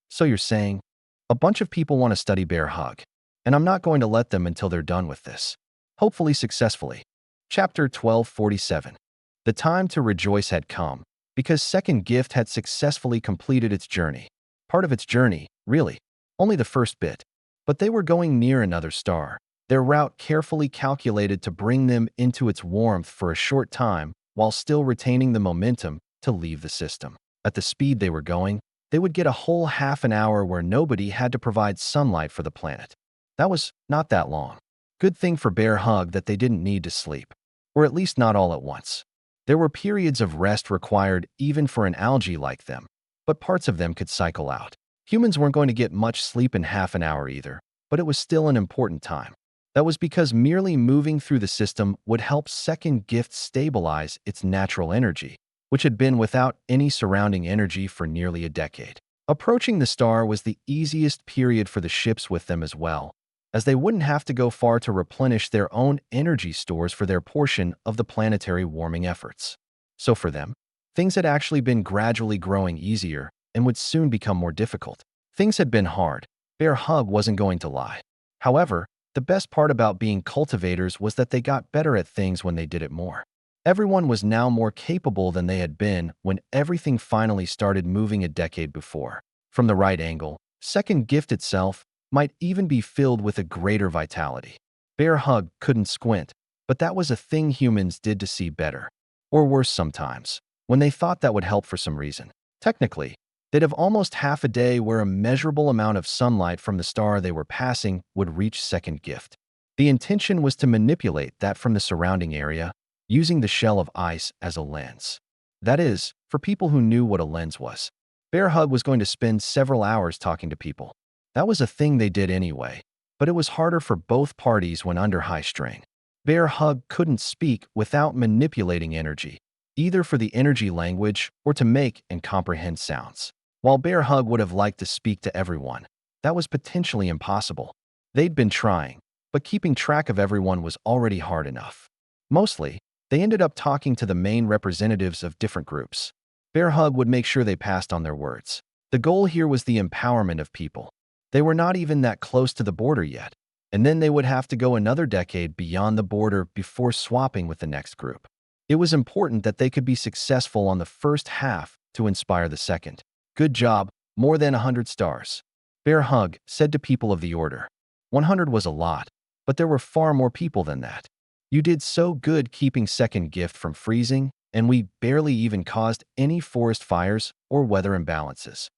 So you're saying, a bunch of people want to study Bear Hug, and I'm not going to let them until they're done with this. Hopefully successfully. Chapter 1247. The time to rejoice had come, because Second Gift had successfully completed its journey. Part of its journey, really. Only the first bit. But they were going near another star, their route carefully calculated to bring them into its warmth for a short time while still retaining the momentum to leave the system. At the speed they were going, they would get a whole half an hour where nobody had to provide sunlight for the planet. That was not that long. Good thing for Bear Hug that they didn't need to sleep. Or at least not all at once. There were periods of rest required even for an algae like them, but parts of them could cycle out. Humans weren't going to get much sleep in half an hour either, but it was still an important time. That was because merely moving through the system would help Second Gift stabilize its natural energy, which had been without any surrounding energy for nearly a decade. Approaching the star was the easiest period for the ships with them as well, as they wouldn't have to go far to replenish their own energy stores for their portion of the planetary warming efforts. So for them, things had actually been gradually growing easier and would soon become more difficult. Things had been hard. Bear Hug wasn't going to lie. However, the best part about being cultivators was that they got better at things when they did it more. Everyone was now more capable than they had been when everything finally started moving a decade before. From the right angle, Second Gift itself might even be filled with a greater vitality. Bear Hug couldn't squint, but that was a thing humans did to see better. Or worse sometimes, when they thought that would help for some reason. Technically, they'd have almost half a day where a measurable amount of sunlight from the star they were passing would reach Second Gift. The intention was to manipulate that from the surrounding area, using the shell of ice as a lens. That is, for people who knew what a lens was. Bear Hug was going to spend several hours talking to people. That was a thing they did anyway, but it was harder for both parties when under high strain. Bear Hug couldn't speak without manipulating energy, either for the energy language or to make and comprehend sounds. While Bear Hug would have liked to speak to everyone, that was potentially impossible. They'd been trying, but keeping track of everyone was already hard enough. Mostly, they ended up talking to the main representatives of different groups. Bear Hug would make sure they passed on their words. The goal here was the empowerment of people. They were not even that close to the border yet, and then they would have to go another decade beyond the border before swapping with the next group. It was important that they could be successful on the first half to inspire the second. Good job, more than 100 stars. Bear Hug said to people of the order. 100 was a lot, but there were far more people than that. You did so good keeping Second Gift from freezing, and we barely even caused any forest fires or weather imbalances.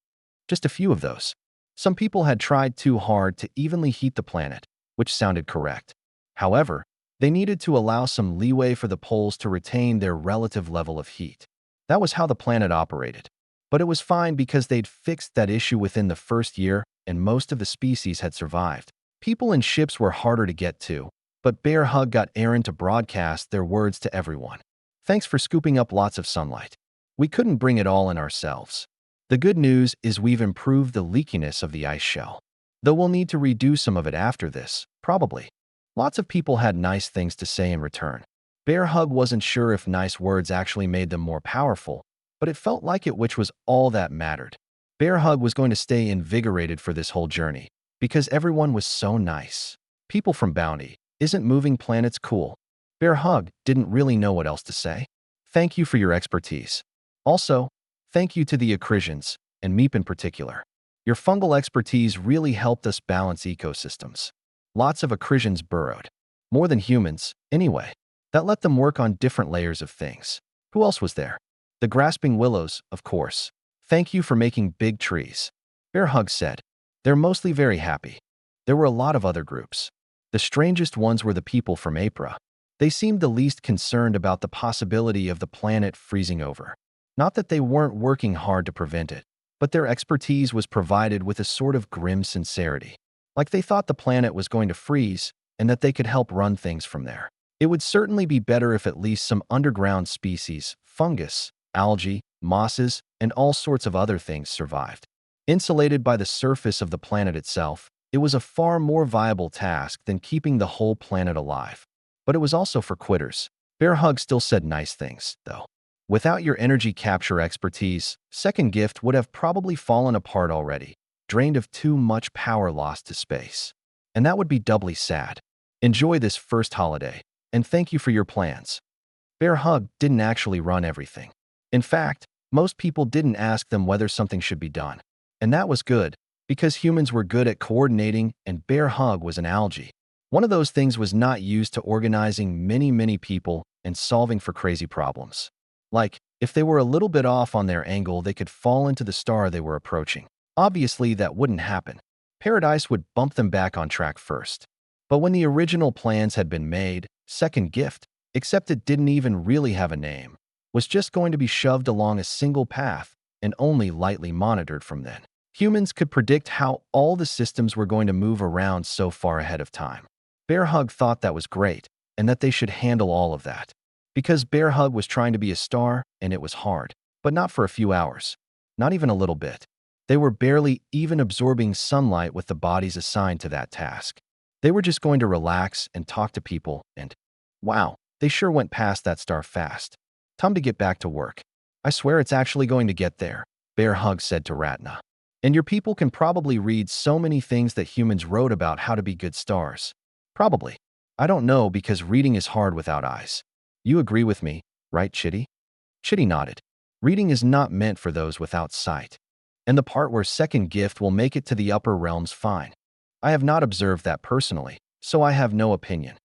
Just a few of those. Some people had tried too hard to evenly heat the planet, which sounded correct. However, they needed to allow some leeway for the poles to retain their relative level of heat. That was how the planet operated. But it was fine because they'd fixed that issue within the first year and most of the species had survived. People and ships were harder to get to, but Bear Hug got Aaron to broadcast their words to everyone. Thanks for scooping up lots of sunlight. We couldn't bring it all in ourselves. The good news is we've improved the leakiness of the ice shell. Though we'll need to redo some of it after this, probably. Lots of people had nice things to say in return. Bear Hug wasn't sure if nice words actually made them more powerful, but it felt like it, which was all that mattered. Bear Hug was going to stay invigorated for this whole journey, because everyone was so nice. People from Bounty, isn't moving planets cool? Bear Hug didn't really know what else to say. Thank you for your expertise. Also, thank you to the Acrisians, and Meep in particular. Your fungal expertise really helped us balance ecosystems. Lots of Acrisians burrowed. More than humans, anyway. That let them work on different layers of things. Who else was there? The grasping willows, of course. Thank you for making big trees. Bear Hug said. They're mostly very happy. There were a lot of other groups. The strangest ones were the people from Apra. They seemed the least concerned about the possibility of the planet freezing over. Not that they weren't working hard to prevent it, but their expertise was provided with a sort of grim sincerity. Like they thought the planet was going to freeze and that they could help run things from there. It would certainly be better if at least some underground species, fungus, algae, mosses, and all sorts of other things survived. Insulated by the surface of the planet itself, it was a far more viable task than keeping the whole planet alive. But it was also for quitters. Bear Hug still said nice things, though. Without your energy capture expertise, Second Gift would have probably fallen apart already, drained of too much power lost to space. And that would be doubly sad. Enjoy this first holiday, and thank you for your plans. Bear Hug didn't actually run everything. In fact, most people didn't ask them whether something should be done. And that was good, because humans were good at coordinating and Bear Hug was an algae. One of those things was not used to organizing many people and solving for crazy problems. Like, if they were a little bit off on their angle, they could fall into the star they were approaching. Obviously, that wouldn't happen. Paradise would bump them back on track first. But when the original plans had been made, Second Gift, except it didn't even really have a name, was just going to be shoved along a single path and only lightly monitored from then. Humans could predict how all the systems were going to move around so far ahead of time. Bear Hug thought that was great and that they should handle all of that. Because Bear Hug was trying to be a star and it was hard, but not for a few hours. Not even a little bit. They were barely even absorbing sunlight with the bodies assigned to that task. They were just going to relax and talk to people and, wow, they sure went past that star fast. Time to get back to work. I swear it's actually going to get there, Bear Hug said to Ratna. And your people can probably read so many things that humans wrote about how to be good stars. Probably. I don't know because reading is hard without eyes. You agree with me, right, Chitty? Chitty nodded. Reading is not meant for those without sight. And the part where Second Gift will make it to the upper realms fine. I have not observed that personally, so I have no opinion.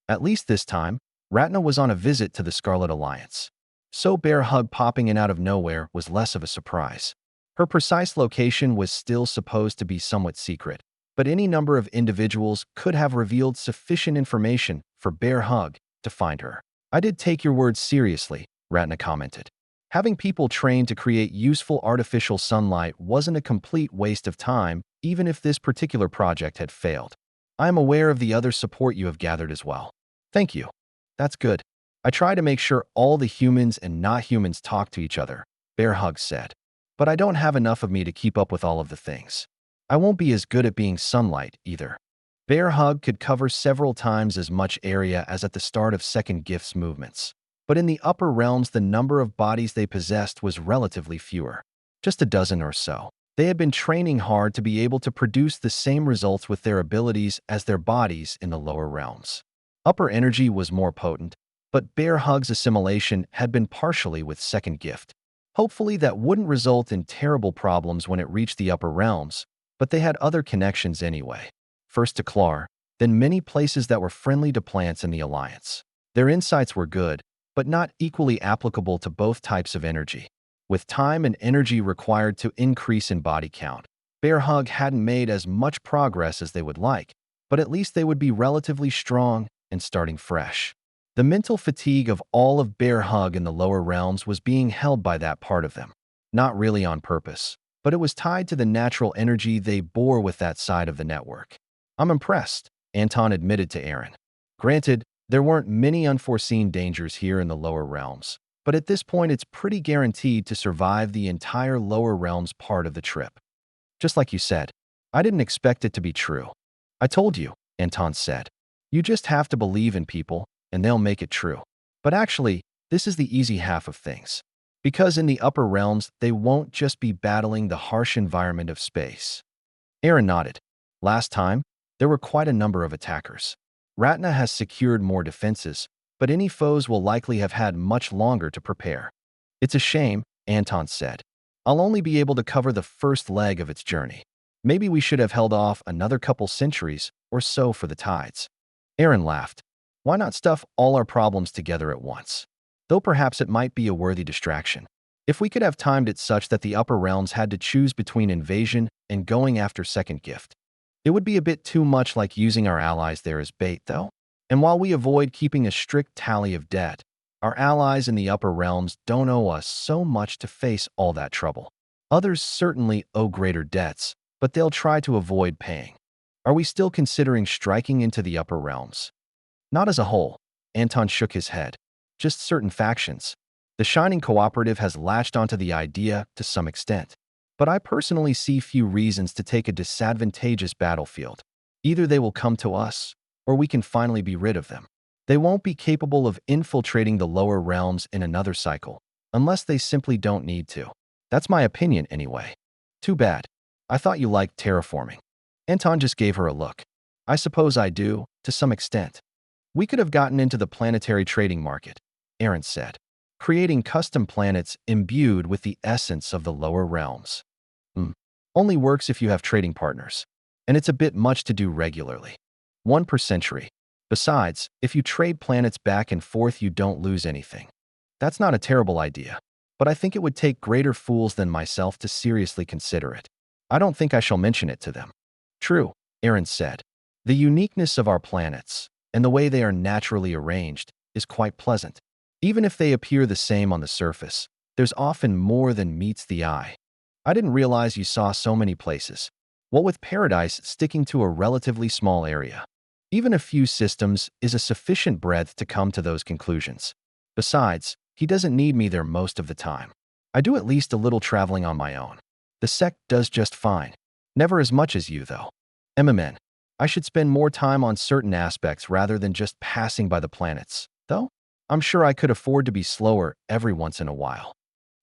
At least this time, Ratna was on a visit to the Scarlet Alliance. So Bear Hug popping in out of nowhere was less of a surprise. Her precise location was still supposed to be somewhat secret, but any number of individuals could have revealed sufficient information for Bear Hug to find her. I did take your words seriously, Ratna commented. Having people trained to create useful artificial sunlight wasn't a complete waste of time, even if this particular project had failed. I am aware of the other support you have gathered as well. Thank you. That's good. I try to make sure all the humans and not humans talk to each other, Bear Hug said. But I don't have enough of me to keep up with all of the things. I won't be as good at being sunlight, either. Bear Hug could cover several times as much area as at the start of Second Gift's movements. But in the upper realms, the number of bodies they possessed was relatively fewer. Just a dozen or so. They had been training hard to be able to produce the same results with their abilities as their bodies in the lower realms. Upper energy was more potent, but Bear Hug's assimilation had been partially with Second Gift. Hopefully that wouldn't result in terrible problems when it reached the upper realms, but they had other connections anyway. First to Klar, then many places that were friendly to plants in the Alliance. Their insights were good, but not equally applicable to both types of energy. With time and energy required to increase in body count, Bear Hug hadn't made as much progress as they would like, but at least they would be relatively strong and starting fresh. The mental fatigue of all of Bear Hug in the lower realms was being held by that part of them. Not really on purpose, but it was tied to the natural energy they bore with that side of the network. I'm impressed, Anton admitted to Aaron. Granted, there weren't many unforeseen dangers here in the lower realms, but at this point it's pretty guaranteed to survive the entire lower realms part of the trip. Just like you said, I didn't expect it to be true. I told you, Anton said. You just have to believe in people, and they'll make it true. But actually, this is the easy half of things. Because in the upper realms, they won't just be battling the harsh environment of space. Aaron nodded. Last time, there were quite a number of attackers. Ratna has secured more defenses, but any foes will likely have had much longer to prepare. It's a shame, Anton said. I'll only be able to cover the first leg of its journey. Maybe we should have held off another couple centuries or so for the tides. Aaron laughed. Why not stuff all our problems together at once? Though perhaps it might be a worthy distraction. If we could have timed it such that the upper realms had to choose between invasion and going after Second Gift. It would be a bit too much like using our allies there as bait, though. And while we avoid keeping a strict tally of debt, our allies in the upper realms don't owe us so much to face all that trouble. Others certainly owe greater debts, but they'll try to avoid paying. Are we still considering striking into the upper realms? Not as a whole, Anton shook his head. Just certain factions. The Shining Cooperative has latched onto the idea to some extent. But I personally see few reasons to take a disadvantageous battlefield. Either they will come to us, or we can finally be rid of them. They won't be capable of infiltrating the lower realms in another cycle, unless they simply don't need to. That's my opinion anyway. Too bad. I thought you liked terraforming. Anton just gave her a look. I suppose I do, to some extent. We could have gotten into the planetary trading market, Aaron said, creating custom planets imbued with the essence of the lower realms. Only works if you have trading partners, and it's a bit much to do regularly. One per century. Besides, if you trade planets back and forth, you don't lose anything. That's not a terrible idea, but I think it would take greater fools than myself to seriously consider it. I don't think I shall mention it to them. True, Aaron said. The uniqueness of our planets, and the way they are naturally arranged, is quite pleasant. Even if they appear the same on the surface, there's often more than meets the eye. I didn't realize you saw so many places. What with Paradise sticking to a relatively small area. Even a few systems is a sufficient breadth to come to those conclusions. Besides, he doesn't need me there most of the time. I do at least a little traveling on my own. The sect does just fine. Never as much as you, though. MMN. I should spend more time on certain aspects rather than just passing by the planets, though I'm sure I could afford to be slower every once in a while.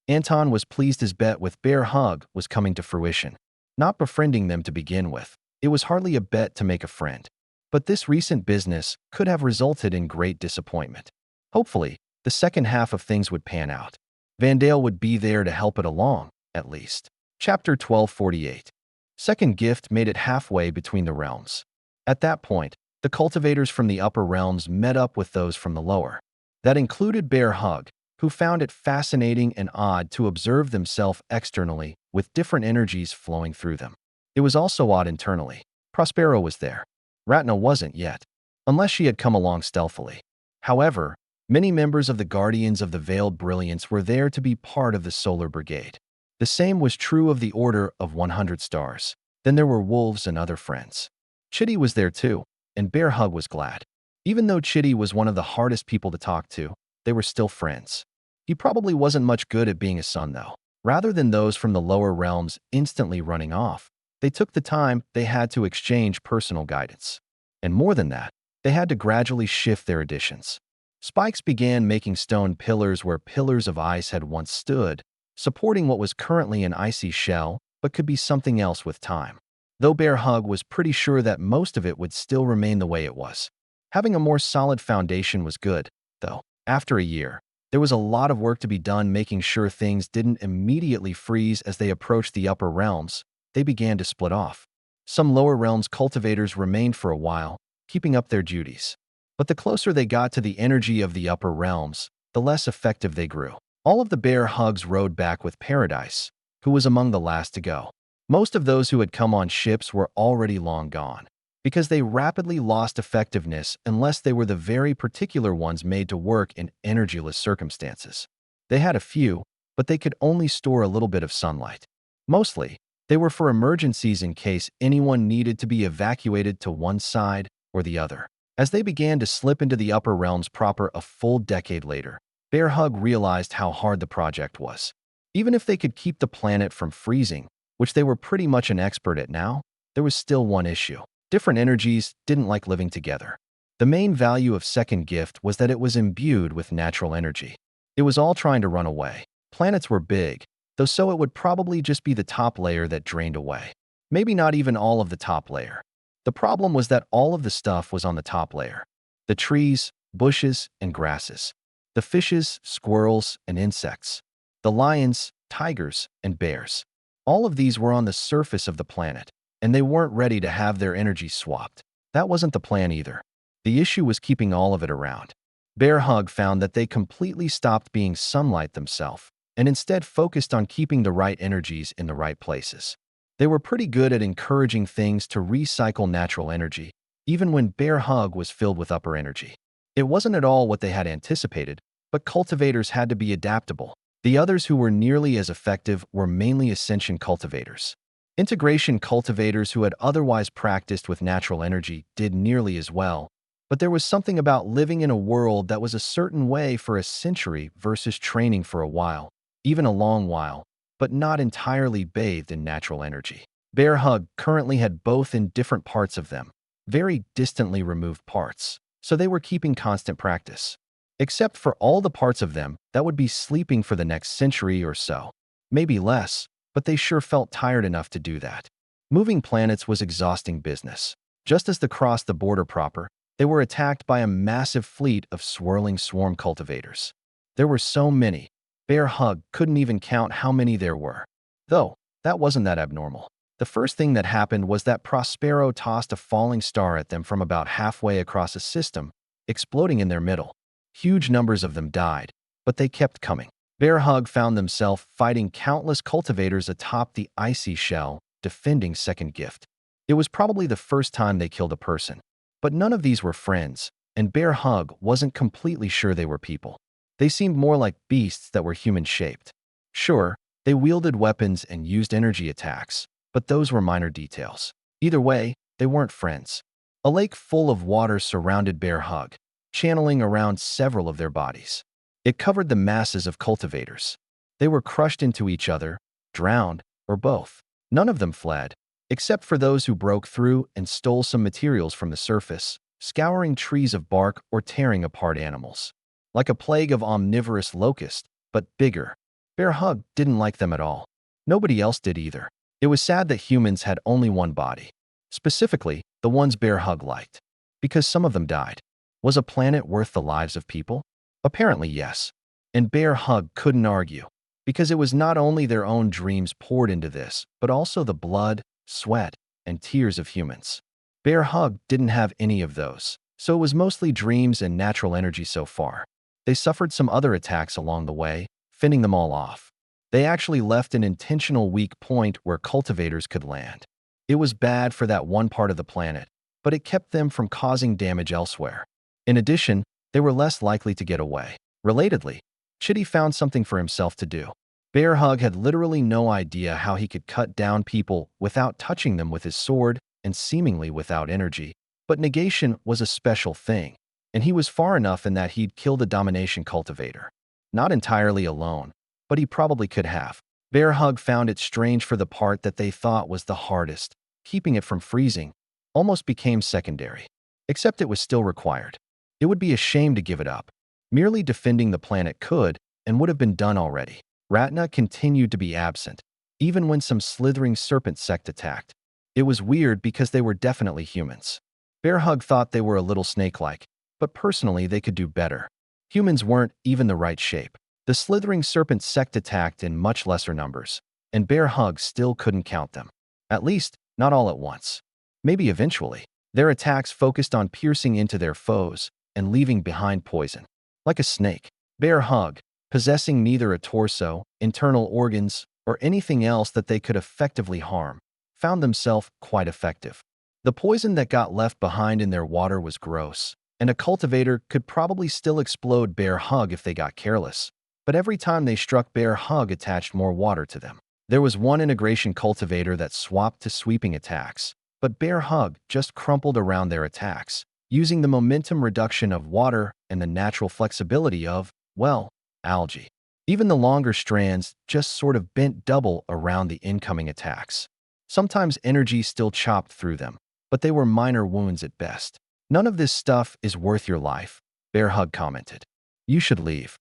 Anton was pleased his bet with Bear Hug was coming to fruition. Not befriending them to begin with, it was hardly a bet to make a friend. But this recent business could have resulted in great disappointment. Hopefully, the second half of things would pan out. Vandale would be there to help it along, at least. Chapter 1248. Second gift made it halfway between the realms. At that point, the cultivators from the upper realms met up with those from the lower. That included Bear Hug, who found it fascinating and odd to observe themselves externally with different energies flowing through them. It was also odd internally. Prospero was there. Ratna wasn't yet, unless she had come along stealthily. However, many members of the Guardians of the Veiled Brilliance were there to be part of the Solar Brigade. The same was true of the Order of 100 Stars. Then there were wolves and other friends. Chitty was there too, and Bear Hug was glad. Even though Chitty was one of the hardest people to talk to, they were still friends. He probably wasn't much good at being a son, though. Rather than those from the lower realms instantly running off, they took the time they had to exchange personal guidance. And more than that, they had to gradually shift their additions. Spikes began making stone pillars where pillars of ice had once stood, supporting what was currently an icy shell but could be something else with time. Though Bear Hug was pretty sure that most of it would still remain the way it was. Having a more solid foundation was good, though. After a year, there was a lot of work to be done making sure things didn't immediately freeze as they approached the upper realms. They began to split off. Some lower realms cultivators remained for a while, keeping up their duties. But the closer they got to the energy of the upper realms, the less effective they grew. All of the Bear Hugs rode back with Paradise, who was among the last to go. Most of those who had come on ships were already long gone, because they rapidly lost effectiveness unless they were the very particular ones made to work in energyless circumstances. They had a few, but they could only store a little bit of sunlight. Mostly, they were for emergencies in case anyone needed to be evacuated to one side or the other. As they began to slip into the upper realms proper a full decade later, Bear Hug realized how hard the project was. Even if they could keep the planet from freezing, which they were pretty much an expert at now, there was still one issue. Different energies didn't like living together. The main value of Second Gift was that it was imbued with natural energy. It was all trying to run away. Planets were big, though, so it would probably just be the top layer that drained away. Maybe not even all of the top layer. The problem was that all of the stuff was on the top layer. The trees, bushes, and grasses. The fishes, squirrels, and insects. The lions, tigers, and bears. All of these were on the surface of the planet, and they weren't ready to have their energy swapped. That wasn't the plan either. The issue was keeping all of it around. Bear Hug found that they completely stopped being sunlight themselves, and instead focused on keeping the right energies in the right places. They were pretty good at encouraging things to recycle natural energy, even when Bear Hug was filled with upper energy. It wasn't at all what they had anticipated, but cultivators had to be adaptable. The others who were nearly as effective were mainly ascension cultivators. Integration cultivators who had otherwise practiced with natural energy did nearly as well, but there was something about living in a world that was a certain way for a century versus training for a while, even a long while, but not entirely bathed in natural energy. Bear Hug currently had both in different parts of them, very distantly removed parts. so they were keeping constant practice. Except for all the parts of them that would be sleeping for the next century or so. Maybe less, but they sure felt tired enough to do that. Moving planets was exhausting business. Just as they crossed the border proper, they were attacked by a massive fleet of swirling swarm cultivators. There were so many, Bear Hug couldn't even count how many there were. Though, that wasn't that abnormal. The first thing that happened was that Prospero tossed a falling star at them from about halfway across a system, exploding in their middle. Huge numbers of them died, but they kept coming. Bear Hug found themselves fighting countless cultivators atop the icy shell, defending Second Gift. It was probably the first time they killed a person. But none of these were friends, and Bear Hug wasn't completely sure they were people. They seemed more like beasts that were human-shaped. Sure, they wielded weapons and used energy attacks, but those were minor details. Either way, they weren't friends. A lake full of water surrounded Bear Hug, channeling around several of their bodies. It covered the masses of cultivators. They were crushed into each other, drowned, or both. None of them fled, except for those who broke through and stole some materials from the surface, scouring trees of bark or tearing apart animals. Like a plague of omnivorous locusts, but bigger. Bear Hug didn't like them at all. Nobody else did either. It was sad that humans had only one body. Specifically, the ones Bear Hug liked. Because some of them died. Was a planet worth the lives of people? Apparently yes. And Bear Hug couldn't argue. Because it was not only their own dreams poured into this, but also the blood, sweat, and tears of humans. Bear Hug didn't have any of those, so it was mostly dreams and natural energy so far. They suffered some other attacks along the way, fending them all off. They actually left an intentional weak point where cultivators could land. It was bad for that one part of the planet, but it kept them from causing damage elsewhere. In addition, they were less likely to get away. Relatedly, Chitty found something for himself to do. Bear Hug had literally no idea how he could cut down people without touching them with his sword and seemingly without energy. But negation was a special thing, and he was far enough in that he'd killed a domination cultivator. Not entirely alone, but he probably could have. Bear Hug found it strange for the part that they thought was the hardest. Keeping it from freezing almost became secondary. Except it was still required. It would be a shame to give it up. Merely defending the planet could and would have been done already. Ratna continued to be absent, even when some slithering serpent sect attacked. It was weird because they were definitely humans. Bear Hug thought they were a little snake-like, but personally they could do better. Humans weren't even the right shape. The slithering serpent sect attacked in much lesser numbers, and Bear Hug still couldn't count them. At least, not all at once. Maybe eventually. Their attacks focused on piercing into their foes and leaving behind poison. Like a snake, Bear Hug, possessing neither a torso, internal organs, or anything else that they could effectively harm, found themselves quite effective. The poison that got left behind in their water was gross, and a cultivator could probably still explode Bear Hug if they got careless. But every time they struck, Bear Hug attached more water to them. There was one integration cultivator that swapped to sweeping attacks, but Bear Hug just crumpled around their attacks, using the momentum reduction of water and the natural flexibility of, well, algae. Even the longer strands just sort of bent double around the incoming attacks. Sometimes energy still chopped through them, but they were minor wounds at best. None of this stuff is worth your life, Bear Hug commented. You should leave.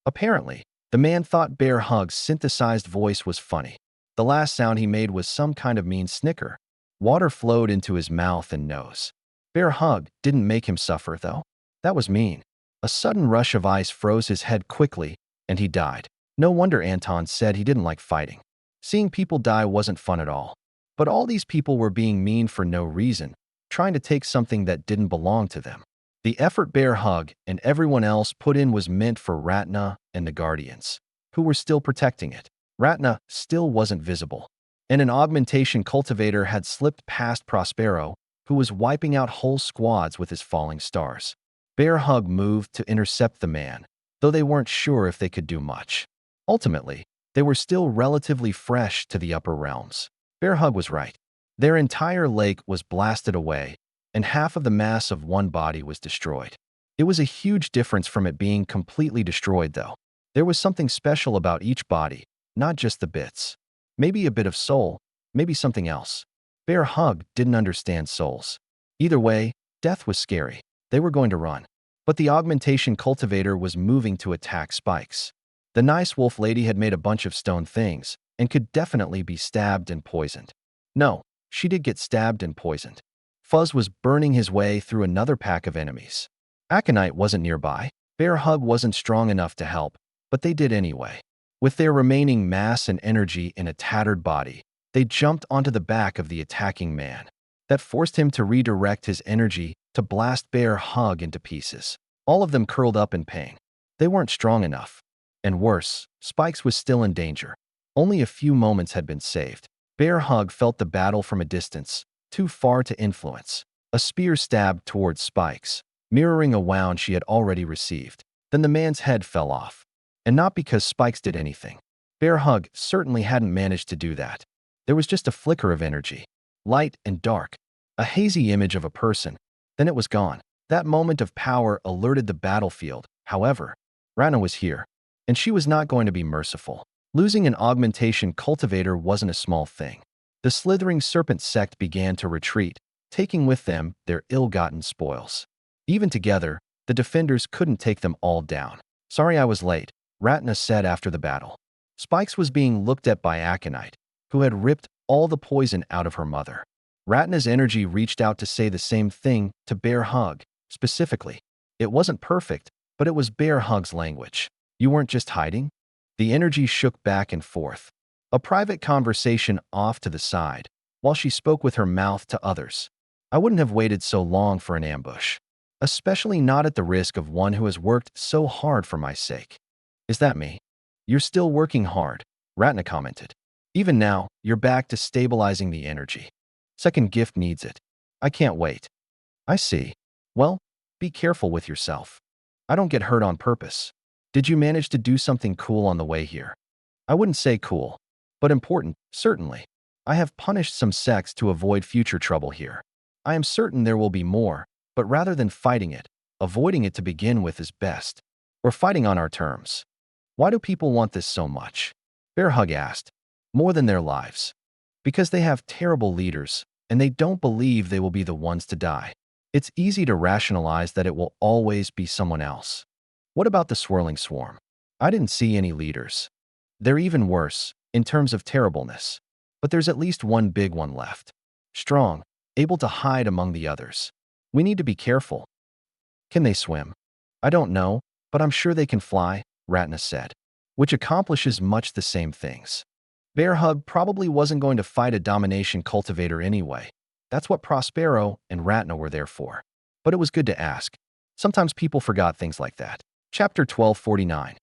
Apparently, the man thought Bear Hug's synthesized voice was funny. The last sound he made was some kind of mean snicker. Water flowed into his mouth and nose. Bear Hug didn't make him suffer, though. That was mean. A sudden rush of ice froze his head quickly, and he died. No wonder Anton said he didn't like fighting. Seeing people die wasn't fun at all. But all these people were being mean for no reason, trying to take something that didn't belong to them. The effort Bear Hug and everyone else put in was meant for Ratna and the Guardians, who were still protecting it. Ratna still wasn't visible, and an augmentation cultivator had slipped past Prospero, who was wiping out whole squads with his falling stars. Bear Hug moved to intercept the man, though they weren't sure if they could do much. Ultimately, they were still relatively fresh to the upper realms. Bear Hug was right. Their entire lake was blasted away, and half of the mass of one body was destroyed. It was a huge difference from it being completely destroyed, though. There was something special about each body, not just the bits. Maybe a bit of soul, maybe something else. Bear Hug didn't understand souls. Either way, death was scary. They were going to run. But the augmentation cultivator was moving to attack Spikes. The nice wolf lady had made a bunch of stone things and could definitely be stabbed and poisoned. No, she did get stabbed and poisoned. Fuzz was burning his way through another pack of enemies. Aconite wasn't nearby. Bear Hug wasn't strong enough to help, but they did anyway. With their remaining mass and energy in a tattered body, they jumped onto the back of the attacking man. That forced him to redirect his energy to blast Bear Hug into pieces. All of them curled up in pain. They weren't strong enough. And worse, Spikes was still in danger. Only a few moments had been saved. Bear Hug felt the battle from a distance, too far to influence. A spear stabbed towards Spikes, mirroring a wound she had already received. Then the man's head fell off. And not because Spikes did anything. Bear Hug certainly hadn't managed to do that. There was just a flicker of energy. Light and dark. A hazy image of a person. Then it was gone. That moment of power alerted the battlefield. However, Rana was here. And she was not going to be merciful. Losing an augmentation cultivator wasn't a small thing. The slithering serpent sect began to retreat, taking with them their ill-gotten spoils. Even together, the defenders couldn't take them all down. Sorry I was late, Ratna said after the battle. Spikes was being looked at by Aconite, who had ripped all the poison out of her mother. Ratna's energy reached out to say the same thing to Bear Hug. Specifically, it wasn't perfect, but it was Bear Hug's language. You weren't just hiding? The energy shook back and forth. A private conversation off to the side, while she spoke with her mouth to others. I wouldn't have waited so long for an ambush. Especially not at the risk of one who has worked so hard for my sake. Is that me? You're still working hard, Ratna commented. Even now, you're back to stabilizing the energy. Second gift needs it. I can't wait. I see. Well, be careful with yourself. I don't get hurt on purpose. Did you manage to do something cool on the way here? I wouldn't say cool, but important, certainly. I have punished some sects to avoid future trouble here. I am certain there will be more, but rather than fighting it, avoiding it to begin with is best. We're fighting on our terms. Why do people want this so much? Bear Hug asked. More than their lives. Because they have terrible leaders, and they don't believe they will be the ones to die. It's easy to rationalize that it will always be someone else. What about the swirling swarm? I didn't see any leaders. They're even worse, in terms of terribleness. But there's at least one big one left. Strong, able to hide among the others. We need to be careful. Can they swim? I don't know, but I'm sure they can fly, Ratna said. Which accomplishes much the same things. Bear Hug probably wasn't going to fight a domination cultivator anyway. That's what Prospero and Ratna were there for. But it was good to ask. Sometimes people forgot things like that. Chapter 1249.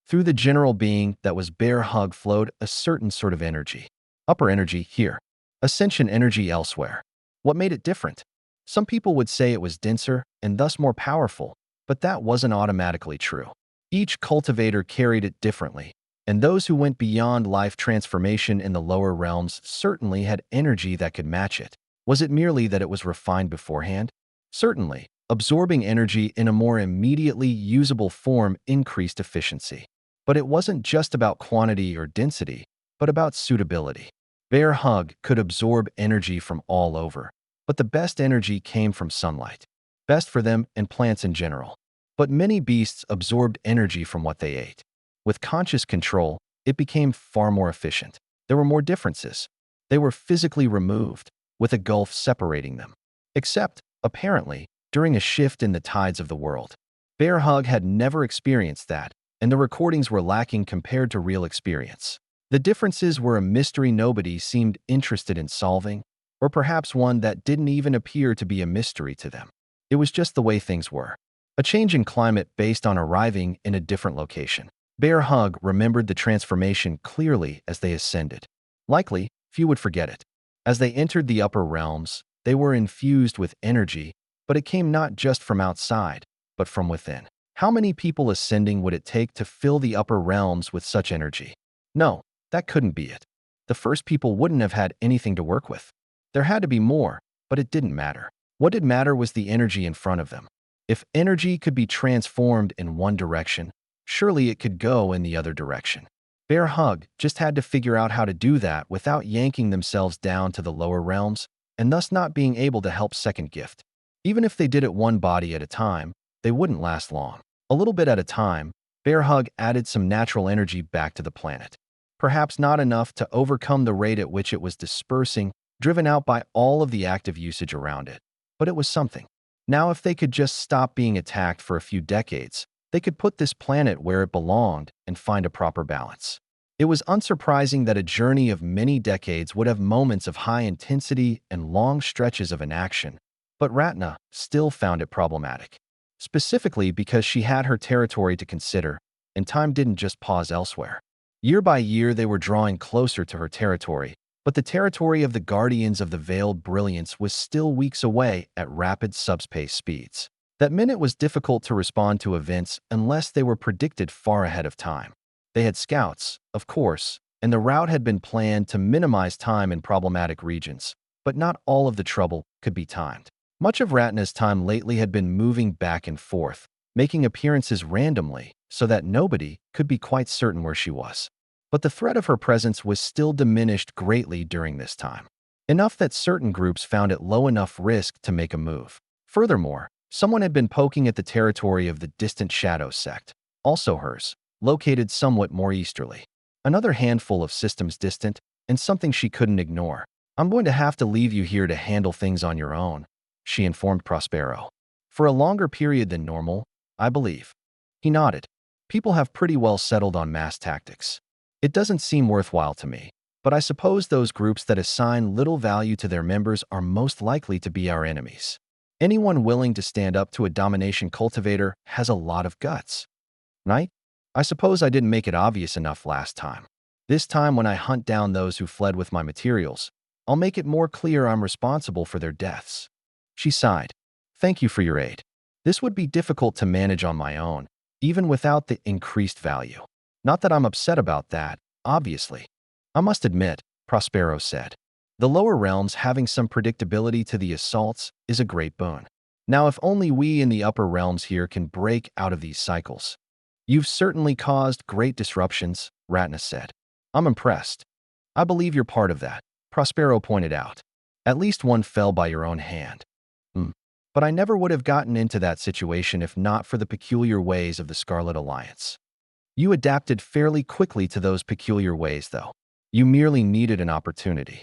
Through the general being that was Bear Hug flowed a certain sort of energy. Upper energy here. Ascension energy elsewhere. What made it different? Some people would say it was denser and thus more powerful, but that wasn't automatically true. Each cultivator carried it differently, and those who went beyond life transformation in the lower realms certainly had energy that could match it. Was it merely that it was refined beforehand? Certainly. Absorbing energy in a more immediately usable form increased efficiency. But it wasn't just about quantity or density, but about suitability. Bear Hug could absorb energy from all over, but the best energy came from sunlight. Best for them and plants in general. But many beasts absorbed energy from what they ate. With conscious control, it became far more efficient. There were more differences. They were physically removed, with a gulf separating them. Except, apparently, during a shift in the tides of the world. Bear Hug had never experienced that, and the recordings were lacking compared to real experience. The differences were a mystery nobody seemed interested in solving, or perhaps one that didn't even appear to be a mystery to them. It was just the way things were. A change in climate based on arriving in a different location. Bear Hug remembered the transformation clearly as they ascended. Likely, few would forget it. As they entered the upper realms, they were infused with energy, but it came not just from outside, but from within. How many people ascending would it take to fill the upper realms with such energy? No, that couldn't be it. The first people wouldn't have had anything to work with. There had to be more, but it didn't matter. What did matter was the energy in front of them. If energy could be transformed in one direction, surely it could go in the other direction. Bear Hug just had to figure out how to do that without yanking themselves down to the lower realms, and thus not being able to help second gift. Even if they did it one body at a time, they wouldn't last long. A little bit at a time, Bear Hug added some natural energy back to the planet. Perhaps not enough to overcome the rate at which it was dispersing, driven out by all of the active usage around it. But it was something. Now, if they could just stop being attacked for a few decades, they could put this planet where it belonged and find a proper balance. It was unsurprising that a journey of many decades would have moments of high intensity and long stretches of inaction, but Ratna still found it problematic. Specifically because she had her territory to consider, and time didn't just pause elsewhere. Year by year, they were drawing closer to her territory, but the territory of the Guardians of the Veiled Brilliance was still weeks away at rapid subspace speeds. That meant it was difficult to respond to events unless they were predicted far ahead of time. They had scouts, of course, and the route had been planned to minimize time in problematic regions, but not all of the trouble could be timed. Much of Ratna's time lately had been moving back and forth, making appearances randomly so that nobody could be quite certain where she was. But the threat of her presence was still diminished greatly during this time. Enough that certain groups found it low enough risk to make a move. Furthermore, someone had been poking at the territory of the distant Shadow sect, also hers, located somewhat more easterly. Another handful of systems distant, and something she couldn't ignore. "I'm going to have to leave you here to handle things on your own," she informed Prospero. "For a longer period than normal, I believe." He nodded. "People have pretty well settled on mass tactics. It doesn't seem worthwhile to me, but I suppose those groups that assign little value to their members are most likely to be our enemies. Anyone willing to stand up to a domination cultivator has a lot of guts. Right? I suppose I didn't make it obvious enough last time. This time when I hunt down those who fled with my materials, I'll make it more clear I'm responsible for their deaths." She sighed. "Thank you for your aid. This would be difficult to manage on my own, even without the increased value. Not that I'm upset about that, obviously. I must admit," Prospero said, "the lower realms having some predictability to the assaults is a great boon. Now, if only we in the upper realms here can break out of these cycles." "You've certainly caused great disruptions," Ratna said. "I'm impressed. I believe you're part of that," Prospero pointed out. "At least one fell by your own hand." But I never would have gotten into that situation if not for the peculiar ways of the Scarlet Alliance." "You adapted fairly quickly to those peculiar ways, though. You merely needed an opportunity."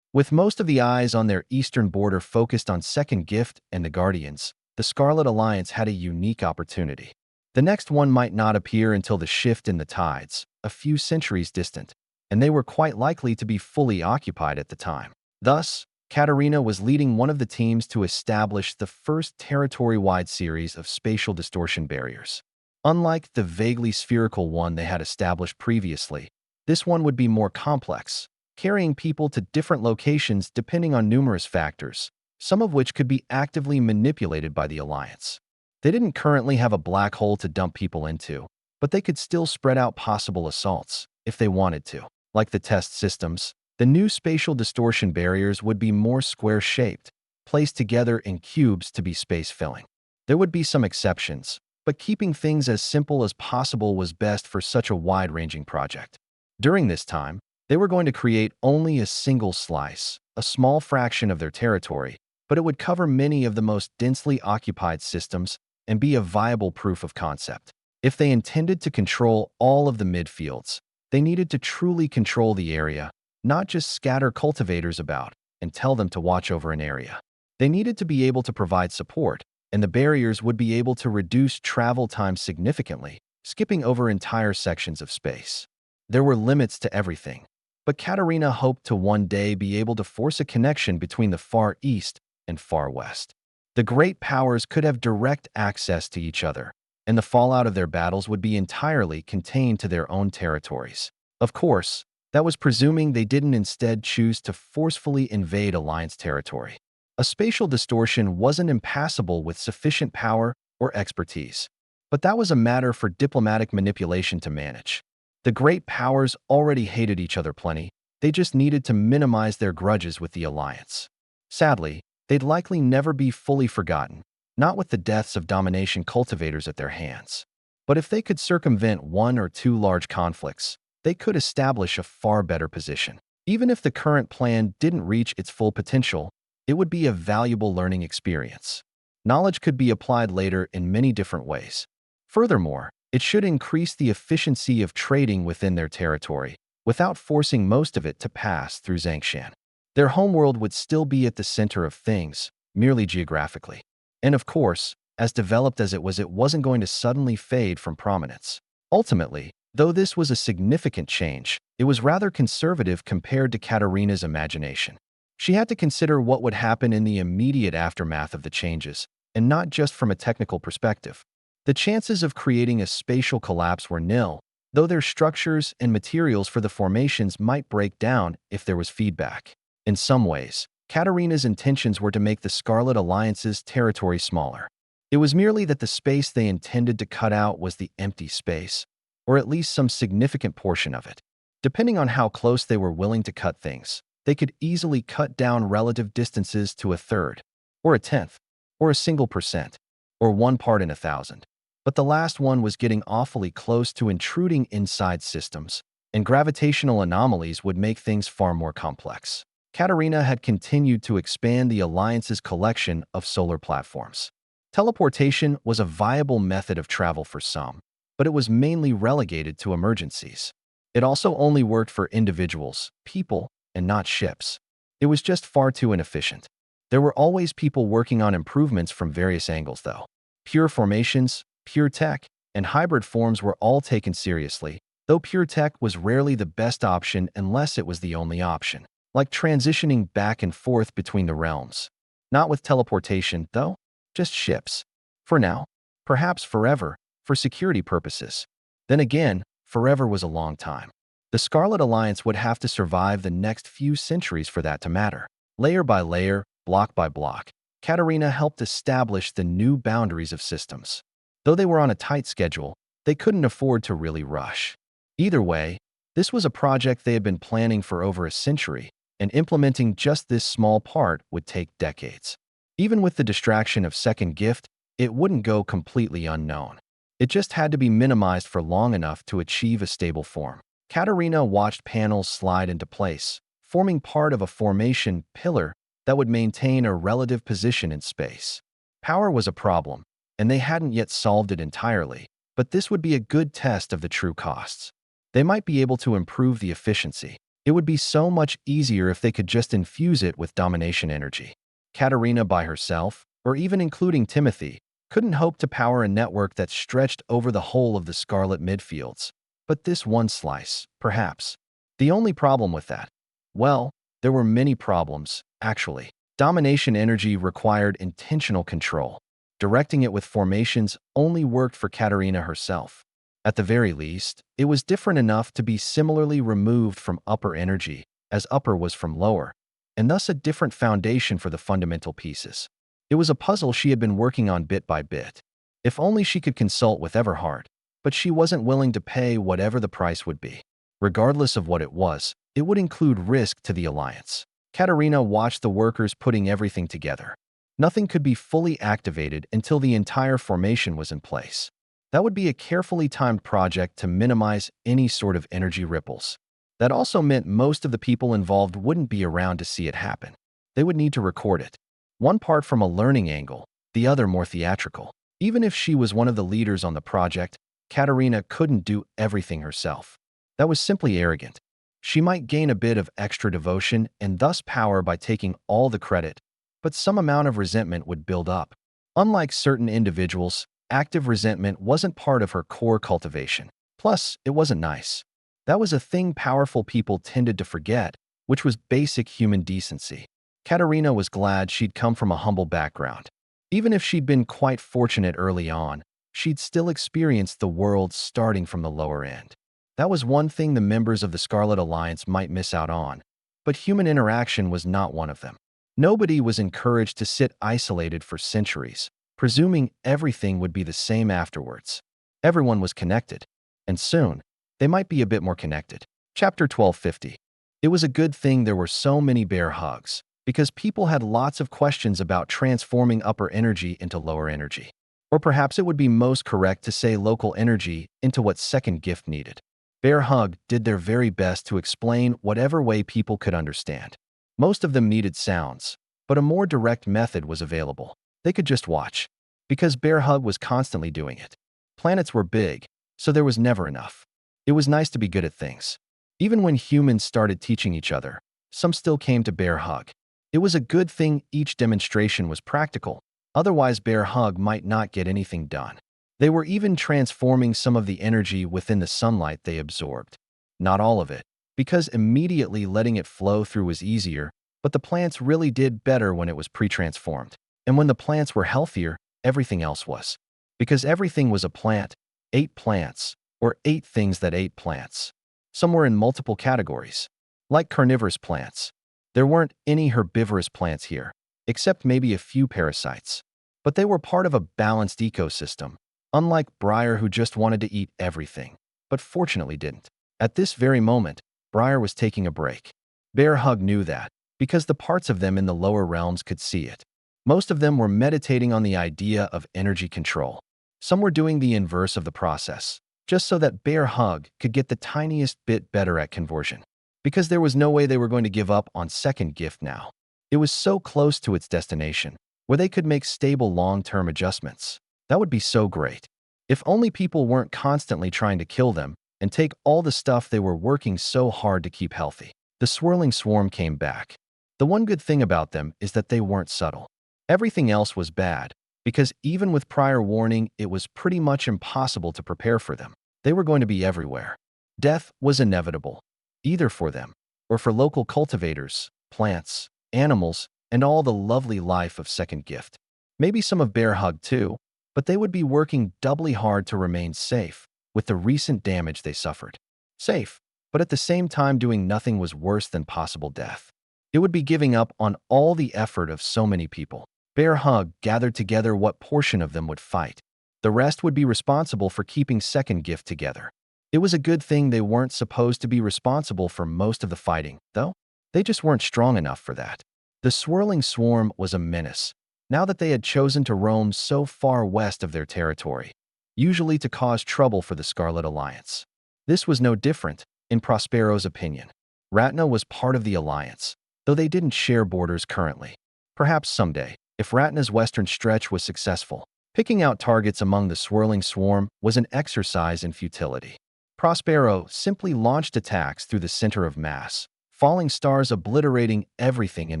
With most of the eyes on their eastern border focused on Second Gift and the Guardians, the Scarlet Alliance had a unique opportunity. The next one might not appear until the shift in the tides, a few centuries distant, and they were quite likely to be fully occupied at the time. Thus, Katerina was leading one of the teams to establish the first territory-wide series of spatial distortion barriers. Unlike the vaguely spherical one they had established previously, this one would be more complex, carrying people to different locations depending on numerous factors, some of which could be actively manipulated by the Alliance. They didn't currently have a black hole to dump people into, but they could still spread out possible assaults if they wanted to. Like the test systems, the new spatial distortion barriers would be more square-shaped, placed together in cubes to be space-filling. There would be some exceptions, but keeping things as simple as possible was best for such a wide-ranging project. During this time, they were going to create only a single slice, a small fraction of their territory, but it would cover many of the most densely occupied systems and be a viable proof of concept. If they intended to control all of the midfields, they needed to truly control the area, not just scatter cultivators about and tell them to watch over an area. They needed to be able to provide support, and the barriers would be able to reduce travel time significantly, skipping over entire sections of space. There were limits to everything, but Katerina hoped to one day be able to force a connection between the far east and far west. The great powers could have direct access to each other, and the fallout of their battles would be entirely contained to their own territories. Of course, that was presuming they didn't instead choose to forcefully invade Alliance territory. A spatial distortion wasn't impassable with sufficient power or expertise, but that was a matter for diplomatic manipulation to manage. The great powers already hated each other plenty, they just needed to minimize their grudges with the Alliance. Sadly, they'd likely never be fully forgotten, not with the deaths of domination cultivators at their hands. But if they could circumvent one or two large conflicts, they could establish a far better position. Even if the current plan didn't reach its full potential, it would be a valuable learning experience. Knowledge could be applied later in many different ways. Furthermore, it should increase the efficiency of trading within their territory, without forcing most of it to pass through Xianxia. Their homeworld would still be at the center of things, merely geographically. And of course, as developed as it wasn't going to suddenly fade from prominence. Ultimately, though this was a significant change, it was rather conservative compared to Katerina's imagination. She had to consider what would happen in the immediate aftermath of the changes, and not just from a technical perspective. The chances of creating a spatial collapse were nil, though their structures and materials for the formations might break down if there was feedback. In some ways, Katerina's intentions were to make the Scarlet Alliance's territory smaller. It was merely that the space they intended to cut out was the empty space, or at least some significant portion of it. Depending on how close they were willing to cut things, they could easily cut down relative distances to a third, or a tenth, or a single percent, or 1 part in 1,000. But the last one was getting awfully close to intruding inside systems, and gravitational anomalies would make things far more complex. Katerina had continued to expand the Alliance's collection of solar platforms. Teleportation was a viable method of travel for some, but it was mainly relegated to emergencies. It also only worked for individuals, people, and not ships. It was just far too inefficient. There were always people working on improvements from various angles, though. Pure formations, pure tech, and hybrid forms were all taken seriously, though pure tech was rarely the best option unless it was the only option, like transitioning back and forth between the realms. Not with teleportation, though, just ships. For now, perhaps forever, for security purposes. Then again, forever was a long time. The Scarlet Alliance would have to survive the next few centuries for that to matter. Layer by layer, block by block, Katerina helped establish the new boundaries of systems. Though they were on a tight schedule, they couldn't afford to really rush. Either way, this was a project they had been planning for over a century, and implementing just this small part would take decades. Even with the distraction of Second Gift, it wouldn't go completely unknown. It just had to be minimized for long enough to achieve a stable form. Katerina watched panels slide into place, forming part of a formation pillar that would maintain a relative position in space. Power was a problem, and they hadn't yet solved it entirely, but this would be a good test of the true costs. They might be able to improve the efficiency. It would be so much easier if they could just infuse it with domination energy. Katerina by herself, or even including Timothy, couldn't hope to power a network that stretched over the whole of the Scarlet midfields. But this one slice, perhaps. The only problem with that? Well, there were many problems, actually. Domination energy required intentional control. Directing it with formations only worked for Katerina herself. At the very least, it was different enough to be similarly removed from upper energy, as upper was from lower, and thus a different foundation for the fundamental pieces. It was a puzzle she had been working on bit by bit. If only she could consult with Everhard, but she wasn't willing to pay whatever the price would be. Regardless of what it would include risk to the Alliance. Katerina watched the workers putting everything together. Nothing could be fully activated until the entire formation was in place. That would be a carefully timed project to minimize any sort of energy ripples. That also meant most of the people involved wouldn't be around to see it happen. They would need to record it. One part from a learning angle, the other more theatrical. Even if she was one of the leaders on the project, Katerina couldn't do everything herself. That was simply arrogant. She might gain a bit of extra devotion and thus power by taking all the credit, but some amount of resentment would build up. Unlike certain individuals, active resentment wasn't part of her core cultivation. Plus, it wasn't nice. That was a thing powerful people tended to forget, which was basic human decency. Katerina was glad she'd come from a humble background. Even if she'd been quite fortunate early on, she'd still experienced the world starting from the lower end. That was one thing the members of the Scarlet Alliance might miss out on, but human interaction was not one of them. Nobody was encouraged to sit isolated for centuries, presuming everything would be the same afterwards. Everyone was connected, and soon, they might be a bit more connected. Chapter 1250. It was a good thing there were so many bear hugs, because people had lots of questions about transforming upper energy into lower energy. Or perhaps it would be most correct to say local energy into what Second Gift needed. Bear Hug did their very best to explain whatever way people could understand. Most of them needed sounds, but a more direct method was available. They could just watch, because Bear Hug was constantly doing it. Planets were big, so there was never enough. It was nice to be good at things. Even when humans started teaching each other, some still came to Bear Hug. It was a good thing each demonstration was practical, otherwise Bear Hug might not get anything done. They were even transforming some of the energy within the sunlight they absorbed. Not all of it, because immediately letting it flow through was easier, but the plants really did better when it was pre-transformed. And when the plants were healthier, everything else was. Because everything was a plant, 8 plants, or 8 things that ate plants. Some were in multiple categories, like carnivorous plants. There weren't any herbivorous plants here, except maybe a few parasites. But they were part of a balanced ecosystem, unlike Briar who just wanted to eat everything, but fortunately didn't. At this very moment, Briar was taking a break. Bear Hug knew that, because the parts of them in the lower realms could see it. Most of them were meditating on the idea of energy control. Some were doing the inverse of the process, just so that Bear Hug could get the tiniest bit better at conversion. Because there was no way they were going to give up on second gift now. It was so close to its destination, where they could make stable long-term adjustments. That would be so great. If only people weren't constantly trying to kill them and take all the stuff they were working so hard to keep healthy. The swirling swarm came back. The one good thing about them is that they weren't subtle. Everything else was bad, because even with prior warning, it was pretty much impossible to prepare for them. They were going to be everywhere. Death was inevitable, either for them or for local cultivators, plants, animals, and all the lovely life of second gift. Maybe some of Bear Hug too, but they would be working doubly hard to remain safe with the recent damage they suffered. Safe, but at the same time doing nothing was worse than possible death. It would be giving up on all the effort of so many people. Bear Hug gathered together what portion of them would fight. The rest would be responsible for keeping second gift together. It was a good thing they weren't supposed to be responsible for most of the fighting, though. They just weren't strong enough for that. The swirling swarm was a menace, now that they had chosen to roam so far west of their territory, usually to cause trouble for the Scarlet Alliance. This was no different, in Prospero's opinion. Ratna was part of the Alliance, though they didn't share borders currently. Perhaps someday, if Ratna's western stretch was successful, picking out targets among the swirling swarm was an exercise in futility. Prospero simply launched attacks through the center of mass, falling stars obliterating everything in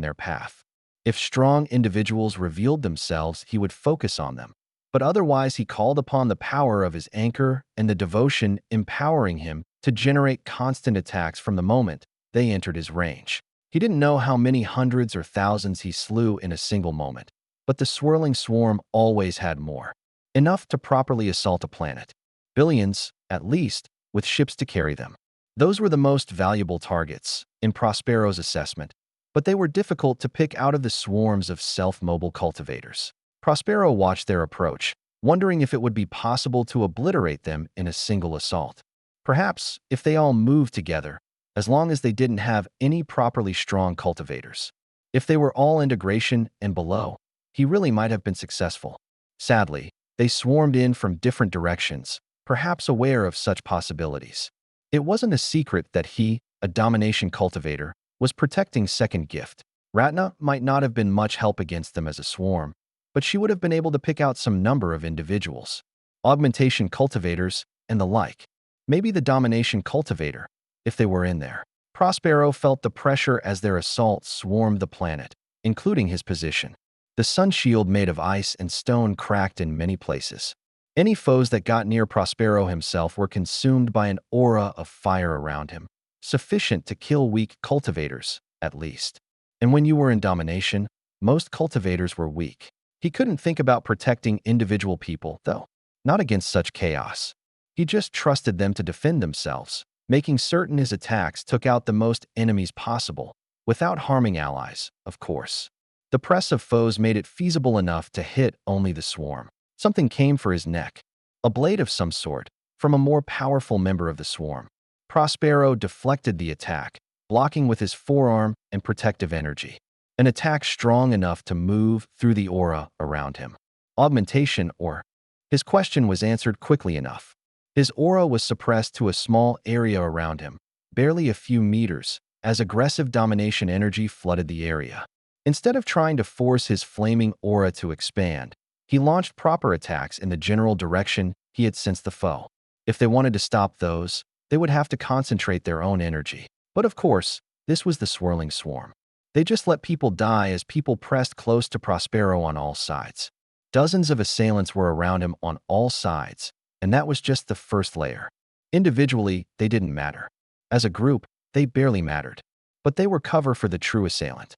their path. If strong individuals revealed themselves, he would focus on them. But otherwise, he called upon the power of his anchor and the devotion empowering him to generate constant attacks from the moment they entered his range. He didn't know how many hundreds or thousands he slew in a single moment, but the swirling swarm always had more. Enough to properly assault a planet. Billions, at least, with ships to carry them. Those were the most valuable targets, in Prospero's assessment, but they were difficult to pick out of the swarms of self-mobile cultivators. Prospero watched their approach, wondering if it would be possible to obliterate them in a single assault. Perhaps, if they all moved together, as long as they didn't have any properly strong cultivators. If they were all integration and below, he really might have been successful. Sadly, they swarmed in from different directions, perhaps aware of such possibilities. It wasn't a secret that he, a domination cultivator, was protecting second gift. Ratna might not have been much help against them as a swarm, but she would have been able to pick out some number of individuals, augmentation cultivators, and the like. Maybe the domination cultivator, if they were in there. Prospero felt the pressure as their assault swarmed the planet, including his position. The sun shield made of ice and stone cracked in many places. Any foes that got near Prospero himself were consumed by an aura of fire around him, sufficient to kill weak cultivators, at least. And when you were in domination, most cultivators were weak. He couldn't think about protecting individual people, though, not against such chaos. He just trusted them to defend themselves, making certain his attacks took out the most enemies possible, without harming allies, of course. The press of foes made it feasible enough to hit only the swarm. Something came for his neck, a blade of some sort, from a more powerful member of the swarm. Prospero deflected the attack, blocking with his forearm and protective energy. An attack strong enough to move through the aura around him. Augmentation or? His question was answered quickly enough. His aura was suppressed to a small area around him, barely a few meters, as aggressive domination energy flooded the area. Instead of trying to force his flaming aura to expand, he launched proper attacks in the general direction he had sensed the foe. If they wanted to stop those, they would have to concentrate their own energy. But of course, this was the swirling swarm. They just let people die as people pressed close to Prospero on all sides. Dozens of assailants were around him on all sides, and that was just the first layer. Individually, they didn't matter. As a group, they barely mattered. But they were cover for the true assailant.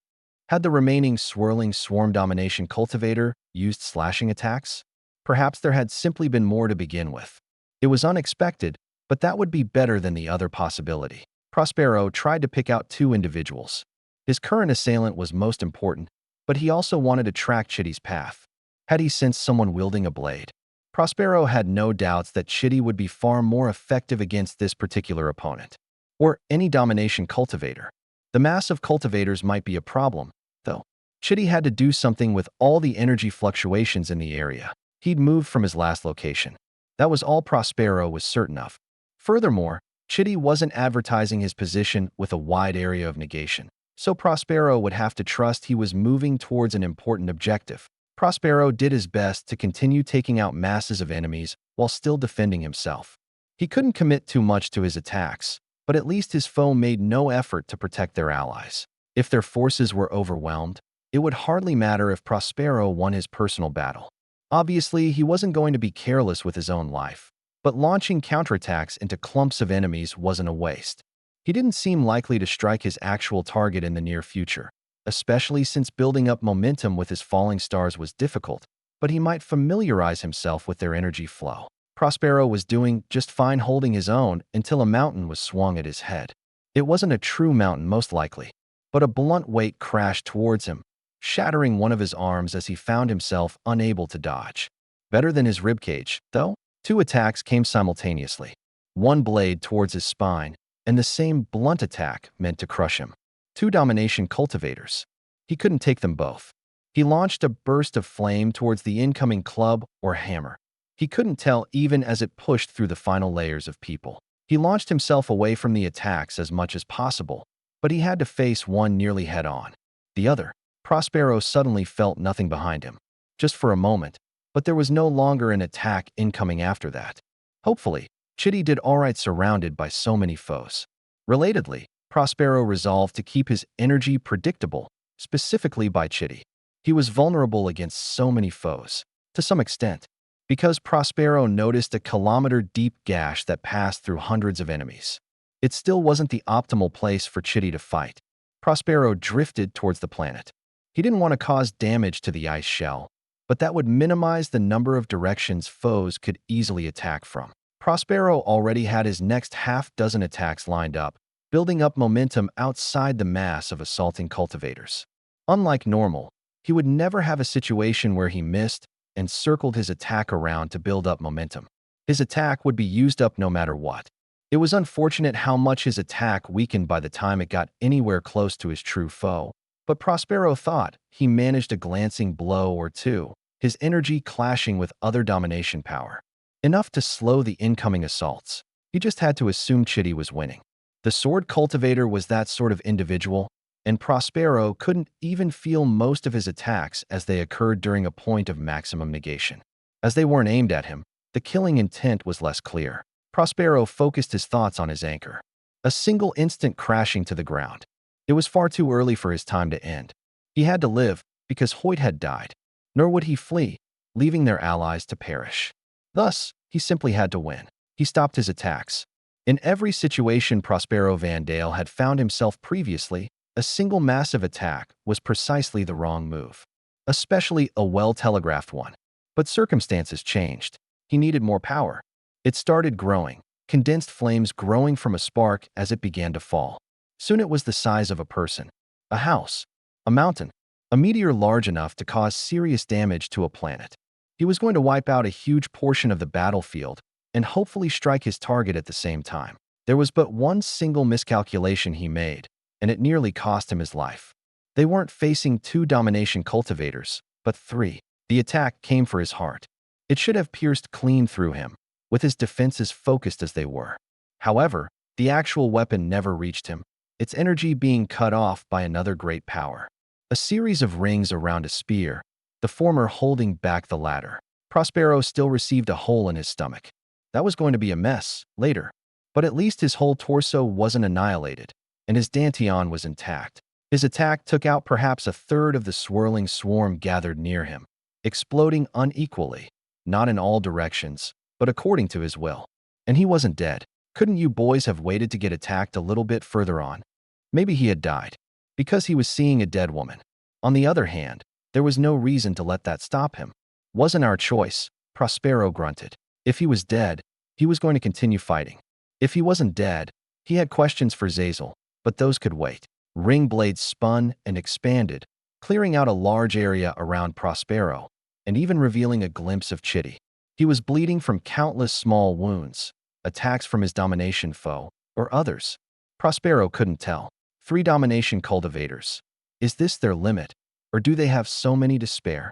Had the remaining swirling swarm domination cultivator used slashing attacks? Perhaps there had simply been more to begin with. It was unexpected, but that would be better than the other possibility. Prospero tried to pick out two individuals. His current assailant was most important, but he also wanted to track Chitty's path. Had he sensed someone wielding a blade? Prospero had no doubts that Chitty would be far more effective against this particular opponent. Or any domination cultivator. The mass of cultivators might be a problem, though. Chitty had to do something with all the energy fluctuations in the area. He'd moved from his last location. That was all Prospero was certain of. Furthermore, Chitty wasn't advertising his position with a wide area of negation, so Prospero would have to trust he was moving towards an important objective. Prospero did his best to continue taking out masses of enemies while still defending himself. He couldn't commit too much to his attacks, but at least his foe made no effort to protect their allies. If their forces were overwhelmed, it would hardly matter if Prospero won his personal battle. Obviously, he wasn't going to be careless with his own life, but launching counterattacks into clumps of enemies wasn't a waste. He didn't seem likely to strike his actual target in the near future, especially since building up momentum with his falling stars was difficult, but he might familiarize himself with their energy flow. Prospero was doing just fine holding his own until a mountain was swung at his head. It wasn't a true mountain most likely, but a blunt weight crashed towards him, shattering one of his arms as he found himself unable to dodge. Better than his ribcage, though. Two attacks came simultaneously. One blade towards his spine, and the same blunt attack meant to crush him. Two domination cultivators. He couldn't take them both. He launched a burst of flame towards the incoming club or hammer. He couldn't tell even as it pushed through the final layers of people. He launched himself away from the attacks as much as possible, but he had to face one nearly head-on. The other, Prospero suddenly felt nothing behind him. Just for a moment, but there was no longer an attack incoming after that. Hopefully, Chitty did alright surrounded by so many foes. Relatedly, Prospero resolved to keep his energy predictable, specifically by Chitty. He was vulnerable against so many foes, to some extent, because Prospero noticed a kilometer-deep gash that passed through hundreds of enemies. It still wasn't the optimal place for Chitty to fight. Prospero drifted towards the planet. He didn't want to cause damage to the ice shell, but that would minimize the number of directions foes could easily attack from. Prospero already had his next half-dozen attacks lined up, building up momentum outside the mass of assaulting cultivators. Unlike normal, he would never have a situation where he missed and circled his attack around to build up momentum. His attack would be used up no matter what. It was unfortunate how much his attack weakened by the time it got anywhere close to his true foe, but Prospero thought he managed a glancing blow or two, his energy clashing with other domination power. Enough to slow the incoming assaults. He just had to assume Chitty was winning. The sword cultivator was that sort of individual, and Prospero couldn't even feel most of his attacks as they occurred during a point of maximum negation. As they weren't aimed at him, the killing intent was less clear. Prospero focused his thoughts on his anchor. A single instant crashing to the ground. It was far too early for his time to end. He had to live, because Hoyt had died. Nor would he flee, leaving their allies to perish. Thus, he simply had to win. He stopped his attacks. In every situation Prospero Van Dale had found himself previously, a single massive attack was precisely the wrong move. Especially a well-telegraphed one. But circumstances changed. He needed more power. It started growing, condensed flames growing from a spark as it began to fall. Soon it was the size of a person, a house, a mountain, a meteor large enough to cause serious damage to a planet. He was going to wipe out a huge portion of the battlefield and hopefully strike his target at the same time. There was but one single miscalculation he made, and it nearly cost him his life. They weren't facing two domination cultivators, but three. The attack came for his heart. It should have pierced clean through him, with his defenses focused as they were. However, the actual weapon never reached him, its energy being cut off by another great power. A series of rings around a spear, the former holding back the latter. Prospero still received a hole in his stomach. That was going to be a mess later, but at least his whole torso wasn't annihilated, and his dantian was intact. His attack took out perhaps a third of the swirling swarm gathered near him, exploding unequally, not in all directions, but according to his will. And he wasn't dead. Couldn't you boys have waited to get attacked a little bit further on? Maybe he had died, because he was seeing a dead woman. On the other hand, there was no reason to let that stop him. Wasn't our choice, Prospero grunted. If he was dead, he was going to continue fighting. If he wasn't dead, he had questions for Zazel, but those could wait. Ring blades spun and expanded, clearing out a large area around Prospero, and even revealing a glimpse of Chitty. He was bleeding from countless small wounds, attacks from his domination foe, or others. Prospero couldn't tell. 3 domination cultivators. Is this their limit, or do they have so many to spare?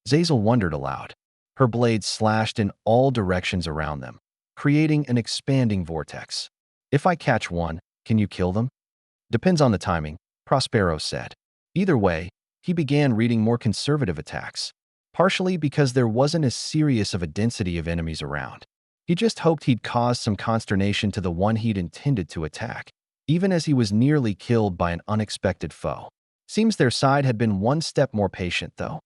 Zazel wondered aloud. Her blades slashed in all directions around them, creating an expanding vortex. If I catch one, can you kill them? Depends on the timing, Prospero said. Either way, he began reading more conservative attacks, partially because there wasn't as serious of a density of enemies around. He just hoped he'd caused some consternation to the one he'd intended to attack, even as he was nearly killed by an unexpected foe. Seems their side had been one step more patient, though.